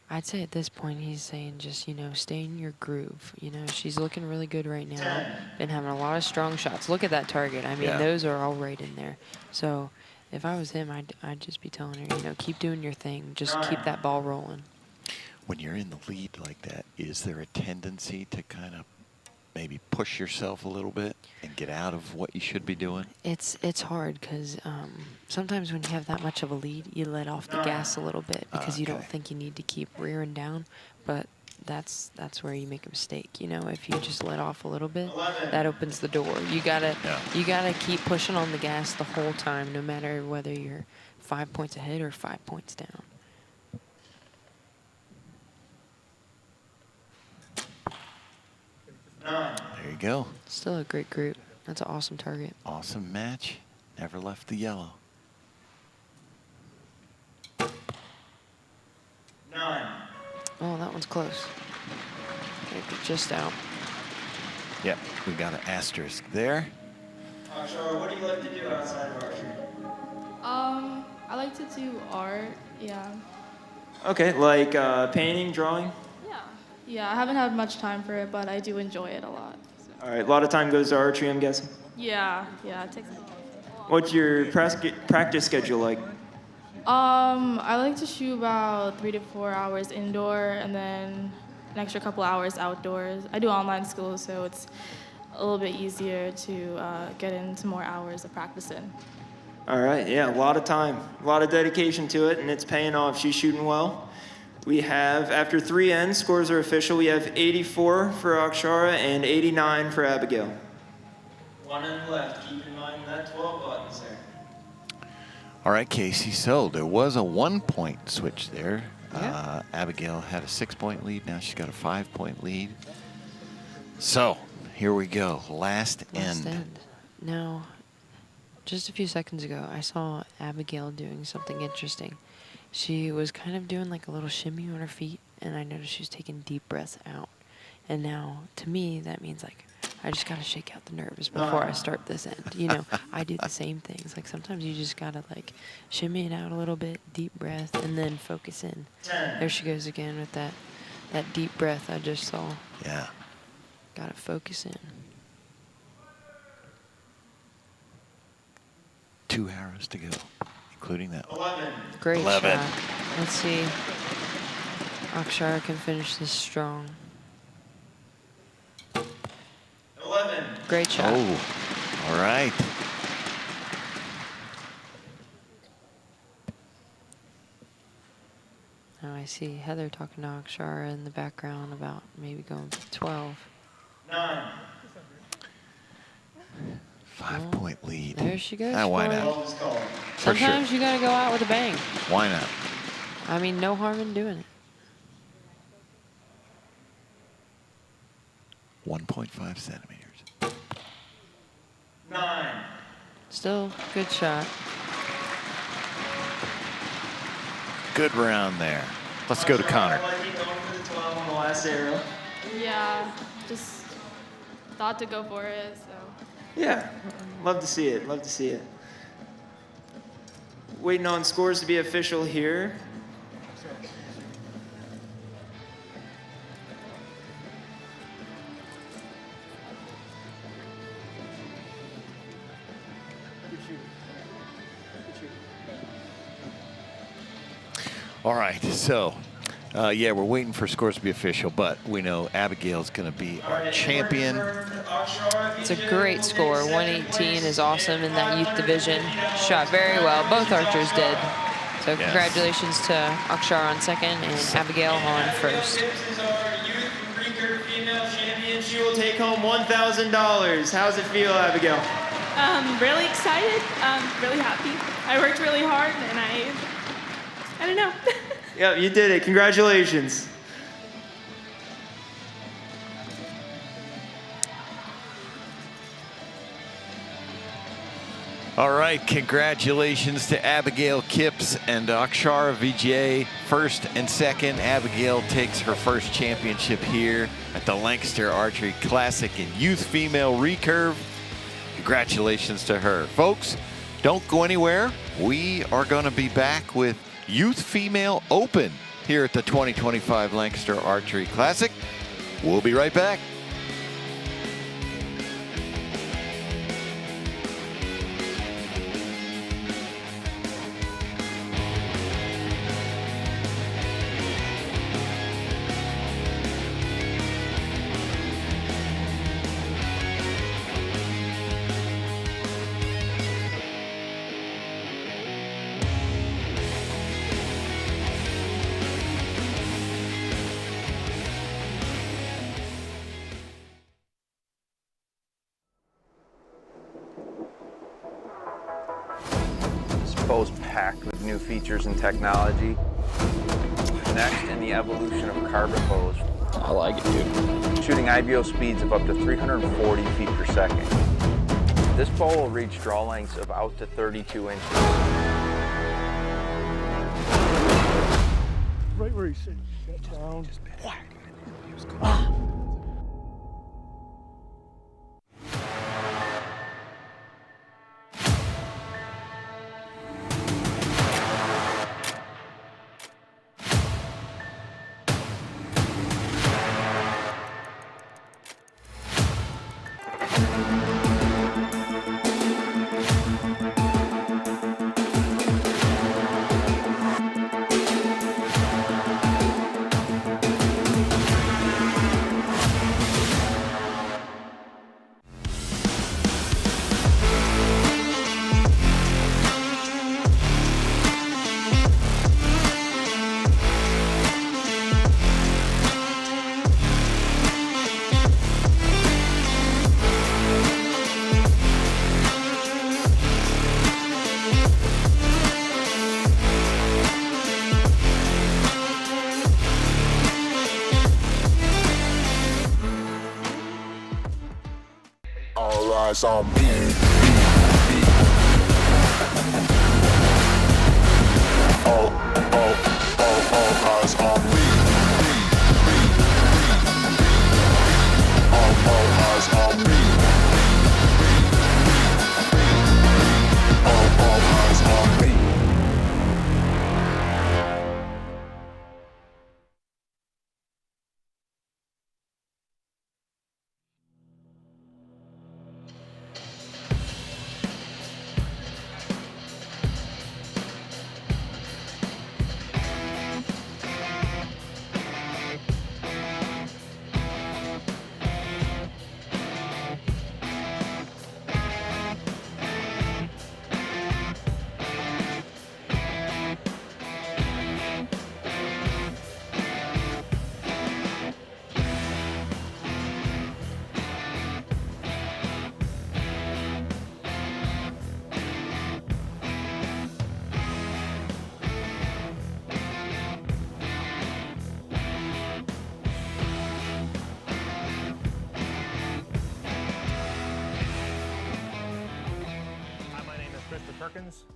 I'd say at this point he's saying just, you know, stay in your groove. You know, she's looking really good right now. Been having a lot of strong shots. Look at that target. I mean, Yeah. those are all right in there. So if I was him, I'd just be telling her, you know, keep doing your thing. Just keep that ball rolling. When you're in the lead like that, is there a tendency to kind of maybe push yourself a little bit and get out of what you should be doing? It's hard because sometimes when you have that much of a lead, you let off the gas a little bit because you don't think you need to keep rearing down. But that's where you make a mistake. You know, if you just let off a little bit, that opens the door. You gotta keep pushing on the gas the whole time, no matter whether you're 5 points ahead or 5 points down. There you go. Still a great group. That's an awesome target. Awesome match. Never left the yellow. 9. Oh, that one's close. Just out. Yep, we got an asterisk there. Akshara, what do you like to do outside of archery? I like to do art. Yeah. Okay, like painting, drawing? Yeah, I haven't had much time for it, but I do enjoy it a lot. All right, a lot of time goes to archery, I'm guessing. Yeah, it takes a lot. What's your practice schedule like? I like to shoot about 3 to 4 hours indoor and then an extra couple hours outdoors. I do online school, so it's a little bit easier to get into more hours of practicing. All right, yeah, a lot of time, a lot of dedication to it, and it's paying off. She's shooting well. We have, after 3 ends, scores are official. We have 84 for Akshara and 89 for Abigail. 1 end left. Keep in mind that 12 buttons there. All right, Casey, so there was a 1-point switch there. Abigail had a 6-point lead. Now she's got a 5-point lead. So here we go. Last end. Now, just a few seconds ago, I saw Abigail doing something interesting. She was kind of doing like a little shimmy on her feet, and I noticed she was taking deep breaths out. And now, to me, that means like, I just got to shake out the nerves before I start this end. You know, I do the same things. Like sometimes you just got to like shimmy it out a little bit, deep breath, and then focus in. There she goes again with that deep breath I just saw. Yeah. Got to focus in. 2 arrows to go, including that one. 11. Great 11. shot. Let's see. Akshara can finish this strong. 11. Great shot. Oh, all right. Now I see Heather talking to Akshara in the background about maybe going for 12. 9. 5-point lead. There she goes. Why for it. not? For Sometimes sure. you got to go out with a bang. Why not? I mean, no harm in doing it. 1.5 centimeters. 9. Still, good shot. Good round there. Let's go to Connor. I like you going for the 12 on the last arrow. Yeah, just thought to go for it, so. Yeah, love to see it, love to see it. Waiting on scores to be official here. All right, so, yeah, we're waiting for scores to be official, but we know Abigail's going to be our champion. It's a great score. 118 is awesome in that youth division. Shot very well. Both archers did. So congratulations to Akshara on second and Abigail on first. This is our youth Recurve female champion. She will take home $1,000. How's it feel, Abigail? Really excited, really happy. I worked really hard and I don't know. Yep, you did it. Congratulations. All right, congratulations to Abigail Kipps and Akshara Vijay, first and second. Abigail takes her first championship here at the Lancaster Archery Classic in Youth Female Recurve. Congratulations to her. Folks, Don't go anywhere. We are going to be back with Youth Female Open here at the 2025 Lancaster Archery Classic. We'll be right back. Bow's packed with new features and technology. Next, in the evolution of carbon bows. I like it, dude. Shooting IBO speeds of up to 340 feet per second. This bow will reach draw lengths of out to 32 inches. Right where he said, shut down. Whack. All eyes on me. All eyes on me. All eyes on me. All eyes on me.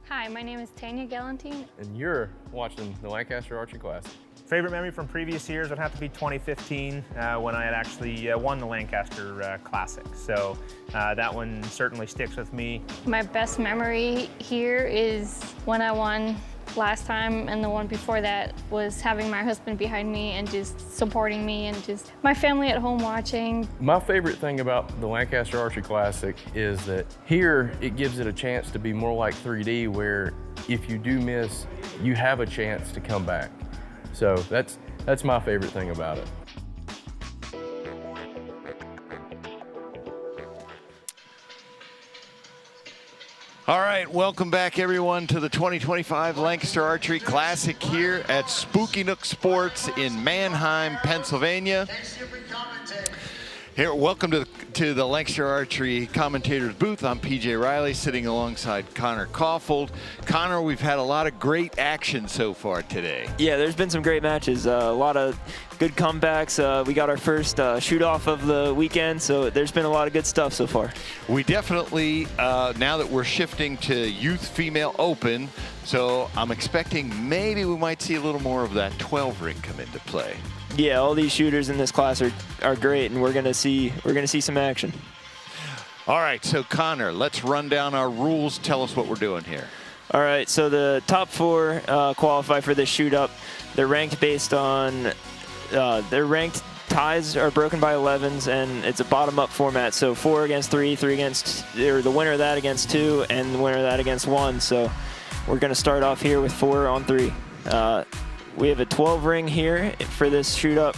Hi, my name is Tanya Galantine. And you're watching the Lancaster Archery Classic. Favorite memory from previous years would have to be 2015 when I had actually won the Lancaster Classic. So that one certainly sticks with me. My best memory here is when I won last time, and the one before that was having my husband behind me and just supporting me and just my family at home watching. My favorite thing about the Lancaster Archery Classic is that here it gives it a chance to be more like 3D, where if you do miss, you have a chance to come back. So that's my favorite thing about it. All right, welcome back everyone to the 2025 Lancaster Archery Classic here at Spooky Nook Sports in Manheim, Pennsylvania. Here, welcome to the Lancaster Archery commentators booth. I'm PJ Riley, sitting alongside Connor Caulfield. Connor, we've had a lot of great action so far today. Yeah, there's been some great matches. A lot of good comebacks. We got our first shoot-off of the weekend, so there's been a lot of good stuff so far. We definitely, now that we're shifting to Youth Female Open, so I'm expecting maybe we might see a little more of that 12 ring come into play. Yeah, all these shooters in this class are great, and we're gonna see some action. All right, so Connor, let's run down our rules. Tell us what we're doing here. All right, so the top 4 qualify for this shoot up. They're ranked based on, their ranked ties are broken by 11s, and it's a bottom up format. So 4 against 3, 3 against, or the winner of that against 2, and the winner of that against 1. So we're gonna start off here with 4 on 3. We have a 12 ring here for this shoot up.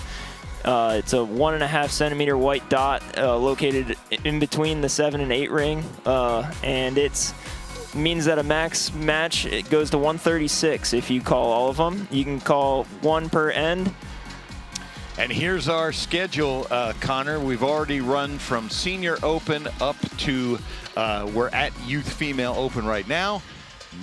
It's a 1.5 centimeter white dot located in between the 7 and 8 ring, and it's means that a max match, it goes to 136 if you call all of them. You can call 1 per end. And here's our schedule, Connor. We've already run from Senior Open up to, we're at Youth Female Open right now.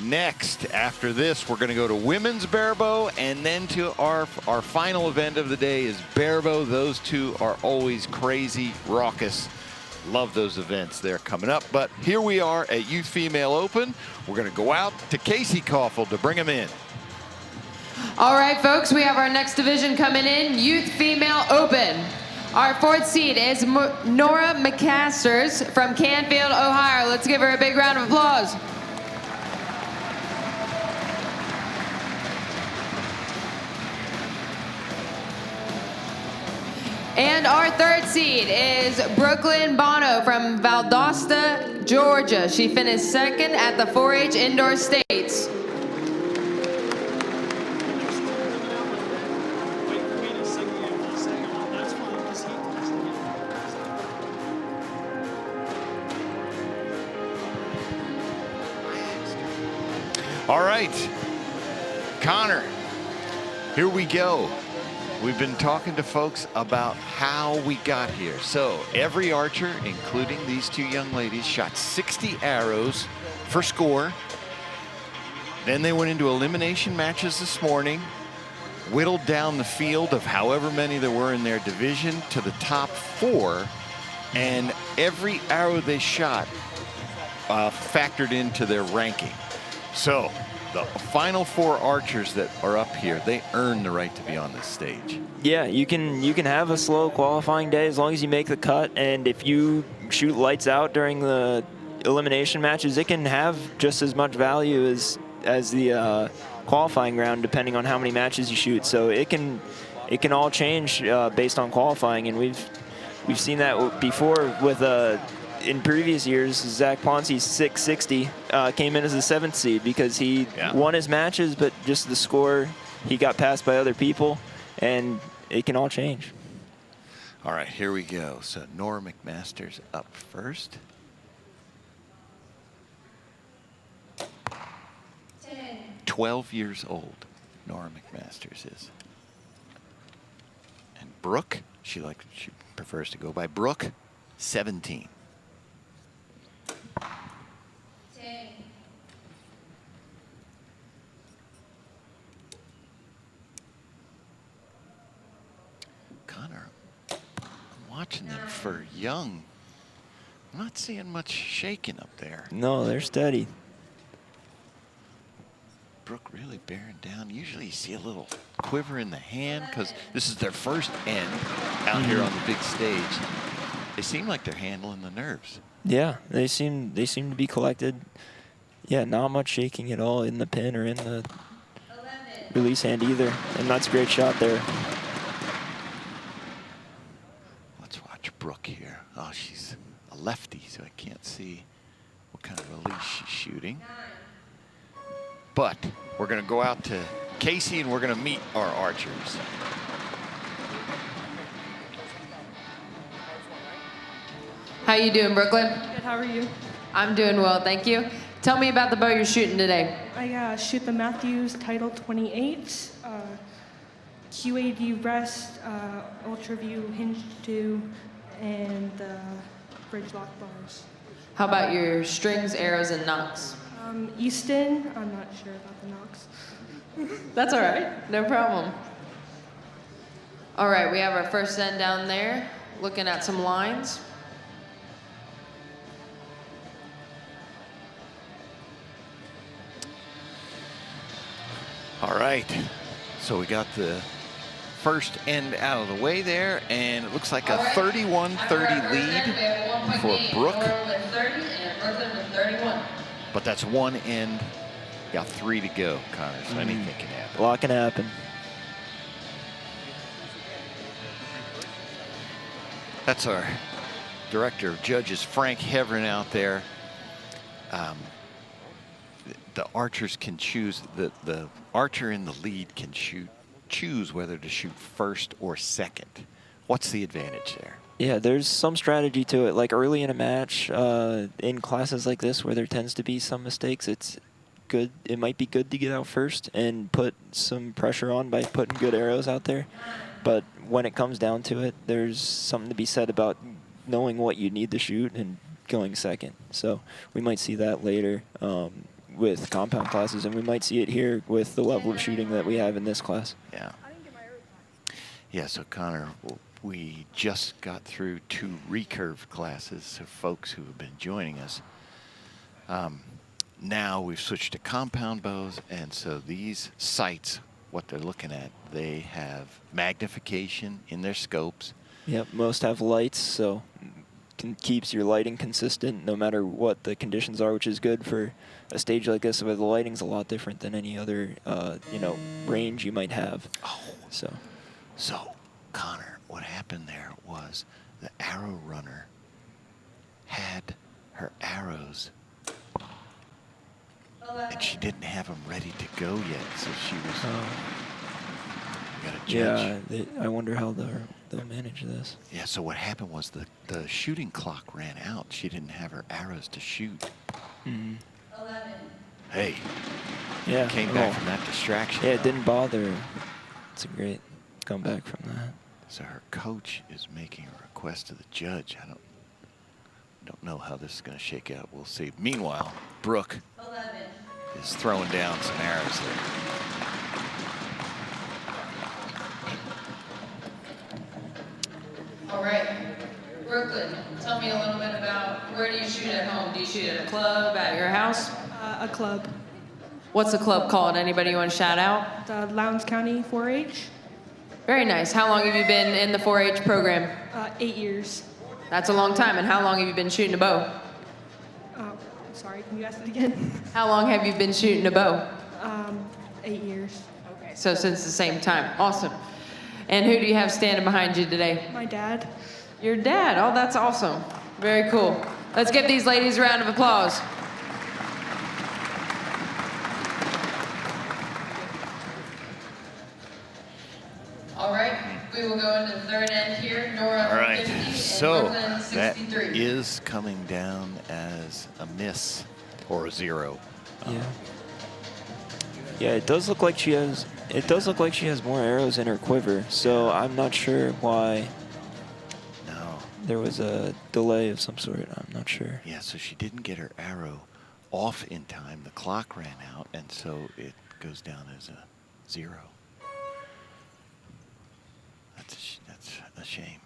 Next, after this, we're going to go to Women's Barebow, and then to our final event of the day is Barebow. Those two are always crazy, raucous. Love those events. They're coming up. But here we are at Youth Female Open. We're going to go out to Casey Koffel to bring them in. All right, folks, we have our next division coming in, Youth Female Open. Our 4th seed is Nora McCasters from Canfield, Ohio. Let's give her a big round of applause. And our 3rd seed is Brooklyn Bono from Valdosta, Georgia. She finished 2nd at the 4-H Indoor States. All right, Connor, here we go. We've been talking to folks about how we got here. So every archer, including these 2 young ladies, shot 60 arrows for score. Then they went into elimination matches this morning, whittled down the field of however many there were in their division to the top 4, and every arrow they shot factored into their ranking. So the final 4 archers that are up here, they earn the right to be on this stage. Yeah, you can have a slow qualifying day as long as you make the cut, and if you shoot lights out during the elimination matches, it can have just as much value as the qualifying round, depending on how many matches you shoot. So it can all change based on qualifying, and we've seen that before with in previous years. Zach Ponce's 660 came in as the 7th seed because he won his matches, but just the score, he got passed by other people, and it can all change. All right, here we go. So Nora McMasters up first. 12 years old, Nora McMasters is. And Brooke, she prefers to go by Brooke, 17. 10. Connor, I'm watching them for young. I'm not seeing much shaking up there. No, they're steady. Brooke really bearing down. Usually you see a little quiver in the hand because this is their first end out here on the big stage. They seem like they're handling the nerves. Yeah, they seem to be collected. Yeah, not much shaking at all in the pin or in the release hand either. And that's a great shot there. Let's watch Brooke here. Oh, she's a lefty, so I can't see what kind of release she's shooting. But we're going to go out to Casey and we're going to meet our archers. How you doing, Brooklyn? Good, how are you? I'm doing well, thank you. Tell me about the bow you're shooting today. I shoot the Matthews Title 28, QAD rest, Ultra View Hinge 2, and the bridge lock bars. How about your strings, arrows, and nocks? Easton, I'm not sure about the nocks. That's all right, no problem. All right, we have our first end down there, looking at some lines. All right, so we got the first end out of the way there, and it looks like a 31-30 lead for Brooke. But that's one end. Got 3 to go, Connor, so anything can happen. A lot can happen. That's our director of judges, Frank Heverin, out there. The archers can choose, the archer in the lead can choose whether to shoot first or second. What's the advantage there? Yeah, there's some strategy to it. Like early in a match, in classes like this where there tends to be some mistakes, it's good. It might be good to get out first and put some pressure on by putting good arrows out there. But when it comes down to it, there's something to be said about knowing what you need to shoot and going second. So we might see that later with compound classes, and we might see it here with the level of shooting that we have in this class. Yeah. Yeah, so Connor, we just got through 2 recurve classes, so folks who have been joining us. Now we've switched to compound bows, and so these sights, what they're looking at, they have magnification in their scopes. Yep, most have lights, so keeps your lighting consistent no matter what the conditions are, which is good for a stage like this where the lighting's a lot different than any other, you know, range you might have. Oh, so Connor, what happened there was the arrow runner had her arrows, and she didn't have them ready to go yet, so she was. We got a judge. Yeah, I wonder how they'll manage this. Yeah, so what happened was the shooting clock ran out. She didn't have her arrows to shoot. Hey. Yeah. Came back from that distraction. Yeah, it didn't bother. It's a great comeback from that. So her coach is making a request to the judge. I don't know how this is going to shake out. We'll see. Meanwhile, Brooke is throwing down some arrows there. All right, Brooklyn, tell me a little bit about where do you shoot at home? Do you shoot at a club, at your house? A club. What's the club called? Anybody you want to shout out? The Lowndes County 4-H. Very nice. How long have you been in the 4-H program? 8 years. That's a long time. And how long have you been shooting a bow? Sorry, can you ask it again? How long have you been shooting a bow? 8 years. Okay, so since the same time. Awesome. And who do you have standing behind you today? My dad. Your dad. Oh, that's awesome. Very cool. Let's give these ladies a round of applause. All right, we will go into the third end here. Nora, all right, 50, so and Brooklyn, 63. that is coming down as a miss or a 0. Yeah. Yeah, it does look like she has. It does look like she has more arrows in her quiver. So I'm not sure why. No. There was a delay of some sort. I'm not sure. Yeah, so she didn't get her arrow off in time. The clock ran out, and so it goes down as a 0. That's a shame.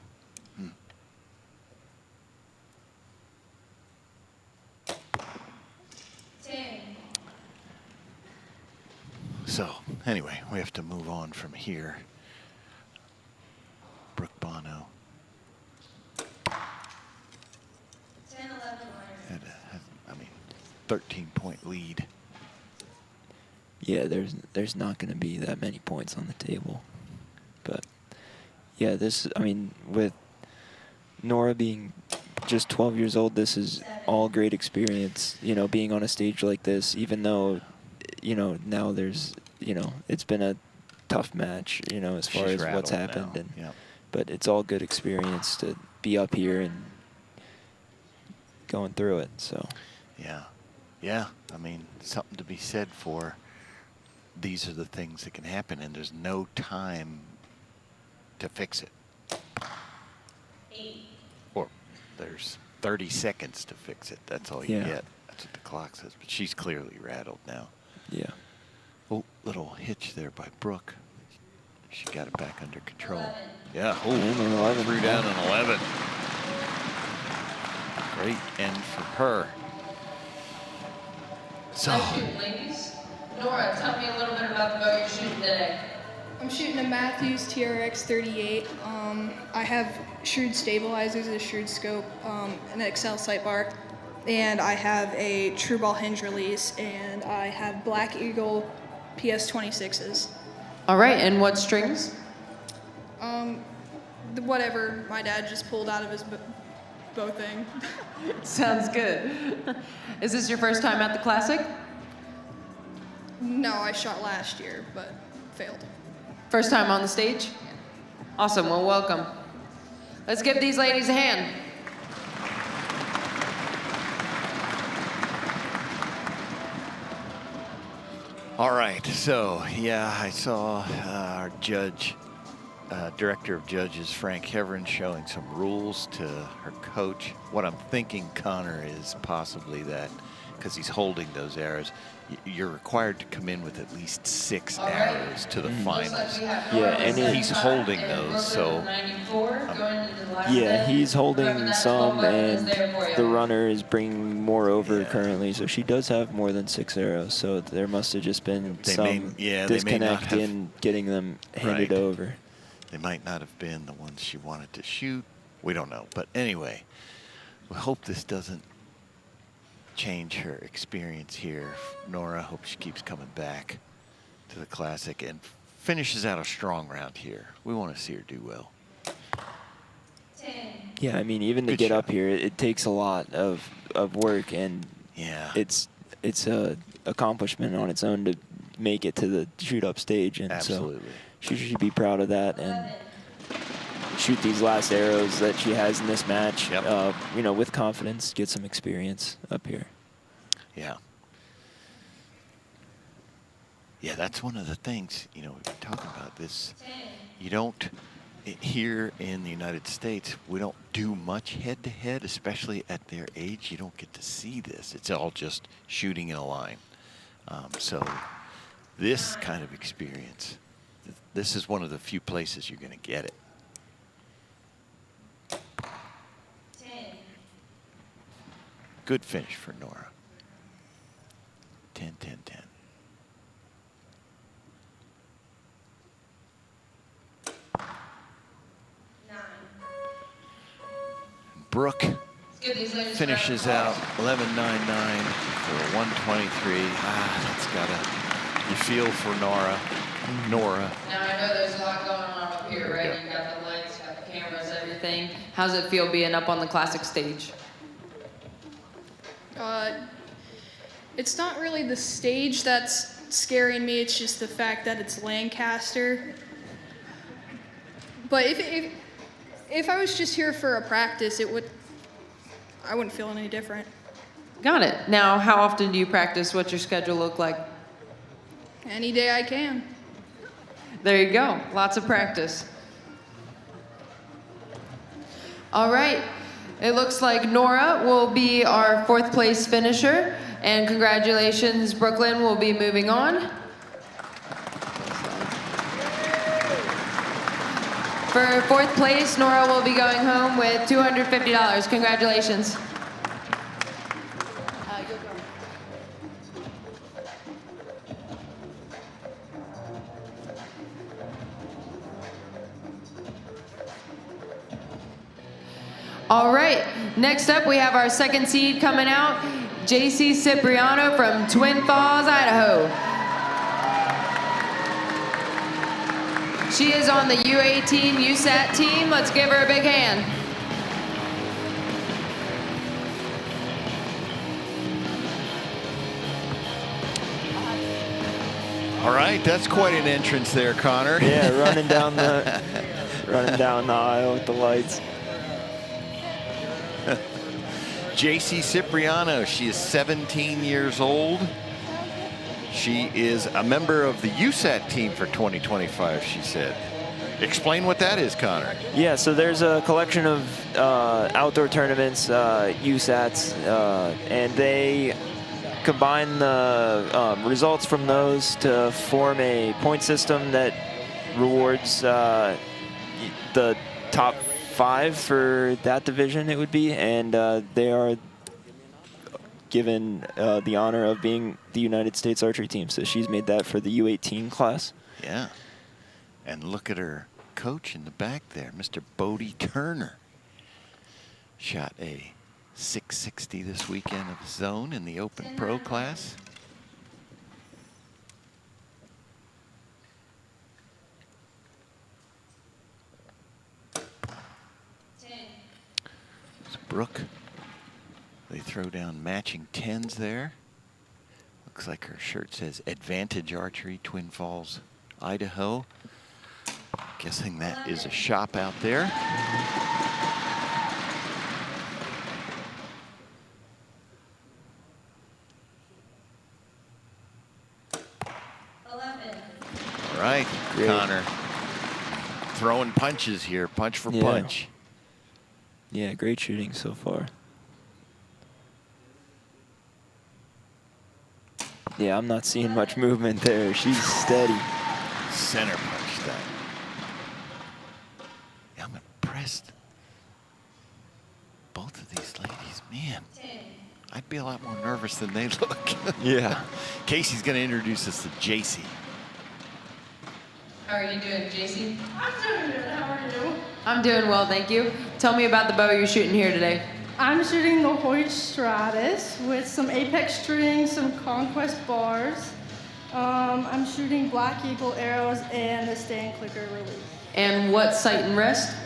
So, anyway, we have to move on from here. Brooke Bono. Had a 13-point lead. Yeah, there's not going to be that many points on the table. But, yeah, with Nora being just 12 years old, this is all great experience, being on a stage like this, even though, now there's, it's been a tough match, as far as what's happened. And yep. But it's all good experience to be up here and going through it, so. Yeah, something to be said for these are the things that can happen, and there's no time to fix it. Or there's 30 seconds to fix it. That's all you get. That's what the clock says. But she's clearly rattled now. Yeah. Oh, little hitch there by Brooke. She got it back under control. Yeah. Oh, 11. Threw down an 11. Great end for her. So. Ladies. Nora, tell me a little bit about the bow you're shooting today. I'm shooting a Matthews TRX 38. I have shrewd stabilizers, a shrewd scope, an Excel sight bar, and I have a true ball hinge release, and I have Black Eagle PS26s. All right, and what strings? Whatever my dad just pulled out of his bow thing. Sounds good. Is this your first time at the Classic? No, I shot last year, but failed. First time on the stage? Awesome, well, welcome. Let's give these ladies a hand. All right, so yeah, I saw our judge, director of judges, Frank Heverin, showing some rules to her coach. What I'm thinking, Connor, is possibly that, because he's holding those arrows, you're required to come in with at least 6 arrows to the finals. Yeah, and he's holding those, so. Yeah, he's holding some, and the runner is bringing more over currently, so she does have more than 6 arrows, so there must have just been some disconnect in getting them handed over. They might not have been the ones she wanted to shoot. We don't know, but anyway, we hope this doesn't change her experience here. Nora, hope she keeps coming back to the Classic and finishes out a strong round here. We want to see her do well. Yeah, I mean, even to get up here, it takes a lot of work, and it's a accomplishment on its own to make it to the shoot-up stage, and so she should be proud of that and shoot these last arrows that she has in this match, you know, with confidence, get some experience up here. Yeah. Yeah, that's one of the things, you know, we've been talking about this. You don't, here in the United States, we don't do much head-to-head, especially at their age. You don't get to see this. It's all just shooting in a line. So this kind of experience, this is one of the few places you're going to get it. Good finish for Nora. 10, 10, 10. Brooke finishes out 11.99 for a 123. That's gotta, you feel for Nora. Now I know there's a lot going on up here, right? You got the lights, got the cameras, everything. How's it feel being up on the Classic stage? It's not really the stage that's scaring me, it's just the fact that it's Lancaster. But if I was just here for a practice, I wouldn't feel any different. Got it. Now, how often do you practice? What's your schedule look like? Any day I can. There you go. Lots of practice. All right. It looks like Nora will be our 4th place finisher. And congratulations, Brooklyn will be moving on. For 4th place, Nora will be going home with $250. Congratulations. All right, next up we have our 2nd seed coming out, JC Cipriano from Twin Falls, Idaho. She is on the U18 USAT team. Let's give her a big hand. All right, that's quite an entrance there, Connor. Yeah, running down the aisle with the lights. JC Cipriano, she is 17 years old. She is a member of the USAT team for 2025, she said. Explain what that is, Connor. Yeah, so there's a collection of outdoor tournaments, USATs, and they combine the results from those to form a point system that rewards the top 5 for that division, it would be, and they are given the honor of being the United States archery team. So she's made that for the U18 class. Yeah. And look at her coach in the back there, Mr. Bodie Turner. Shot a 660 this weekend of his own in the Open Pro class. So Brooke, they throw down matching 10s there. Looks like her shirt says Advantage Archery, Twin Falls, Idaho. Guessing that is a shop out there. All right, Great. Connor. Throwing punches here, punch for punch. Yeah, great shooting so far. Yeah, I'm not seeing much movement there. She's steady. Center punch that. Yeah, I'm impressed. Both of these ladies, man. I'd be a lot more nervous than they look. Yeah. Casey's going to introduce us to JC. How are you doing, JC? I'm doing good. How are you? I'm doing well, thank you. Tell me about the bow you're shooting here today. I'm shooting the Hoyt Stratus with some Apex strings, some Conquest bars. I'm shooting Black Eagle arrows and a stand clicker release. And what sight and rest?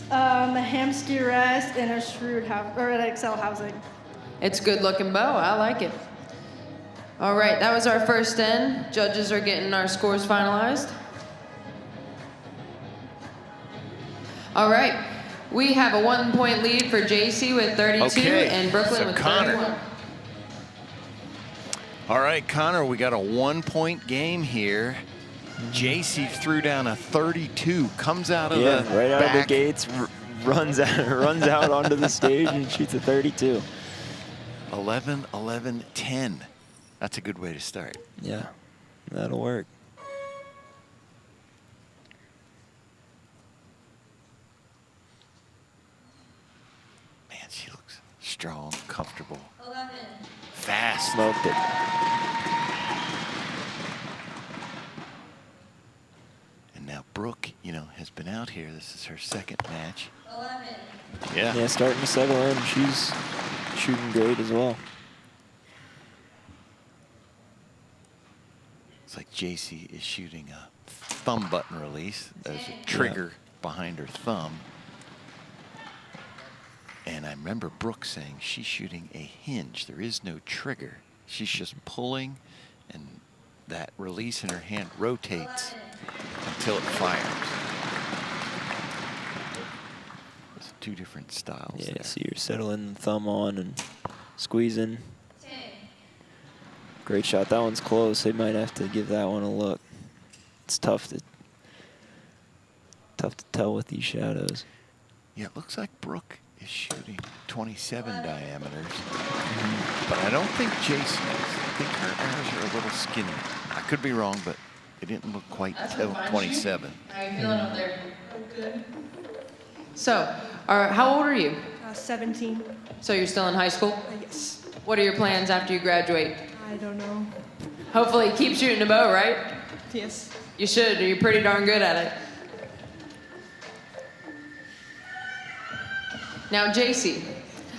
The Hamsky rest and a Shrewd or an Excel housing. It's a good looking bow, I like it. All right, that was our first end. Judges are getting our scores finalized. All right, we have a 1-point lead for JC with 32 and Brooklyn with 31. All right, Connor, we got a 1-point game here. JC threw down a 32, comes out of the right out back. of the gates, runs out onto the stage and shoots a 32. 11, 11, 10. That's a good way to start. Yeah, that'll work. Man, she looks strong, comfortable. 11. Fast. Smoked it. And now Brooke, you know, has been out here. This is her second match. 11. Yeah. Yeah, starting to settle in. She's shooting great as well. It's like JC is shooting a thumb button release. There's a trigger behind her thumb. And I remember Brooke saying she's shooting a hinge. There is no trigger. She's just pulling, and that release in her hand rotates until it fires. There's two different styles Yeah, there. so you're settling the thumb on and squeezing. Great shot. That one's close. They might have to give that one a look. It's tough to tell with these shadows. Yeah, it looks like Brooke is shooting 27 diameters, but I don't think Jason is. I think her arrows are a little skinny. I could be wrong, but it didn't look quite 27. How are you feeling up there? I'm good. So, how old are you? 17. So you're still in high school? Yes. What are your plans after you graduate? I don't know. Hopefully keep shooting a bow, right? Yes. You should, you're pretty darn good at it. Now, JC,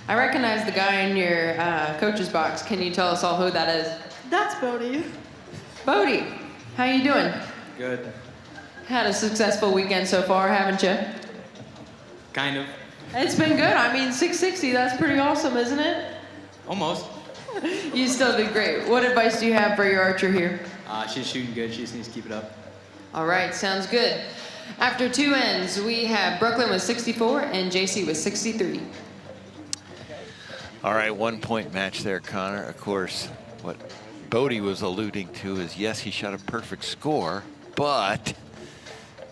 I recognize the guy in your coach's box. Can you tell us all who that is? That's Bodie. Bodie, how you doing? Good. Had a successful weekend so far, haven't you? Kind of. It's been good. I mean, 660, that's pretty awesome, isn't it? Almost. You still did great. What advice do you have for your archer here? She's shooting good. She just needs to keep it up. All right, sounds good. After two ends, we have Brooklyn with 64 and JC with 63. All right, 1-point match there, Connor. Of course, what Bodie was alluding to is, yes, he shot a perfect score, but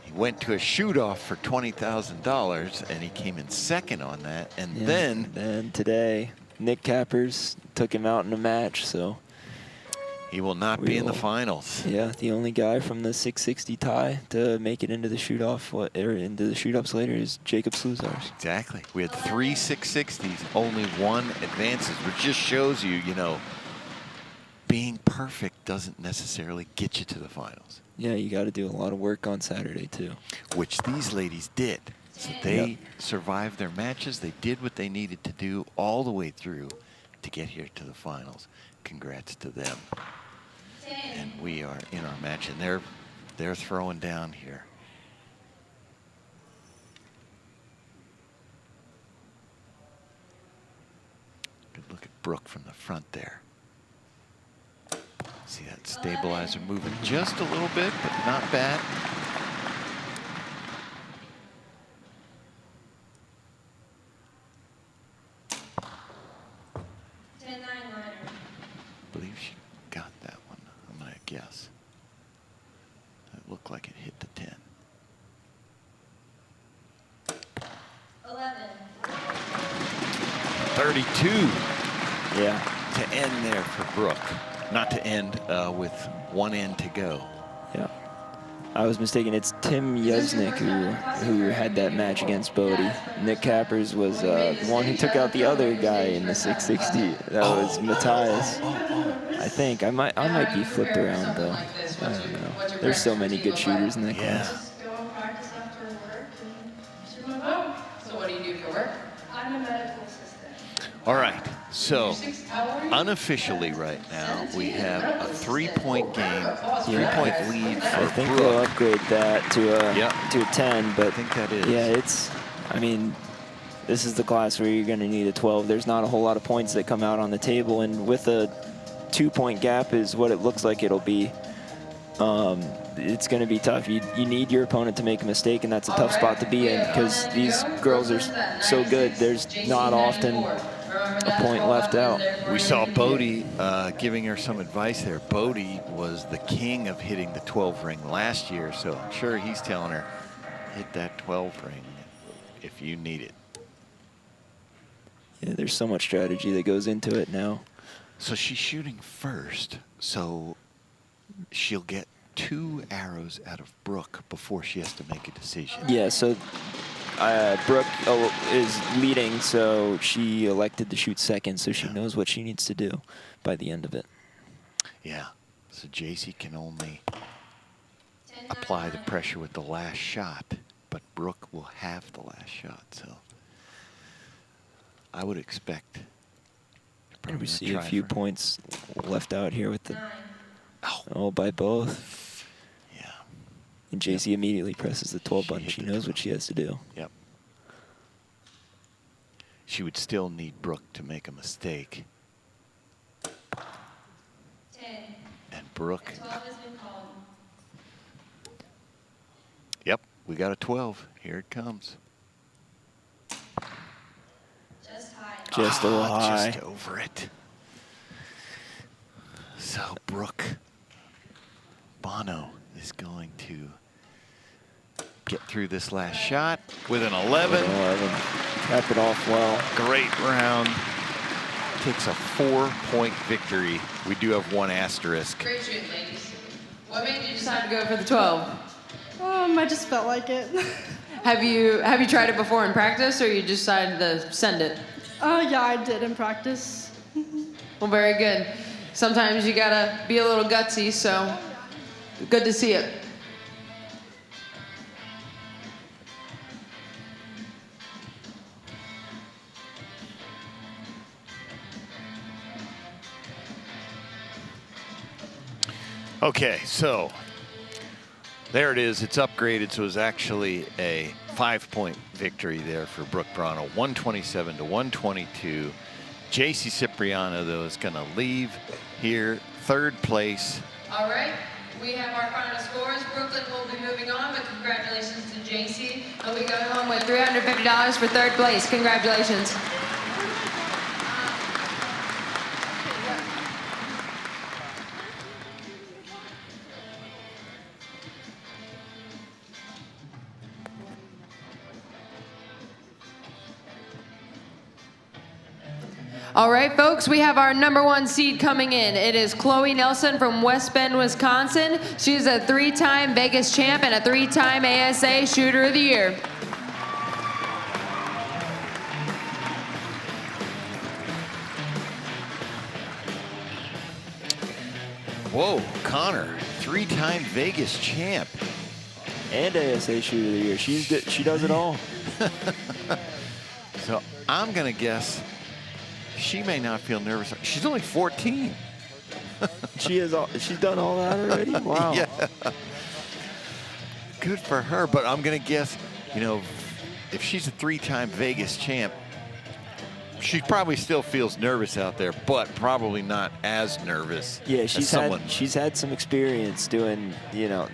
he went to a shoot-off for $20,000, and he came in second on that. And then today, Nick Cappers took him out in a match, so he will not be in the finals. Yeah, the only guy from the 660 tie to make it into the shoot-off, into the shoot-ups later, is Jacob Sluzars. Exactly. We had 3 660s, only one advances, which just shows you, you know, being perfect doesn't necessarily get you to the finals. Yeah, you got to do a lot of work on Saturday too. Which these ladies did. So they survived their matches. They did what they needed to do all the way through to get here to the finals. Congrats to them. And we are in our match, and they're throwing down here. Good look at Brooke from the front there. See that stabilizer moving just a little bit, but not bad. I believe she got that one. I'm going to guess. It looked like it hit the 10. 11. 32. Yeah. To end there for Brooke. Not to end with one end to go. Yeah. I was mistaken. It's Tim Yesnick who had that match against Bodie. Nick Cappers was the one who took out the other guy in the 660. That was Matthias. I think I might be flipped around though. I don't know. There's so many good shooters in that class. Go and practice after work and shoot my bow. So what do you do for work? I'm a medical assistant. All right. So unofficially right now, we have a 3-point game, 3-point lead for I think Brooke. we'll upgrade that to a 10, but I think that is. Yeah, I mean, this is the class where you're going to need a 12. There's not a whole lot of points that come out on the table, and with a 2-point gap is what it looks like it'll be. It's going to be tough. You need your opponent to make a mistake, and that's a tough spot to be in because these girls are so good. There's not often a point left out. We saw Bodie giving her some advice there. Bodie was the king of hitting the 12 ring last year, so I'm sure he's telling her, hit that 12 ring if you need it. Yeah, there's so much strategy that goes into it now. So she's shooting first, so she'll get 2 arrows out of Brooke before she has to make a decision. Yeah, so Brooke is leading, so she elected to shoot second, so she knows what she needs to do by the end of it. Yeah, so JC can only apply the pressure with the last shot, but Brooke will have the last shot, so I would expect. And we see a few points left out here with the, by both. Yeah. And JC immediately presses the 12 button. She knows what she has to do. Yep. She would still need Brooke to make a mistake. 10. And Brooke. 12 has been called. Yep, we got a 12. Here it comes. Just high. Just a little high. Just over it. So Brooke Bono is going to get through this last shot with an 11. Cap it off well. Great round. Takes a 4-point victory. We do have 1 asterisk. Great shooting, ladies. What made you decide to go for the 12? I just felt like it. Have you tried it before in practice, or you decided to send it? Yeah, I did in practice. Well, very good. Sometimes you gotta be a little gutsy, so good to see it. Okay, so there it is. It's upgraded, so it's actually a 5-point victory there for Brooke Bono, 127 to 122. JC Cipriano, though, is going to leave here 3rd place. All right, we have our final scores. Brooklyn will be moving on, but congratulations to JC. He'll be going home with $350 for 3rd place. Congratulations. All right, folks, we have our #1 seed coming in. It is Chloe Nelson from West Bend, Wisconsin. She's a 3-time Vegas champ and a 3-time ASA Shooter of the Year. Whoa, Connor, 3-time Vegas champ. And ASA Shooter of the Year. She does it all. So I'm going to guess she may not feel nervous. She's only 14. She's done all that already? Wow. Yeah. Good for her, but I'm going to guess, you know, if she's a 3-time Vegas champ, she probably still feels nervous out there, but probably not as nervous. Yeah, as she's had some experience doing, you know,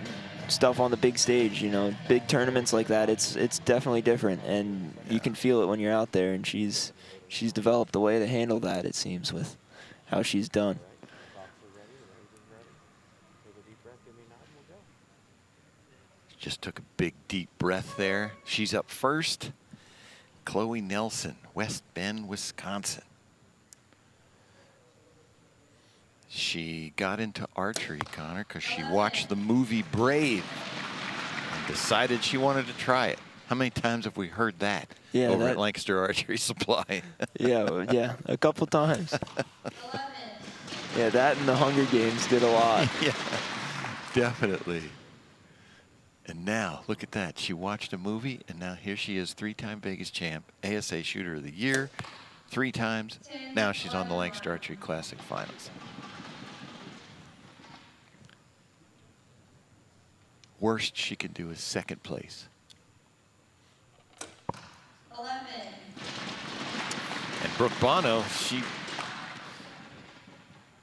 stuff on the big stage, you know, big tournaments like that. It's definitely different, and you can feel it when you're out there, and she's developed a way to handle that, it seems, with how she's done. Just took a big deep breath there. She's up first. Chloe Nelson, West Bend, Wisconsin. She got into archery, Connor, because she watched the movie Brave and decided she wanted to try it. How many times have we heard that over at Lancaster Archery Supply? yeah, a couple times. Yeah, that and the Hunger Games did a lot. Yeah, definitely. And now, look at that. She watched a movie, and now here she is, 3-time Vegas champ, ASA Shooter of the Year, 3 times. Now she's on the Lancaster Archery Classic Finals. Worst she can do is 2nd place. 11. And Brooke Bono, she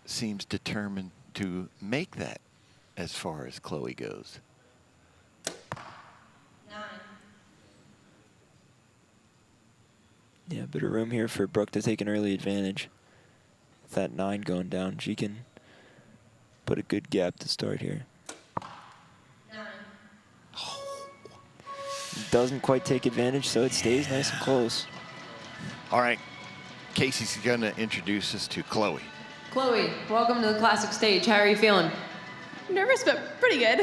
seems determined to make that as far as Chloe goes. 9. Yeah, a bit of room here for Brooke to take an early advantage. With that 9 going down, she can put a good gap to start here. 9. Doesn't quite take advantage, so it stays nice and close. All right, Casey's going to introduce us to Chloe. Chloe, welcome to the classic stage. How are you feeling? Nervous, but pretty good.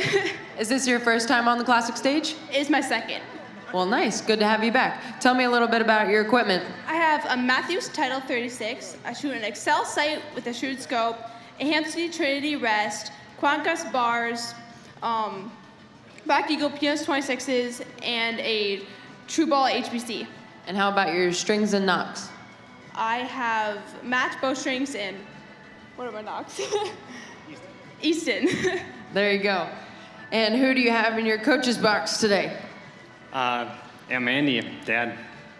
Is this your first time on the classic stage? It's my second. Well, nice. Good to have you back. Tell me a little bit about your equipment. I have a Matthews Title 36. I shoot an Excel sight with a shoot scope, a Hampstead Trinity rest, Conquest bars, Black Eagle PS 26s, and a True Ball HBC. And how about your strings and knocks? I have match bowstrings and what are my knocks? Easton. There you go. And who do you have in your coach's box today? Yeah, Mandy, Dad.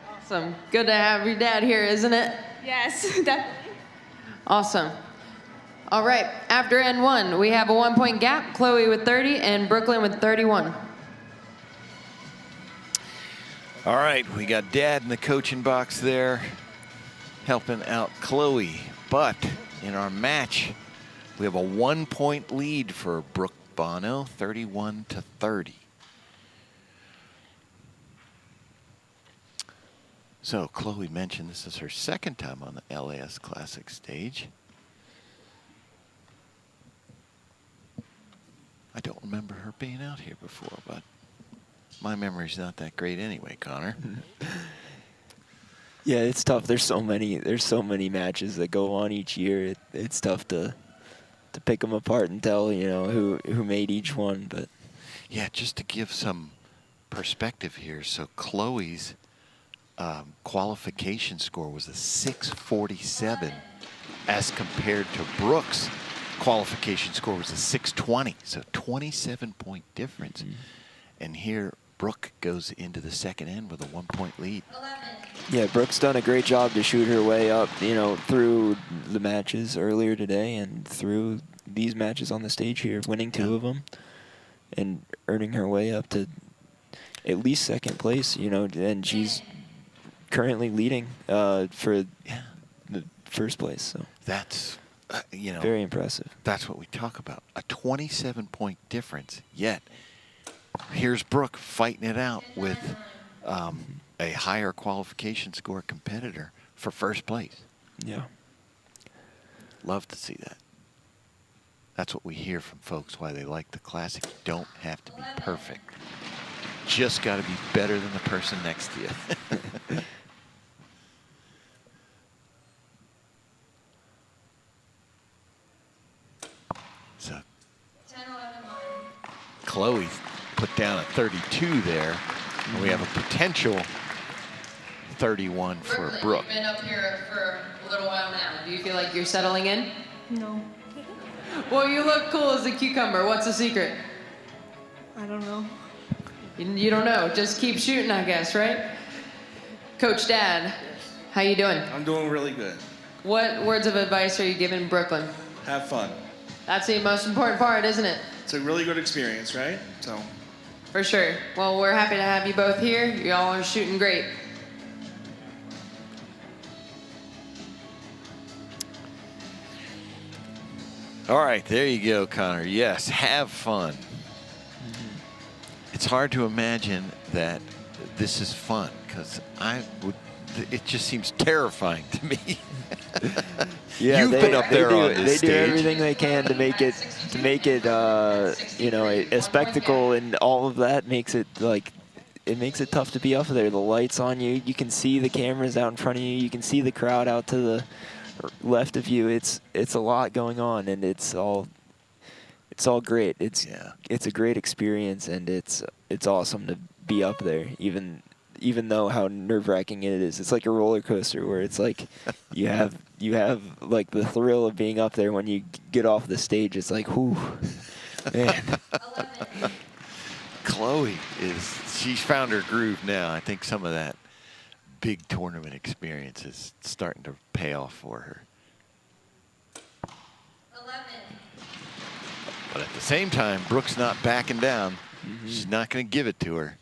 Awesome. Good to have your dad here, isn't it? Yes, definitely. Awesome. All right, after N1, we have a 1-point gap, Chloe with 30 and Brooklyn with 31. All right, we got Dad in the coaching box there, helping out Chloe. But in our match, we have a 1-point lead for Brooke Bono, 31-30. So Chloe mentioned this is her 2nd time on the LAS Classic stage. I don't remember her being out here before, but my memory's not that great anyway, Connor. Yeah, it's tough. There's so many matches that go on each year. It's tough to pick them apart and tell, you know, who made each one. But yeah, just to give some perspective here. So Chloe's qualification score was a 647 as compared to Brooke's qualification score was a 620. So 27-point difference. And here Brooke goes into the 2nd end with a 1-point lead. 11. yeah, Brooke's done a great job to shoot her way up, you know, through the matches earlier today and through these matches on the stage here, winning 2 of them and earning her way up to at least 2nd place, you know, and she's currently leading for the 1st place. So that's, you know, very impressive. That's what we talk about. A 27-point difference, yet here's Brooke fighting it out with a higher qualification score competitor for 1st place. Yeah. Love to see that. That's what we hear from folks, why they like the Classic. You don't have to be perfect. Just got to be better than the person next to you. So Chloe put down a 32 there. And we have a potential 31 for Brooke. You've been up here for a little while now. Do you feel like you're settling in? No. Well, you look cool as a cucumber. What's the secret? I don't know. You don't know. Just keep shooting, I guess, right? Coach Dad, how you doing? I'm doing really good. What words of advice are you giving Brooklyn? Have fun. That's the most important part, isn't it? It's a really good experience, right? So. For sure. Well, we're happy to have you both here. Y'all are shooting great. All right, there you go, Connor. Yes, have fun. It's hard to imagine that this is fun because it just seems terrifying to me. Yeah, You've been up there on this They do stage. everything they can to make it you know, a spectacle, and all of that makes it tough to be up there. The lights on you, you can see the cameras out in front of you, you can see the crowd out to the left of you. It's a lot going on, and it's all great. It's a great experience, and it's awesome to be up there, even though how nerve-wracking it is. It's like a roller coaster where it's like you have like the thrill of being up there. When you get off the stage, it's like, whew, man. Chloe she's found her groove now. I think some of that big tournament experience is starting to pay off for her. 11. But at the same time, Brooke's not backing down. She's not going to give it to her.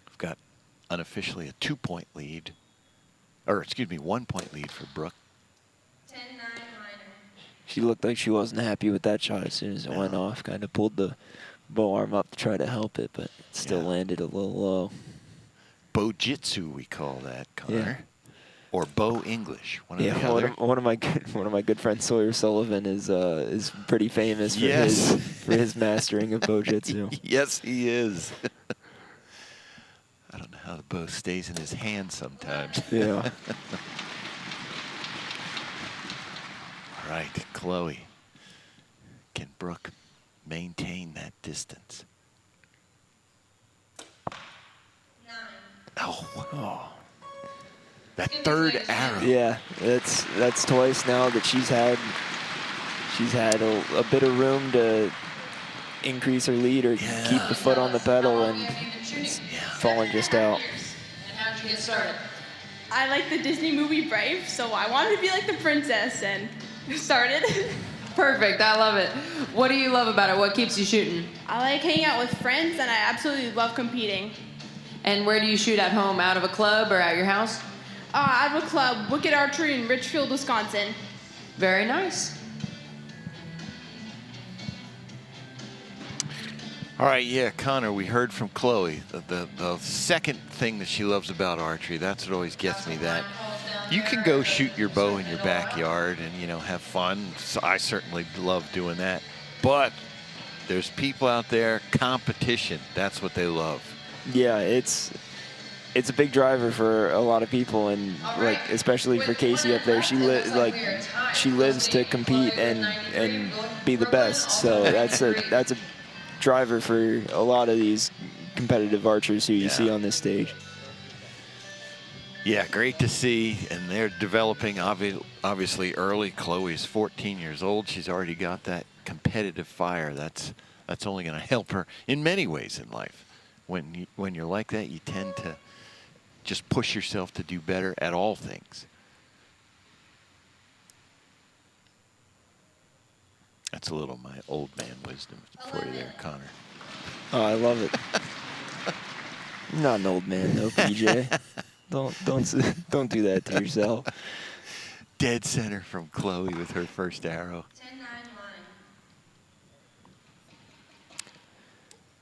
We've got unofficially a 2-point lead. Or, excuse me, 1-point lead for Brooke. 10-9 minor. She looked like she wasn't happy with that shot as soon as it went off. Kind of pulled the bow arm up to try to help it, but it still landed a little low. Bow-jitsu, we call that, Connor. Yeah. Or bow English. One or the one of my good friends, Sawyer Sullivan, is pretty famous for his mastering of bow-jitsu. Yes, he is. I don't know how the bow stays in his hand sometimes. Yeah. All right, Chloe. Can Brooke maintain that distance? 9. Oh. That third arrow. Yeah, that's twice now that she's had a bit of room to increase her lead or keep the foot on the pedal, and it's falling just out. And how'd you get started? I like the Disney movie Brave, so I wanted to be like the princess and started. Perfect, I love it. What do you love about it? What keeps you shooting? I like hanging out with friends, and I absolutely love competing. And where do you shoot, at home, out of a club or at your house? I have a club, Wicked Archery in Richfield, Wisconsin. Very nice. All right, yeah, Connor, we heard from Chloe. The second thing that she loves about archery, that's what always gets me, that you can go shoot your bow in your backyard and, you know, have fun. So I certainly love doing that. But there's people out there, competition, that's what they love. Yeah, it's a big driver for a lot of people, and like especially for Casey up there, she lives to compete and be the best. So that's a driver for a lot of these competitive archers who you see on this stage. Yeah, great to see, and they're developing obviously early. Chloe's 14 years old. She's already got that competitive fire. That's only going to help her in many ways in life. When you're like that, you tend to just push yourself to do better at all things. That's a little my old man wisdom for you there, Connor. Oh, I love it. You're not an old man, though, PJ. Don't do that to yourself. Dead center from Chloe with her first arrow. 10-9 line.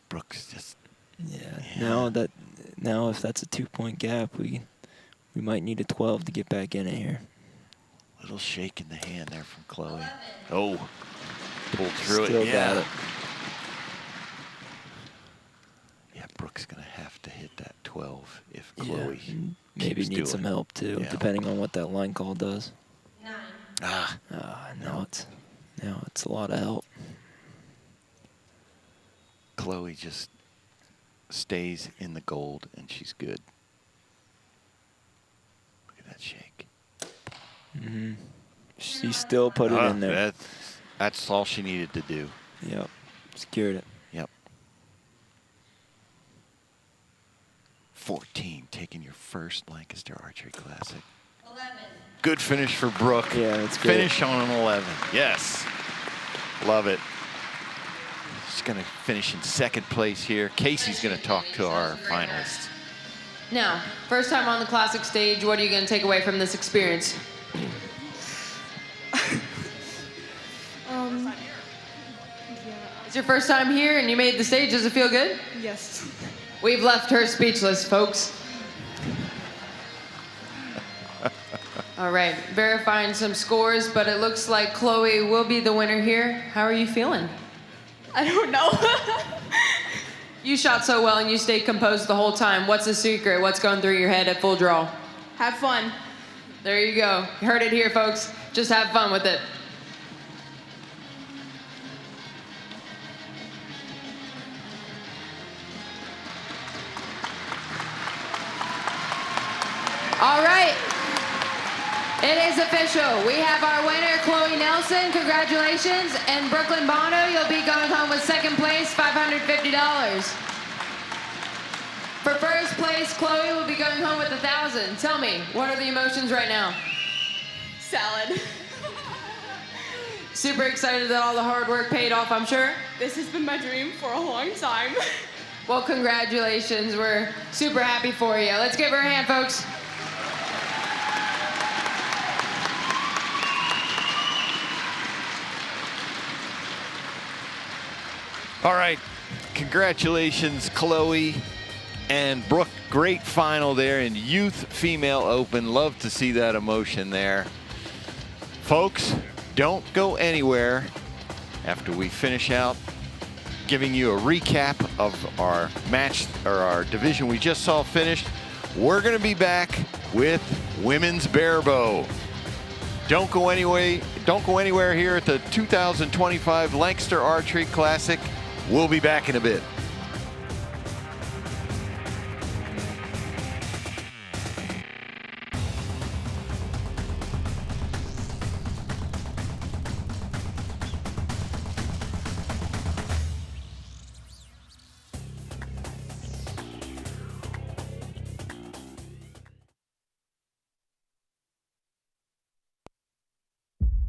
Brooks just. Now if that's a 2-point gap, we might need a 12 to get back in it here. Little shake in the hand there from Chloe. Oh, pulled through Still it. Yeah. got it. Yeah, Brooks gonna have to hit that 12 if Chloe Maybe keeps need doing some it. help too, Yeah. depending on what that line call does. 9. Ah, Now it's a lot of help. Chloe just stays in the gold, and she's good. Look at that shake. Mm-hmm. She still put it in there. That's all she needed to do. Yep. Secured it. Yep. 14, taking your first Lancaster Archery Classic. 11. Good finish for Brooke. Yeah, that's great. Finish on an 11. Yes. Love it. She's going to finish in second place here. Casey's going to talk to our finalists. Now, first time on the classic stage, what are you going to take away from this experience? It's your first time here and you made the stage. Does it feel good? Yes. We've left her speechless, folks. All right, verifying some scores, but it looks like Chloe will be the winner here. How are you feeling? I don't know. You shot so well and you stayed composed the whole time. What's the secret? What's going through your head at full draw? Have fun. There you go. You heard it here, folks. Just have fun with it. All right. It is official. We have our winner, Chloe Nelson. Congratulations. And Brooklyn Bono, you'll be going home with second place, $550. For first place, Chloe will be going home with $1,000. Tell me, what are the emotions right now? Salad. Super excited that all the hard work paid off, I'm sure. This has been my dream for a long time. Well, congratulations. We're super happy for you. Let's give her a hand, folks. All right. Congratulations, Chloe and Brooke. Great final there in Youth Female Open. Love to see that emotion there. Folks, don't go anywhere after we finish out giving you a recap of our match, or our division we just saw finished. We're going to be back with women's barebow. Don't go anywhere here at the 2025 Lancaster Archery Classic. We'll be back in a bit.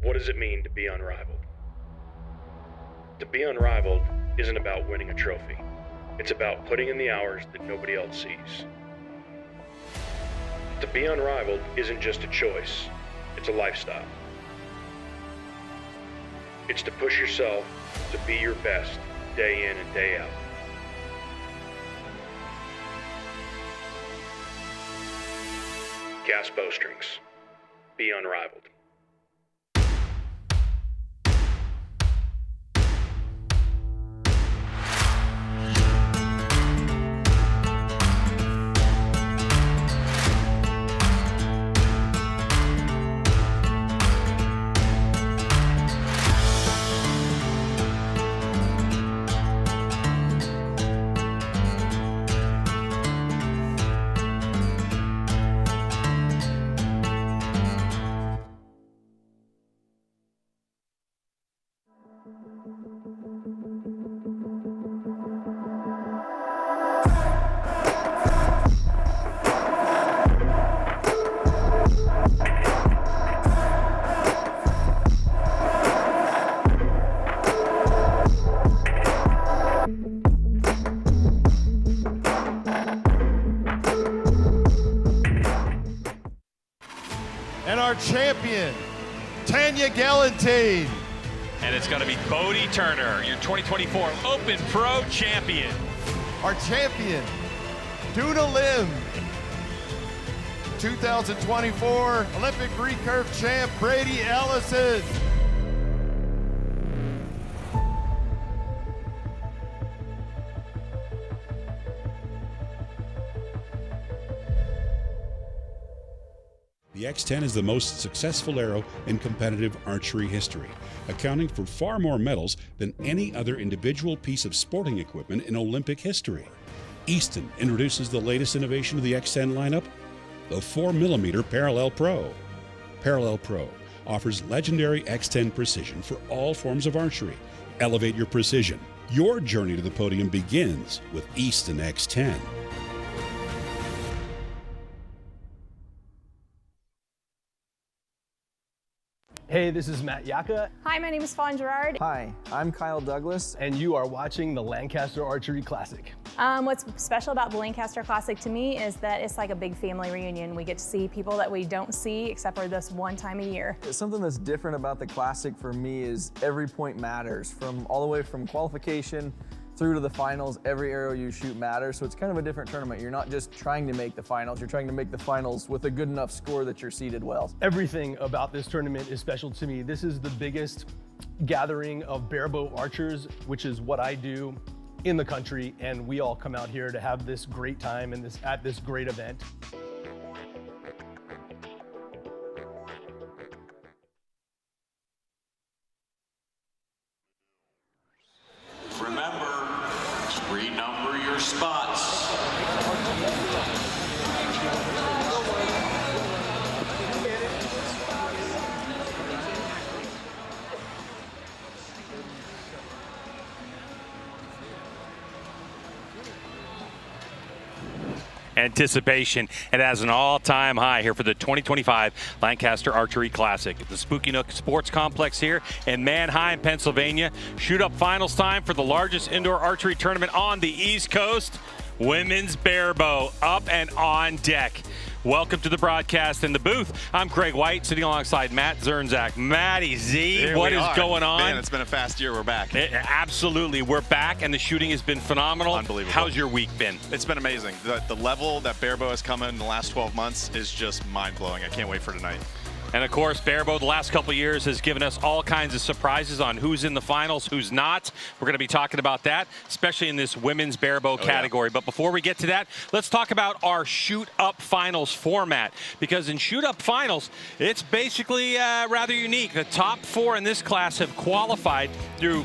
What does it mean to be unrivaled? To be unrivaled isn't about winning a trophy. It's about putting in the hours that nobody else sees. To be unrivaled isn't just a choice, it's a lifestyle. It's to push yourself to be your best day in and day out. Gas Bowstrings. Be unrivaled. And our champion, Tanya Galantine. And it's going to be Bodie Turner, your 2024 Open Pro champion. Our champion, Duna Lim. 2024 Olympic recurve champ, Brady Ellison. The The X10 is the most successful arrow in competitive archery history, accounting for far more medals than any other individual piece of sporting equipment in Olympic history. Easton introduces the latest innovation of the X10 lineup, the 4mm Parallel Pro. Parallel Pro offers legendary X10 precision for all forms of archery. Elevate your precision. Your journey to the podium begins with Easton X10. Hey, this is Matt Yaka. Hi, my name is Fawn Gerard. Hi, I'm Kyle Douglas. And you are watching the Lancaster Archery Classic. What's special about the Lancaster Classic to me is that it's like a big family reunion. We get to see people that we don't see except for this one time a year. Something that's different about the Classic for me is every point matters. From all the way from qualification through to the finals, every arrow you shoot matters. So it's kind of a different tournament. You're not just trying to make the finals, you're trying to make the finals with a good enough score that you're seeded well. Everything about this tournament is special to me. This is the biggest gathering of barebow archers, which is what I do in the country, and we all come out here to have this great time and at this great event. Remember, renumber your spots. Anticipation. It has an all-time high here for the 2025 Lancaster Archery Classic. The Spooky Nook Sports Complex here in Manheim, Pennsylvania. Shoot-up finals time for the largest indoor archery tournament on the East Coast. Women's Barebow up and on deck. Welcome to the broadcast in the booth. I'm Greg White, sitting alongside Matt Zernzak. Matty Z, what is going on? Man, it's been a fast year. We're back. Absolutely. We're back, and the shooting has been phenomenal. Unbelievable. How's your week been? It's been amazing. The level that Barebow has come in the last 12 months is just mind-blowing. I can't wait for tonight. And of course, Barebow the last couple of years has given us all kinds of surprises on who's in the finals, who's not. We're going to be talking about that, especially in this women's Barebow category. Yeah. But before we get to that, let's talk about our shoot-up finals format. Because in shoot-up finals, it's basically rather unique. The top 4 in this class have qualified through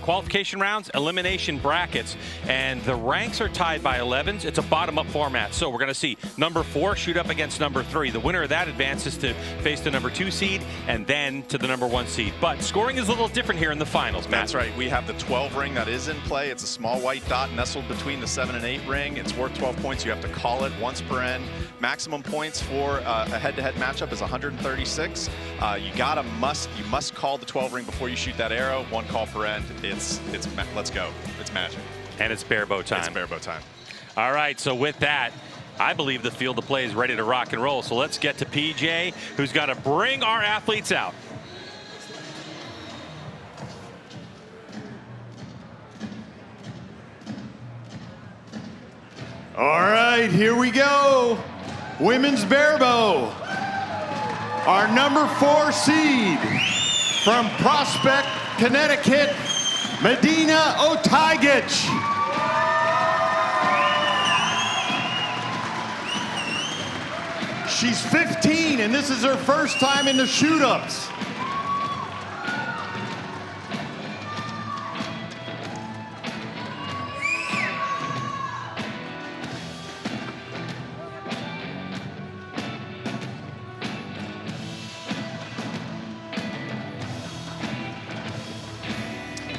qualification rounds, elimination brackets, and the ranks are tied by 11s. It's a bottom-up format, so we're going to see number 4 shoot up against number 3. The winner of that advances to face the number 2 seed and then to the number 1 seed. But scoring is a little different here in the finals, Matt. That's right. We have the 12 ring that is in play. It's a small white dot nestled between the 7 and 8 ring. It's worth 12 points. You have to call it once per end. Maximum points for a head-to-head matchup is 136. You must call the 12 ring before you shoot that arrow. 1 call per end. Let's go. It's magic. And it's Barebow time. It's Barebow time. All right, so with that, I believe the field of play is ready to rock and roll. So let's get to PJ, who's got to bring our athletes out. All right, here we go. Women's Barebow. Our number 4 seed from Prospect, Connecticut, Medina Otagic. She's 15, and this is her first time in the shoot-ups.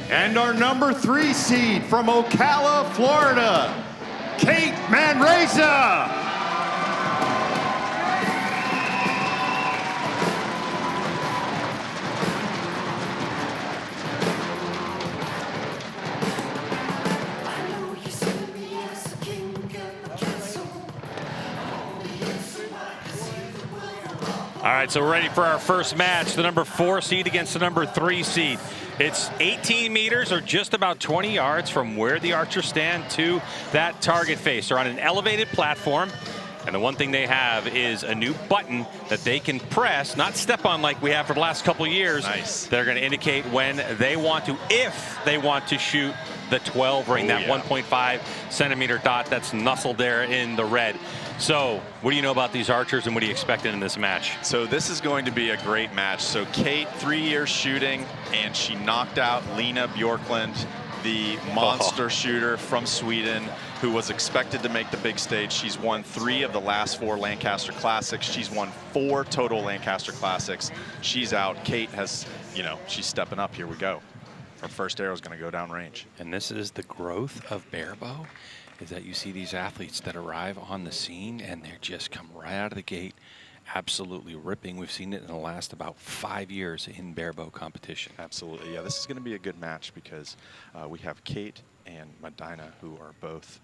And our number 3 seed from Ocala, Florida, Kate Manresa. All right, so we're ready for our first match, the number 4 seed against the number 3 seed. It's 18 meters or just about 20 yards from where the archers stand to that target face. They're on an elevated platform. And the one thing they have is a new button that they can press, not step on like we have for the last couple of years. Nice. They're going to indicate when they want to, if they want to shoot the 12 ring, that 1.5 centimeter dot that's nestled there in the red. So what do you know about these archers and what are you expecting in this match? So this is going to be a great match. So Kate, 3 years shooting, and she knocked out Lena Bjorklund, the monster shooter from Sweden, who was expected to make the big stage. She's won 3 of the last 4 Lancaster Classics. She's won 4 total Lancaster Classics. She's out. Kate has, you know, she's stepping up. Here we go. Her first arrow is going to go down range. And this is the growth of Barebow, is that you see these athletes that arrive on the scene and they just come right out of the gate absolutely ripping. We've seen it in the last about 5 years in Barebow competition. Absolutely. Yeah, this is going to be a good match because we have Kate and Medina, who are both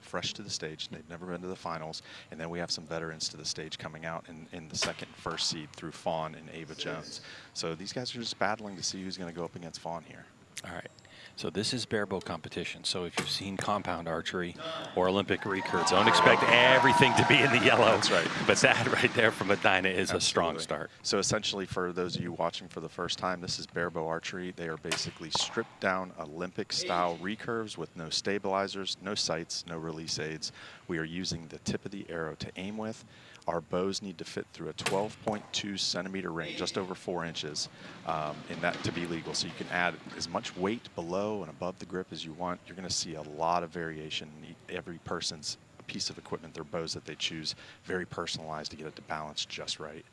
fresh to the stage. They've never been to the finals. And then we have some veterans to the stage coming out in the second and first seed through Fawn and Ava Jones. So these guys are just battling to see who's going to go up against Fawn here. All right. So this is Barebow competition. So if you've seen compound archery or Olympic recurves, don't expect everything to be in the yellow. That's right. But that right there from Medina is a strong start. So essentially, for those of you watching for the first time, this is Barebow archery. They are basically stripped down Olympic-style recurves with no stabilizers, no sights, no release aids. We are using the tip of the arrow to aim with. Our bows need to fit through a 12.2 centimeter ring, just over 4 inches, in that to be legal. So you can add as much weight below and above the grip as you want. You're going to see a lot of variation in every person's piece of equipment, their bows that they choose, very personalized to get it to balance just right.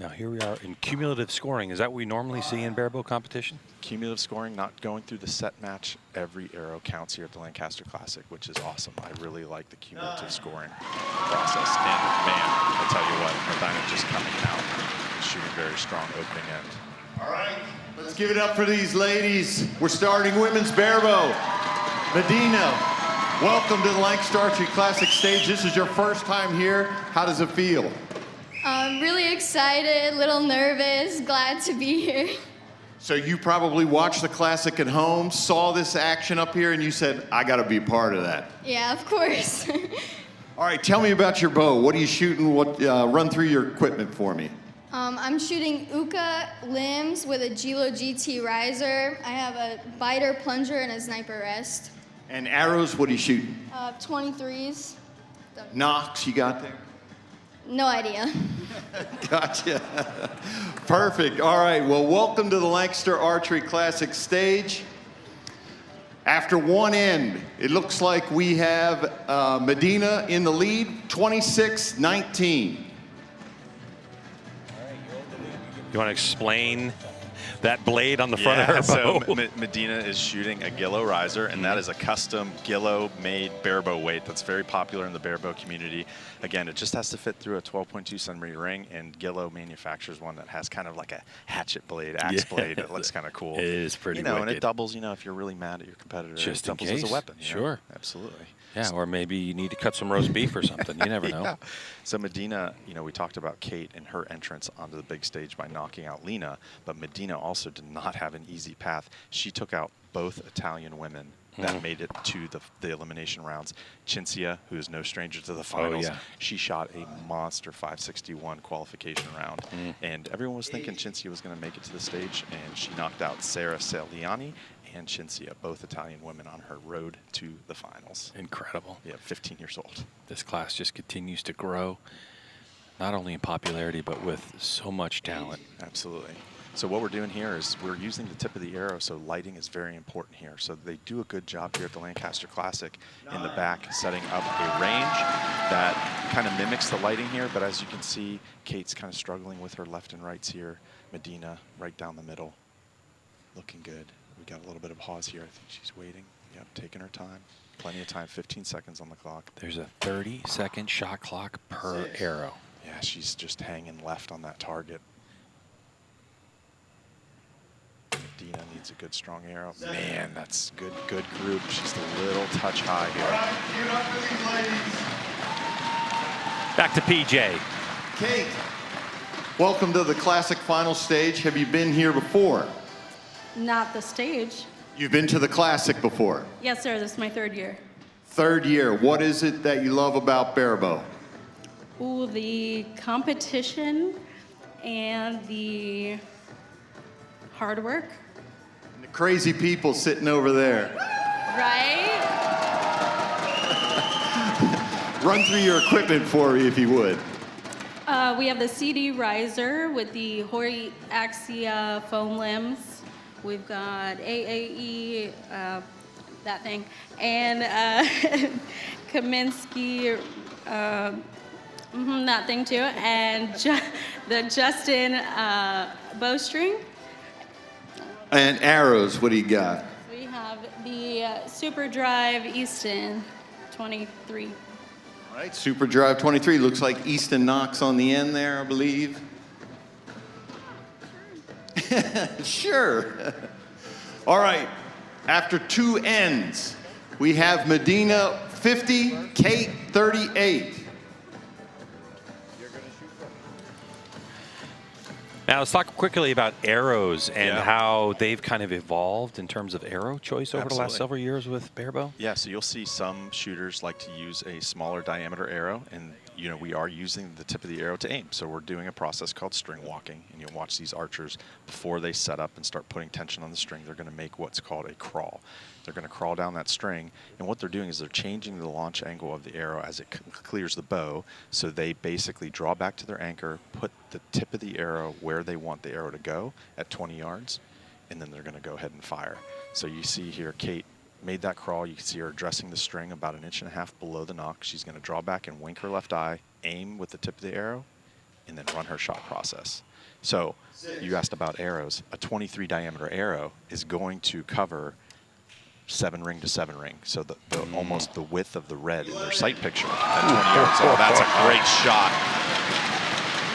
Now here we are in cumulative scoring. Is that what we normally see in Barebow competition? Cumulative scoring, not going through the set match. Every arrow counts here at the Lancaster Classic, which is awesome. I really like the cumulative scoring process. And man, I tell you what, Medina just coming out, shooting very strong opening end. All right, let's give it up for these ladies. We're starting women's Barebow. Medina, welcome to the Lancaster Archery Classic stage. This is your first time here. How does it feel? I'm really excited, a little nervous, glad to be here. So you probably watched the Classic at home, saw this action up here, and you said, I got to be part of that. Yeah, of course. All right, tell me about your bow. What are you shooting? Run through your equipment for me. I'm shooting Uka limbs with a Gilo GT riser. I have a biter plunger and a sniper rest. And arrows, what are you shooting? 23s. Knocks you got there? No idea. Gotcha. Perfect. All right. Well, welcome to the Lancaster Archery Classic stage. After one end, it looks like we have Medina in the lead, 26-19. You want to explain that blade on the front of her bow? So Medina is shooting a Gillo riser, and that is a custom Gillo-made Barebow weight that's very popular in the Barebow community. Again, it just has to fit through a 12.2 centimeter ring, and Gillo manufactures one that has kind of like a hatchet blade, axe blade. It looks kind of cool. It is pretty and wicked. it doubles, if you're really mad at your competitor, Just it in doubles case. as a weapon. Sure. Absolutely. Yeah, or maybe you need to cut some roast beef or something. You never know. Yeah. So Medina, we talked about Kate and her entrance onto the big stage by knocking out Lena, but Medina also did not have an easy path. She took out both Italian women that made it to the elimination rounds. Cinzia, who is no stranger to the finals, she shot a monster 561 qualification round. And everyone was thinking Cinzia was going to make it to the stage, and she knocked out Sarah Celiani and Cinzia, both Italian women, on her road to the finals. Incredible. Yeah, 15 years old. This class just continues to grow, not only in popularity, but with so much talent. Absolutely. So what we're doing here is we're using the tip of the arrow, so lighting is very important here. So they do a good job here at the Lancaster Classic in the back, setting up a range that kind of mimics the lighting here, but as you can see, Kate's kind of struggling with her left and rights here. Medina right down the middle, looking good. We got a little bit of pause here. I think she's waiting. Yep, taking her time. Plenty of time, 15 seconds on the clock. There's a 30-second shot clock per arrow. Yeah, she's just hanging left on that target. Medina needs a good, strong arrow. Man, that's good group. She's a little touch high here. Back to PJ. Kate, welcome to the Classic final stage. Have you been here before? Not the stage. You've been to the Classic before? Yes, sir. This is my 3rd year. Third year. What is it that you love about Barebow? Ooh, the competition and the hard work. And the crazy people sitting over there. Right? Run through your equipment for me if you would. We have the CD riser with the Hori Axia foam limbs. We've got AAE, that thing, and Kaminsky, that thing too, and the Justin bowstring. And arrows, what do you got? We have the Super Drive Easton 23. All right, Super Drive 23. Looks like Easton Knox on the end there, I believe. Sure. All right, after 2 ends, we have Medina 50, Kate 38. Now let's talk quickly about arrows and how they've kind of evolved in terms of arrow choice over the last several years with Barebow. Yeah, so you'll see some shooters like to use a smaller diameter arrow, and you know we are using the tip of the arrow to aim. So we're doing a process called string walking, and you'll watch these archers before they set up and start putting tension on the string. They're going to make what's called a crawl. They're going to crawl down that string, and what they're doing is they're changing the launch angle of the arrow as it clears the bow. So they basically draw back to their anchor, put the tip of the arrow where they want the arrow to go at 20 yards, and then they're going to go ahead and fire. So you see here, Kate made that crawl. You can see her addressing the string about 1.5 inches below the nock. She's going to draw back and wink her left eye, aim with the tip of the arrow, and then run her shot process. So you asked about arrows. A 23 diameter arrow is going to cover 7 ring to 7 ring. So the almost the width of the red in their sight picture at 20 yards. Oh, that's a great shot.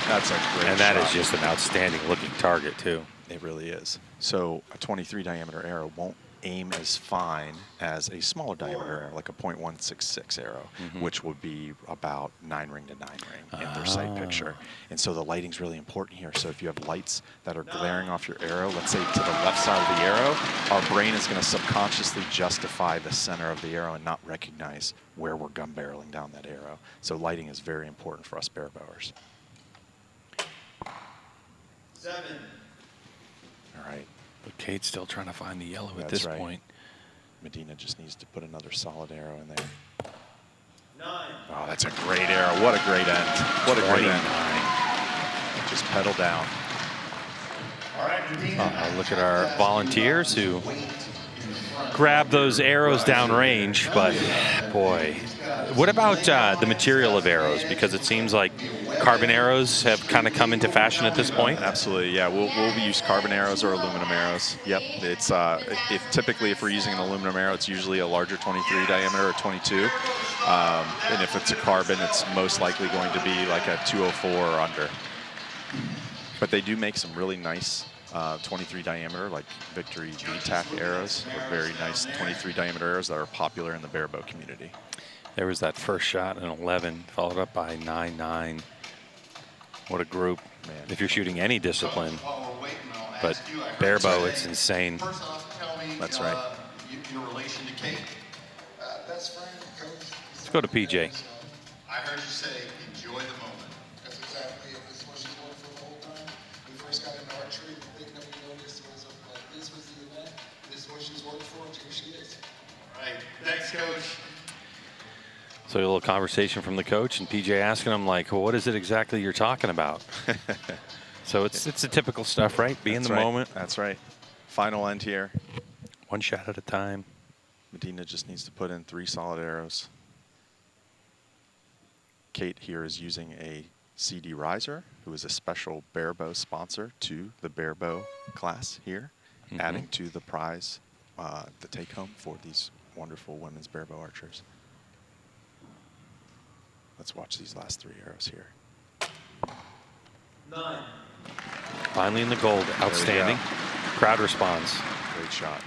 That's a great shot. And that is just an outstanding looking target too. It really is. So a 23 diameter arrow won't aim as fine as a smaller diameter arrow, like a .166 arrow, which would be about 9 ring to 9 ring in their sight picture. And so the lighting's really important here. So if you have lights that are glaring off your arrow, let's say to the left side of the arrow, our brain is going to subconsciously justify the center of the arrow and not recognize where we're gun barreling down that arrow. So lighting is very important for us barebows. 7. All right. But Kate's still trying to find the yellow at this point. Medina just needs to put another solid arrow in there. 9. Oh, that's a great arrow. What a great end. What a great end. Just pedal down. All right, Medina. Look at our volunteers who grab those arrows downrange, but boy. What about the material of arrows? Because it seems like carbon arrows have kind of come into fashion at this point. Absolutely, yeah. We'll use carbon arrows or aluminum arrows. Yep. It's if we're using an aluminum arrow, it's usually a larger 23 diameter or 22. And if it's a carbon, it's most likely going to be like a 204 or under. But they do make some really nice 23 diameter, like Victory VTAC arrows. They're very nice 23 diameter arrows that are popular in the barebow community. There was that first shot in 11, followed up by 9-9. What a group, man. If you're shooting any discipline, but barebow, it's insane. That's right. Your relation to Kate. Best friend, coach. Let's go to PJ. I heard you say, enjoy the moment. That's exactly it. This is what she's going for the whole time. We first got into archery, the thing that we noticed was this was the event. This is what she's worked for, and here she is. All right. Thanks, coach. So a little conversation from the coach and PJ asking him like, well, what is it exactly you're talking about? So it's the typical stuff, right? Be in the moment. That's right. Final end here. One shot at a time. Medina just needs to put in 3 solid arrows. Kate here is using a CD riser, who is a special barebow sponsor to the barebow class here, adding to the prize, the take home for these wonderful women's barebow archers. Let's watch these last 3 arrows here. 9. Finally in the gold. Outstanding. Crowd responds. Great shot.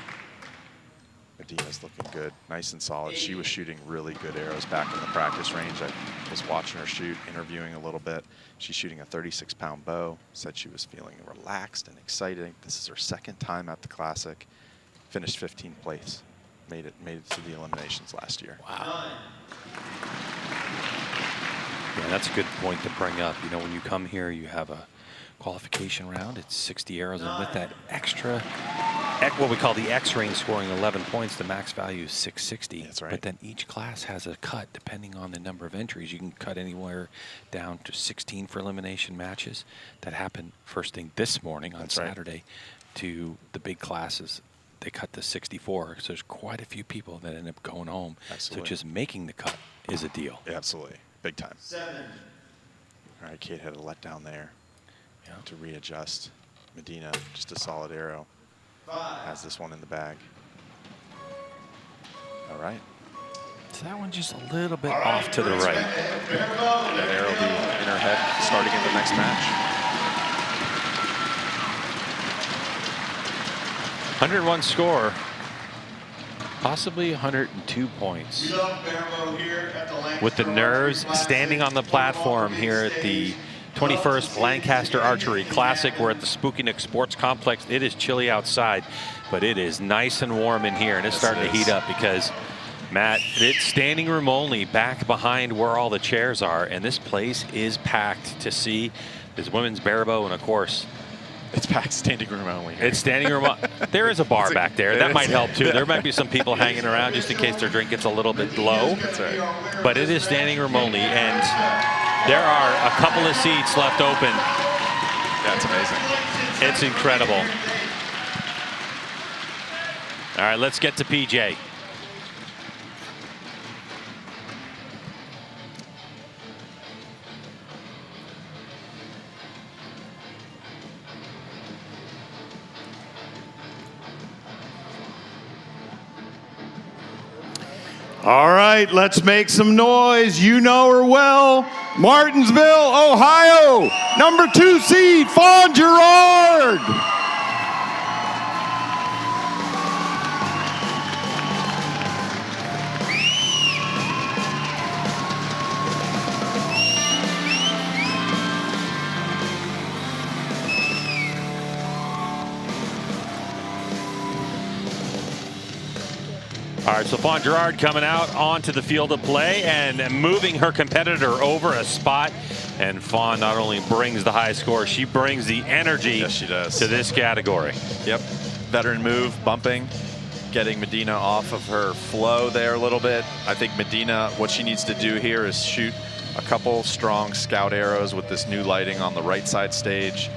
Medina's looking good. Nice and solid. She was shooting really good arrows back in the practice range. I was watching her shoot, interviewing a little bit. She's shooting a 36-pound bow. Said she was feeling relaxed and excited. This is her 2nd time at the Classic. Finished 15th place. made it to the eliminations last year. Wow. Yeah, that's a good point to bring up. You know, when you come here, you have a qualification round. It's 60 arrows, and with that extra, what we call the X ring, scoring 11 points, the max value is 660. That's right. But then each class has a cut depending on the number of entries. You can cut anywhere down to 16 for elimination matches. That happened first thing this morning on Saturday to the big classes. They cut to 64, so there's quite a few people that end up going home. Absolutely. So just making the cut is a deal. Yeah, absolutely. Big time. 7. All right, Kate had a letdown there to readjust. Medina, just a solid arrow. 5. Has this one in the bag. All right. So that one just a little bit off to the right. That arrow will be in her head starting in the next match. 101 score, possibly 102 points. With the nerves standing on the platform here at the 21st Lancaster Archery Classic. We're at the Spooky Nook Sports Complex. It is chilly outside, but it is nice and warm in here, and it's starting to heat up because, Matt, it's standing room only back behind where all the chairs are, and this place is packed to see this women's Barebow, and of course, it's packed standing room only. It's standing room. There is a bar back there. That might help too. There might be some people hanging around just in case their drink gets a little bit low. That's right. But it is standing room only, and there are a couple of seats left open. That's amazing. It's incredible. All right, let's get to PJ. All right, let's make some noise. You know her well. Martinsville, Ohio, number 2 seed, Fawn Gerard. All right, so Fawn Gerard coming out onto the field of play and moving her competitor over a spot. And Fawn not only brings the high score, she brings the energy to this category. Yep, veteran move, bumping, getting Medina off of her flow there a little bit. I think Medina, what she needs to do here is shoot a couple strong scout arrows with this new lighting on the right side stage.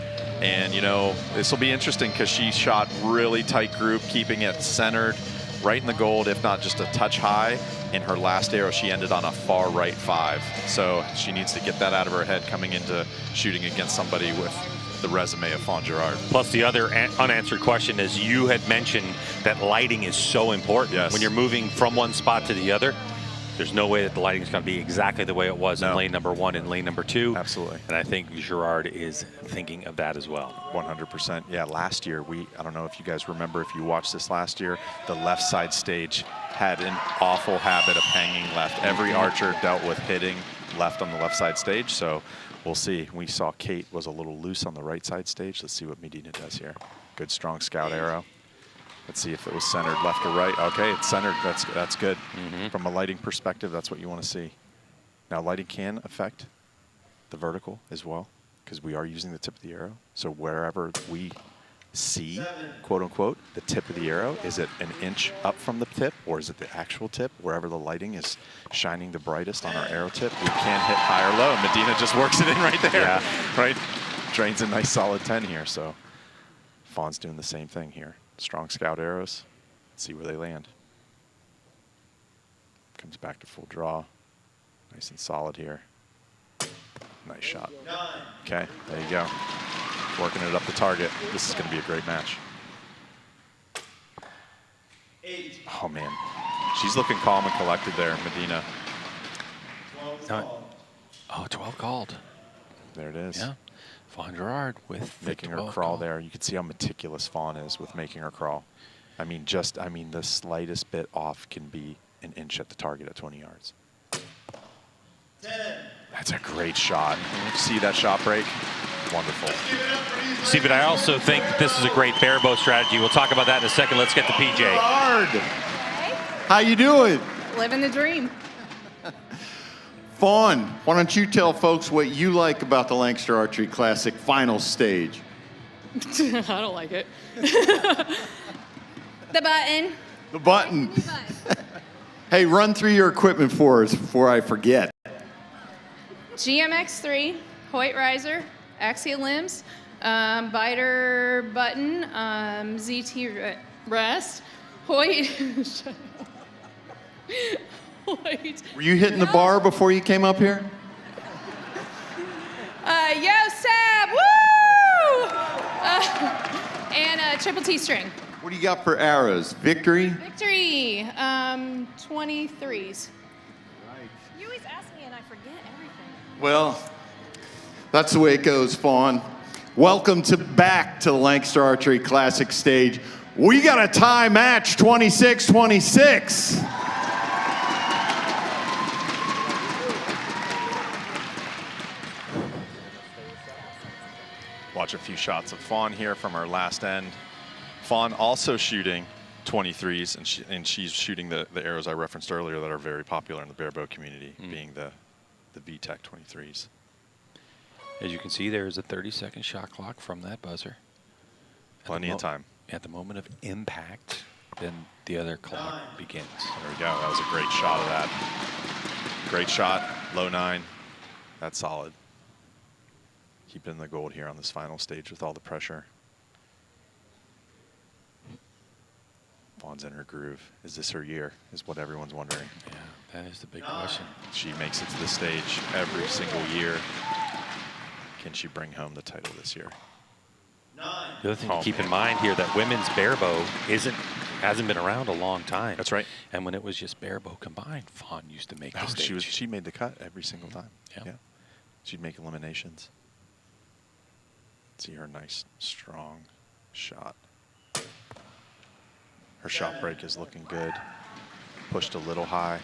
And, you know, this will be interesting because she shot really tight group, keeping it centered, right in the gold, if not just a touch high. In her last arrow, she ended on a far right 5. So she needs to get that out of her head coming into shooting against somebody with the resume of Fawn Gerard. Plus, the other unanswered question is, you had mentioned that lighting is so important. Yes. When you're moving from one spot to the other. There's no way that the lighting is going to be exactly the way it was in lane number 1 and lane number 2. Absolutely. And I think Gerard is thinking of that as well. 100%. Yeah, last year, I don't know if you guys remember, if you watched this last year, the left side stage had an awful habit of hanging left. Every archer dealt with hitting left on the left side stage, so we'll see. We saw Kate was a little loose on the right side stage. Let's see what Medina does here. Good, strong scout arrow. Let's see if it was centered left or right. Okay, it's centered. That's good. From a lighting perspective, that's what you want to see. Now, lighting can affect the vertical as well, because we are using the tip of the arrow. So wherever we see, quote unquote, the tip of the arrow, is it an inch up from the tip, or is it the actual tip? Wherever the lighting is shining the brightest on our arrow tip, we can hit high or low. Medina just works it in right there. Yeah. Right? Drains a nice solid 10 here. So Fawn's doing the same thing here. Strong scout arrows. Let's see where they land. Comes back to full draw. Nice and solid here. Nice shot. Okay, there you go. Working it up the target. This is going to be a great match. Oh, man. She's looking calm and collected there, Medina. 12 called. There it is. Yeah. Fawn Gerard with making her crawl there. You can see how meticulous Fawn is with making her crawl. I mean, the slightest bit off can be an inch at the target at 20 yards. 10. That's a great shot. See that shot break? Wonderful. See, but I also think this is a great Barebow strategy. We'll talk about that in a second. Let's get to PJ. Hard. How you doing? Living the dream. Fawn, why don't you tell folks what you like about the Lancaster Archery Classic final stage? I don't like it. The button. The button. Hey, run through your equipment for us before I forget. GMX3, Hoyt riser, axial limbs, biter button, ZT rest, Hoyt. Hoyt. Were you hitting the bar before you came up here? Yo, Sab, woo! And a triple T string. What do you got for arrows? Victory? Victory, 23s. You always ask me and I forget everything. Well, that's the way it goes, Fawn. Welcome back to the Lancaster Archery Classic stage. We got a tie match, 26-26. Watch a few shots of Fawn here from our last end. Fawn also shooting 23s, and she's shooting the arrows I referenced earlier that are very popular in the barebow community, being the VTech 23s. As you can see, there is a 30-second shot clock from that buzzer. Plenty of time. At the moment of impact, then the other clock begins. There we go. That was a great shot of that. Great shot, low 9. That's solid. Keeping the gold here on this final stage with all the pressure. Fawn's in her groove. Is this her year? Is what everyone's wondering. Yeah, that is the big question. She makes it to the stage every single year. Can she bring home the title this year? The other thing to keep in mind here that women's barebow hasn't been around a long time. That's right. And when it was just barebow combined, Fawn used to make the Oh, stage. she made the cut every single time. Yeah. She'd make eliminations. See her nice, strong shot. Her shot break is looking good. Pushed a little high.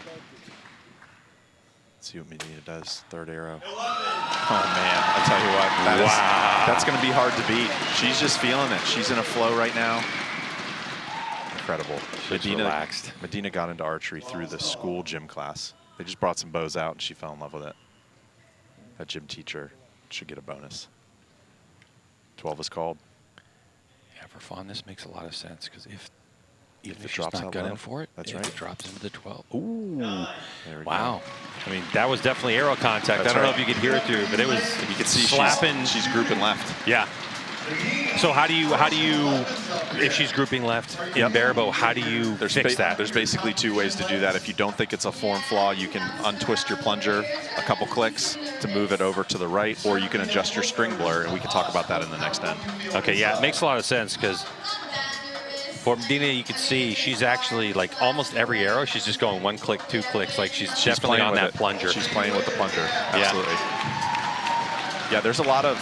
Let's see what Medina does. Third arrow. Oh man, I tell you what, that's going to be hard to beat. She's just feeling it. She's in a flow right now. Incredible. Medina got into archery through the school gym class. They just brought some bows out and she fell in love with it. That gym teacher should get a bonus. 12 is called. Yeah, for Fawn, this makes a lot of sense because if it she's drops not out gunning low, for it, that's if right. it drops into the 12. Ooh, there we Wow. go. I mean, that was definitely arrow contact. That's I don't know right. if you could hear it through, but it was You can see slapping. she's grouping left. Yeah. So how do you, if she's grouping left in barebow, how do you fix that? There's basically two ways to do that. If you don't think it's a form flaw, you can untwist your plunger a couple clicks to move it over to the right, or you can adjust your string blur, and we can talk about that in the next end. Okay, yeah, it makes a lot of sense because for Medina, you can see she's actually like almost every arrow, she's just going 1 click, 2 clicks, like she's definitely on that plunger. She's playing with the plunger, absolutely. Yeah, there's a lot of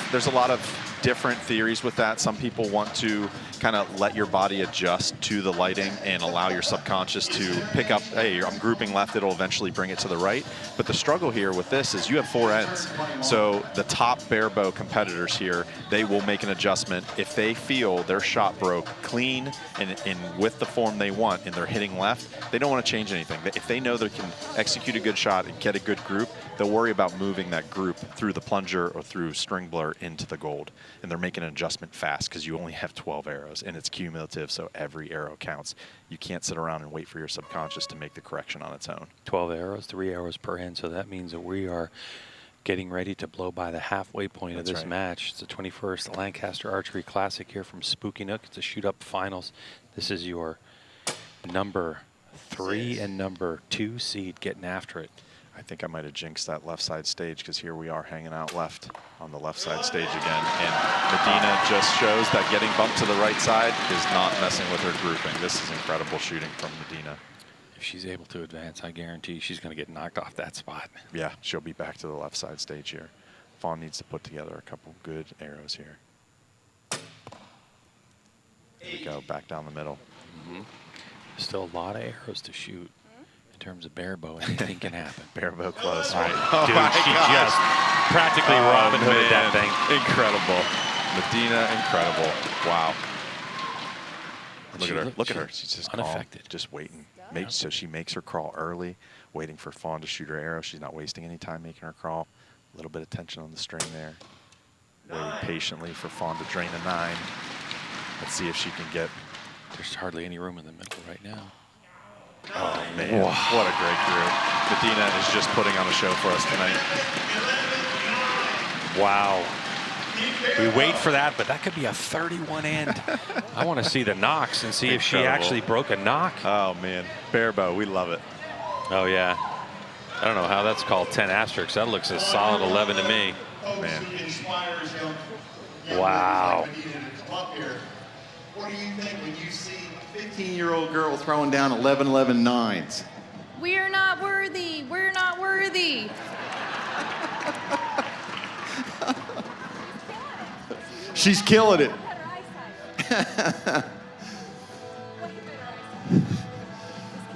different theories with that. Some people want to kind of let your body adjust to the lighting and allow your subconscious to pick up, hey, I'm grouping left, it'll eventually bring it to the right. But the struggle here with this is you have 4 ends. So the top barebow competitors here, they will make an adjustment. If they feel their shot broke clean and with the form they want and they're hitting left, they don't want to change anything. If they know they can execute a good shot and get a good group, they'll worry about moving that group through the plunger or through string blur into the gold. And they're making an adjustment fast because you only have 12 arrows and it's cumulative, so every arrow counts. You can't sit around and wait for your subconscious to make the correction on its own. 12 arrows, 3 arrows per end, so that means that we are getting ready to blow by the halfway point of this match. It's the 21st Lancaster Archery Classic here from Spooky Nook. It's a shoot-up finals. This is your number 3 and number 2 seed getting after it. I think I might have jinxed that left side stage because here we are hanging out left on the left side stage again. And Medina just shows that getting bumped to the right side is not messing with her grouping. This is incredible shooting from Medina. If she's able to advance, I guarantee she's going to get knocked off that spot. Yeah, she'll be back to the left side stage here. Fawn needs to put together a couple good arrows here. There we go, back down the middle. Still a lot of arrows to shoot. In terms of barebow, anything can happen. Barebow close, right? Oh dude, she just practically Robin Hooded that thing. Incredible. Medina, incredible. Wow. Look at her. Look at her. She's just unaffected. Calm, just waiting. So she makes her crawl early, waiting for Fawn to shoot her arrow. She's not wasting any time making her crawl. A little bit of tension on the string there. Waiting patiently for Fawn to drain a 9. Let's see if she can get. There's hardly any room in the middle right now. Oh, man. Wow. What a great group. Medina is just putting on a show for us tonight. Wow. We wait for that, but that could be a 31 end. I want to see the knocks and see if she actually broke a knock. Oh, man. Barebow, we love it. Oh, yeah. I don't know how that's called 10 asterisks. That looks a solid 11 to me. Man. Wow. What do you think when you see a 15-year-old girl throwing down 11-11 9s? We're not worthy. We're not worthy. She's killing it.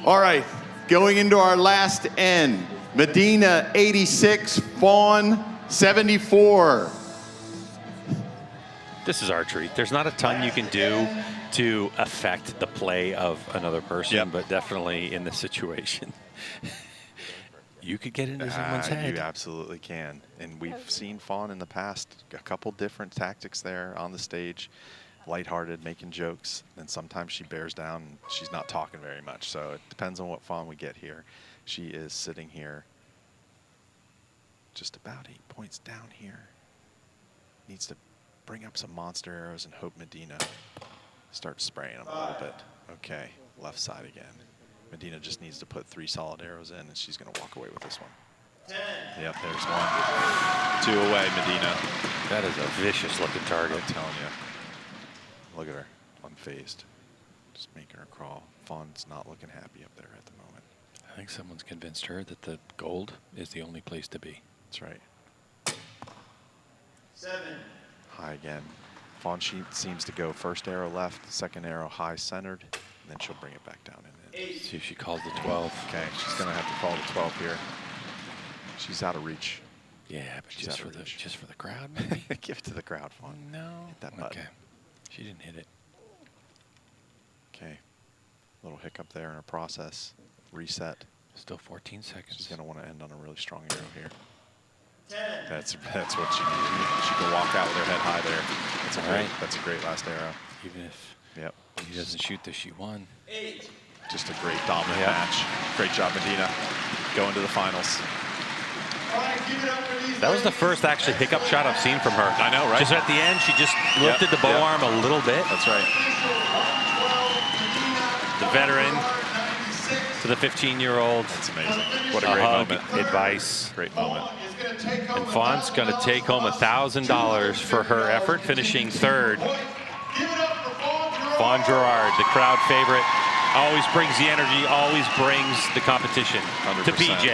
All right, going into our last end. Medina 86, Fawn 74. This is archery. There's not a ton you can do to affect the play of another person, but definitely in this situation. You could get into someone's head. You absolutely can. And we've seen Fawn in the past, a couple different tactics there on the stage, lighthearted, making jokes, and sometimes she bears down and she's not talking very much. So it depends on what Fawn we get here. She is sitting here just about 8 points down here. Needs to bring up some monster arrows and hope Medina starts spraying them a little bit. Okay, left side again. Medina just needs to put 3 solid arrows in, and she's going to walk away with this one. 10. Yep, there's 1. 2 away, Medina. That is a vicious-looking target. I'm telling you. Look at her, unfazed. Just making her crawl. Fawn's not looking happy up there at the moment. I think someone's convinced her that the gold is the only place to be. That's right. 7. High again. Fawn seems to go first arrow left, second arrow high centered, and then she'll bring it back down in. See if she calls the 12. Okay, she's going to have to call the 12 here. She's out of reach. Yeah, but just for the crowd, maybe? Give it to the crowd, Fawn. No. Hit that button. Okay. She didn't hit it. Okay. Little hiccup there in her process. Reset. Still 14 seconds. She's going to want to end on a really strong arrow here. 10. That's what she needs. She can walk out with her head high there. That's a great last arrow. Even if he doesn't shoot this, she won. 8. Just a great dominant match. Great job, Medina. Going to the finals. That was the first actually hiccup shot I've seen from her. I know, right? Just at the end, she just lifted the bow arm a little bit. That's right. The veteran to the 15-year-old. That's amazing. What a great moment. Advice. Great moment. And Fawn's going to take home $1,000 for her effort, finishing 3rd. Fawn Gerard, the crowd favorite, always brings the energy, always brings the competition 100%. to PJ.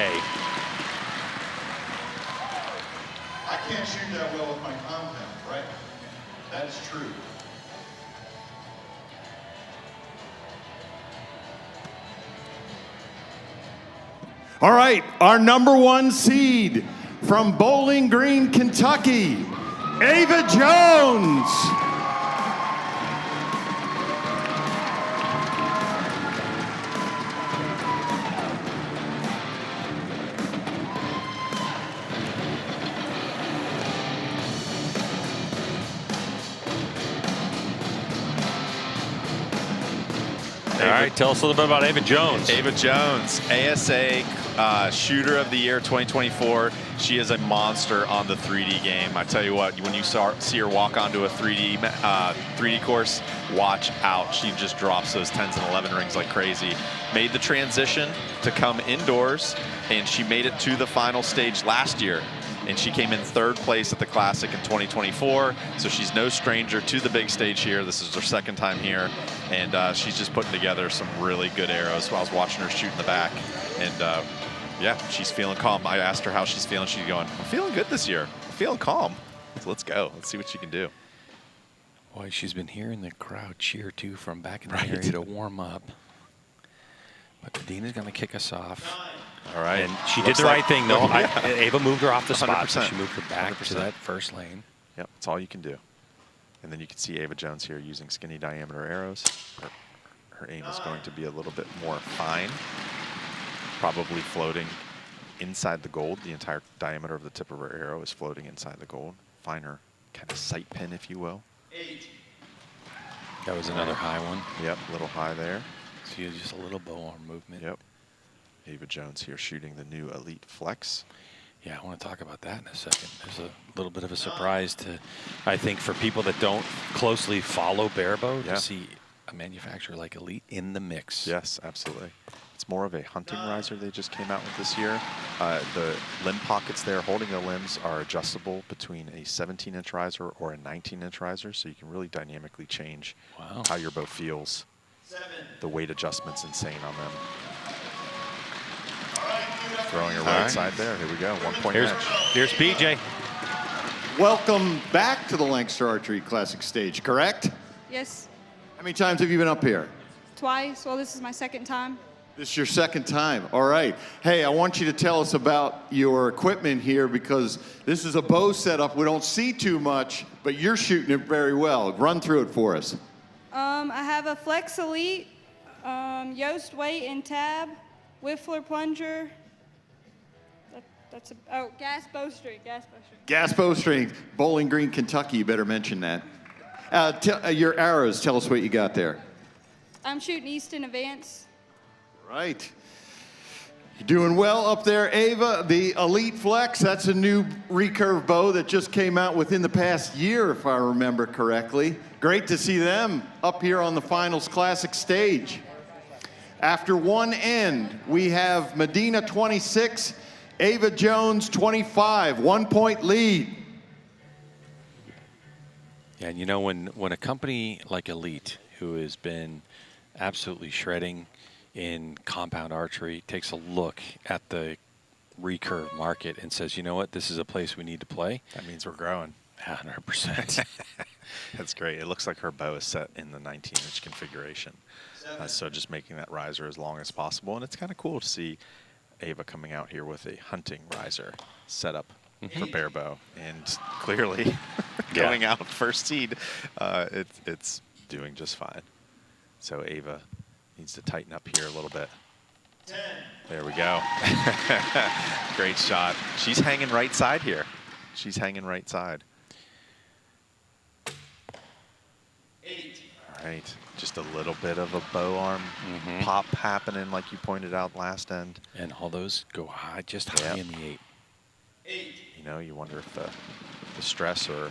I can't shoot that well with my compound, right? That is true. All right, our #1 seed from Bowling Green, Kentucky, Ava Jones. All right, tell us a little bit about Ava Jones. Ava Jones, ASA Shooter of the Year 2024. She is a monster on the 3D game. I tell you what, when you see her walk onto a 3D course, watch out. She just drops those 10s and 11 rings like crazy. Made the transition to come indoors, and she made it to the final stage last year. And she came in 3rd place at the Classic in 2024. So she's no stranger to the big stage here. This is her 2nd time here. And she's just putting together some really good arrows. I was watching her shoot in the back. And yeah, she's feeling calm. I asked her how she's feeling. She's going, I'm feeling good this year. I'm feeling calm. So let's go. Let's see what she can do. Boy, she's been hearing the crowd cheer, too, from back in the area to warm up. But Medina's going to kick us off. All right. And she did the right thing, though. Ava moved her off the spot. 100%. She moved her back to that first lane. Yep, that's all you can do. And then you can see Ava Jones here using skinny diameter arrows. Her aim is going to be a little bit more fine, probably floating inside the gold. The entire diameter of the tip of her arrow is floating inside the gold. Finer kind of sight pin, if you will. That was another high one. Yep, a little high there. See, just a little bow arm movement. Yep. Ava Jones here shooting the new Elite Flex. Yeah, I want to talk about that in a second. There's a little bit of a surprise to, I think, for people that don't closely follow Barebow, to see a manufacturer like Elite in the mix. Yes, absolutely. It's more of a hunting riser they just came out with this year. The limb pockets there holding the limbs are adjustable between a 17-inch riser or a 19-inch riser, so you can really dynamically change how your bow feels. The weight adjustment's insane on them. Throwing a right side there. Here we go. 1 point match. Here's PJ. Welcome back to the Lancaster Archery Classic stage, correct? Yes, How many times have you been up here? twice. Well, this is my second time. This is your second time. All right. Hey, I want you to tell us about your equipment here because this is a bow setup we don't see too much, but you're shooting it very well. Run through it for us. I have a Flex Elite, Yoast weight and tab, Whiffler plunger. Gas bowstring. Gas bowstring, Bowling Green, Kentucky. You better mention that. Your arrows, tell us what you got there. I'm shooting Easton Advance. Right. You're doing well up there, Ava. The Elite Flex, that's a new recurve bow that just came out within the past year, if I remember correctly. Great to see them up here on the Finals Classic stage. After one end, we have Medina 26, Ava Jones 25, 1 point lead. Yeah, and you know, when a company like Elite, who has been absolutely shredding in compound archery, takes a look at the recurve market and says, you know what, this is a place we need to play. That means we're growing. 100%. That's great. It looks like her bow is set in the 19-inch configuration. So just making that riser as long as possible. And it's kind of cool to see Ava coming out here with a hunting riser setup for Barebow. And clearly going out first seed, it's doing just fine. So Ava needs to tighten up here a little bit. There we go. Great shot. She's hanging right side here. She's hanging right side. 8. All right. Just a little bit of a bow arm pop happening, like you pointed out last end. And all those go high, just high in the 8. You know, you wonder if the stress or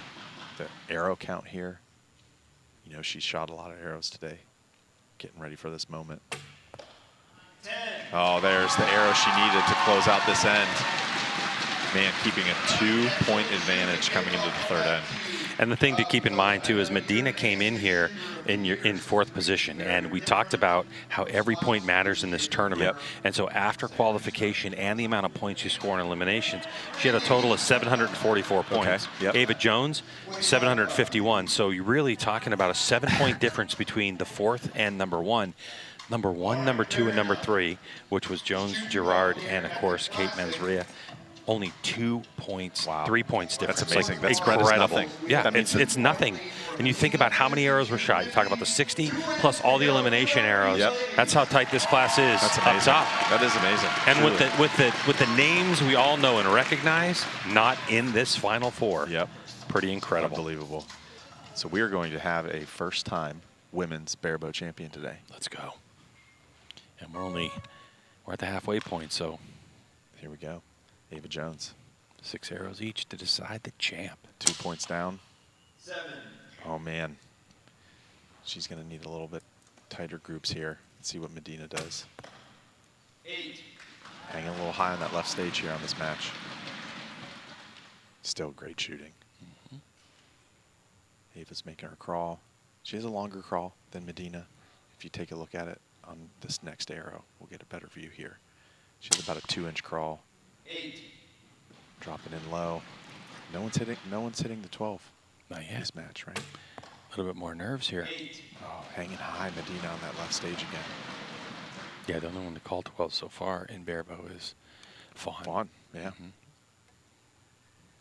the arrow count here. You know, she shot a lot of arrows today, getting ready for this moment. 10. Oh, there's the arrow she needed to close out this end. Man, keeping a 2-point advantage coming into the third end. And the thing to keep in mind, too, is Medina came in here in fourth position, and we talked about how every point matters in this tournament. And so after qualification and the amount of points you score in eliminations, she had a total of 744 points. Ava Jones, 751. So you're really talking about a 7-point difference between the fourth and number one. Number 1, number 2, and number 3, which was Jones, Gerard, and, of course, Kate Mensria. Only 2 points, 3 points difference. That's amazing. Like, that spread is incredible. nothing. Yeah, it's nothing. And you think about how many arrows were shot. You talk about the 60 plus all the elimination arrows. That's how tight this class is. That's up amazing. top. That is amazing. And truly. with the names we all know and recognize, not in this Final Four. Pretty incredible. Unbelievable. So we are going to have a first-time women's Barebow champion today. Let's go. And we're at the halfway point, so here we go. Ava Jones. 6 arrows each to decide the champ. 2 points down. 7. Oh, man. She's going to need a little bit tighter groups here. Let's see what Medina does. 8. Hanging a little high on that left stage here on this match. Still great shooting. Ava's making her crawl. She has a longer crawl than Medina. If you take a look at it on this next arrow, we'll get a better view here. She has about a 2-inch crawl. 8. Dropping in low. No one's hitting the 12. Not yet. This match, right? A little bit more nerves here. 8. Oh, hanging high, Medina on that left stage again. Yeah, the only one to call 12 so far in Barebow is Fawn. Fawn, yeah.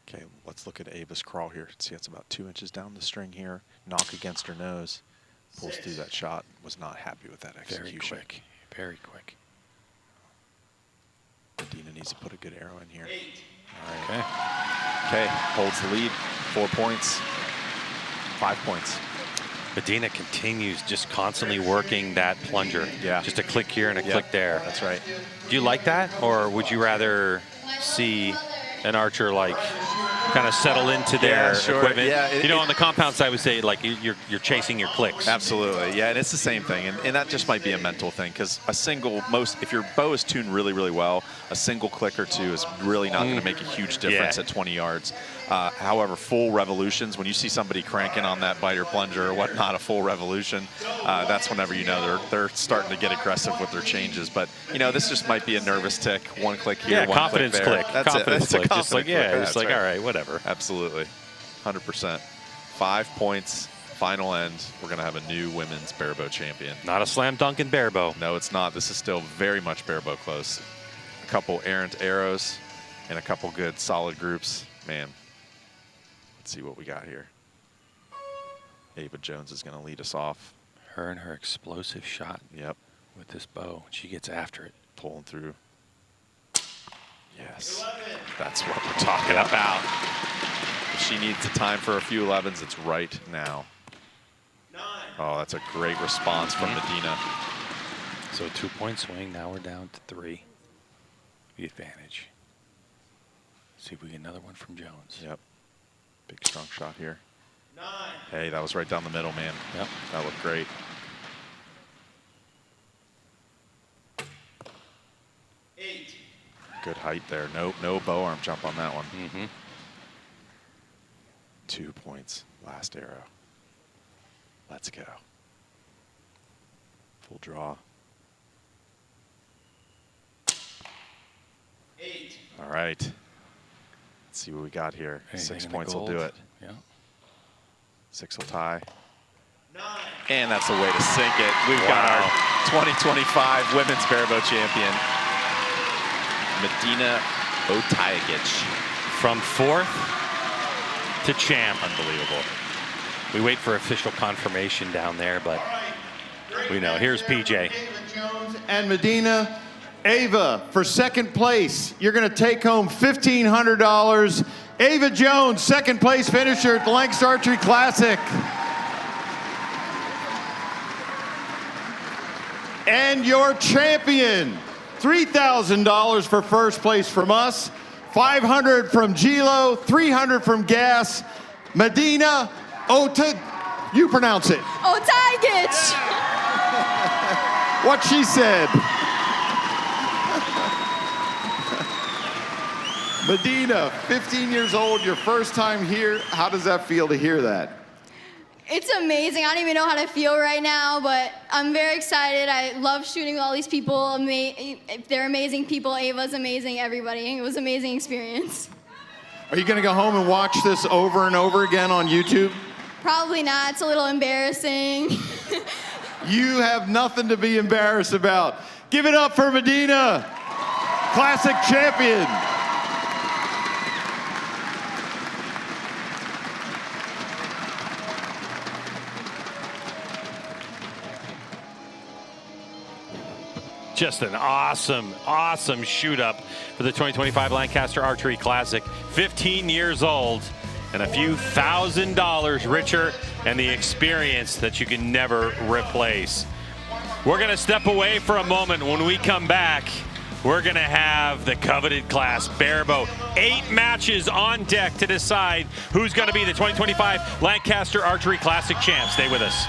Okay, let's look at Ava's crawl here. See, it's about 2 inches down the string here. Knock against her nose. pulls through that shot. Was not happy with that execution. Very quick. Very quick. Medina needs to put a good arrow in here. All right. Okay, holds the lead. 4 points. 5 points. Medina continues just constantly working that plunger. Yeah. Just a click here and a click there. That's right. Do you like that, or would you rather see an archer like kind of settle into their equipment? Yeah, you know, on the compound side, I would say like you're chasing your clicks. Absolutely, yeah, and it's the same thing, and that just might be a mental thing, because if your bow is tuned really, really well, a single click or two is really not going to make a huge difference at 20 yards. However, full revolutions, when you see somebody cranking on that biter plunger or whatnot, a full revolution, that's whenever you know they're starting to get aggressive with their changes. But you know, this just might be a nervous tick. One click here, one confidence click there. click. That's Confidence it. click. That's Just like, yeah, it's like, all right, whatever. Absolutely, 100%. 5 points, final end. We're gonna have a new women's barebow champion. Not a slam dunk in barebow. No, it's not. This is still very much barebow close. A couple errant arrows and a couple good solid groups. Man, let's see what we got here. Ava Jones is gonna lead us off. Her and her explosive shot. Yep. With this bow, she gets after it. Pulling through. Yes, that's what we're talking about. If she needs the time for a few 11s, it's right now. Oh, that's a great response from Medina. So 2 point swing, now we're down to 3. The advantage. See if we get another one from Jones. Yep. Big strong shot here. Hey, that was right down the middle, man. Yep. That looked great. 8. Good height there. No bow arm jump on that one. 2 points. Last arrow. Let's go. Full draw. 8. All right. Let's see what we got here. Anything 6 in the points will gold? do it. Yeah. 6 will tie. And that's the way to sink it. We've got our 2025 Women's Barebow Champion, Medina Otajagic. From 4th to champ. Unbelievable. We wait for official confirmation down there, but we know. Here's PJ. And Medina. Ava, for second place, you're going to take home $1,500. Ava Jones, second place finisher at the Lancaster Archery Classic. And your champion, $3,000 for first place from us, $500 from Gilo, $300 from Gas. Medina you pronounce it. Otajagic. What she said. Medina, 15 years old, your first time here. How does that feel to hear that? It's amazing. I don't even know how to feel right now, but I'm very excited. I love shooting with all these people. They're amazing people. Ava's amazing, everybody. It was an amazing experience. Are you going to go home and watch this over and over again on YouTube? Probably not. It's a little embarrassing. You have nothing to be embarrassed about. Give it up for Medina, classic champion. Just an awesome, awesome shoot up for the 2025 Lancaster Archery Classic. 15 years old and a few $1,000s richer, and the experience that you can never replace. We're gonna step away for a moment. When we come back, we're gonna have the coveted class Barebow. 8 matches on deck to decide who's gonna be the 2025 Lancaster Archery Classic champ. Stay with us.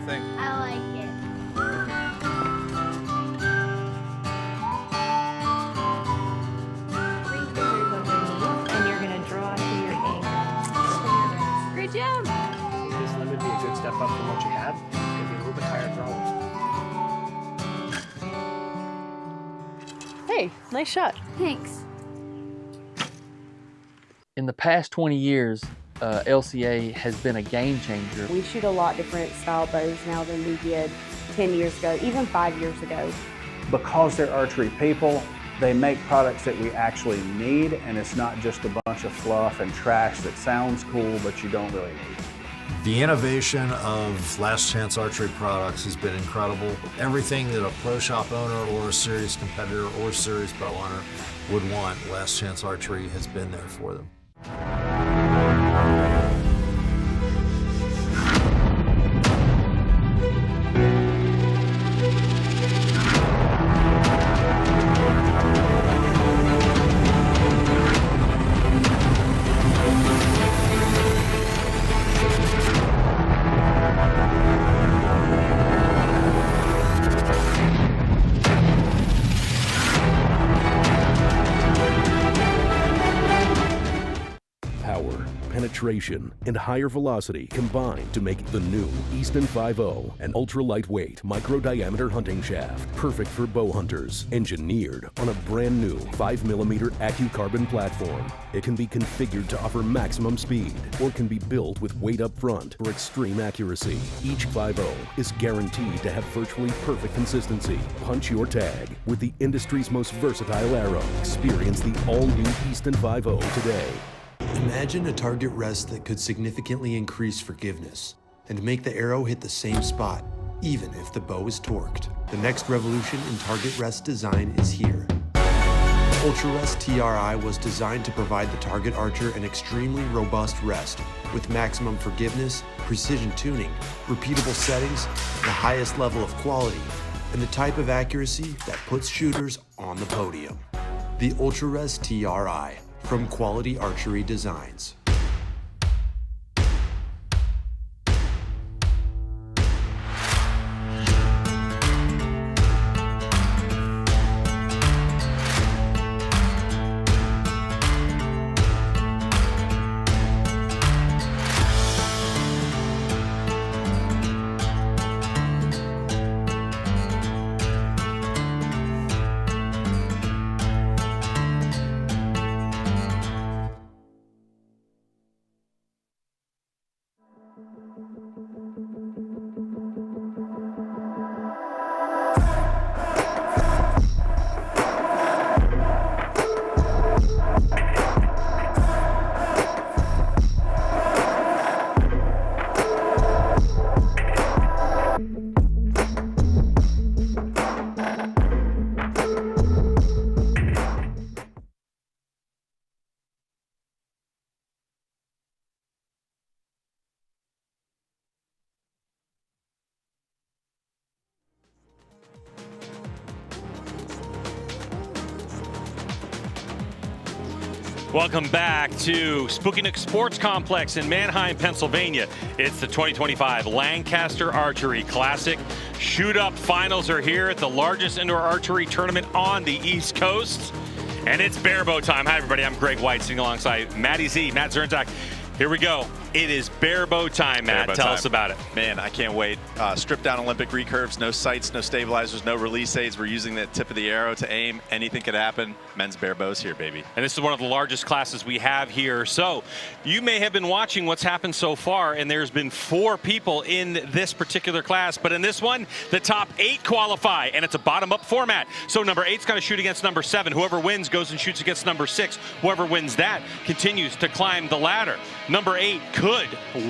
think? I like it. Three fingers underneath, and you're gonna draw to your aim. Great job. This limb would be a good step up from what you had. It's gonna be a little bit higher throwing. Hey, nice shot. Thanks. In the past 20 years, LCA has been a game changer. We shoot a lot different style bows now than we did 10 years ago, even 5 years ago. Because they're archery people, they make products that we actually need, and it's not just a bunch of fluff and trash that sounds cool, but you don't really need. The innovation of Last Chance Archery products has been incredible. Everything that a pro shop owner or a serious competitor or serious bow hunter would want, Last Chance Archery has been there for them. Penetration and higher velocity combine to make the new Easton 5.0, an ultra-lightweight, micro-diameter hunting shaft, perfect for bow hunters, engineered on a brand new 5mm AccuCarbon platform. It can be configured to offer maximum speed, or can be built with weight up front for extreme accuracy. Each 5.0 is guaranteed to have virtually perfect consistency. Punch your tag with the industry's most versatile arrow. Experience the all-new Easton 5.0 today. Imagine a target rest that could significantly increase forgiveness and make the arrow hit the same spot, even if the bow is torqued. The next revolution in target rest design is here. Ultra Rest TRI was designed to provide the target archer an extremely robust rest with maximum forgiveness, precision tuning, repeatable settings, the highest level of quality, and the type of accuracy that puts shooters on the podium. The Ultra Rest TRI from Quality Archery Designs. Welcome back to Spooky Nook Sports Complex in Manheim, Pennsylvania. It's the 2025 Lancaster Archery Classic. Shoot-up finals are here at the largest indoor archery tournament on the East Coast. And it's Barebow time. Hi, everybody. I'm Greg White, sitting alongside Matty Z, Matt Zernzak. Here we go. It is Barebow time, Matt. Tell us about it. Man, I can't wait. Stripped down Olympic recurves, no sights, no stabilizers, no release aids. We're using the tip of the arrow to aim. Anything could happen. Men's Barebows here, baby. And this is one of the largest classes we have here. So you may have been watching what's happened so far, and there's been 4 people in this particular class. But in this one, the top 8 qualify, and it's a bottom-up format. So number 8's going to shoot against number 7. Whoever wins goes and shoots against number 6. Whoever wins that continues to climb the ladder. Number 8 could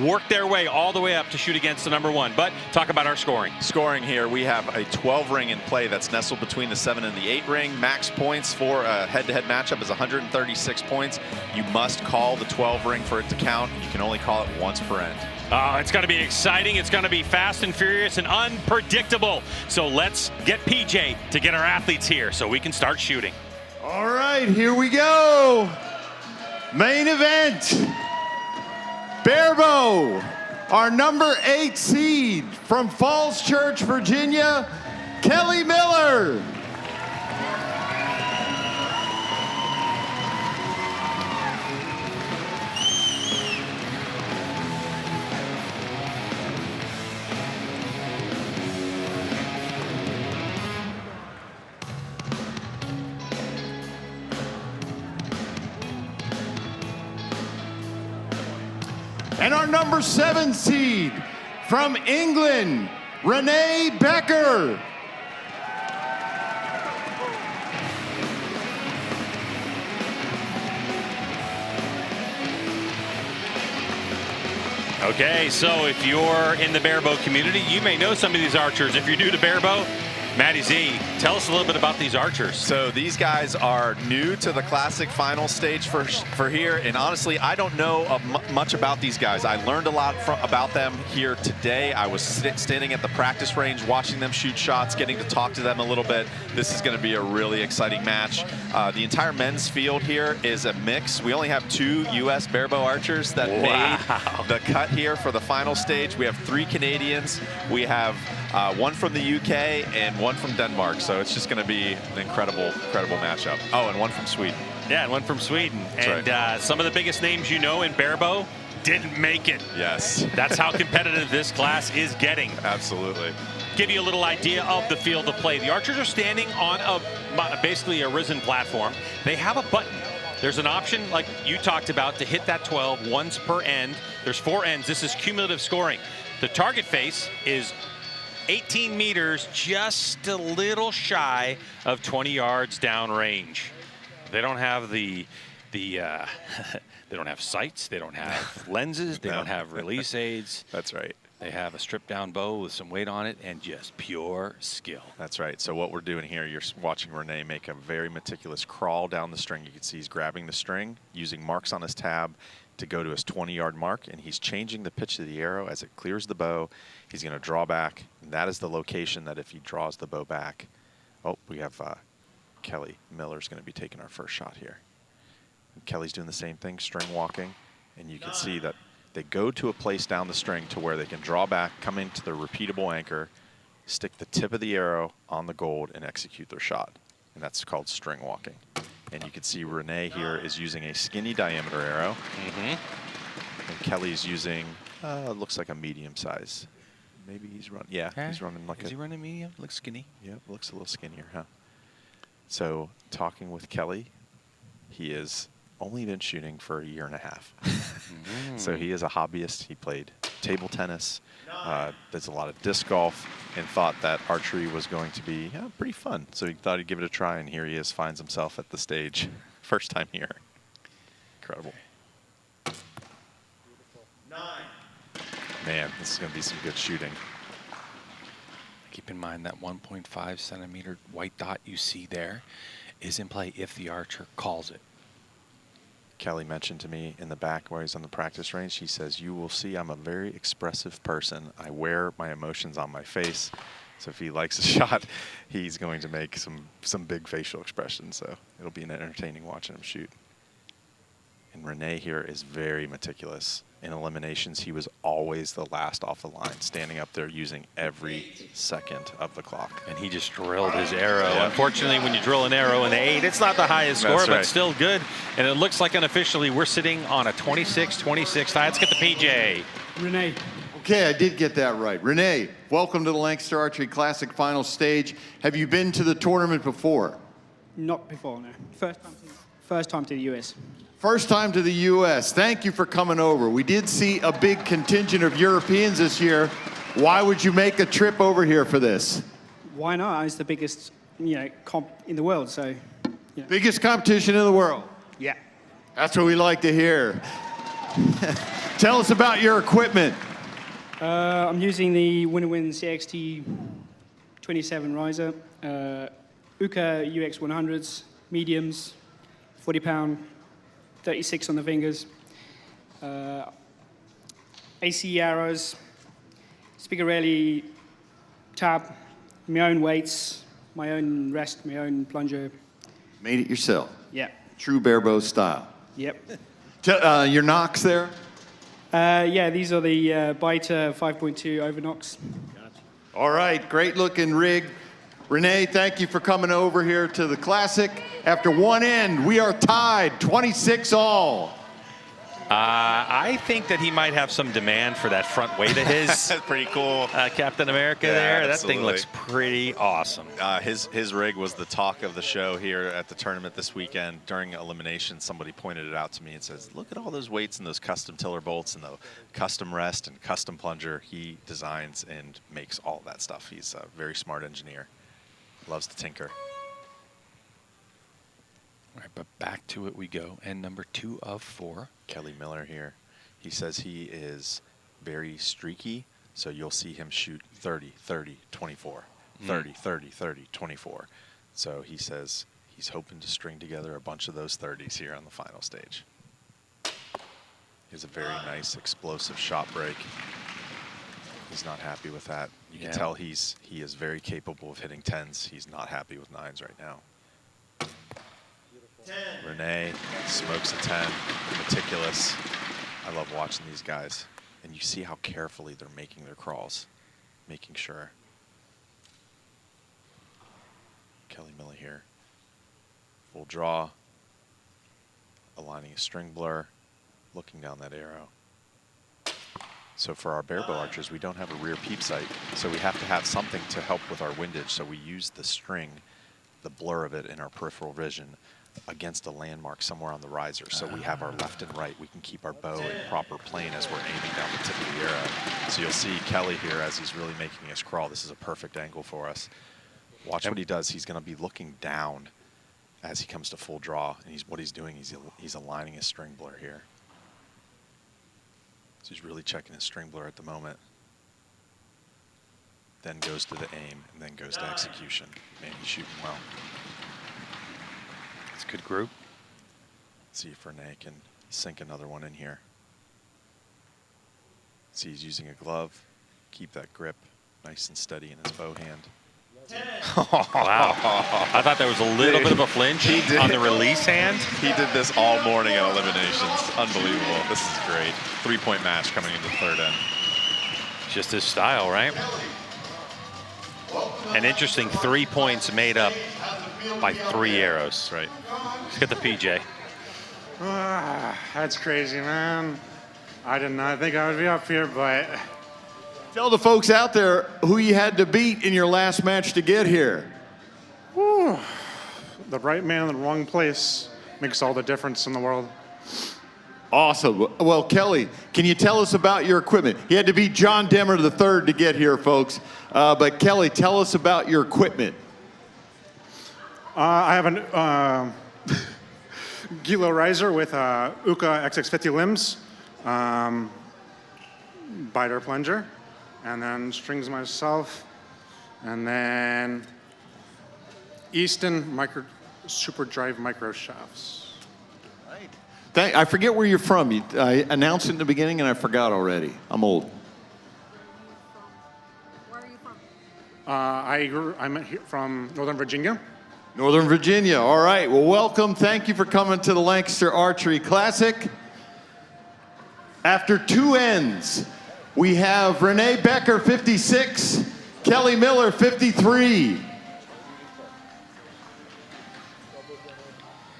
work their way all the way up to shoot against the number 1. But talk about our scoring. Scoring here, we have a 12 ring in play that's nestled between the 7 and the 8 ring. Max points for a head-to-head matchup is 136 points. You must call the 12 ring for it to count. You can only call it once per end. It's going to be exciting. It's going to be fast and furious and unpredictable. So let's get PJ to get our athletes here so we can start shooting. All right, here we go. Main event. Barebow our number 8 seed from Falls Church, Virginia, Kelly Miller. And our number 7 seed from England, Renee Becker. Okay, so if you're in the barebow community, you may know some of these archers. If you're new to barebow, Matty Z, tell us a little bit about these archers. So these guys are new to the Classic final stage for here, and honestly, I don't know much about these guys. I learned a lot about them here today. I was standing at the practice range, watching them shoot shots, getting to talk to them a little bit. This is going to be a really exciting match. The entire men's field here is a mix. We only have 2 U.S. barebow archers that made the cut here for the final stage. We have 3 Canadians. We have 1 from the UK and 1 from Denmark, so it's just going to be an incredible matchup. Oh, and 1 from Sweden. Yeah, and 1 from Sweden. That's and right. Some of the biggest names you know in barebow didn't make it. Yes. That's how competitive this class is getting. Absolutely. Give you a little idea of the field of play. The archers are standing on basically a risen platform. They have a button. There's an option, like you talked about, to hit that 12 once per end. There's 4 ends. This is cumulative scoring. The target face is 18 meters, just a little shy of 20 yards downrange. They don't have they don't have sights, they don't have lenses, they don't have release aids. That's right. They have a stripped down bow with some weight on it and just pure skill. That's right. So what we're doing here, you're watching Renee make a very meticulous crawl down the string. You can see he's grabbing the string, using marks on his tab to go to his 20-yard mark, and he's changing the pitch of the arrow as it clears the bow. He's going to draw back, and that is the location that if he draws the bow back. Oh, we have Kelly Miller's going to be taking our first shot here. And Kelly's doing the same thing, string walking, and you can see that they go to a place down the string to where they can draw back, come into the repeatable anchor, stick the tip of the arrow on the gold, and execute their shot. And that's called string walking. And you can see Renee here is using a skinny diameter arrow. And Kelly's using, looks like a medium size. Maybe he's running, yeah, he's running like Is he running medium? Looks skinny. Yep, looks a little skinnier, huh? So talking with Kelly, he has only been shooting for 1.5 years. So he is a hobbyist. He played table tennis, does a lot of disc golf, and thought that archery was going to be pretty fun. So he thought he'd give it a try, and here he is, finds himself at the stage. First time here. Incredible. 9. Man, this is going to be some good shooting. Keep in mind that 1.5 centimeter white dot you see there is in play if the archer calls it. Kelly mentioned to me in the back where he's on the practice range, he says, you will see I'm a very expressive person. I wear my emotions on my face. So if he likes a shot, he's going to make some big facial expressions. So it'll be an entertaining watching him shoot. And Renee here is very meticulous. In eliminations, he was always the last off the line, standing up there using every second of the clock. And he just drilled his arrow. Unfortunately, when you drill an arrow in the 8, it's not the highest score, That's but right. still good. And it looks like unofficially we're sitting on a 26-26 tie. Let's get the PJ. Renee. Okay, I did get that right. Renee, welcome to the Lancaster Archery Classic final stage. Have you been to the tournament before? Not before, no. First time to the US. First time to the U.S. Thank you for coming over. We did see a big contingent of Europeans this year. Why would you make a trip over here for this? Why not? It's the biggest, comp in the world, so. Biggest competition in the world? Yeah. That's what we like to hear. Tell us about your equipment. I'm using the Win-Win CXT 27 riser, Uka UX 100s, mediums, 40-pound, 36 on the fingers, AC arrows, Spigarelli tab, my own weights, my own rest, my own plunger. Made it yourself. Yeah. True barebow style. Yep. Your nocks there? Yeah, these are the Biter 5.2 Overknocks. All right, great looking rig. Renee, thank you for coming over here to the Classic. After one end, we are tied, 26 all. I think that he might have some demand for that front weight of his. That's pretty cool. Captain America Yeah, there. absolutely. That thing looks pretty awesome. His rig was the talk of the show here at the tournament this weekend. During elimination, somebody pointed it out to me and says, look at all those weights and those custom tiller bolts and the custom rest and custom plunger. He designs and makes all that stuff. He's a very smart engineer. Loves to tinker. All right, but back to it we go. And number 2 of 4. Kelly Miller here. He says he is very streaky, so you'll see him shoot 30, 30, 24, 30, 30, 30, 24. So he says he's hoping to string together a bunch of those 30s here on the final stage. He has a very nice explosive shot break. He's not happy with that. You can tell he is very capable of hitting 10s. He's not happy with 9s right now. Renee smokes a 10, meticulous. I love watching these guys. And you see how carefully they're making their crawls, making sure. Kelly Miller here. Full draw, aligning a string blur, looking down that arrow. So for our barebow archers, we don't have a rear peep sight, so we have to have something to help with our windage. So we use the string, the blur of it in our peripheral vision, against a landmark somewhere on the riser. So we have our left and right. We can keep our bow in proper plane as we're aiming down the tip of the arrow. So you'll see Kelly here as he's really making us crawl. This is a perfect angle for us. Watch what he does. He's going to be looking down as he comes to full draw. And what he's doing, he's aligning his string blur here. So he's really checking his string blur at the moment. Then goes to the aim, and then goes to execution. Man, he's shooting well. It's a good group. Let's see if Renee can sink another one in here. See, he's using a glove. Keep that grip nice and steady in his bow hand. Wow. I thought there was a little bit of a flinch on the release hand. He did this all morning at eliminations. Unbelievable. This is great. 3-point match coming into the third end. Just his style, right? An interesting 3 points made up by 3 arrows. Right. Let's get the PJ. That's crazy, man. I did not think I would be up here, but... Tell the folks out there who you had to beat in your last match to get here. Whew. The right man in the wrong place makes all the difference in the world. Awesome. Well, Kelly, can you tell us about your equipment? You had to beat John Demmer III to get here, folks. But Kelly, tell us about your equipment. I have an Gilo riser with Uka XX50 limbs, biter plunger, and then strings myself, and then Easton Super Drive micro shafts. I forget where you're from. I announced it in the beginning and I forgot already. I'm old. I'm here from Northern Virginia. Northern Virginia. All right. Well, welcome. Thank you for coming to the Lancaster Archery Classic. After 2 ends, we have Renee Becker, 56, Kelly Miller, 53.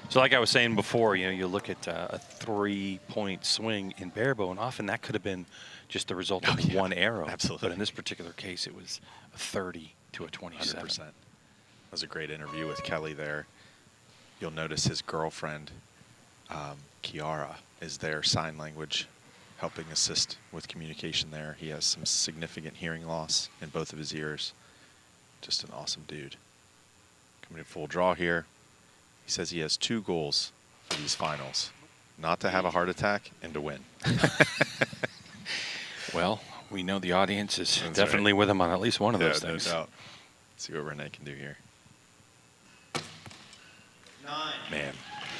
So like I was saying before, you look at a 3-point swing in barebow, and often that could have been just the result of one arrow. Absolutely. But in this particular case, it was a 30 to a 27. 100%. That was a great interview with Kelly there. You'll notice his girlfriend, Kiara, is there, sign language, helping assist with communication there. He has some significant hearing loss in both of his ears. Just an awesome dude. Coming to full draw here. He says he has 2 goals for these finals. Not to have a heart attack and to win. Well, we know the audience is That's definitely right. with him on at least one of those things. No doubt. Let's see what Renee can do here. 9. Man.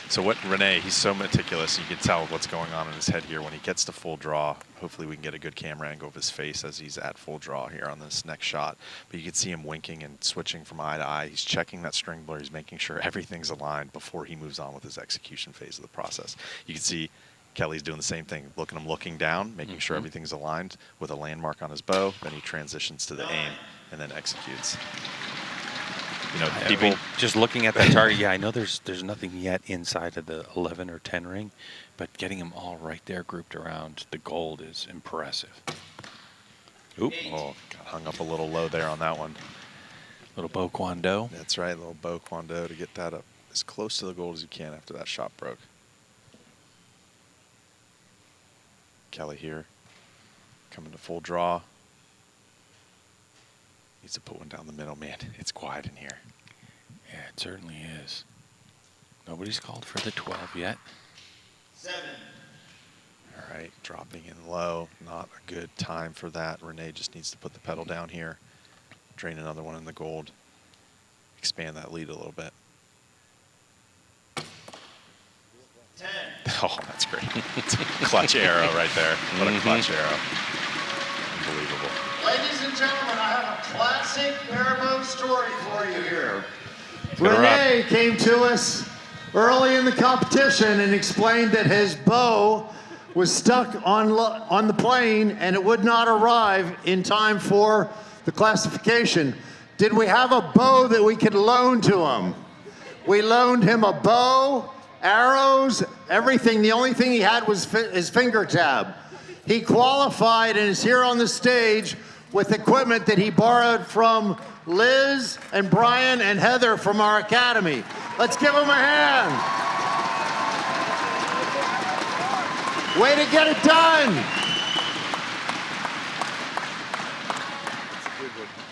So what Renee, he's so meticulous. You can tell what's going on in his head here when he gets to full draw. Hopefully we can get a good camera angle of his face as he's at full draw here on this next shot. But you can see him winking and switching from eye to eye. He's checking that string blur. He's making sure everything's aligned before he moves on with his execution phase of the process. You can see Kelly's doing the same thing, looking down, making sure everything's aligned with a landmark on his bow. Then he transitions to the aim and then executes. You know, people just looking at that target. Yeah, I know there's nothing yet inside of the 11 or 10 ring, but getting them all right there grouped around the gold is impressive. Oop! Oh, got hung up a little low there on that one. Little bow kwando. That's right, little bow kwando to get that up as close to the gold as you can after that shot broke. Kelly here, coming to full draw. Needs to put one down the middle, man. It's quiet in here. Yeah, it certainly is. Nobody's called for the 12 yet. 7. All right, dropping in low. Not a good time for that. Renee just needs to put the pedal down here. Drain another one in the gold. Expand that lead a little bit. 10. Oh, that's great. It's a clutch arrow right there. What a clutch arrow. Unbelievable. Ladies and gentlemen, I have a classic Barebow story for you here. Renee came to us early in the competition and explained that his bow was stuck on the plane and it would not arrive in time for the classification. Did we have a bow that we could loan to him? We loaned him a bow, arrows, everything. The only thing he had was his finger tab. He qualified and is here on the stage with equipment that he borrowed from Liz and Brian and Heather from our academy. Let's give him a hand. Way to get it done.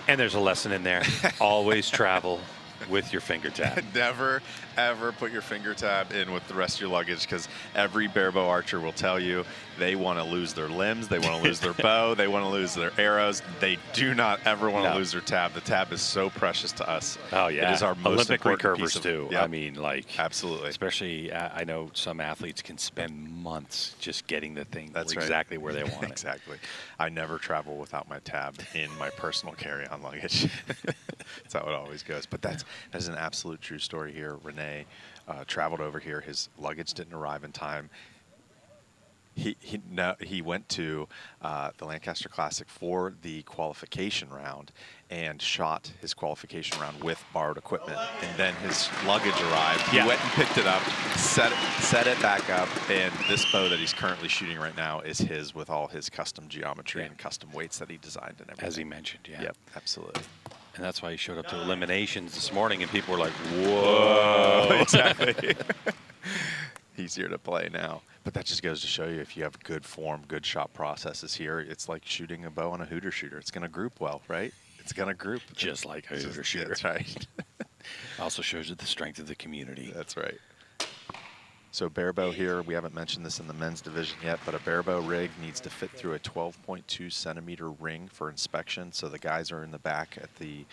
And there's a lesson in there. Always travel with your finger tab. Never, ever put your finger tab in with the rest of your luggage, because every barebow archer will tell you they want to lose their limbs, they want to lose their bow, they want to lose their arrows. They do not ever want to lose their tab. The tab is so precious to us. Oh, yeah. It is our most Olympic important piece recurvers, of, too. Yep. I mean, like, absolutely. Especially, I know some athletes can spend months just getting the thing That's right. exactly where they want it. Exactly. I never travel without my tab in my personal carry-on luggage. That's how it always goes. But that is an absolute true story here. Renee traveled over here. His luggage didn't arrive in time. He went to the Lancaster Classic for the qualification round and shot his qualification round with borrowed equipment. And then his luggage arrived. He went and picked it up, set it back up, and this bow that he's currently shooting right now is his, with all his custom geometry and custom weights that he designed and everything. As he mentioned, yeah. Yep, absolutely. And that's why he showed up to eliminations this morning, and people were like, whoa. Exactly. He's here to play now. But that just goes to show you, if you have good form, good shot processes here, it's like shooting a bow on a Hooter shooter. It's going to group well, right? It's going to group. Just like a Hooter shooter. That's right. Also shows you the strength of the community. That's right. So barebow here, we haven't mentioned this in the men's division yet, but a barebow rig needs to fit through a 12.2 centimeter ring for inspection. So the guys are in the back at the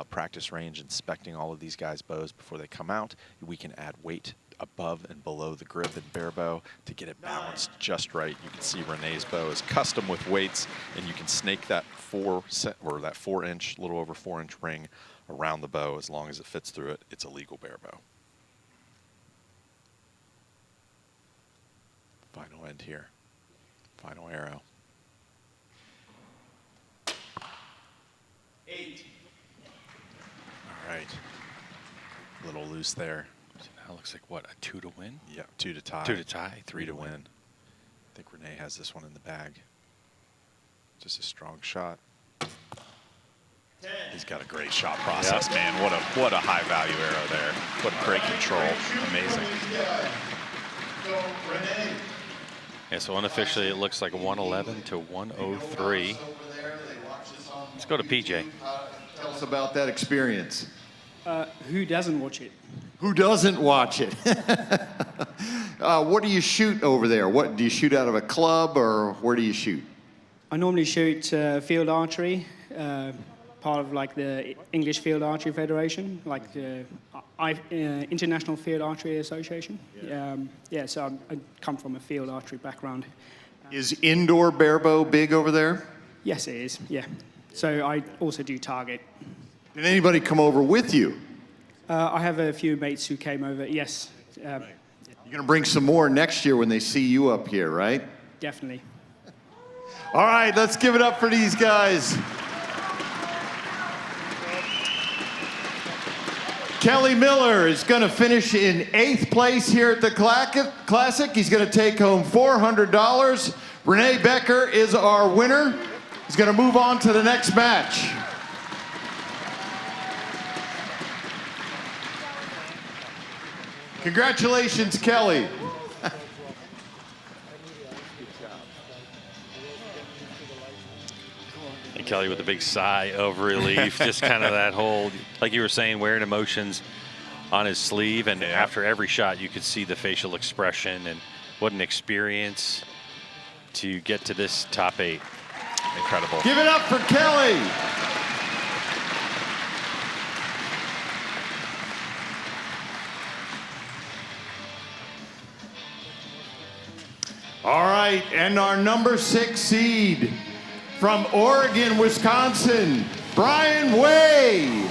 practice range inspecting all of these guys' bows before they come out. We can add weight above and below the grip and barebow to get it balanced just right. You can see Renee's bow is custom with weights, and you can snake that 4-inch, little over 4-inch ring around the bow. As long as it fits through it, it's a legal barebow. Final end here. Final arrow. 8. All right. A little loose there. So now it looks like, what, a 2 to win? Yeah, 2 to tie. 2 to tie, 3 to win. I think Renee has this one in the bag. Just a strong shot. 10. He's got a great shot process, man. What a high value arrow there. What great control. Amazing. So, Renee. Yeah, so unofficially it looks like a 111 to 103. Let's go to PJ. Tell us about that experience. Who doesn't watch it? Who doesn't watch it? What do you shoot over there? What do you shoot out of a club, or where do you shoot? I normally shoot field archery, part of like the English Field Archery Federation, like International Field Archery Association. So I come from a field archery background. Is indoor barebow big over there? Yes, it is, yeah. So I also do target. Did anybody come over with you? I have a few mates who came over, yes. You're going to bring some more next year when they see you up here, right? Definitely. All right, let's give it up for these guys. Kelly Miller is going to finish in 8th place here at the Classic. He's going to take home $400. Renee Becker is our winner. He's going to move on to the next match. Congratulations, Kelly. And Kelly with a big sigh of relief, just kind of that whole, like you were saying, wearing emotions on his sleeve. And after every shot, you could see the facial expression, and what an experience to get to this top 8. Incredible. Give it up for Kelly. All right, and our number 6 seed from Oregon, Wisconsin, Brian Way.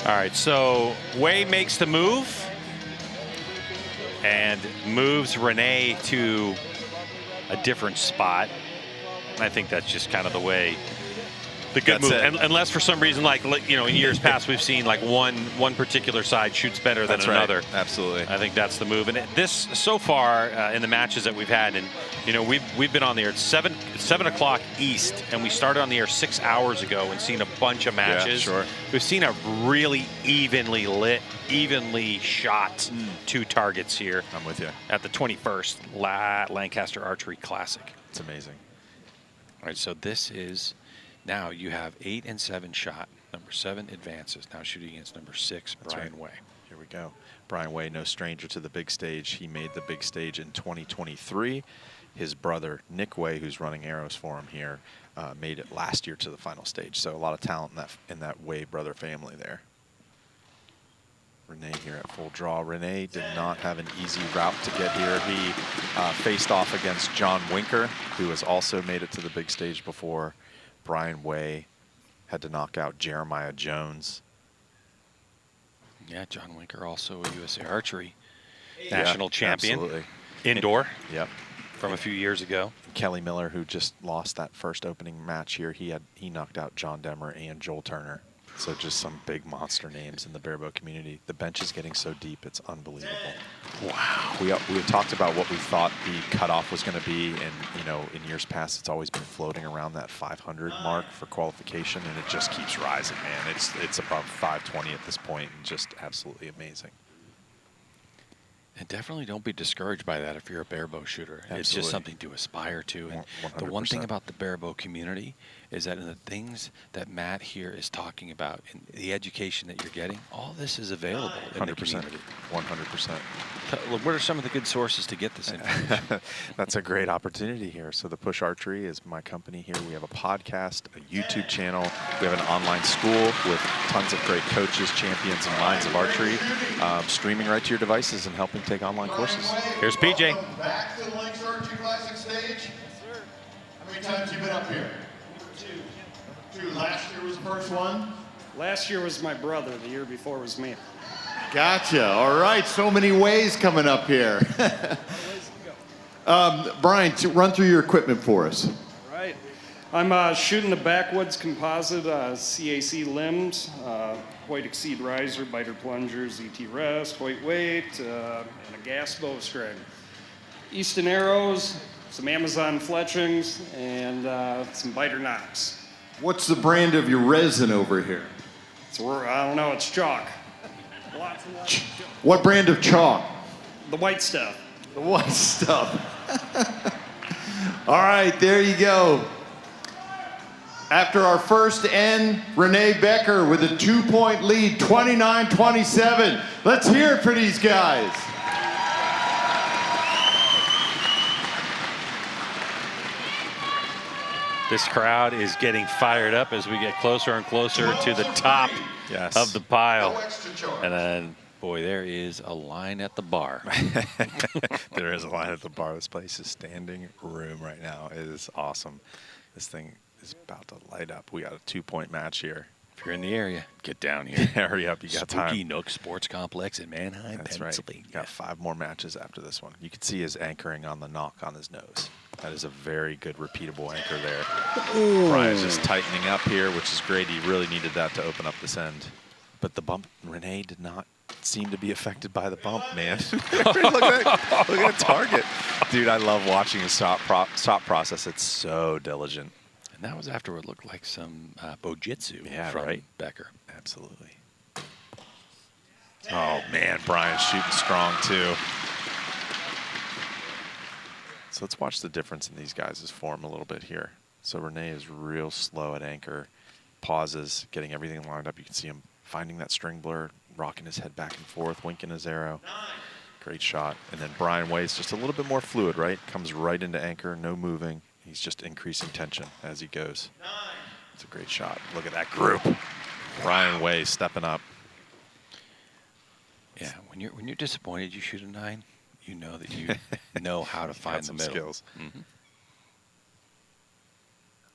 All right, so Way makes the move and moves Renee to a different spot. I think that's just kind of the way, the good move. Unless for some reason, like you know, in years past, we've seen like one particular side shoots better than another. Right. Absolutely. I think that's the move. And this so far in the matches that we've had, and you know, we've been on the air at 7 o'clock East, and we started on the air 6 hours ago and seen a bunch of matches. Yeah, sure. We've seen a really evenly lit, evenly shot 2 targets here. I'm with you. At the 21st Lancaster Archery Classic. It's amazing. All right, so this is, now you have 8 and 7 shot. Number 7 advances. Now shooting against number 6, Brian Way. Here we go. Brian Way, no stranger to the big stage. He made the big stage in 2023. His brother, Nick Way, who's running arrows for him here, made it last year to the final stage. So a lot of talent in that Way brother family there. Renee here at full draw. Renee did not have an easy route to get here. He faced off against John Winker, who has also made it to the big stage before. Brian Way had to knock out Jeremiah Jones. Yeah, John Winker, also a USA Archery national champion. Absolutely. Indoor. Yep. From a few years ago. Kelly Miller, who just lost that first opening match here, he knocked out John Demmer and Joel Turner. So just some big monster names in the Barebow community. The bench is getting so deep, it's unbelievable. Wow. We had talked about what we thought the cutoff was going to be, and you know, in years past, it's always been floating around that 500 mark for qualification, and it just keeps rising, man. It's about 520 at this point, and just absolutely amazing. And definitely don't be discouraged by that if you're a barebow shooter. Absolutely. It's just something to aspire to. And 100%. the one thing about the barebow community is that in the things that Matt here is talking about, in the education that you're getting, all this is available in the community. 100%. What are some of the good sources to get this information? That's a great opportunity here. So the Push Archery is my company here. We have a podcast, a YouTube channel. We have an online school with tons of great coaches, champions, and minds of archery, streaming right to your devices and helping take online courses. Here's PJ. Back to the Lancaster Archery Classic stage. How many times have you been up here? 2. Last year was the first one? Last year was my brother. The year before was me. Gotcha. All right. So many ways coming up here. Brian, run through your equipment for us. All right. I'm shooting the Backwoods Composite CAC limbs, Hoyt Exceed riser, biter plungers, ET rest, Hoyt weight, and a gas bowstring. Easton arrows, some Amazon fletchings, and some biter knocks. What's the brand of your resin over here? I don't know, it's chalk. Lots and lots of chalk. What brand of chalk? The white stuff. The white stuff. All right, there you go. After our first end, Renee Becker with a 2-point lead, 29-27. Let's hear it for these guys. This crowd is getting fired up as we get closer and closer to the top of the pile. And then, boy, there is a line at the bar. There is a line at the bar. This place is standing room right now. It is awesome. This thing is about to light up. We got a 2-point match here. If you're in the area, get down here. Hurry up, you got time. Spooky Nook Sports Complex in Manheim, That's Pennsylvania. right. Got 5 more matches after this one. You can see his anchoring on the knock on his nose. That is a very good repeatable anchor there. Brian's just tightening up here, which is great. He really needed that to open up this end. But the bump, Renee did not seem to be affected by the bump, man. look at that target. Dude, I love watching his stop process. It's so diligent. And that was after what looked like some bojitsu from Becker. Absolutely. Oh, man, Brian's shooting strong, too. So let's watch the difference in these guys' form a little bit here. So Renee is real slow at anchor, pauses, getting everything lined up. You can see him finding that string blur, rocking his head back and forth, winking his arrow. Great shot. And then Brian Way's just a little bit more fluid, right? Comes right into anchor, no moving. He's just increasing tension as he goes. It's a great shot. Look at that group. Brian Way stepping up. Yeah, when you're disappointed you shoot a 9, you know that you know how to find the middle. Skills.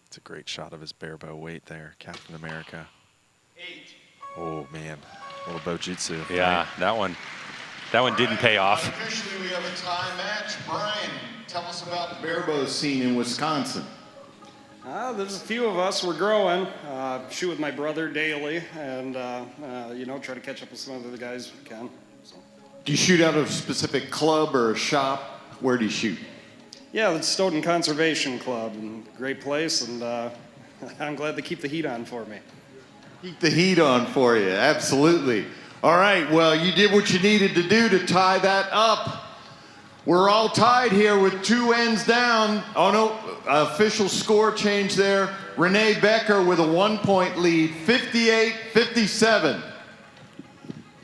It's a great shot of his Barebow weight there, Captain America. 8. Oh man, a little bojitsu. Yeah, right? that one didn't pay off. Officially, we have a tie match. Brian, tell us about the Barebow scene in Wisconsin. There's a few of us. We're growing. Shoot with my brother daily, and try to catch up with some other guys we can. So. Do you shoot out of a specific club or a shop? Where do you shoot? Yeah, the Stoughton Conservation Club, and great place, and I'm glad they keep the heat on for me. Keep the heat on for you, absolutely. All right, well, you did what you needed to do to tie that up. We're all tied here with 2 ends down. Oh no, official score change there. Renee Becker with a 1-point lead, 58-57.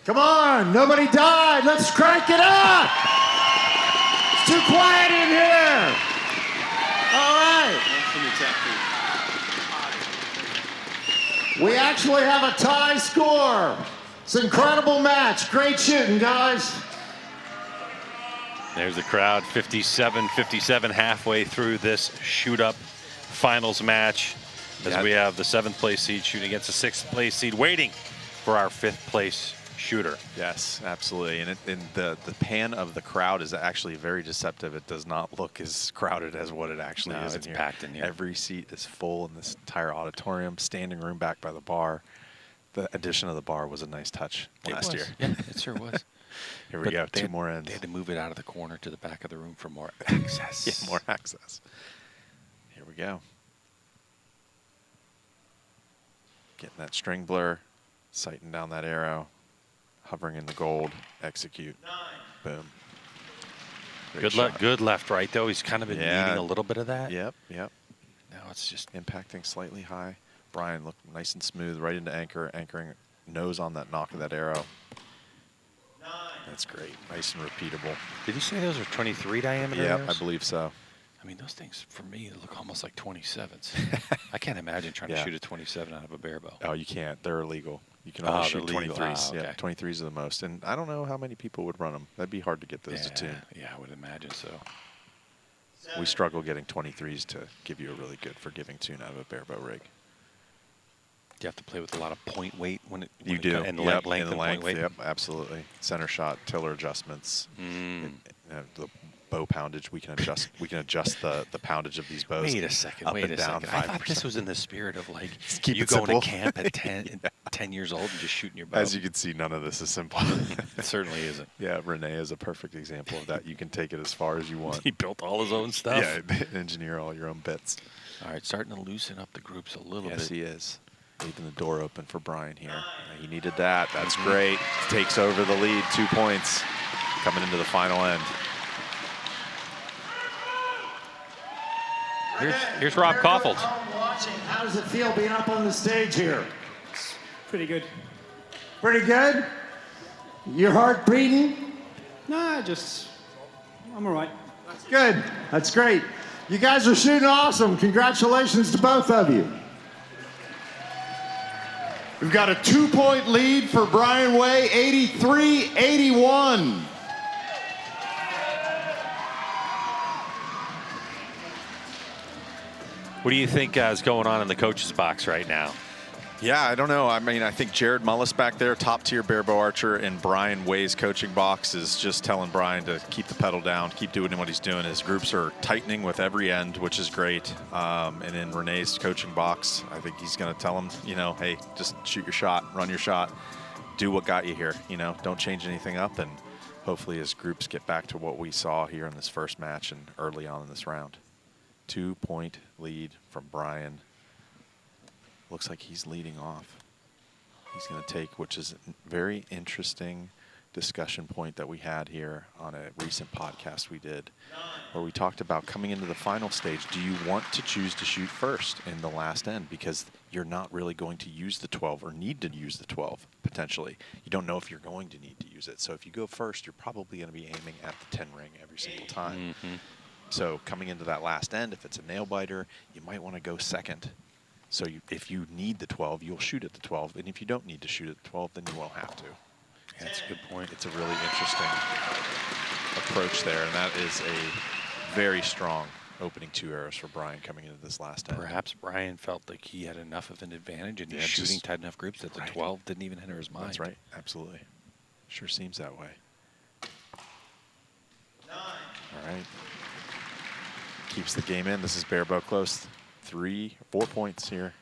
Come on, nobody died. Let's crank it up. It's too quiet in here. All right. We actually have a tie score. It's an incredible match. Great shooting, guys. There's the crowd, 57-57 halfway through this shoot-up finals match as we have the 7th place seed shooting against the 6th place seed, waiting for our 5th place shooter. Yes, absolutely. And the pan of the crowd is actually very deceptive. It does not look as crowded as what it actually is. It's packed in here. Every seat is full in this entire auditorium. Standing room back by the bar. The addition of the bar was a nice touch last year. Yeah, it sure was. Here we go, 2 more ends. They had to move it out of the corner to the back of the room for more access. Yeah, more access. Here we go. Getting that string blur, sighting down that arrow, hovering in the gold, execute. Boom. Good left, right, though. He's kind of been needing a little bit of that. Yep. Now it's just impacting slightly high. Brian looked nice and smooth, right into anchor, anchoring nose on that knock of that arrow. That's great. Nice and repeatable. Did you say those are 23 diameter Yeah, arrows? I believe so. I mean, those things, for me, look almost like 27s. I can't imagine trying to shoot a 27 out of a Barebow. Oh, you can't. They're illegal. You can only shoot 23s. Okay. Yeah, 23s are the most. And I don't know how many people would run them. That'd be hard to get those to tune. Yeah, I would imagine so. We struggle getting 23s to give you a really good forgiving tune out of a Barebow rig. You have to play with a lot of point weight when it You do. And Yep, length and point weight. Yep, absolutely. Center shot, tiller adjustments. The bow poundage, we can adjust. We can adjust the poundage of these bows. Wait a second. Up Wait and a down second. I thought this was in the spirit of like Keep you it going simple. to camp at 10 years old and just shooting your bow. As you can see, none of this is simple. It certainly isn't. Yeah, Renee is a perfect example of that. You can take it as far as you want. He built all his own stuff. Yeah, engineer all your own bits. All right, starting to loosen up the groups a little bit. Yes, he is. Leaving the door open for Brian here. He needed that. That's great. Takes over the lead. 2 points coming into the final end. Here's Rob Koffeld. How does it feel being up on the stage here? Pretty good. Pretty good? Your heart beating? Nah, I'm all right. That's good. That's great. You guys are shooting awesome. Congratulations to both of you. We've got a 2-point lead for Brian Way, 83-81. What do you think is going on in the coach's box right now? Yeah, I don't know. I mean, I think Jared Mullis back there, top-tier barebow archer, and Brian Way's coaching box is just telling Brian to keep the pedal down, keep doing what he's doing. His groups are tightening with every end, which is great. And in Renee's coaching box, I think he's going to tell him, you know, hey, just shoot your shot, run your shot, do what got you here. You know, don't change anything up, and hopefully his groups get back to what we saw here in this first match and early on in this round. 2-point lead from Brian. Looks like he's leading off. He's going to take, which is a very interesting discussion point that we had here on a recent podcast we did, where we talked about coming into the final stage. Do you want to choose to shoot first in the last end? Because you're not really going to use the 12 or need to use the 12, potentially. You don't know if you're going to need to use it. So if you go first, you're probably going to be aiming at the 10 ring every single time. So coming into that last end, if it's a nail biter, you might want to go second. So if you need the 12, you'll shoot at the 12. And if you don't need to shoot at the 12, then you won't have to. Yeah, that's a good point. It's a really interesting approach there. And that is a very strong opening 2 arrows for Brian coming into this last end. Perhaps Brian felt like he had enough of an advantage and he's shooting tight enough groups that the 12 didn't even enter his mind. That's right. Absolutely. Sure seems that way. 9. All right. Keeps the game in. This is barebow close. 3, 4 points here.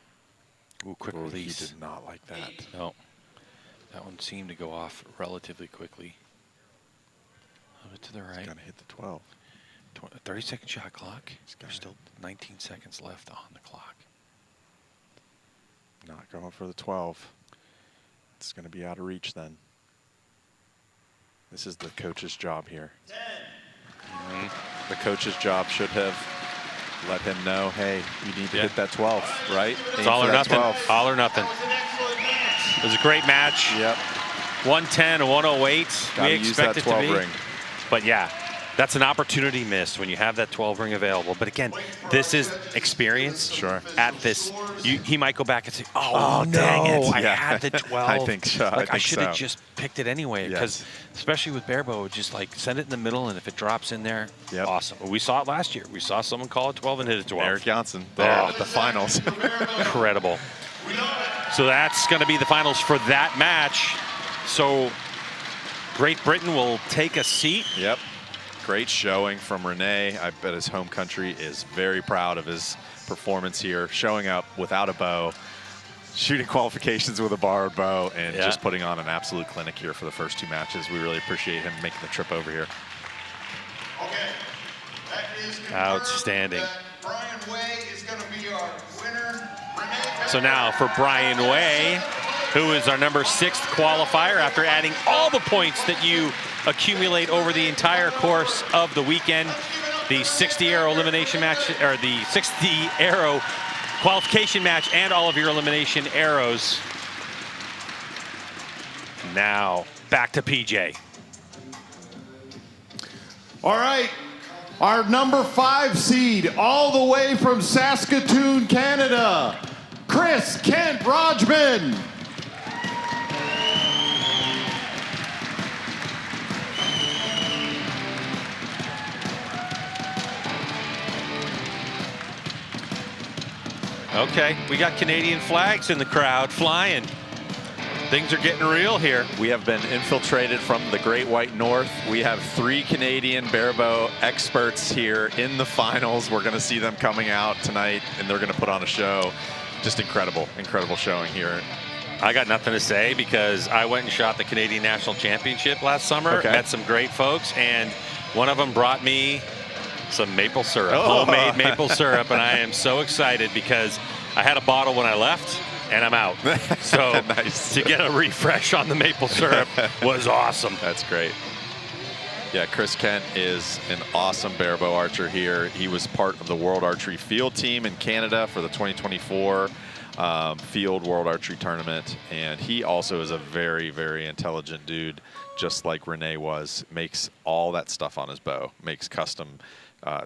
Ooh, quick release. He did not like that. No. That one seemed to go off relatively quickly. A little bit to the right. He's going to hit the 12. 30-second shot clock. There's still 19 seconds left on the clock. Not going for the 12. It's going to be out of reach then. This is the coach's job here. 10. The coach's job should have let him know, hey, you need to hit that 12, right? It's all or nothing. 12. All or nothing. It was a great match. Yep. 110, 108. Gotta we use expect that it 12 to be. ring. But yeah, that's an opportunity missed when you have that 12 ring available. But again, this is experience. Sure. At this, he might go back and say, oh dang no, it, I had the 12. I think so. Like I should have just picked it anyway. Because Yes. especially with barebow, just like send it in the middle, and if it drops in there, awesome. We saw it last year. We saw someone call it 12 and hit it 12. Eric Johnson there at the finals. Incredible. So that's going to be the finals for that match. So Great Britain will take a seat. Yep. Great showing from Renee. I bet his home country is very proud of his performance here, showing up without a bow, shooting qualifications with a borrowed bow, and just putting on an absolute clinic here for the first 2 matches. We really appreciate him making the trip over here. Okay. That is Outstanding. Brian Way is going to be our winner. Renee. So now for Brian Way, who is our number 6th qualifier after adding all the points that you accumulate over the entire course of the weekend. The 60 arrow elimination match, or the 60 arrow qualification match, and all of your elimination arrows. Now back to PJ. All right, our number 5 seed, all the way from Saskatoon, Canada, Chris Kent Rodgman. Okay, we got Canadian flags in the crowd flying. Things are getting real here. We have been infiltrated from the Great White North. We have 3 Canadian barebow experts here in the finals. We're going to see them coming out tonight, and they're going to put on a show. Just incredible, incredible showing here. I got nothing to say because I went and shot the Canadian National Championship last summer, met some great folks, and one of them brought me some maple syrup, homemade maple syrup, and I am so excited because I had a bottle when I left, and I'm out. So to get a refresh on the maple syrup was awesome. That's great. Yeah, Chris Kent is an awesome barebow archer here. He was part of the World Archery Field Team in Canada for the 2024 Field World Archery Tournament, and he also is a very, very intelligent dude, just like Renee was. Makes all that stuff on his bow, makes custom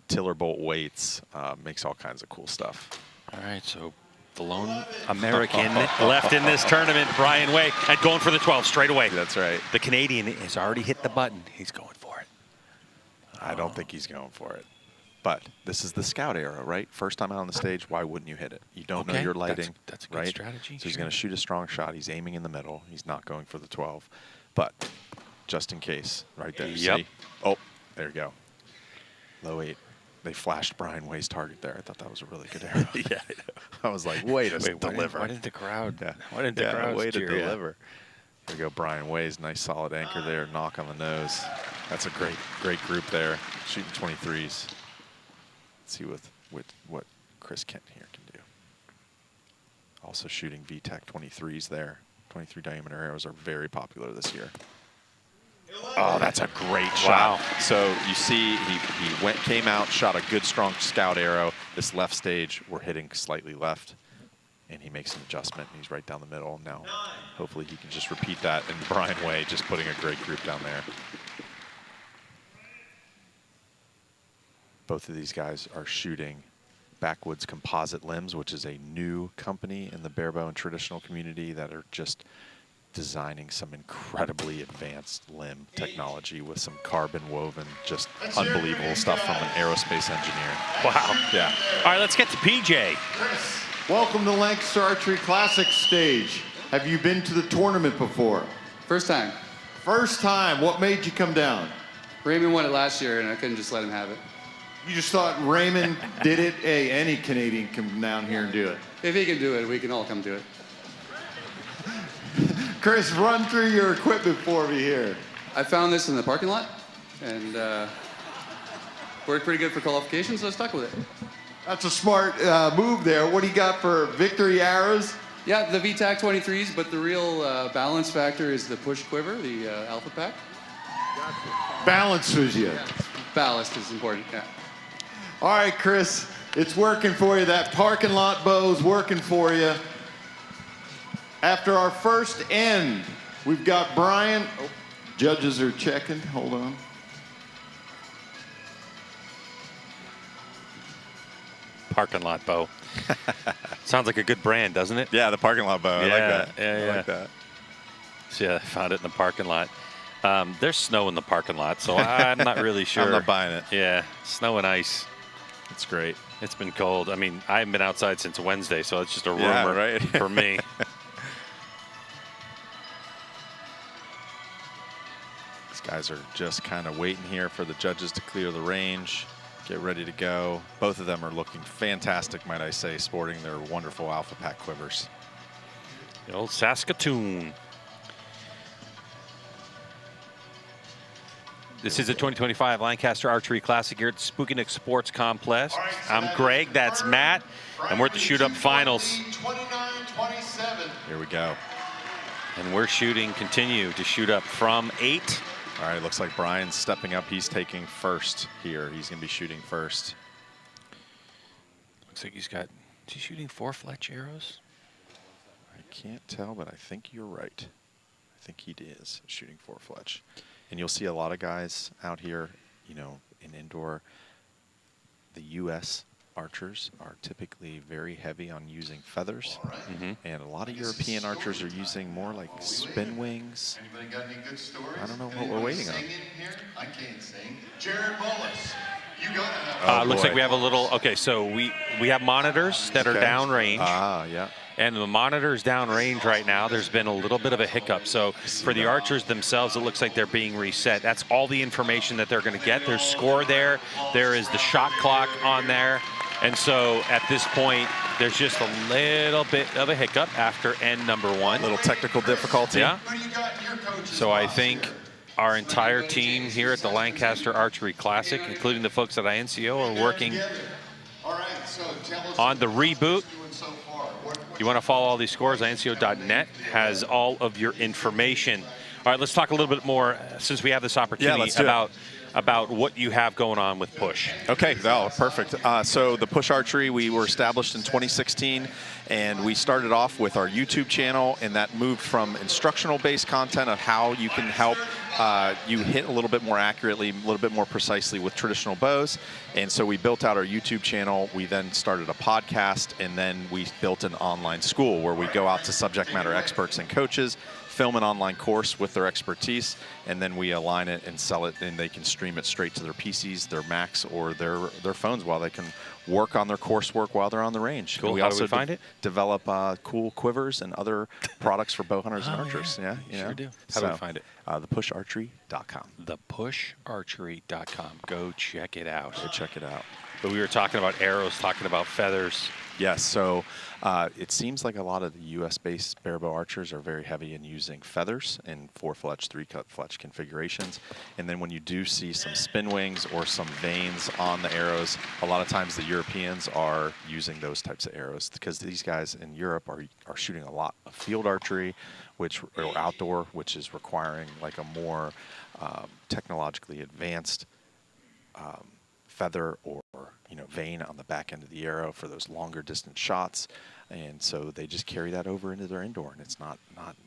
tiller bolt weights, makes all kinds of cool stuff. All right, so the lone American left in this tournament, Brian Way, and going for the 12 straight away. That's right. The Canadian has already hit the button. He's going for it. I don't think he's going for it. But this is the scout arrow, right? First time out on the stage, why wouldn't you hit it? You don't know your lighting. That's a good right? strategy. So he's going to shoot a strong shot. He's aiming in the middle. He's not going for the 12. But just in case, right there. Yep. See? Oh, there you go. Low 8. They flashed Brian Way's target there. I thought that was a really good arrow. Yeah, I was like, way to deliver. Why didn't the crowd? Yeah. Why didn't the crowd way to cheer? deliver. There you go, Brian Way's nice solid anchor there. Knock on the nose. That's a great group there. Shooting 23s. Let's see what Chris Kent here can do. Also shooting VTEC 23s there. 23 diameter arrows are very popular this year. Oh, that's a great shot. Wow. So you see he came out, shot a good strong scout arrow. This left stage, we're hitting slightly left. And he makes an adjustment, and he's right down the middle. Now, hopefully he can just repeat that in Brian Way, just putting a great group down there. Both of these guys are shooting Backwoods Composite Limbs, which is a new company in the barebow and traditional community that are just designing some incredibly advanced limb technology with some carbon woven, just unbelievable stuff from an aerospace engineer. Wow. Yeah. All right, let's get to PJ. Welcome to Lancaster Archery Classic stage. Have you been to the tournament before? First time. First time. What made you come down? Raymond won it last year, and I couldn't just let him have it. You just thought Raymond did it? Hey, any Canadian can come down here and do it. If he can do it, we can all come do it. Chris, run through your equipment for me here. I found this in the parking lot, and worked pretty good for qualifications, so I stuck with it. That's a smart move there. What do you got for victory arrows? Yeah, the VTAC 23s, but the real balance factor is the push quiver, the Alpha Pack. Balance was you. Yeah. Ballast is important, yeah. All right, Chris, it's working for you. That parking lot bow's working for you. After our first end, we've got Brian. Oh, judges are checking. Hold on. Parking lot bow. Sounds like a good brand, doesn't it? Yeah, the parking lot bow. I like that. Yeah, I like that. So, yeah, I found it in the parking lot. There's snow in the parking lot, so I'm not really sure. I'm not buying it. Yeah, snow and ice. It's great. It's been cold. I mean, I haven't been outside since Wednesday, so it's just a rumor Yeah, right. for me. These guys are just kind of waiting here for the judges to clear the range, get ready to go. Both of them are looking fantastic, might I say, sporting their wonderful Alpha Pack quivers. The old Saskatoon. This is the 2025 Lancaster Archery Classic here at the Spooky Nook Sports Complex. I'm Greg, that's Matt, and we're at the shoot-up finals. 29-27. Here we go. And we're continue to shoot up from 8. All right, looks like Brian's stepping up. He's taking first here. He's going to be shooting first. Looks like is he shooting 4 Fletch arrows? I can't tell, but I think you're right. I think he is shooting 4 Fletch. And you'll see a lot of guys out here, you know, in indoor. The U.S. archers are typically very heavy on using feathers. And a lot of European archers are using more like spin wings. Anybody got any good stories? I don't know what we're waiting on. Sing in here? I can't sing. Jared Mullis, you gotta have. Looks like we have a little, okay, so we have monitors that are downrange. Yeah. And the monitors downrange right now, there's been a little bit of a hiccup. So for the archers themselves, it looks like they're being reset. That's all the information that they're going to get. There's score there. There is the shot clock on there. And so at this point, there's just a little bit of a hiccup after end number 1. Little technical difficulty. Yeah. So I think our entire team here at the Lancaster Archery Classic, including the folks at INCO, are working on the reboot. You want to follow all these scores, INCO.net has all of your information. All right, let's talk a little bit more, since we have this opportunity, about about what you have going on with Push. Okay, oh, perfect. So the Push Archery, we were established in 2016, and we started off with our YouTube channel, and that moved from instructional-based content of how you can help you hit a little bit more accurately, a little bit more precisely with traditional bows. And so we built out our YouTube channel. We then started a podcast, and then we built an online school where we go out to subject matter experts and coaches, film an online course with their expertise, and then we align it and sell it, and they can stream it straight to their PCs, their Macs, or their phones while they can work on their coursework while they're on the range. Cool. And we How also do we find it? develop cool quivers and other products for bow hunters and archers. Yeah, you Sure know? do. How do we find it? Thepusharchery.com. Thepusharchery.com. Go check it out. Go check it out. But we were talking about arrows, talking about feathers. Yes, so it seems like a lot of the U.S.-based barebow archers are very heavy in using feathers in 4-fletch, 3-cut fletch configurations. And then when you do see some spin wings or some veins on the arrows, a lot of times the Europeans are using those types of arrows because these guys in Europe are shooting a lot of field archery, or outdoor, which is requiring like a more technologically advanced feather or vein on the back end of the arrow for those longer distance shots, and so they just carry that over into their indoor, and it's not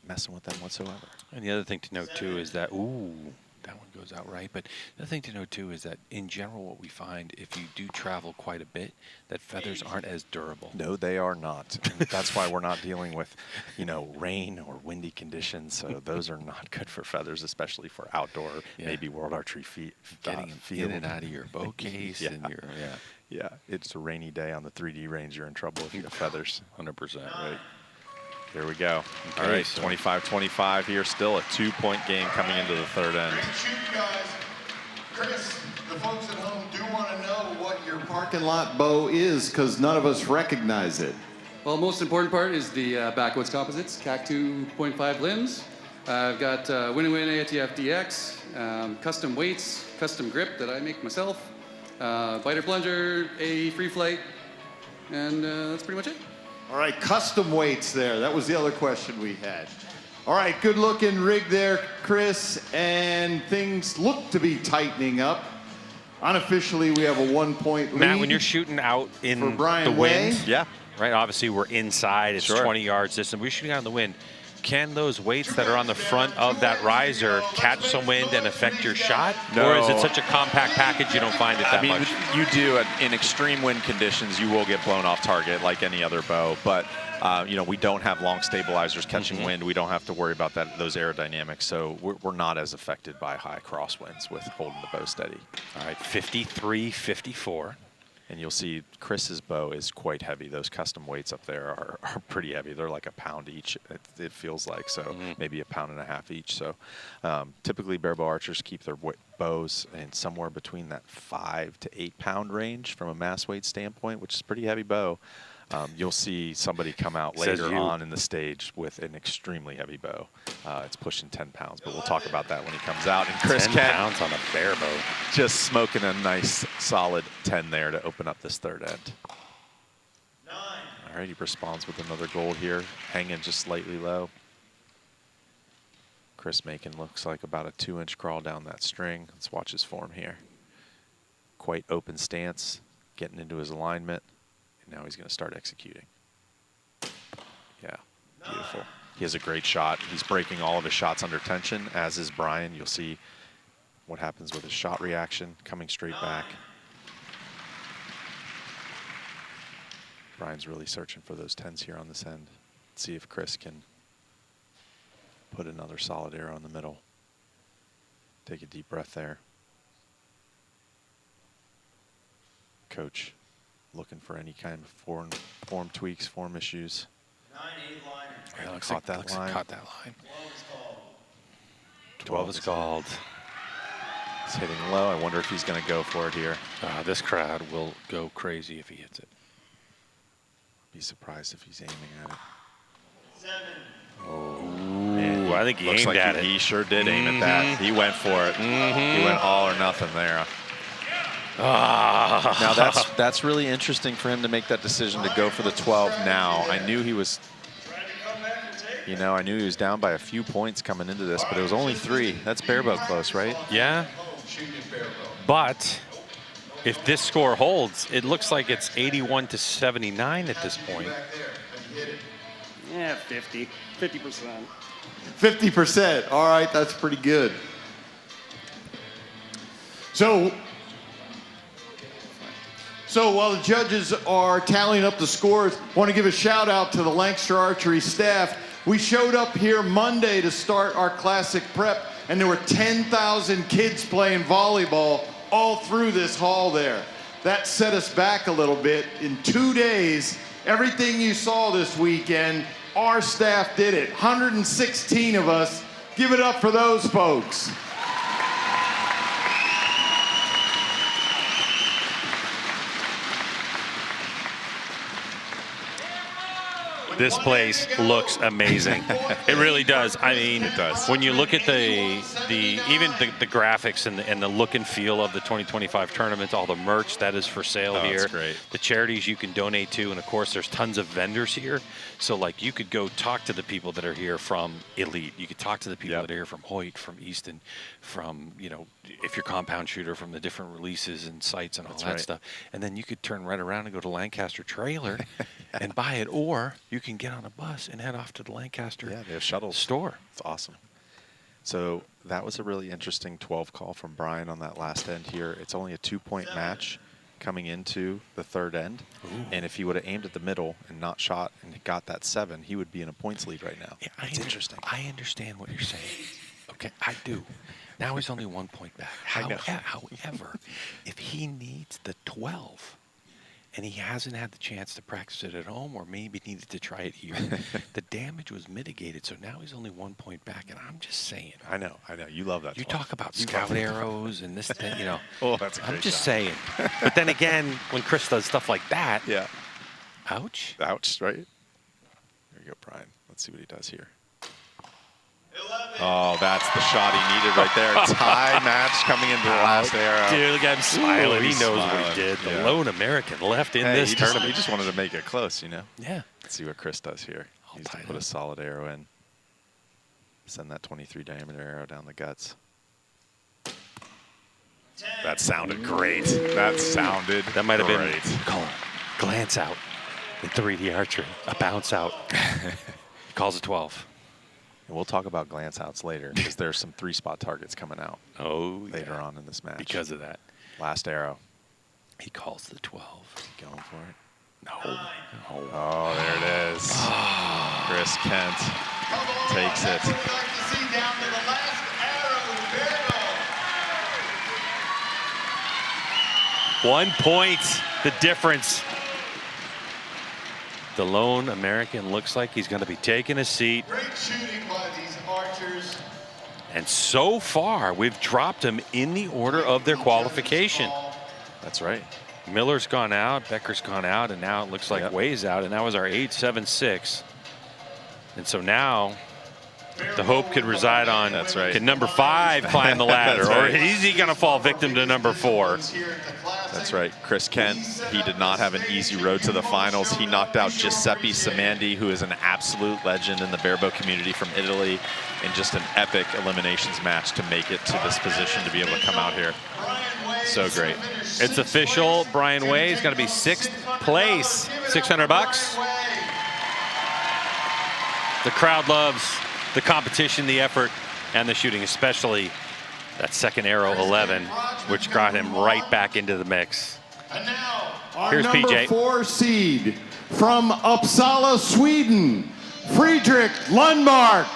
messing with them whatsoever. And the other thing to note too is that that one goes out right. But the other thing to note too is that in general, what we find if you do travel quite a bit, that feathers aren't as durable. No, they are not. And that's why we're not dealing with, rain or windy conditions. So those are not good for feathers, especially for outdoor, maybe World Archery Getting in and out of your bow case and your Yeah, it's a rainy day on the 3D range. You're in trouble if you have feathers. 100%, right? Here we go. Okay, All right, so 25-25 here. Still a 2-point game coming into the third end. Great shoot, guys. Chris, the folks at home do want to know what your Parking lot bow is, because none of us recognize it. Well, the most important part is the backwoods composites, CAC 2.5 limbs. I've got Win-Win ATF DX, custom weights, custom grip that I make myself, biter plunger, a free flight, and that's pretty much it. All right, custom weights there. That was the other question we had. All right, good looking rig there, Chris, and things look to be tightening up. Unofficially, we have a 1-point lead. Matt, when you're shooting out in for Brian the wind, Way. right? Obviously, we're inside. It's 20 yards distant. We're shooting out in the wind. Can those weights that are on the front of that riser catch some wind and affect your shot? No. Or is it such a compact package you don't find it that much? You do. In extreme wind conditions, you will get blown off target like any other bow. But, we don't have long stabilizers catching wind. We don't have to worry about those aerodynamics. So we're not as affected by high crosswinds with holding the bow steady. All right, 53-54. And you'll see Chris's bow is quite heavy. Those custom weights up there are pretty heavy. They're like a pound each, it feels like, so maybe a pound and a half each. So typically barebow archers keep their bows in somewhere between that 5 to 8 pound range from a mass weight standpoint, which is a pretty heavy bow. You'll see somebody come out later on in the stage with an extremely heavy bow. It's pushing 10 pounds, but we'll talk about that when he comes out. And Chris 10 pounds on a barebow. Just smoking a nice solid 10 there to open up this third end. 9. All right, he responds with another gold here, hanging just slightly low. Chris making looks like about a 2-inch crawl down that string. Let's watch his form here. Quite open stance, getting into his alignment. Now he's going to start executing. Yeah, beautiful. He has a great shot. He's breaking all of his shots under tension, as is Brian. You'll see what happens with his shot reaction, coming straight back. Brian's really searching for those 10s here on this end. Let's see if Chris can put another solid arrow in the middle. Take a deep breath there. Coach looking for any kind of form tweaks, form issues. 9-8 liner. Yeah, looks like that line. Caught that line. 12 is called. He's hitting low. I wonder if he's going to go for it here. This crowd will go crazy if he hits it. Be surprised if he's aiming at it. 7. Oh, man, I think he looks aimed like at it. He sure did aim at that. He went for it. He went all or nothing there. Now that's really interesting for him to make that decision to go for the 12 now. I knew he was, I knew he was down by a few points coming into this, but it was only 3. That's barebow close, right? Yeah. But if this score holds, it looks like it's 81-79 at this point. Yeah, 50%. 50%. All right, that's pretty good. So while the judges are tallying up the scores, I want to give a shout out to the Lancaster Archery staff. We showed up here Monday to start our classic prep, and there were 10,000 kids playing volleyball all through this hall there. That set us back a little bit. In 2 days, everything you saw this weekend, our staff did it. 116 of us. Give it up for those folks. This place looks amazing. It really does. I mean, it does. When you look at the graphics and the look and feel of the 2025 tournament, all the merch that is for sale here, that's great. the charities you can donate to, and of course there's tons of vendors here. So like you could go talk to the people that are here from Elite. You could talk to the people that are here from Hoyt, from Easton, from, you know, if you're compound shooter, from the different releases and sites and all that stuff. And then you could turn right around and go to Lancaster Trailer and buy it, or you can get on a bus and head off to the Lancaster they have shuttles. store. It's awesome. So that was a really interesting 12 call from Brian on that last end here. It's only a 2-point match coming into the third end. And if he would have aimed at the middle and not shot and got that 7, he would be in a points lead right now. Yeah, it's interesting. I understand what you're saying. Okay, I do. Now he's only 1 point back. However, if he needs the 12 and he hasn't had the chance to practice it at home, or maybe needed to try it here, the damage was mitigated. So now he's only 1 point back, and I'm just saying. I know. You love that. You 12. talk about scout arrows and this thing, you know. Oh, that's a great I'm just shot. saying. But then again, when Chris does stuff like that, ouch. Ouch, right? There you go, Brian. Let's see what he does here. Oh, that's the shot he needed right there. Tie match coming into the last arrow. Dude, look at him smiling. Ooh, He he's knows what smiling. he did. The Yeah. lone American left in this he tournament. just wanted to make it close, you know? Yeah. Let's see what Chris does here. He's going to put a solid arrow in. Send that 23 diameter arrow down the guts. That sounded great. That might have been call it glance out in 3D archery, a bounce out. He calls it 12. And we'll talk about glance outs later because there's some 3-spot targets coming out later on in this match. Because of that. Last arrow. He calls the 12. Going for it. No. Oh, there it is. Chris Kent takes it. 1 point, the difference. The lone American looks like he's going to be taking a seat. Great shooting by these archers. And so far, we've dropped them in the order of their qualification. That's right. Miller's gone out, Becker's gone out, and now it looks like Way's out, and that was our 8-7-6. And so now the hope could reside on, can number 5 climb the ladder, or is he going to fall victim to number 4? That's right. Chris Kent, he did not have an easy road to the finals. He knocked out Giuseppe Samandi, who is an absolute legend in the Barebow community from Italy, in just an epic eliminations match to make it to this position to be able to come out here. So great. It's official. Brian Way is going to be 6th place. $600. The crowd loves the competition, the effort, and the shooting, especially that second arrow 11, which got him right back into the mix. Our Here's number PJ. 4 seed from Uppsala, Sweden, Fredrik Lundmark.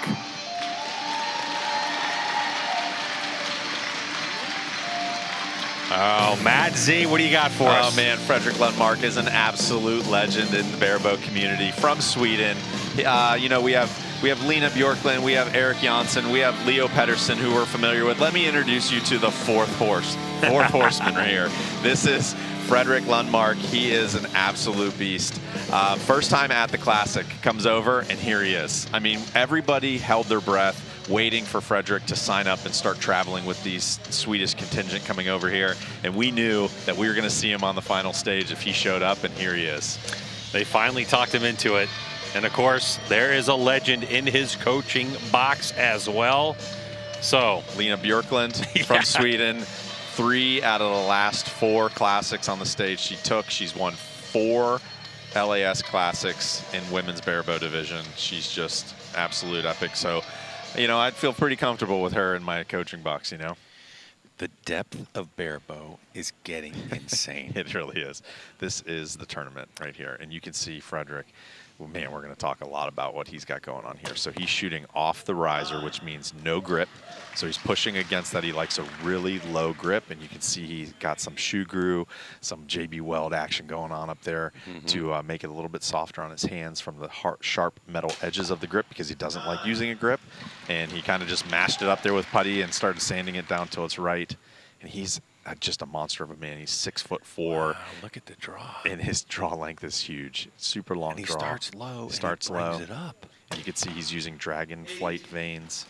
Oh, Matt Z, what do you got for us? Oh man, Fredrik Lundmark is an absolute legend in the Barebow community from Sweden. You know, we have Lena Bjorklund, we have Eric Jansson, we have Leo Pettersson, who we're familiar with. Let me introduce you to the fourth horseman right here. This is Fredrik Lundmark. He is an absolute beast. First time at the Classic, comes over, and here he is. I mean, everybody held their breath waiting for Fredrik to sign up and start traveling with these Swedish contingent coming over here. And we knew that we were going to see him on the final stage if he showed up, and here he is. They finally talked him into it. And of course, there is a legend in his coaching box as well. So Lena Bjorklund from Sweden, 3 out of the last 4 classics on the stage she took. She's won 4 LAS classics in women's barebow division. She's just absolute epic. So, you know, I'd feel pretty comfortable with her in my coaching box, you know. The depth of barebow is getting insane. It really is. This is the tournament right here. And you can see Frederick. Well, man, we're going to talk a lot about what he's got going on here. So he's shooting off the riser, which means no grip. So he's pushing against that. He likes a really low grip, and you can see he's got some shoe grew, some JB Weld action going on up there to make it a little bit softer on his hands from the sharp metal edges of the grip, because he doesn't like using a grip. And he kind of just mashed it up there with putty and started sanding it down till it's right. And he's just a monster of a man. He's 6'4". Wow, look at the draw. And his draw length is huge. Super long and he draw. starts low. Starts and he brings low. it up. And you can see he's using dragon flight veins.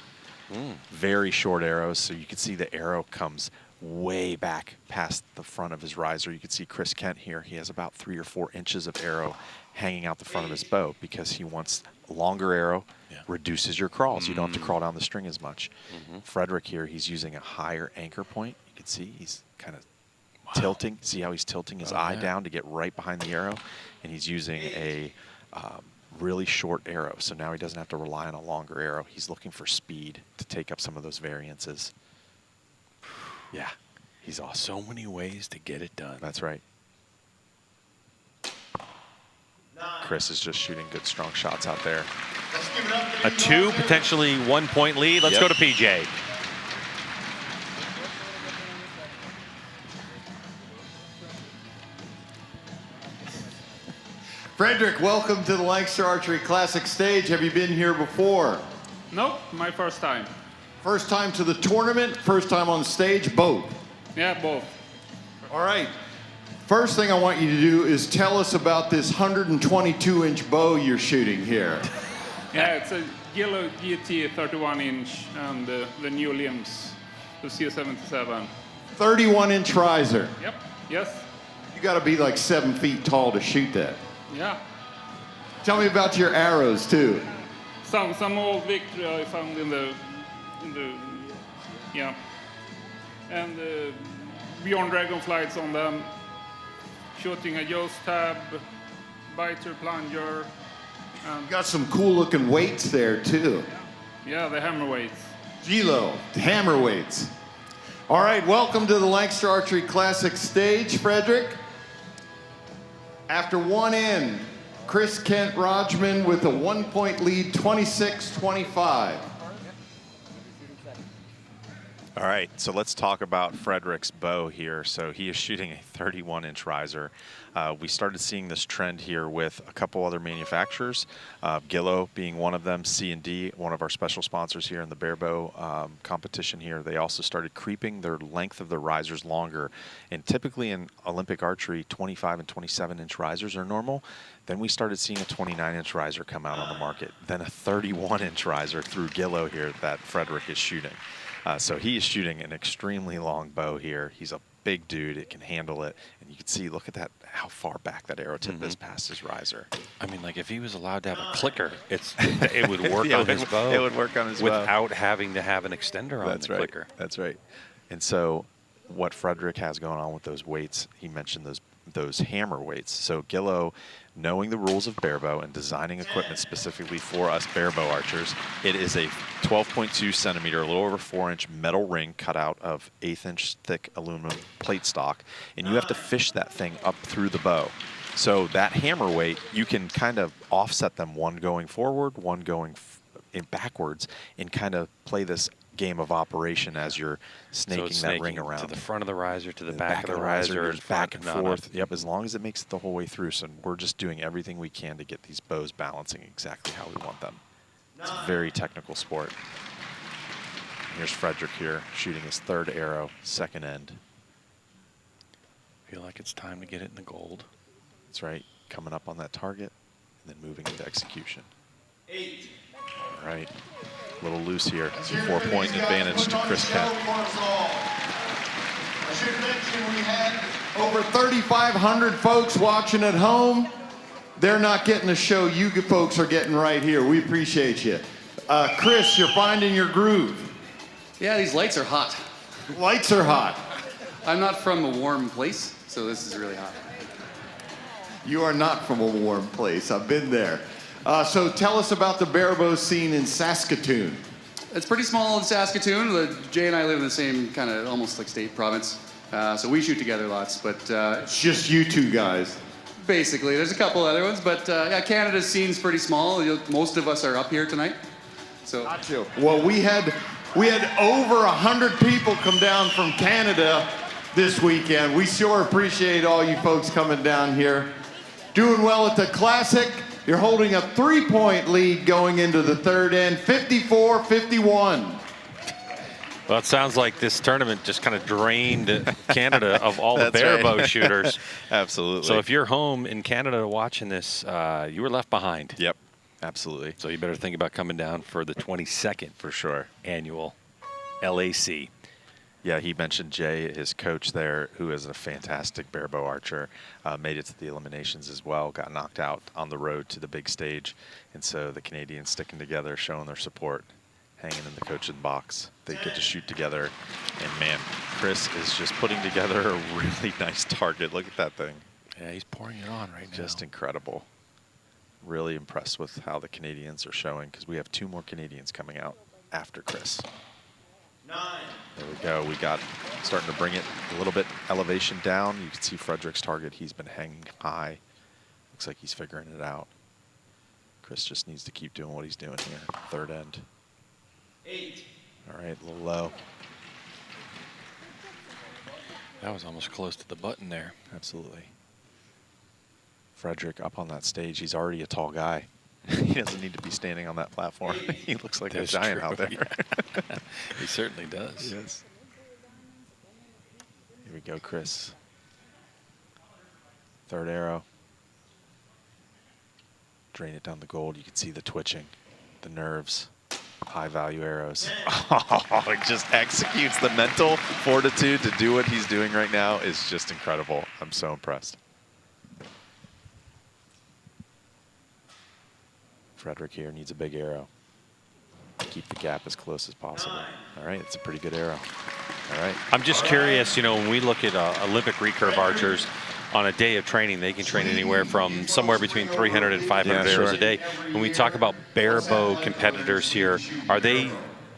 Very short arrows, so you can see the arrow comes way back past the front of his riser. You can see Chris Kent here. He has about 3 or 4 inches of arrow hanging out the front of his bow because he wants a longer arrow, reduces your crawls. You don't have to crawl down the string as much. Frederick here, he's using a higher anchor point. You can see he's kind of tilting. See how he's tilting his eye down to get right behind the arrow? And he's using a really short arrow. So now he doesn't have to rely on a longer arrow. He's looking for speed to take up some of those variances. Yeah, he's awesome. So many ways to get it done. That's right. Chris is just shooting good, strong shots out there. A 2, potentially 1-point lead. Let's go to PJ. Frederick, welcome to the Lancaster Archery Classic stage. Have you been here before? No, my first time. First time to the tournament, first time on stage, both? Yeah, both. All right. First thing I want you to do is tell us about this 122-inch bow you're shooting here. Yeah, it's a yellow GT 31-inch and the new limbs, the C77. 31-inch riser. Yep, yes. You got to be like 7 feet tall to shoot that. Yeah. Tell me about your arrows, too. Some old Victory I found in the yeah. And Beyond Dragonflights on them. Shooting a Yoast tab, biter plunger. You got some cool looking weights there too. Yeah, the hammer weights. Gilo, hammer weights. All right, welcome to the Lancaster Archery Classic stage, Frederick. After one end, Chris Kent Rodgman with a 1-point lead, 26-25. All right, so let's talk about Frederick's bow here. So he is shooting a 31-inch riser. We started seeing this trend here with a couple other manufacturers, Gillo being one of them, C&D, one of our special sponsors here in the barebow competition here. They also started creeping their length of the risers longer. And typically in Olympic archery, 25 and 27-inch risers are normal. Then we started seeing a 29-inch riser come out on the market, then a 31-inch riser through Gillo here that Frederick is shooting. So he is shooting an extremely long bow here. He's a big dude. It can handle it. And you can see, look at that, how far back that arrow tip is past his riser. I mean, like if he was allowed to have a clicker, it would work on his bow. It would work on his bow. Without having to have an extender on the clicker. That's right. And so what Frederick has going on with those weights, he mentioned those hammer weights. So Gillo, knowing the rules of barebow and designing equipment specifically for us barebow archers, it is a 12.2 centimeter, a little over 4-inch metal ring cut out of 1/8-inch thick aluminum plate stock, and you have to fish that thing up through the bow. So that hammer weight, you can kind of offset them, one going forward, one going backwards, and kind of play this game of operation as you're snaking that ring around. To the front of the riser, to the back of the riser, back and forth. Yep, as long as it makes it the whole way through. So we're just doing everything we can to get these bows balancing exactly how we want them. It's a very technical sport. Here's Frederick here shooting his 3rd arrow, 2nd end. Feel like it's time to get it in the gold. That's right, coming up on that target and then moving into execution. 8. All right. A little loose here. 4-point advantage to Chris Kent. I should mention we had over 3,500 folks watching at home. They're not getting the show you folks are getting right here. We appreciate you. Chris, you're finding your groove. Yeah, these lights are hot. Lights are hot. I'm not from a warm place, so this is really hot. You are not from a warm place. I've been there. So tell us about the Barebow scene in Saskatoon. It's pretty small in Saskatoon. Jay and I live in the same kind of almost like state province. So we shoot together lots, but... it's just you two guys. Basically. There's a couple other ones, but yeah, Canada's scene's pretty small. Most of us are up here tonight. So. Well, we had over 100 people come down from Canada this weekend. We sure appreciate all you folks coming down here. Doing well at the Classic. You're holding a 3-point lead going into the third end, 54-51. Well, it sounds like this tournament just kind of drained Canada of all the barebow shooters. Absolutely. So if you're home in Canada watching this, you were left behind. Yep, absolutely. So you better think about coming down for the 22nd for sure annual LAC. Yeah, he mentioned Jay, his coach there, who is a fantastic barebow archer, made it to the eliminations as well, got knocked out on the road to the big stage. And so the Canadians sticking together, showing their support, hanging in the coaching box. They get to shoot together. And man, Chris is just putting together a really nice target. Look at that thing. Yeah, he's pouring it on right now. Just incredible. Really impressed with how the Canadians are showing, because we have 2 more Canadians coming out after Chris. 9. There we go. We got starting to bring it a little bit elevation down. You can see Frederick's target. He's been hanging high. Looks like he's figuring it out. Chris just needs to keep doing what he's doing here. Third end. 8. All right, a little low. That was almost close to the button there. Absolutely. Frederick up on that stage. He's already a tall guy. He doesn't need to be standing on that platform. He looks like a giant out there. Yeah. He certainly does. Yes. Here we go, Chris. Third arrow. Drain it down the gold. You can see the twitching, the nerves. High value arrows. Oh, it just executes the mental fortitude to do what he's doing right now is just incredible. I'm so impressed. Frederick here needs a big arrow. Keep the gap as close as possible. All right, it's a pretty good arrow. All right. I'm just curious, you know, when we look at Olympic recurve archers, on a day of training, they can train anywhere from somewhere between 300 and 500 arrows a day. When we talk about barebow competitors here, are they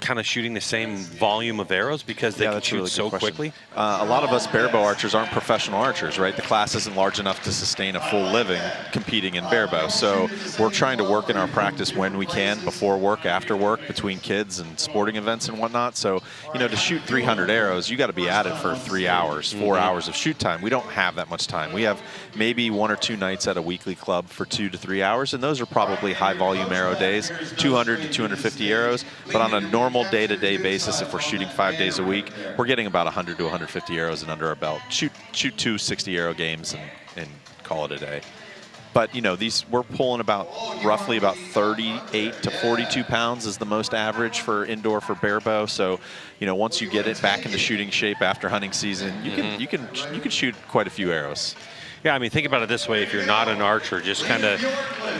kind of shooting the same volume of arrows because they can shoot really so quickly? A lot of us barebow archers aren't professional archers, right? The class isn't large enough to sustain a full living competing in barebow. So we're trying to work in our practice when we can, before work, after work, between kids and sporting events and whatnot. So, you know, to shoot 300 arrows, you got to be at it for 3 hours, 4 hours of shoot time. We don't have that much time. We have maybe 1 or 2 nights at a weekly club for 2 to 3 hours, and those are probably high volume arrow days, 200 to 250 arrows. But on a normal day-to-day basis, if we're shooting 5 days a week, we're getting about 100 to 150 arrows in under our belt. Shoot 2 60 arrow games and call it a day. But you know, we're pulling roughly about 38 to 42 pounds is the most average for indoor for barebow. So, you know, once you get it back into shooting shape after hunting season, you can shoot quite a few arrows. Yeah, I mean, think about it this way. If you're not an archer, just kind of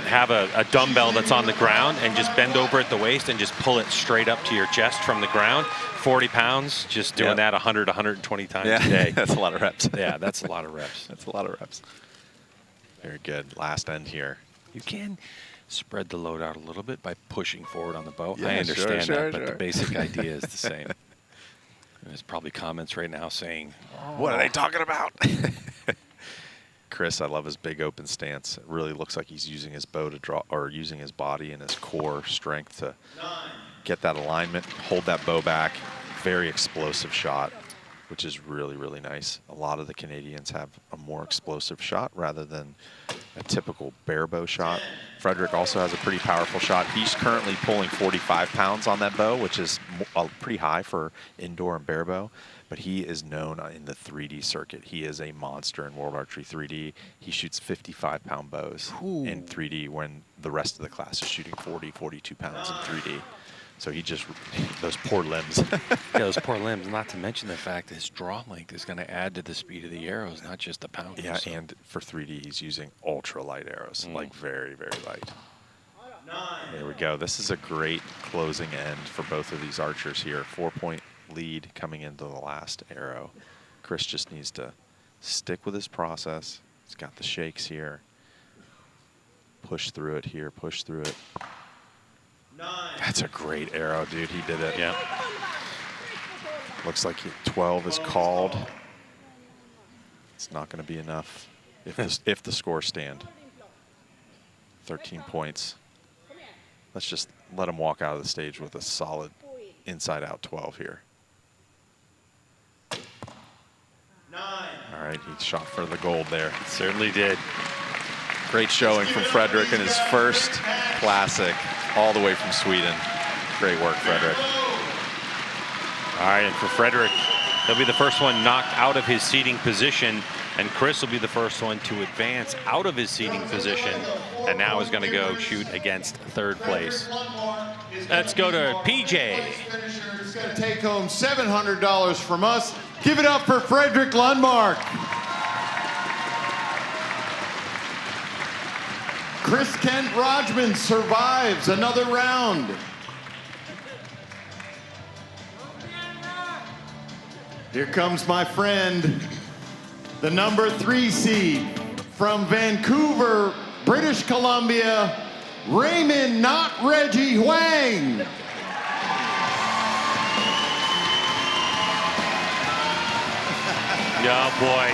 have a dumbbell that's on the ground and just bend over at the waist and just pull it straight up to your chest from the ground. 40 pounds, just doing that 100, 120 times a day. That's a lot of reps. Yeah, that's a lot of reps. That's a lot of reps. Very good. Last end here. You can spread the load out a little bit by pushing forward on the bow. Yeah, I understand sure, but the basic idea is the same. And there's probably comments right now saying, what are they talking about? Chris, I love his big open stance. It really looks like he's using his bow to draw, or using his body and his core strength to get that alignment, hold that bow back. Very explosive shot, which is really, really nice. A lot of the Canadians have a more explosive shot rather than a typical barebow shot. Frederick also has a pretty powerful shot. He's currently pulling 45 pounds on that bow, which is pretty high for indoor and barebow. But he is known in the 3D circuit. He is a monster in World Archery 3D. He shoots 55-pound bows in 3D when the rest of the class is shooting 40, 42 pounds in 3D. So he just, those poor limbs. yeah, those poor limbs, not to mention the fact that his draw length is going to add to the speed of the arrows, not just the pounding. Yeah, and for 3D, he's using ultra light arrows, like very, very light. There we go. This is a great closing end for both of these archers here. 4-point lead coming into the last arrow. Chris just needs to stick with his process. He's got the shakes here. Push through it here, push through it. That's a great arrow, dude. He did it. Yeah. Looks like 12 is called. It's not going to be enough if the scores stand. 13 points. Let's just let him walk out of the stage with a solid inside-out 12 here. 9. All right, he shot for the gold there. Certainly did. Great showing from Frederick in his first classic, all the way from Sweden. Great work, Frederick. All right, and for Frederick, he'll be the first one knocked out of his seating position, and Chris will be the first one to advance out of his seating position, and now is going to go shoot against third place. Let's go to PJ. He's going to take home $700 from us. Give it up for Frederick Lundmark. Chris Kent Rodgman survives another round. Here comes my friend, the number 3 seed from Vancouver, British Columbia, Raymond Not Reggie Huang. Oh boy.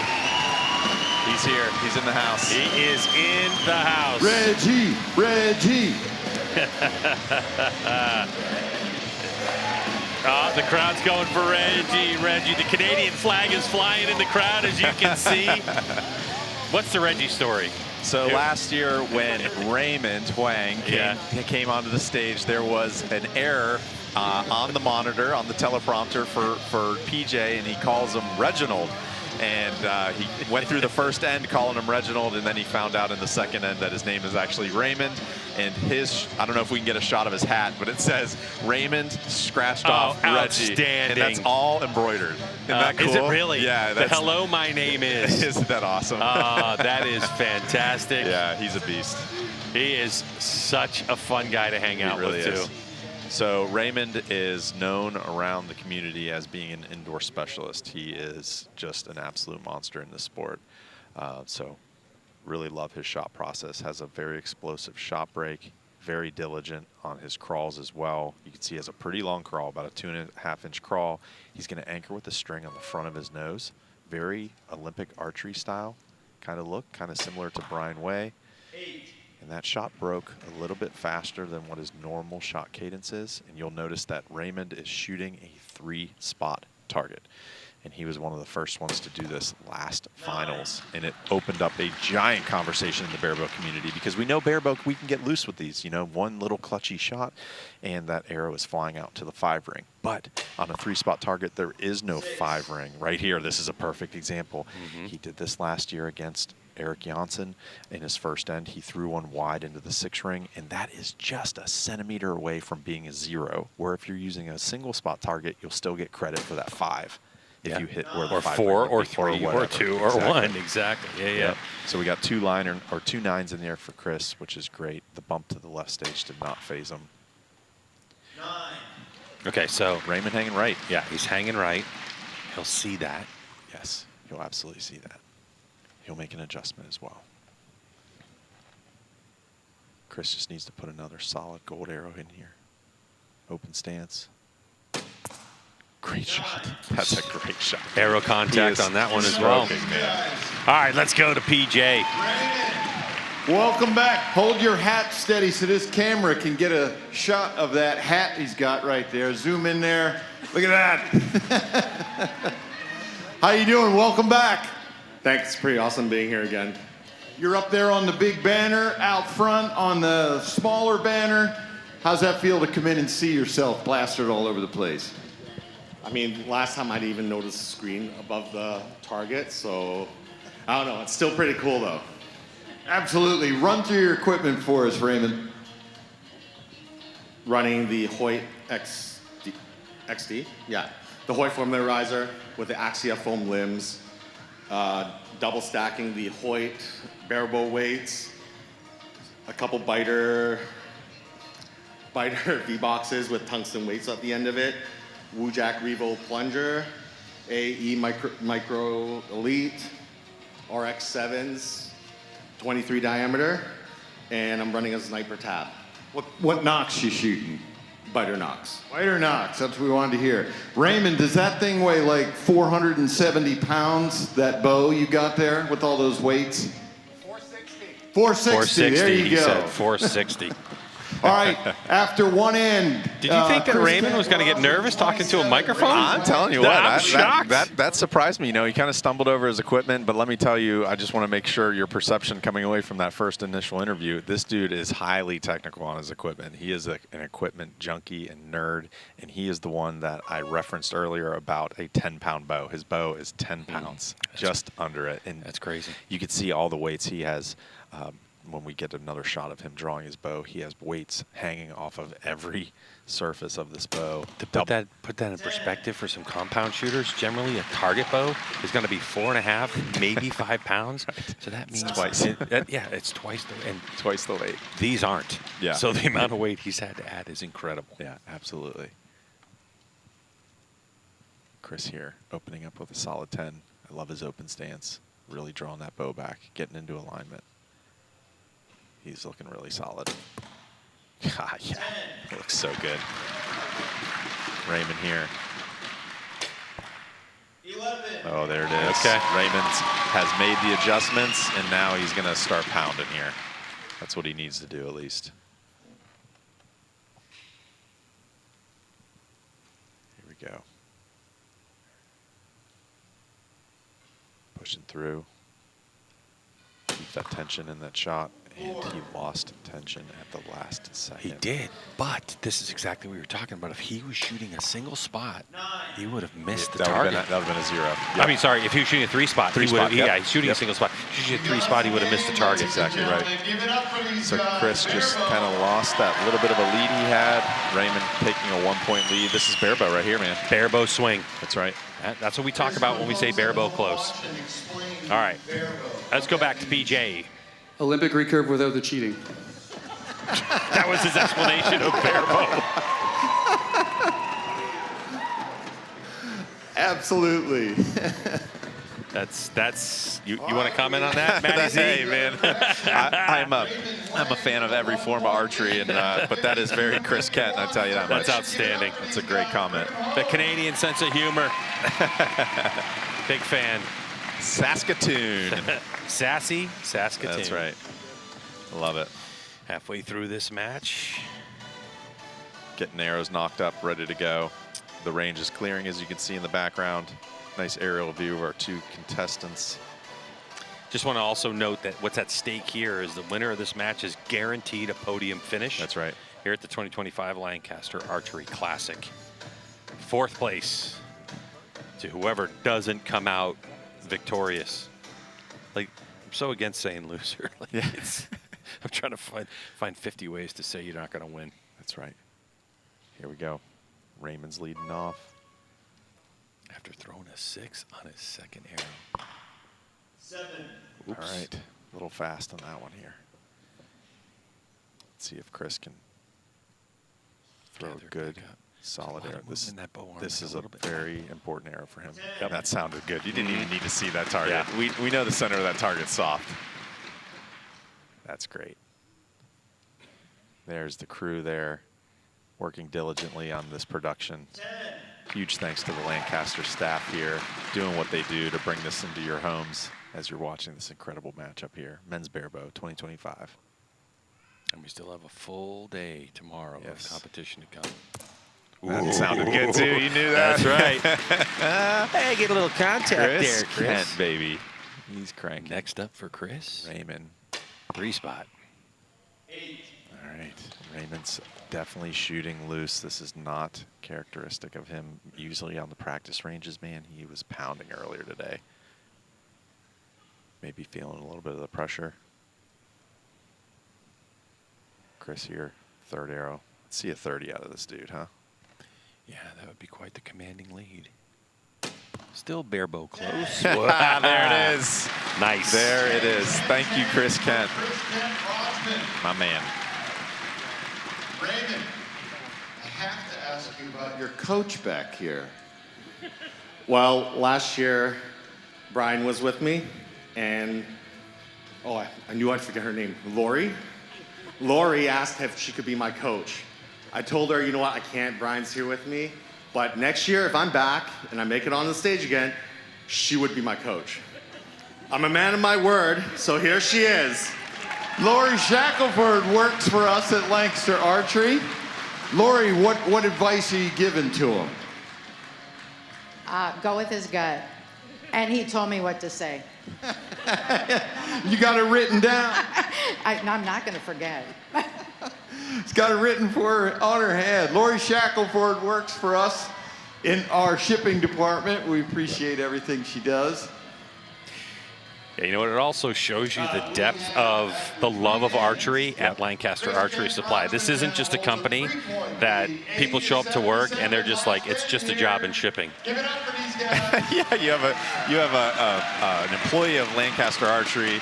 He's here. He's in the house. He is in the house. Reggie. Oh, the crowd's going for Reggie. The Canadian flag is flying in the crowd, as you can see. What's the Reggie story? So last year when Raymond Huang came onto the stage, there was an error on the monitor, on the teleprompter for PJ, and he calls him Reginald. And he went through the first end calling him Reginald, and then he found out in the second end that his name is actually Raymond. And I don't know if we can get a shot of his hat, but it says Raymond scratched off Reggie. Outstanding. And that's all embroidered. Isn't that cool? Is it really? Yeah. The hello, my name is. Isn't that awesome? That is fantastic. Yeah, he's a beast. He is such a fun guy to hang out with, too. So Raymond is known around the community as being an indoor specialist. He is just an absolute monster in the sport. So really love his shot process. Has a very explosive shot break, very diligent on his crawls as well. You can see he has a pretty long crawl, about a 2.5-inch crawl. He's going to anchor with a string on the front of his nose. Very Olympic archery style kind of look, kind of similar to Brian Way. And that shot broke a little bit faster than what his normal shot cadence is. And you'll notice that Raymond is shooting a 3-spot target. And he was one of the first ones to do this last finals. And it opened up a giant conversation in the barebow community, because we know barebow, we can get loose with these. You know, one little clutchy shot and that arrow is flying out to the 5-ring. But on a 3-spot target, there is no 5-ring. Right here, this is a perfect example. He did this last year against Eric Janssen. In his first end, he threw one wide into the 6-ring, and that is just a centimeter away from being a 0, where if you're using a single spot target, you'll still get credit for that 5 if you hit where the or 5 4 ring or would be, 3 or 2 or 1. Exactly. Yeah. Yep. So we got 2 9s in there for Chris, which is great. The bump to the left stage did not phase him. 9. Okay, so Raymond hanging right. Yeah, he's hanging right. He'll see that. Yes, he'll absolutely see that. He'll make an adjustment as well. Chris just needs to put another solid gold arrow in here. Open stance. Great shot. That's a great shot. Arrow contact on that one as well. All right, let's go to PJ. Welcome back. Hold your hat steady so this camera can get a shot of that hat he's got right there. Zoom in there. Look at that. How you doing? Welcome back. Thanks. Pretty awesome being here again. You're up there on the big banner, out front on the smaller banner. How's that feel to come in and see yourself plastered all over the place? I mean, last time I didn't even notice the screen above the target, so I don't know. It's still pretty cool, though. Absolutely. Run through your equipment for us, Raymond. Running the Hoyt XD? Yeah. The Hoyt Formularizer with the Axia foam limbs. Double stacking the Hoyt Barebow weights. A couple biter V-boxes with tungsten weights at the end of it. Wujack Revo plunger. AE Micro Elite RX 7s, 23 diameter, and I'm running a sniper tab. What nocks you shooting? Biter nocks. Biter nocks, that's what we wanted to hear. Raymond, does that thing weigh like 470 pounds, that bow you got there with all those weights? 460, there you he go. said 460. All right, after one end. Did you think that Chris Raymond was going to get nervous talking to a microphone? I'm telling you what, I'm shocked. that surprised me. You know, he kind of stumbled over his equipment, but let me tell you, I just want to make sure your perception coming away from that first initial interview, this dude is highly technical on his equipment. He is an equipment junkie and nerd, and he is the one that I referenced earlier about a 10-pound bow. His bow is 10 pounds, just under it. And that's crazy. You could see all the weights he has. When we get another shot of him drawing his bow, he has weights hanging off of every surface of this bow. To put that in perspective for some compound shooters, generally a target bow is going to be 4.5, maybe 5 pounds. So that means twice. It's twice the weight. These aren't. Yeah. So the amount of weight he's had to add is incredible. Yeah, absolutely. Chris here, opening up with a solid 10. I love his open stance. Really drawing that bow back, getting into alignment. He's looking really solid. Yeah, it looks so good. Raymond here. 11. Oh, there it is. Okay. Raymond has made the adjustments, and now he's going to start pounding here. That's what he needs to do, at least. Here we go. Pushing through. Keep that tension in that shot. And he lost tension at the last second. He did, but this is exactly what we were talking about. If he was shooting a single spot, he would have missed the target. That would have been a 0. I mean, sorry, if he was shooting a 3-spot, he's shooting a single spot. If he was shooting a 3-spot, he would have missed the target. That's exactly right. So Chris just kind of lost that little bit of a lead he had. Raymond taking a 1-point lead. This is Barebow right here, man. Barebow swing. That's right. That's what we talk about when we say Barebow close. All right, let's go back to PJ. Olympic recurve without the cheating. That was his explanation of Barebow. Absolutely. That's you want to comment on that, Matty? Hey, man. I'm a fan of every form of archery, and but that is very Chris Kent, I tell you that much. That's outstanding. That's a great comment. The Canadian sense of humor. Big fan. Saskatoon. Sassy Saskatoon. That's right. Love it. Halfway through this match. Getting arrows knocked up, ready to go. The range is clearing, as you can see in the background. Nice aerial view of our two contestants. Just want to also note that what's at stake here is the winner of this match is guaranteed a podium finish. That's right. Here at the 2025 Lancaster Archery Classic. 4th place to whoever doesn't come out victorious. Like, I'm so against saying loser. Like, yeah. I'm trying to find 50 ways to say you're not going to win. That's right. Here we go. Raymond's leading off. After throwing a 6 on his second arrow. 7. Oops. All right. A little fast on that one here. Let's see if Chris can throw a good, solid arrow. This is a very important arrow for him. Yep. That sounded good. You didn't even need to see that target. Yeah. We know the center of that target's soft. That's great. There's the crew there working diligently on this production. 10. Huge thanks to the Lancaster staff here doing what they do to bring this into your homes as you're watching this incredible matchup here. Men's Barebow 2025. And we still have a full day tomorrow of competition to come. That sounded good too. You knew that. That's right. Hey, get a little contact there, Chris. Kent, baby. He's cranking. Next up for Chris, Raymond. 3-spot. 8. All right. Raymond's definitely shooting loose. This is not characteristic of him. Usually on the practice ranges, man, he was pounding earlier today. Maybe feeling a little bit of the pressure. Chris here, 3rd arrow. Let's see a 30 out of this dude, huh? Yeah, that would be quite the commanding lead. Still Barebow close. Wow, there it is. Nice. There it is. Thank you, Chris Kent. My man. Raymond, I have to ask you about your coach back here. Well, last year, Brian was with me, and I knew I'd forget her name. Lori. Lori asked if she could be my coach. I told her, you know what, I can't. Brian's here with me. But next year, if I'm back and I make it on the stage again, she would be my coach. I'm a man of my word, so here she is. Lori Shackelford works for us at Lancaster Archery. Lori, what advice are you giving to him? Go with his gut. And he told me what to say. You got it written down? I'm not going to forget. It's got it written on her head. Lori Shackelford works for us in our shipping department. We appreciate everything she does. Yeah, you know what? It also shows you the depth of the love of archery at Lancaster Archery Supply. This isn't just a company that people show up to work and they're just like, it's just a job in shipping. Yeah, you have an employee of Lancaster Archery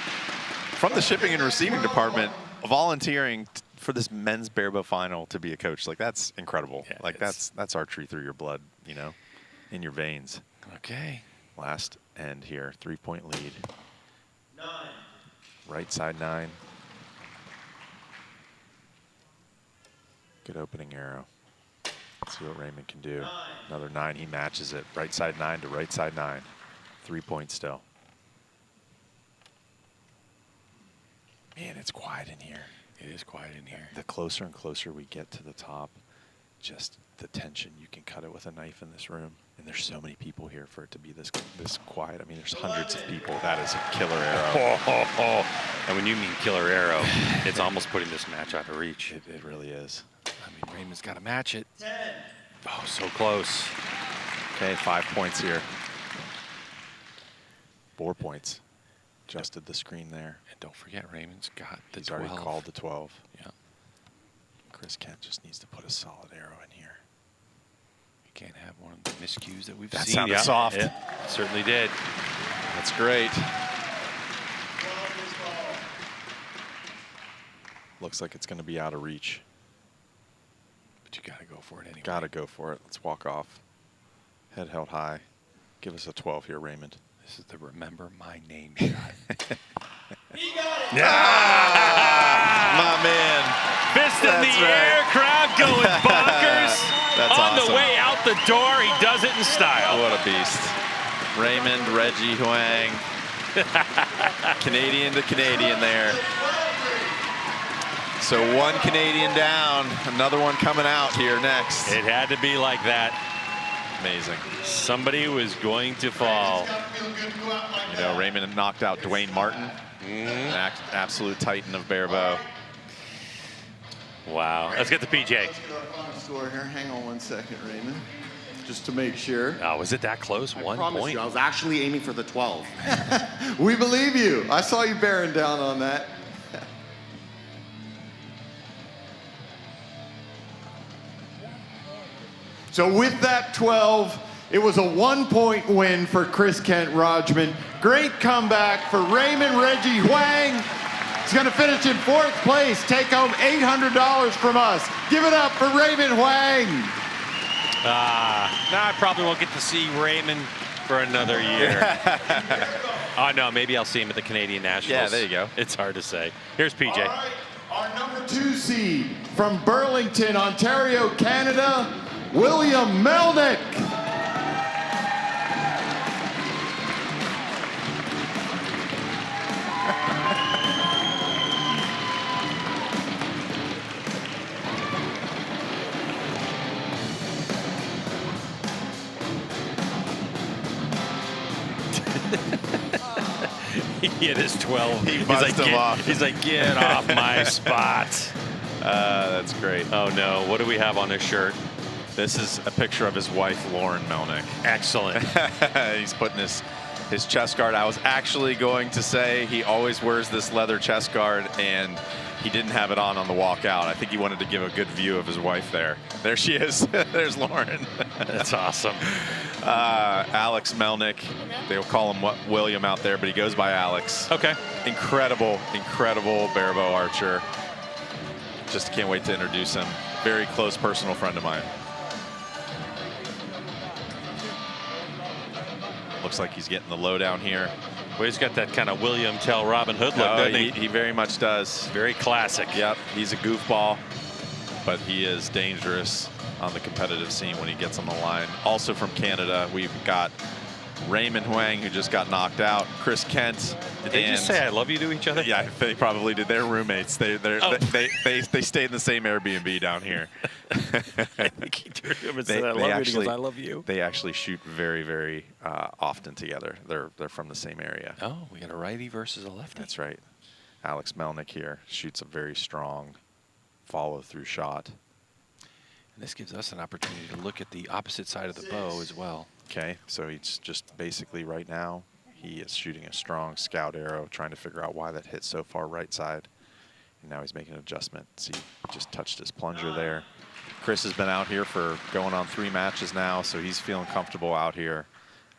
from the shipping and receiving department volunteering for this men's barebow final to be a coach. Like, that's incredible. Yeah, like, that's archery through your blood, you know, in your veins. Okay. Last end here, 3-point lead. 9. Right side 9. Good opening arrow. Let's see what Raymond can do. 9. Another 9, he matches it. Right side 9 to right side 9. 3 points still. Man, it's quiet in here. It is quiet in here. The closer and closer we get to the top, just the tension. You can cut it with a knife in this room. And there's so many people here for it to be this quiet. I mean, there's hundreds of people. That is a killer arrow. And when you mean killer arrow, it's almost putting this match out of reach. It really is. I mean, Raymond's got to match it. 10. Oh, so close. Okay, 5 points here. 4 points. Adjusted the screen there. And don't forget, Raymond's got the 12. He's already called the 12. Yeah. Chris Kent just needs to put a solid arrow in here. You can't have one of the miscues that we've That seen. sounded soft. It certainly did. That's great. Looks like it's going to be out of reach. But you got to go for it anyway. Got to go for it. Let's walk off. Head held high. Give us a 12 here, Raymond. This is the remember my name shot. He got it. My man. Fist in the air, crowd going bonkers. That's on awesome. the way out the door, he does it in style. What a beast. Raymond, Reggie Huang. Canadian to Canadian there. So one Canadian down, another one coming out here next. It had to be like that. Amazing. Somebody was going to fall. You know, Raymond knocked out Dwayne Martin, an absolute titan of barebow. Wow. Let's get the PJ. Let's get our final score here. Hang on 1 second, Raymond, just to make sure. Oh, was it that close? I 1 promise point? you, I was actually aiming for the 12. We believe you. I saw you bearing down on that. So with that 12, it was a 1-point win for Chris Kent Rodgman. Great comeback for Raymond Reggie Huang. He's going to finish in 4th place, take home $800 from us. Give it up for Raymond Huang. Now I probably won't get to see Raymond for another year. Oh, no, maybe I'll see him at the Canadian Nationals. Yeah, there you go. It's hard to say. Here's PJ. All right, our number 2 seed from Burlington, Ontario, Canada, William Melnick. He hit his 12. He buzzed him off. He's like, get off my spot. That's great. Oh, no. What do we have on his shirt? This is a picture of his wife, Lauren Melnick. Excellent. He's putting his chest guard. I was actually going to say he always wears this leather chest guard, and he didn't have it on the walk out. I think he wanted to give a good view of his wife there. There she is. There's Lauren. That's awesome. Alex Melnick. They'll call him William out there, but he goes by Alex. Okay. Incredible, incredible barebow archer. Just can't wait to introduce him. Very close personal friend of mine. Looks like he's getting the lowdown here. Well, he's got that kind of William Tell Robin Hood look, Oh, doesn't he? he very much does. Very classic. Yep, he's a goofball, but he is dangerous on the competitive scene when he gets on the line. Also from Canada, we've got Raymond Huang, who just got knocked out. Chris Kent. Did they just say I love you to each other? Yeah, they probably did. They're roommates. They stayed in the same Airbnb down here. I think he turned to him and said, I love you, and he goes, I love you. They actually shoot very, very often together. They're from the same area. Oh, we got a righty versus a lefty. That's right. Alex Melnick here shoots a very strong follow-through shot. And this gives us an opportunity to look at the opposite side of the bow as well. Okay, so he's just basically right now, he is shooting a strong scout arrow, trying to figure out why that hit so far right side. And now he's making an adjustment. See, just touched his plunger there. Chris has been out here for going on 3 matches now, so he's feeling comfortable out here.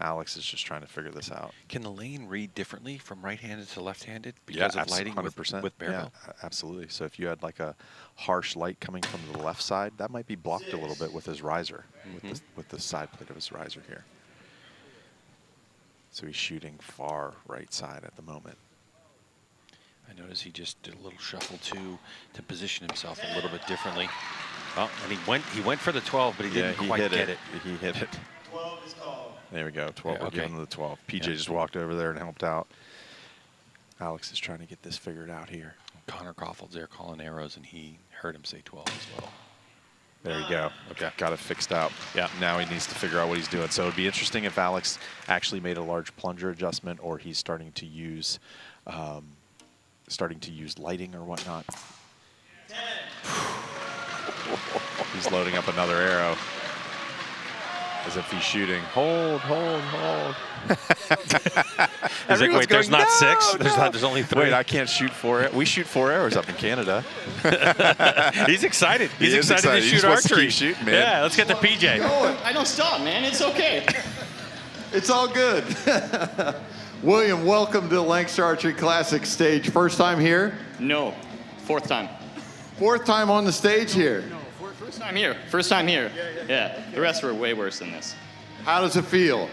Alex is just trying to figure this out. Can the lane read differently from right-handed to left-handed because of lighting 100%. with Barebow? Yeah, absolutely. So if you had like a harsh light coming from the left side, that might be blocked a little bit with his riser, with the side plate of his riser here. So he's shooting far right side at the moment. I noticed he just did a little shuffle too to position himself a little bit differently. Oh, and he went for the 12, but he didn't quite get it. He hit it. 12 is called. There we go. 12. Yeah, We're okay. giving him the 12. PJ just walked over there and helped out. Alex is trying to get this figured out here. Connor Crawford's there calling arrows, and he heard him say 12 as well. There you go. Okay, got it fixed out. Yeah, now he needs to figure out what he's doing. So it'd be interesting if Alex actually made a large plunger adjustment, or he's starting to use lighting or whatnot. 10. He's loading up another arrow. As if he's shooting. Hold. Is it, wait, there's not 6? There's only 3. Wait, I can't shoot 4. We shoot 4 arrows up in Canada. He's excited. He's excited to He shoot just wants to archery. keep shooting, man. Yeah, let's get to PJ. I don't stop, man. It's okay. It's all good. William, welcome to the Lancaster Archery Classic stage. First time here? No, 4th time. 4th time on the stage here. No, first time here. First time here. Yeah. The rest were way worse than this. How does it feel?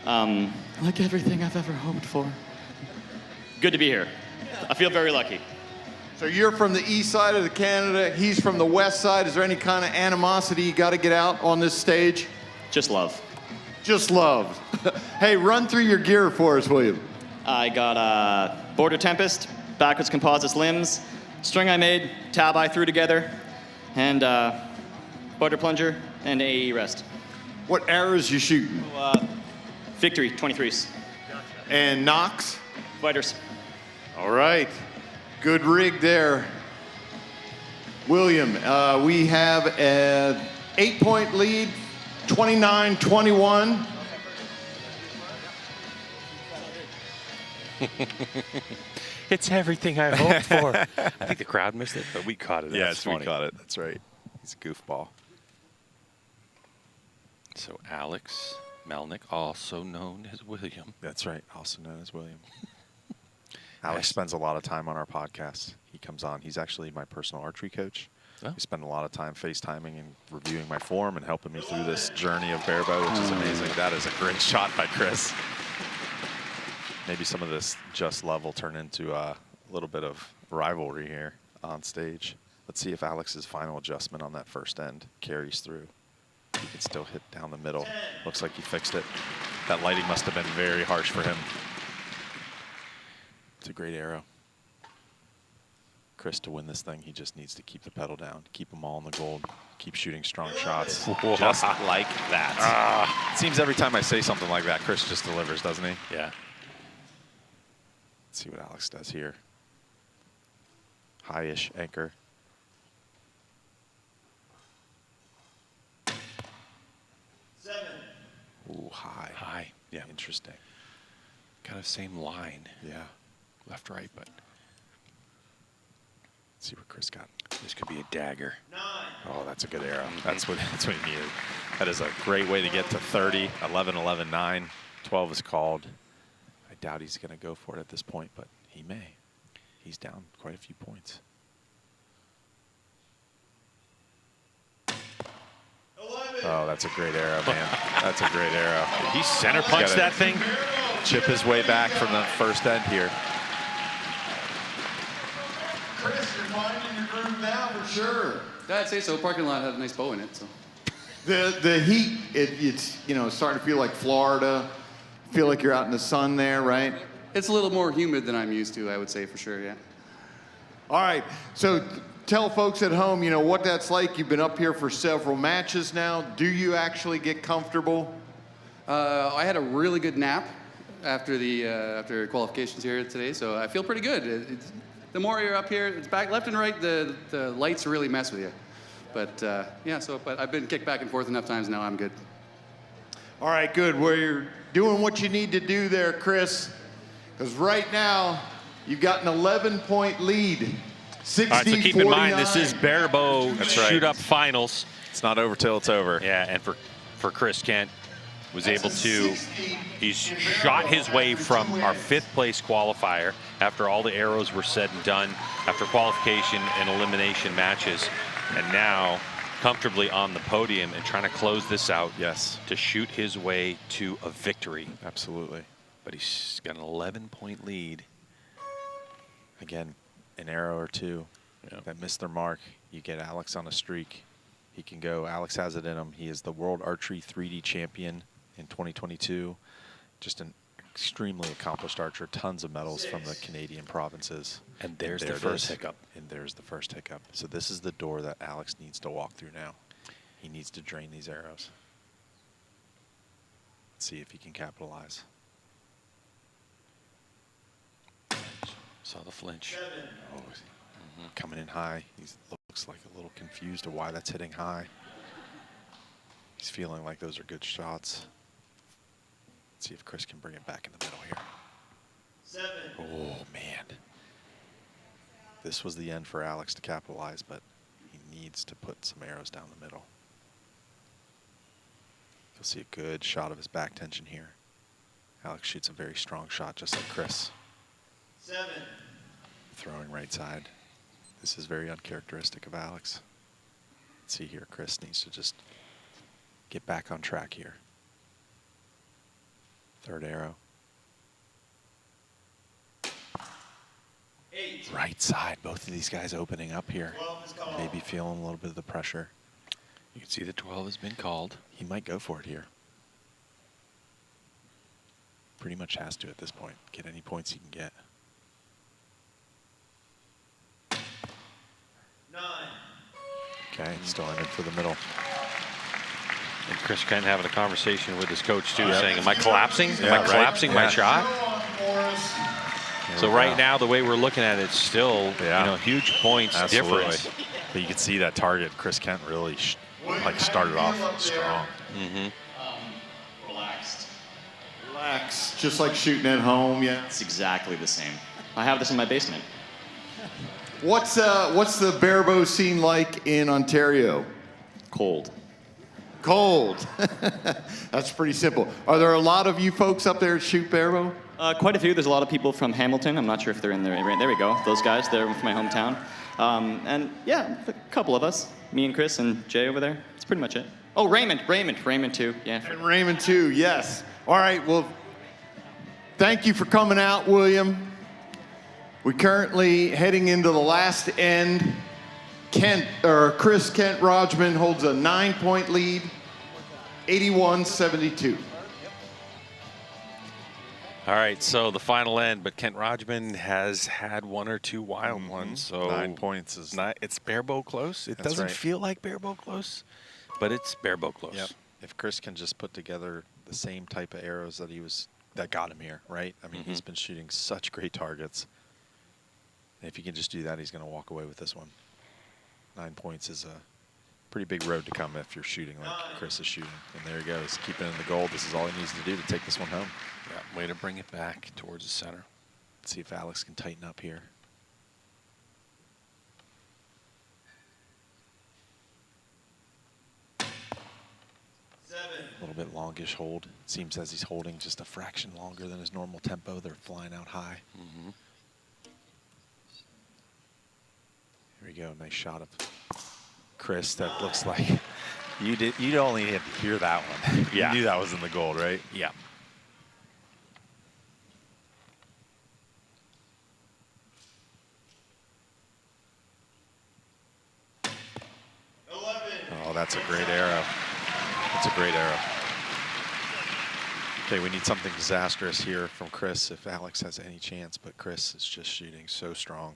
Like everything I've ever hoped for. Good to be here. I feel very lucky. So you're from the east side of Canada. He's from the west side. Is there any kind of animosity you got to get out on this stage? Just love. Just love. Hey, run through your gear for us, William. I got Border Tempest, backwards composites limbs, string I made, tab I threw together, and Border Plunger, and AE rest. What arrows you shooting? Victory, 23s. And Knox? Fighters. All right. Good rig there. William, we have an 8-point lead, 29-21. It's everything I hoped for. I think the crowd missed it, but we caught it. Yes, we caught it. That's right. He's a goofball. So Alex Melnick, also known as William. That's right, also known as William. Alex spends a lot of time on our podcast. He comes on. He's actually my personal archery coach. Oh. We spend a lot of time FaceTiming and reviewing my form and helping me through this journey of Barebow, which is amazing. That is a great shot by Chris. Maybe some of this just love will turn into a little bit of rivalry here on stage. Let's see if Alex's final adjustment on that first end carries through. He can still hit down the middle. Looks like he fixed it. That lighting must have been very harsh for him. It's a great arrow. Chris, to win this thing, he just needs to keep the pedal down, keep them all in the gold, keep shooting strong shots, just like that. It seems every time I say something like that, Chris just delivers, doesn't he? Yeah. Let's see what Alex does here. High-ish anchor. Ooh, high. High. Yeah. Interesting. Kind of same line. Yeah. Left, right, but. Let's see what Chris got. This could be a dagger. Oh, that's a good arrow. That's what he needed. That is a great way to get to 30. 11, 11, 9. 12 is called. I doubt he's going to go for it at this point, but he may. He's down quite a few points. 11. Oh, that's a great arrow, man. That's a great arrow. Did he center punch that thing? Chip his way back from the first end here. Chris, you're finding your groove now for sure. I'd say so. Parking lot had a nice bow in it, so. The heat, it's starting to feel like Florida. Feel like you're out in the sun there, right? It's a little more humid than I'm used to, I would say, for sure, yeah. All right, so tell folks at home, what that's like. You've been up here for several matches now. Do you actually get comfortable? I had a really good nap after the after qualifications here today, so I feel pretty good. The more you're up here, it's back left and right. The lights really mess with you, but yeah. But I've been kicked back and forth enough times now. I'm good. All right, good. Well, you're doing what you need to do there, Chris, because right now you've got an 11-point lead. 60, All right, so keep in mind this is Barebow shoot-up finals. It's not over till it's over. Yeah, and for Chris Kent, was able to, he's shot his way from our 5th place qualifier after all the arrows were said and done, after qualification and elimination matches, and now comfortably on the podium and trying to close this out. Yes. To shoot his way to a victory. Absolutely. But he's got an 11-point lead. Again, an arrow or two that missed their mark. You get Alex on a streak. He can go. Alex has it in him. He is the World Archery 3D champion in 2022. Just an extremely accomplished archer. Tons of medals from the Canadian provinces. And there's the it first is. hiccup. And there's the first hiccup. So this is the door that Alex needs to walk through now. He needs to drain these arrows. Let's see if he can capitalize. Saw the flinch. Oh, coming in high. He looks like a little confused of why that's hitting high. He's feeling like those are good shots. Let's see if Chris can bring it back in the middle here. 7. Oh, man. This was the end for Alex to capitalize, but he needs to put some arrows down the middle. You'll see a good shot of his back tension here. Alex shoots a very strong shot, just like Chris. 7. Throwing right side. This is very uncharacteristic of Alex. Let's see here, Chris needs to just get back on track here. Third arrow. 8. Right side, both of these guys opening up here. Maybe feeling a little bit of the pressure. You can see the 12 has been called. He might go for it here. Pretty much has to at this point. Get any points he can get. 9. Okay, still in it for the middle. And Chris Kent having a conversation with his coach too, Yep. saying, am I collapsing? Am Yeah, I collapsing my yeah. shot? So we right go. now, the way we're looking at it, it's still, huge points Absolutely. difference. But you can see that target. Chris Kent really started off strong. Relaxed. Relax, just like shooting at home, yeah. It's exactly the same. I have this in my basement. What's the Barebow scene like in Ontario? Cold. Cold. That's pretty simple. Are there a lot of you folks up there that shoot Barebow? Quite a few. There's a lot of people from Hamilton. I'm not sure if they're in there. There we go. Those guys. They're from my hometown. And yeah, a couple of us. Me and Chris and Jay over there. That's pretty much it. Oh, Raymond too. Yeah. And Raymond too, yes. All right, well, thank you for coming out, William. We're currently heading into the last end. Chris Kent Rodgman holds a 9-point lead, 81-72. All right, so the final end, but Kent Rodgman has had one or two wild ones. So 9 points is it's Barebow close. It That's doesn't right. feel like Barebow close, but it's Barebow close. Yep. If Chris can just put together the same type of arrows that got him here, right? I mean, he's been shooting such great targets. And if he can just do that, he's going to walk away with this one. 9 points is a pretty big road to come if you're shooting like Chris is shooting. And there he goes, keeping in the goal. This is all he needs to do to take this one home. Yeah, way to bring it back towards the center. Let's see if Alex can tighten up here. A little bit longish hold. Seems as he's holding just a fraction longer than his normal tempo. They're flying out high. Here we go. Nice shot of Chris. That looks like You'd only have to hear that one. Yeah. You knew that was in the gold, right? Yeah. Oh, that's a great arrow. That's a great arrow. Okay, we need something disastrous here from Chris if Alex has any chance, but Chris is just shooting so strong.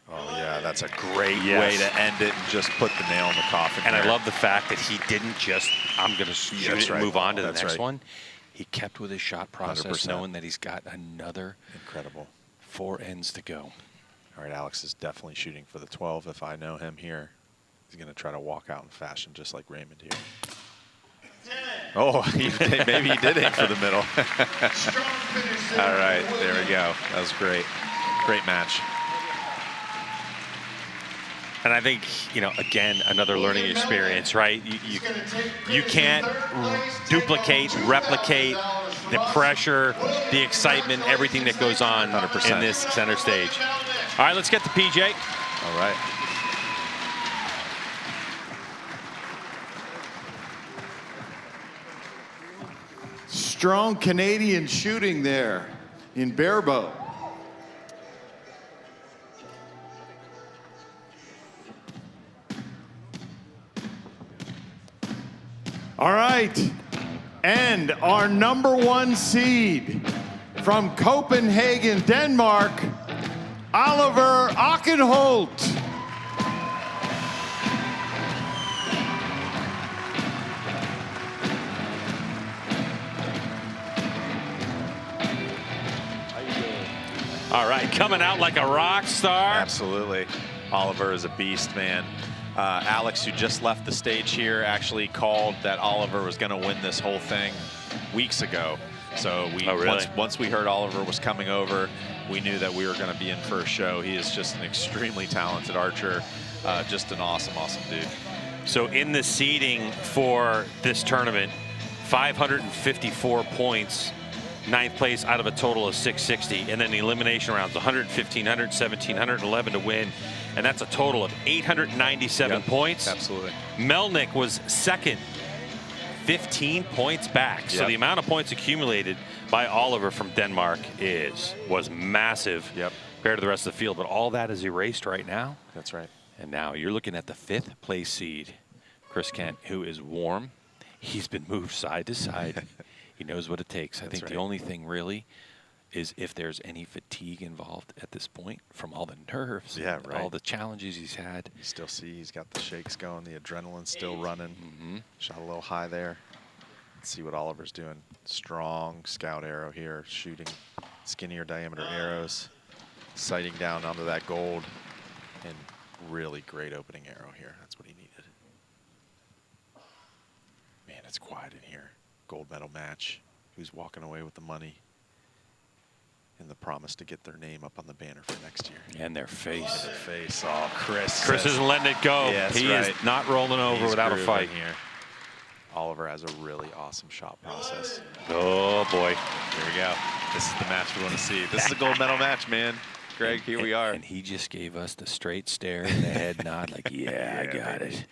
Oh, yeah, that's a great way to end it and just put the nail in the coffin. And there. I love the fact that he didn't just, I'm going to shoot it and move on to the next one. He kept with his shot process, 100%. knowing that he's got another incredible 4 ends to go. All right, Alex is definitely shooting for the 12. If I know him here, he's going to try to walk out in fashion just like Raymond here. Oh, maybe he did aim for the middle. All right, there we go. That was great. Great match. And I think, you know, again, another learning experience, right? You can't duplicate, replicate the pressure, the excitement, everything that goes on 100%. in this center stage. All right, let's get to PJ. All right. Strong Canadian shooting there in Barebow. All right, and our #1 seed from Copenhagen, Denmark, Oliver Akenholt. All right, coming out like a rock star. Absolutely. Oliver is a beast, man. Alex, who just left the stage here, actually called that Oliver was going to win this whole thing weeks ago. So we once we heard Oliver was coming over, we knew that we were going to be in for a show. He is just an extremely talented archer, just an awesome, awesome dude. So in the seeding for this tournament, 554 points, 9th place out of a total of 660. And then the elimination rounds, 115, 117, 111 to win. And that's a total of 897 points. Absolutely. Melnick was second, 15 points back. So the amount of points accumulated by Oliver from Denmark was massive compared to the rest of the field. But all that is erased right now. That's right. And now you're looking at the 5th place seed, Chris Kent, who is warm. He's been moved side to side. He knows what it takes. I think the only thing really is if there's any fatigue involved at this point from all the nerves, all the challenges he's had. You still see he's got the shakes going, the adrenaline's still running. Shot a little high there. Let's see what Oliver's doing. Strong scout arrow here, shooting skinnier diameter arrows, sighting down onto that gold, and really great opening arrow here. That's what he needed. Man, it's quiet in here. Gold medal match. Who's walking away with the money? And the promise to get their name up on the banner for next year. And their face. And their face. Oh, Chris. Chris isn't letting it go. He is not rolling over without a fight here. Oliver has a really awesome shot process. Oh, boy. Here we go. This is the match we want to see. This is a gold medal match, man. Greg, here we are. And he just gave us the straight stare and the head nod like, yeah, I got it.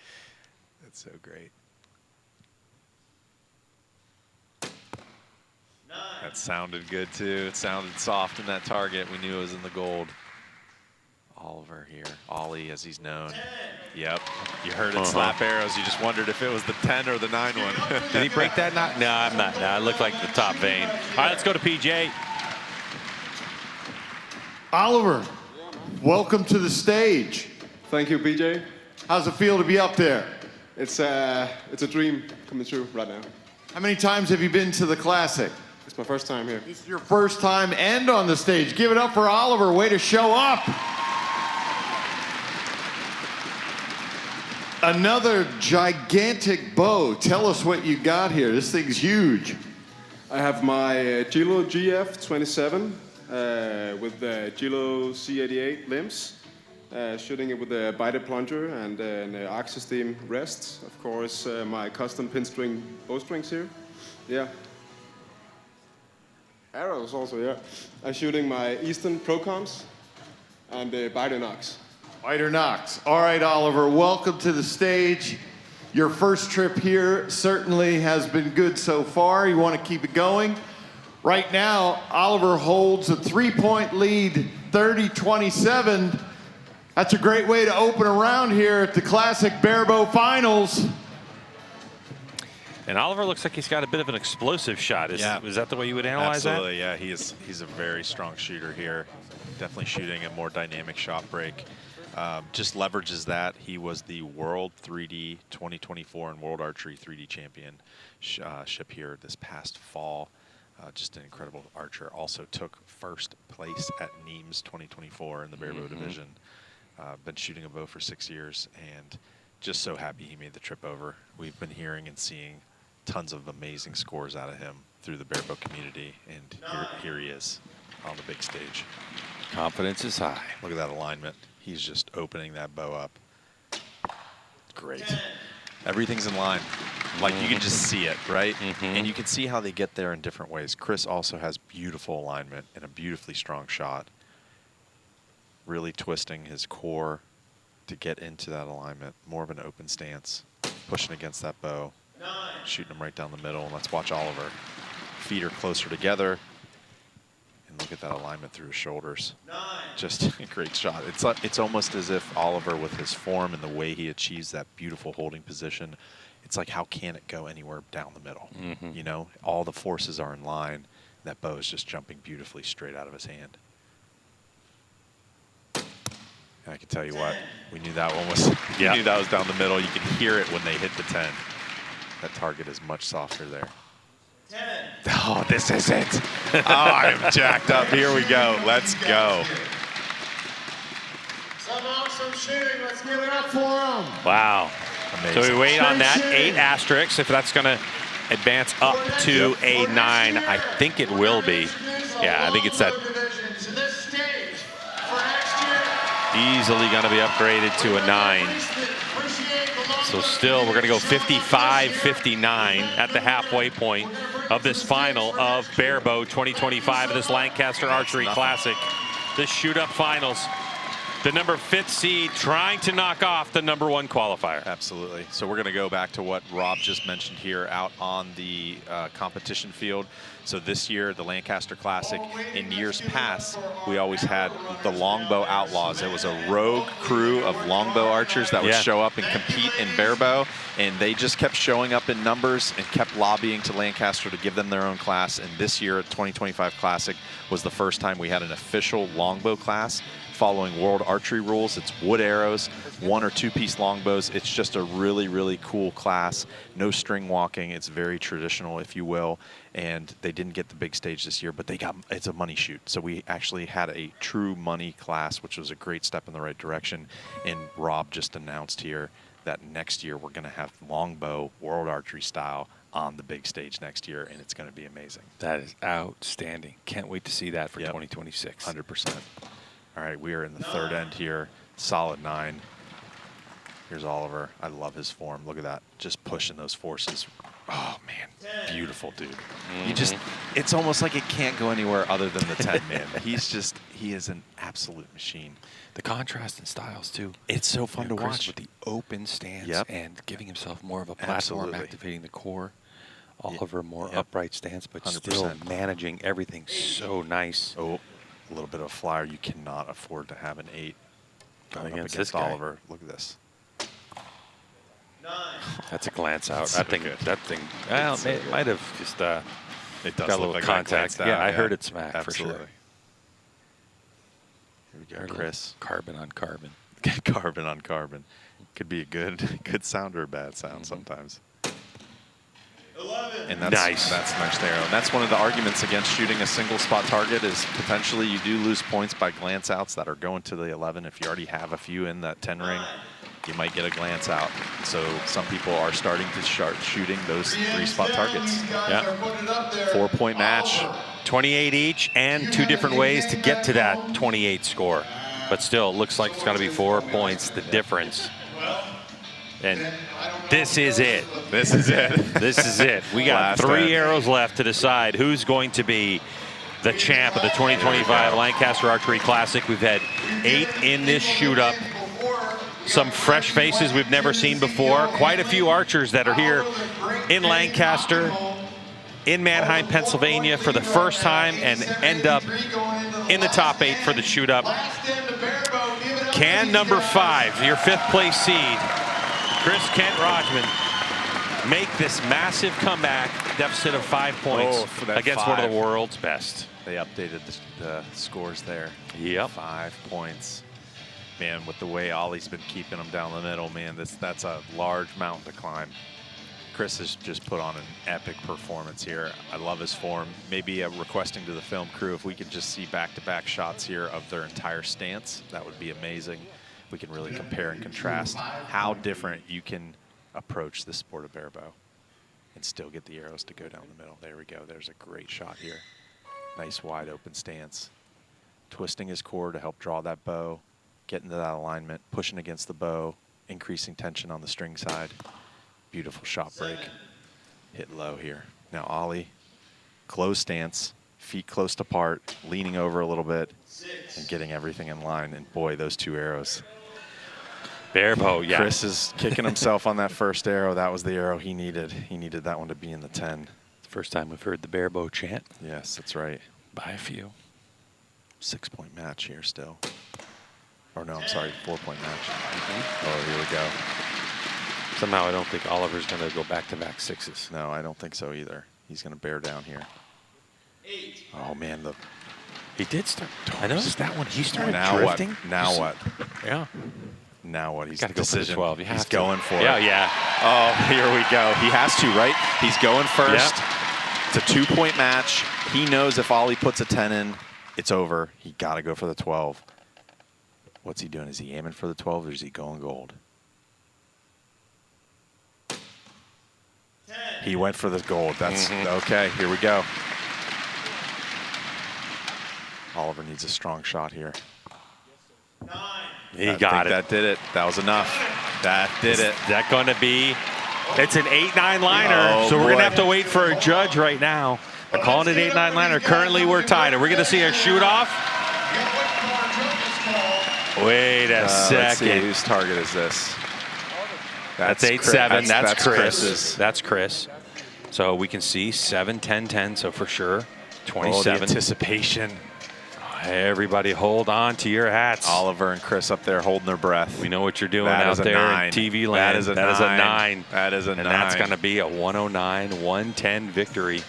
That's so great. That sounded good, too. It sounded soft in that target. We knew it was in the gold. Oliver here. Ollie, as he's known. Yep. You heard it slap arrows. You just wondered if it was the 10 or the 9 one. Did he break that knot? No, I'm not. No, it looked like the top vein. All right, let's go to PJ. Oliver, welcome to the stage. Thank you, PJ. How's it feel to be up there? It's a dream coming true right now. How many times have you been to the Classic? It's my first time here. This is your first time and on the stage. Give it up for Oliver. Way to show up. Another gigantic bow. Tell us what you got here. This thing's huge. I have my Gilo GF27 with the Gilo C88 limbs. Shooting it with a bited plunger and an arc system rest. Of course, my custom pinstring bowstrings here. Yeah. Arrows also, yeah. I'm shooting my Eastern Procons and the Biden Ox. White or Knox. All right, Oliver, welcome to the stage. Your first trip here certainly has been good so far. You want to keep it going? Right now, Oliver holds a 3-point lead, 30-27. That's a great way to open a round here at the Classic Barebow Finals. And Oliver looks like he's got a bit of an explosive shot. Is that the way you would analyze Absolutely, yeah. He's a very strong shooter here. Definitely shooting a more dynamic shot break. Just leverages that. He was the World 3D 2024 and World Archery 3D Championship here this past fall. Just an incredible archer. Also took first place at Nîmes 2024 in the Barebow division. Been shooting a bow for 6 years, and just so happy he made the trip over. We've been hearing and seeing tons of amazing scores out of him through the Barebow community, and here he is on the big stage. Confidence is high. Look at that alignment. He's just opening that bow up. Great. Everything's in line. Like, you can just see it, right? And you can see how they get there in different ways. Chris also has beautiful alignment and a beautifully strong shot. Really twisting his core to get into that alignment. More of an open stance. Pushing against that bow. Shooting him right down the middle. And let's watch Oliver. Feet are closer together. And look at that alignment through his shoulders. Just a great shot. It's almost as if Oliver, with his form and the way he achieves that beautiful holding position, it's like, how can it go anywhere down the middle? You know, all the forces are in line. That bow is just jumping beautifully straight out of his hand. And I can tell you what, we knew that one was, we knew that was down the middle. You could hear it when they hit the 10. That target is much softer there. 10. Oh, this is it. Oh, I'm jacked up. Here we go. Let's go. Some awesome shooting. Let's give it up for him. Wow. Amazing. So we wait on that 8 asterisk, if that's going to advance up to a 9. I think it will be. Yeah, I think it's that. Easily going to be upgraded to a 9. So still, we're going to go 55-59 at the halfway point of this final of Barebow 2025 of this Lancaster Archery Classic. The shoot-up finals. The number 5th seed trying to knock off the number 1 qualifier. Absolutely. So we're going to go back to what Rob just mentioned here out on the competition field. So this year, the Lancaster Classic, in years past, we always had the longbow outlaws. It was a rogue crew of longbow archers that would show up and compete in Barebow, and they just kept showing up in numbers and kept lobbying to Lancaster to give them their own class. And this year, at 2025 Classic, was the first time we had an official longbow class following World Archery rules. It's wood arrows, 1 or 2-piece longbows. It's just a really, really cool class. No string walking. It's very traditional, if you will. And they didn't get the big stage this year, but they got, it's a money shoot. So we actually had a true money class, which was a great step in the right direction. And Rob just announced here that next year we're going to have longbow World Archery style on the big stage next year, and it's going to be amazing. That is outstanding. Can't wait to see that for 2026. 100%. All right, we are in the 3rd end here. Solid 9. Here's Oliver. I love his form. Look at that. Just pushing those forces. Oh, man. Beautiful, dude. You just, it's almost like it can't go anywhere other than the 10, man. He is an absolute machine. The contrast in styles, too. It's so fun to Chris watch. with the open stance and giving himself more of a platform, Absolutely. activating the core. Oliver, more upright stance, but 100%. still managing everything so nice. Oh, a little bit of a flyer. You cannot afford to have an 8 going against up this against guy. Oliver. Look at this. That's a glance out. That's That so thing. good. That thing. Well, It's so it good. might have just It does got a look little like contact. that glanced Yeah, out, I heard it smack Absolutely. for sure. Here we go, Chris. Carbon on carbon. Carbon on carbon. Could be a good sound or a bad sound sometimes. 11. And that's Nice. That's nice there. And that's one of the arguments against shooting a single spot target is potentially you do lose points by glance outs that are going to the 11. If you already have a few in that 10 ring, you might get a glance out. So some people are starting to start shooting those 3-spot targets. Yeah. 4-point match. 28 each and 2 different ways to get to that 28 score. But still, it looks like it's got to be 4 points, the difference. And this is it. This is it. This is it. We got Last 3 end. arrows left to decide who's going to be the champ of the 2025 Lancaster Archery Classic. We've had 8 in this shoot-up. some fresh faces we've never seen before. Quite a few archers that are here in Lancaster, in Manheim, Pennsylvania for the first time and end up in the top 8 for the shoot up. Can number 5, your 5th place seed, Chris Kent Rodgman, make this massive comeback deficit of 5 points against one of the world's best? They updated the scores there. Yep. 5 points. Man, with the way Ollie's been keeping them down the middle, man, that's a large mountain to climb. Chris has just put on an epic performance here. I love his form. Maybe requesting to the film crew if we could just see back-to-back shots here of their entire stance. That would be amazing. We can really compare and contrast how different you can approach the sport of barebow and still get the arrows to go down the middle. There we go. There's a great shot here. Nice wide open stance. Twisting his core to help draw that bow, get into that alignment, pushing against the bow, increasing tension on the string side. Beautiful shot break. Hit low here. Now Ollie, closed stance, feet close apart, leaning over a little bit, and getting everything in line. And boy, those 2 arrows. Barebow, yeah. Chris is kicking himself on that first arrow. That was the arrow he needed. He needed that one to be in the 10. First time we've heard the Barebow chant. Yes, that's right. By a few. 6-point match here still. Or no, I'm sorry, 4-point match. Oh, here we go. Somehow I don't think Oliver's going to go back-to-back 6s. No, I don't think so either. He's going to bear down here. Oh, man, he did start. I noticed that one. He started now drifting. What? Now what? Yeah. Now what? He's got to go for the 12. You He's going for it. Yeah. Oh, here we go. He has to, right? He's going first. Yep. It's a 2-point match. He knows if Ollie puts a 10 in, it's over. He got to go for the 12. What's he doing? Is he aiming for the 12 or is he going gold? He went for the gold. That's okay. Here we go. Oliver needs a strong shot here. He got it. That did it. That was enough. That did it. Is that going to be? It's an 8-9 liner, so we're going to have to wait for a judge right now. They're calling it 8-9 liner. Currently, we're tied. Are we going to see a shoot off? Wait a second. Let's see, whose target is this? That's 8-7. That's Chris's. That's Chris. So we can see 7, 10, 10. So for sure, 27. Oh, the anticipation. Everybody hold on to your hats. Oliver and Chris up there holding their breath. We know what you're doing out there in TV land. That is a 9. That is a 9. And that's going to be a 109-110 victory.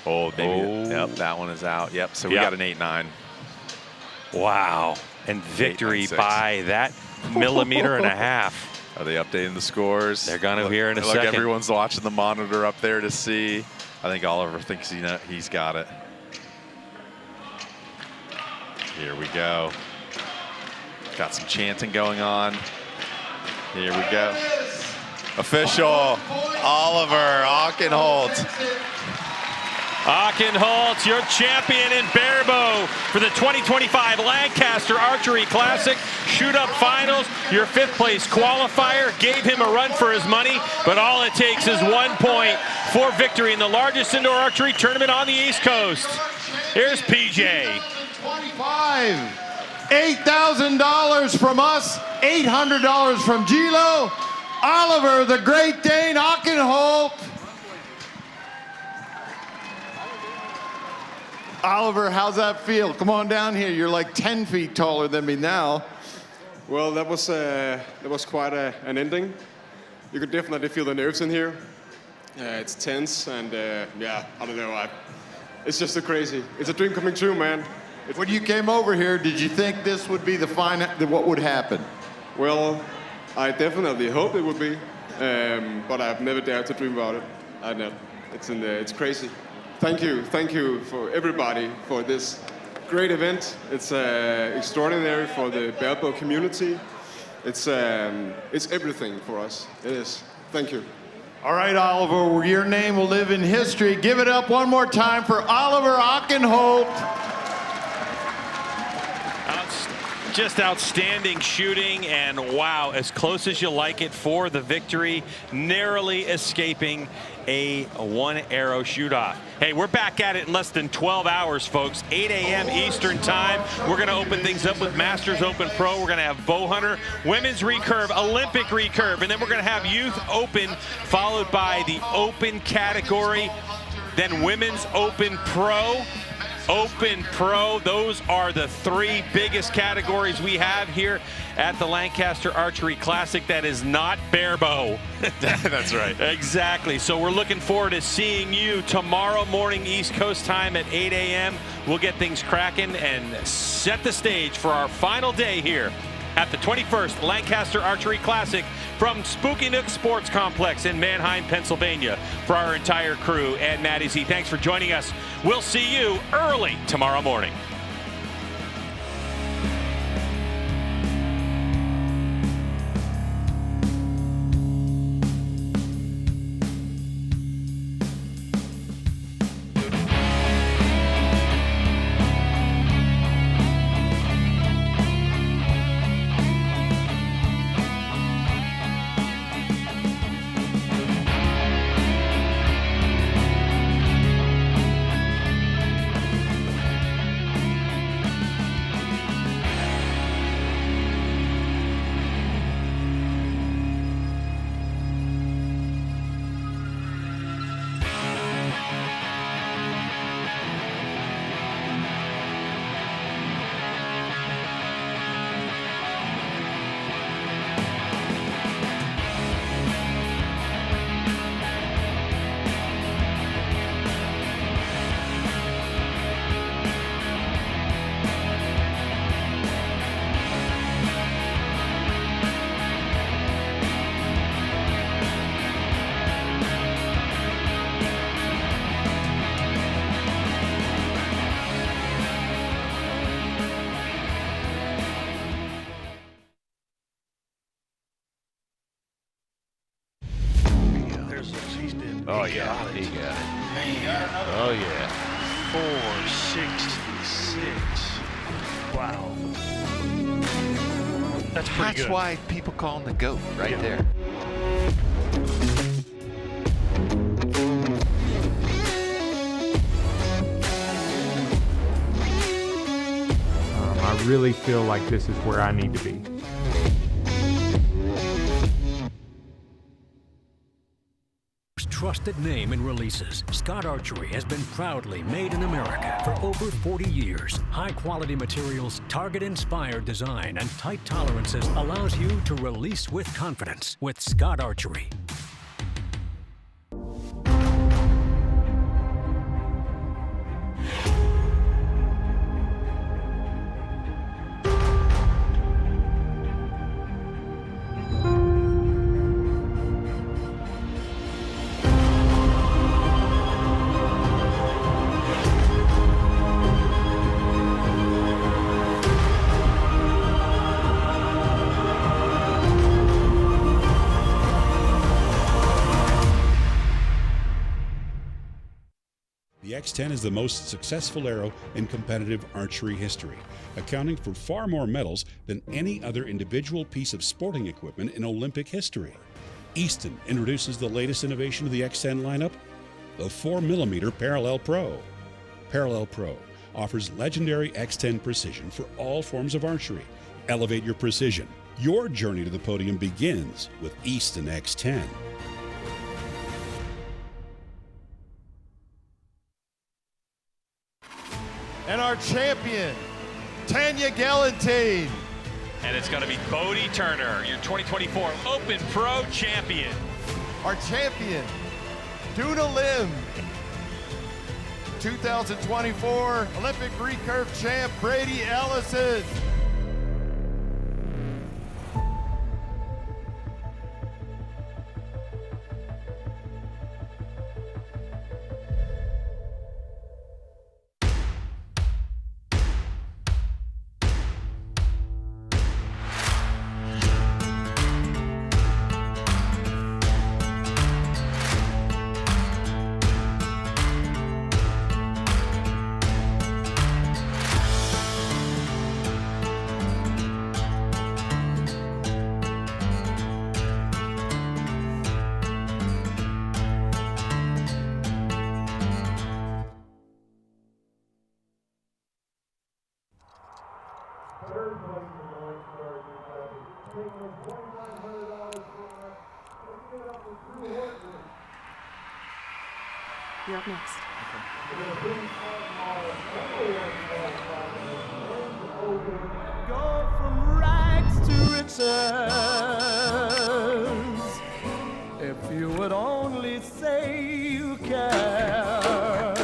Oh, maybe. Yep, that one is out. Yep, so we got an 8-9. Wow. And victory by that millimeter and a half. Are they updating the scores? They're going to hear in a second. Look, everyone's watching the monitor up there to see. I think Oliver thinks he's got it. Here we go. Got some chanting going on. Here we go. Official, Oliver Aukenholt. Aukenholt, your champion in Barebow for the 2025 Lancaster Archery Classic Shoot-Up Finals. Your 5th place qualifier gave him a run for his money, but all it takes is 1 point for victory in the largest indoor archery tournament on the East Coast. Here's PJ. 25, $8,000 from us, $800 from Gilo. Oliver, the Great Dane Aukenholt. Oliver, how's that feel? Come on down here. You're like 10 feet taller than me now. Well, that was quite an ending. You could definitely feel the nerves in here. It's tense, and yeah, I don't know. It's just so crazy. It's a dream coming true, man. When you came over here, did you think this would be what would happen? Well, I definitely hoped it would be, but I've never dared to dream about it. I know. It's crazy. Thank you for everybody for this great event. It's extraordinary for the Barebow community. It's everything for us. It is. Thank you. All right, Oliver, your name will live in history. Give it up one more time for Oliver Aukenholt. Just outstanding shooting, and wow, as close as you like it for the victory, narrowly escaping a one-arrow shoot-off. Hey, we're back at it in less than 12 hours, folks. 8 a.m. Eastern time. We're going to open things up with Masters Open Pro. We're going to have Bow Hunter, Women's Recurve, Olympic Recurve, and then we're going to have Youth Open, followed by the Open category, then Women's Open Pro. Open Pro, those are the three biggest categories we have here at the Lancaster Archery Classic. That is not Barebow. That's right. Exactly. So we're looking forward to seeing you tomorrow morning East Coast time at 8 a.m. We'll get things cracking and set the stage for our final day here at the 21st Lancaster Archery Classic from Spooky Nook Sports Complex in Manheim, Pennsylvania. For our entire crew and Matty Z, thanks for joining us. We'll see you early tomorrow morning. Oh, yeah. He got it. Oh, yeah. 466. Wow. That's pretty good. That's why people call him the GOAT right there. I really feel like this is where I need to be. Trusted name in releases, Scott Archery has been proudly made in America for over 40 years. High-quality materials, target-inspired design, and tight tolerances allows you to release with confidence with Scott Archery. The X10 is the most successful arrow in competitive archery history, accounting for far more medals than any other individual piece of sporting equipment in Olympic history. Easton introduces the latest innovation of the X10 lineup, the 4mm Parallel Pro. Parallel Pro offers legendary X10 precision for all forms of archery. Elevate your precision. Your journey to the podium begins with Easton X10. And our champion, Tanya Galantine. And it's going to be Bodie Turner, your 2024 Open Pro champion. Our champion, Duna Lim. 2024 Olympic Recurve champ, Brady Ellison. You're up next. Go from rags to riches. If you would only say you care.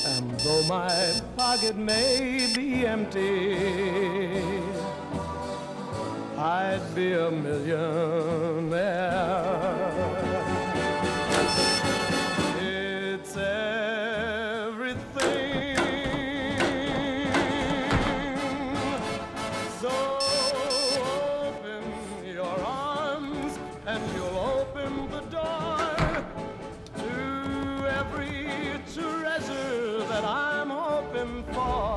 And though my pocket may be empty, I'd be a millionaire. It's everything. So open your arms and you'll open the door to every treasure that I'm hoping for.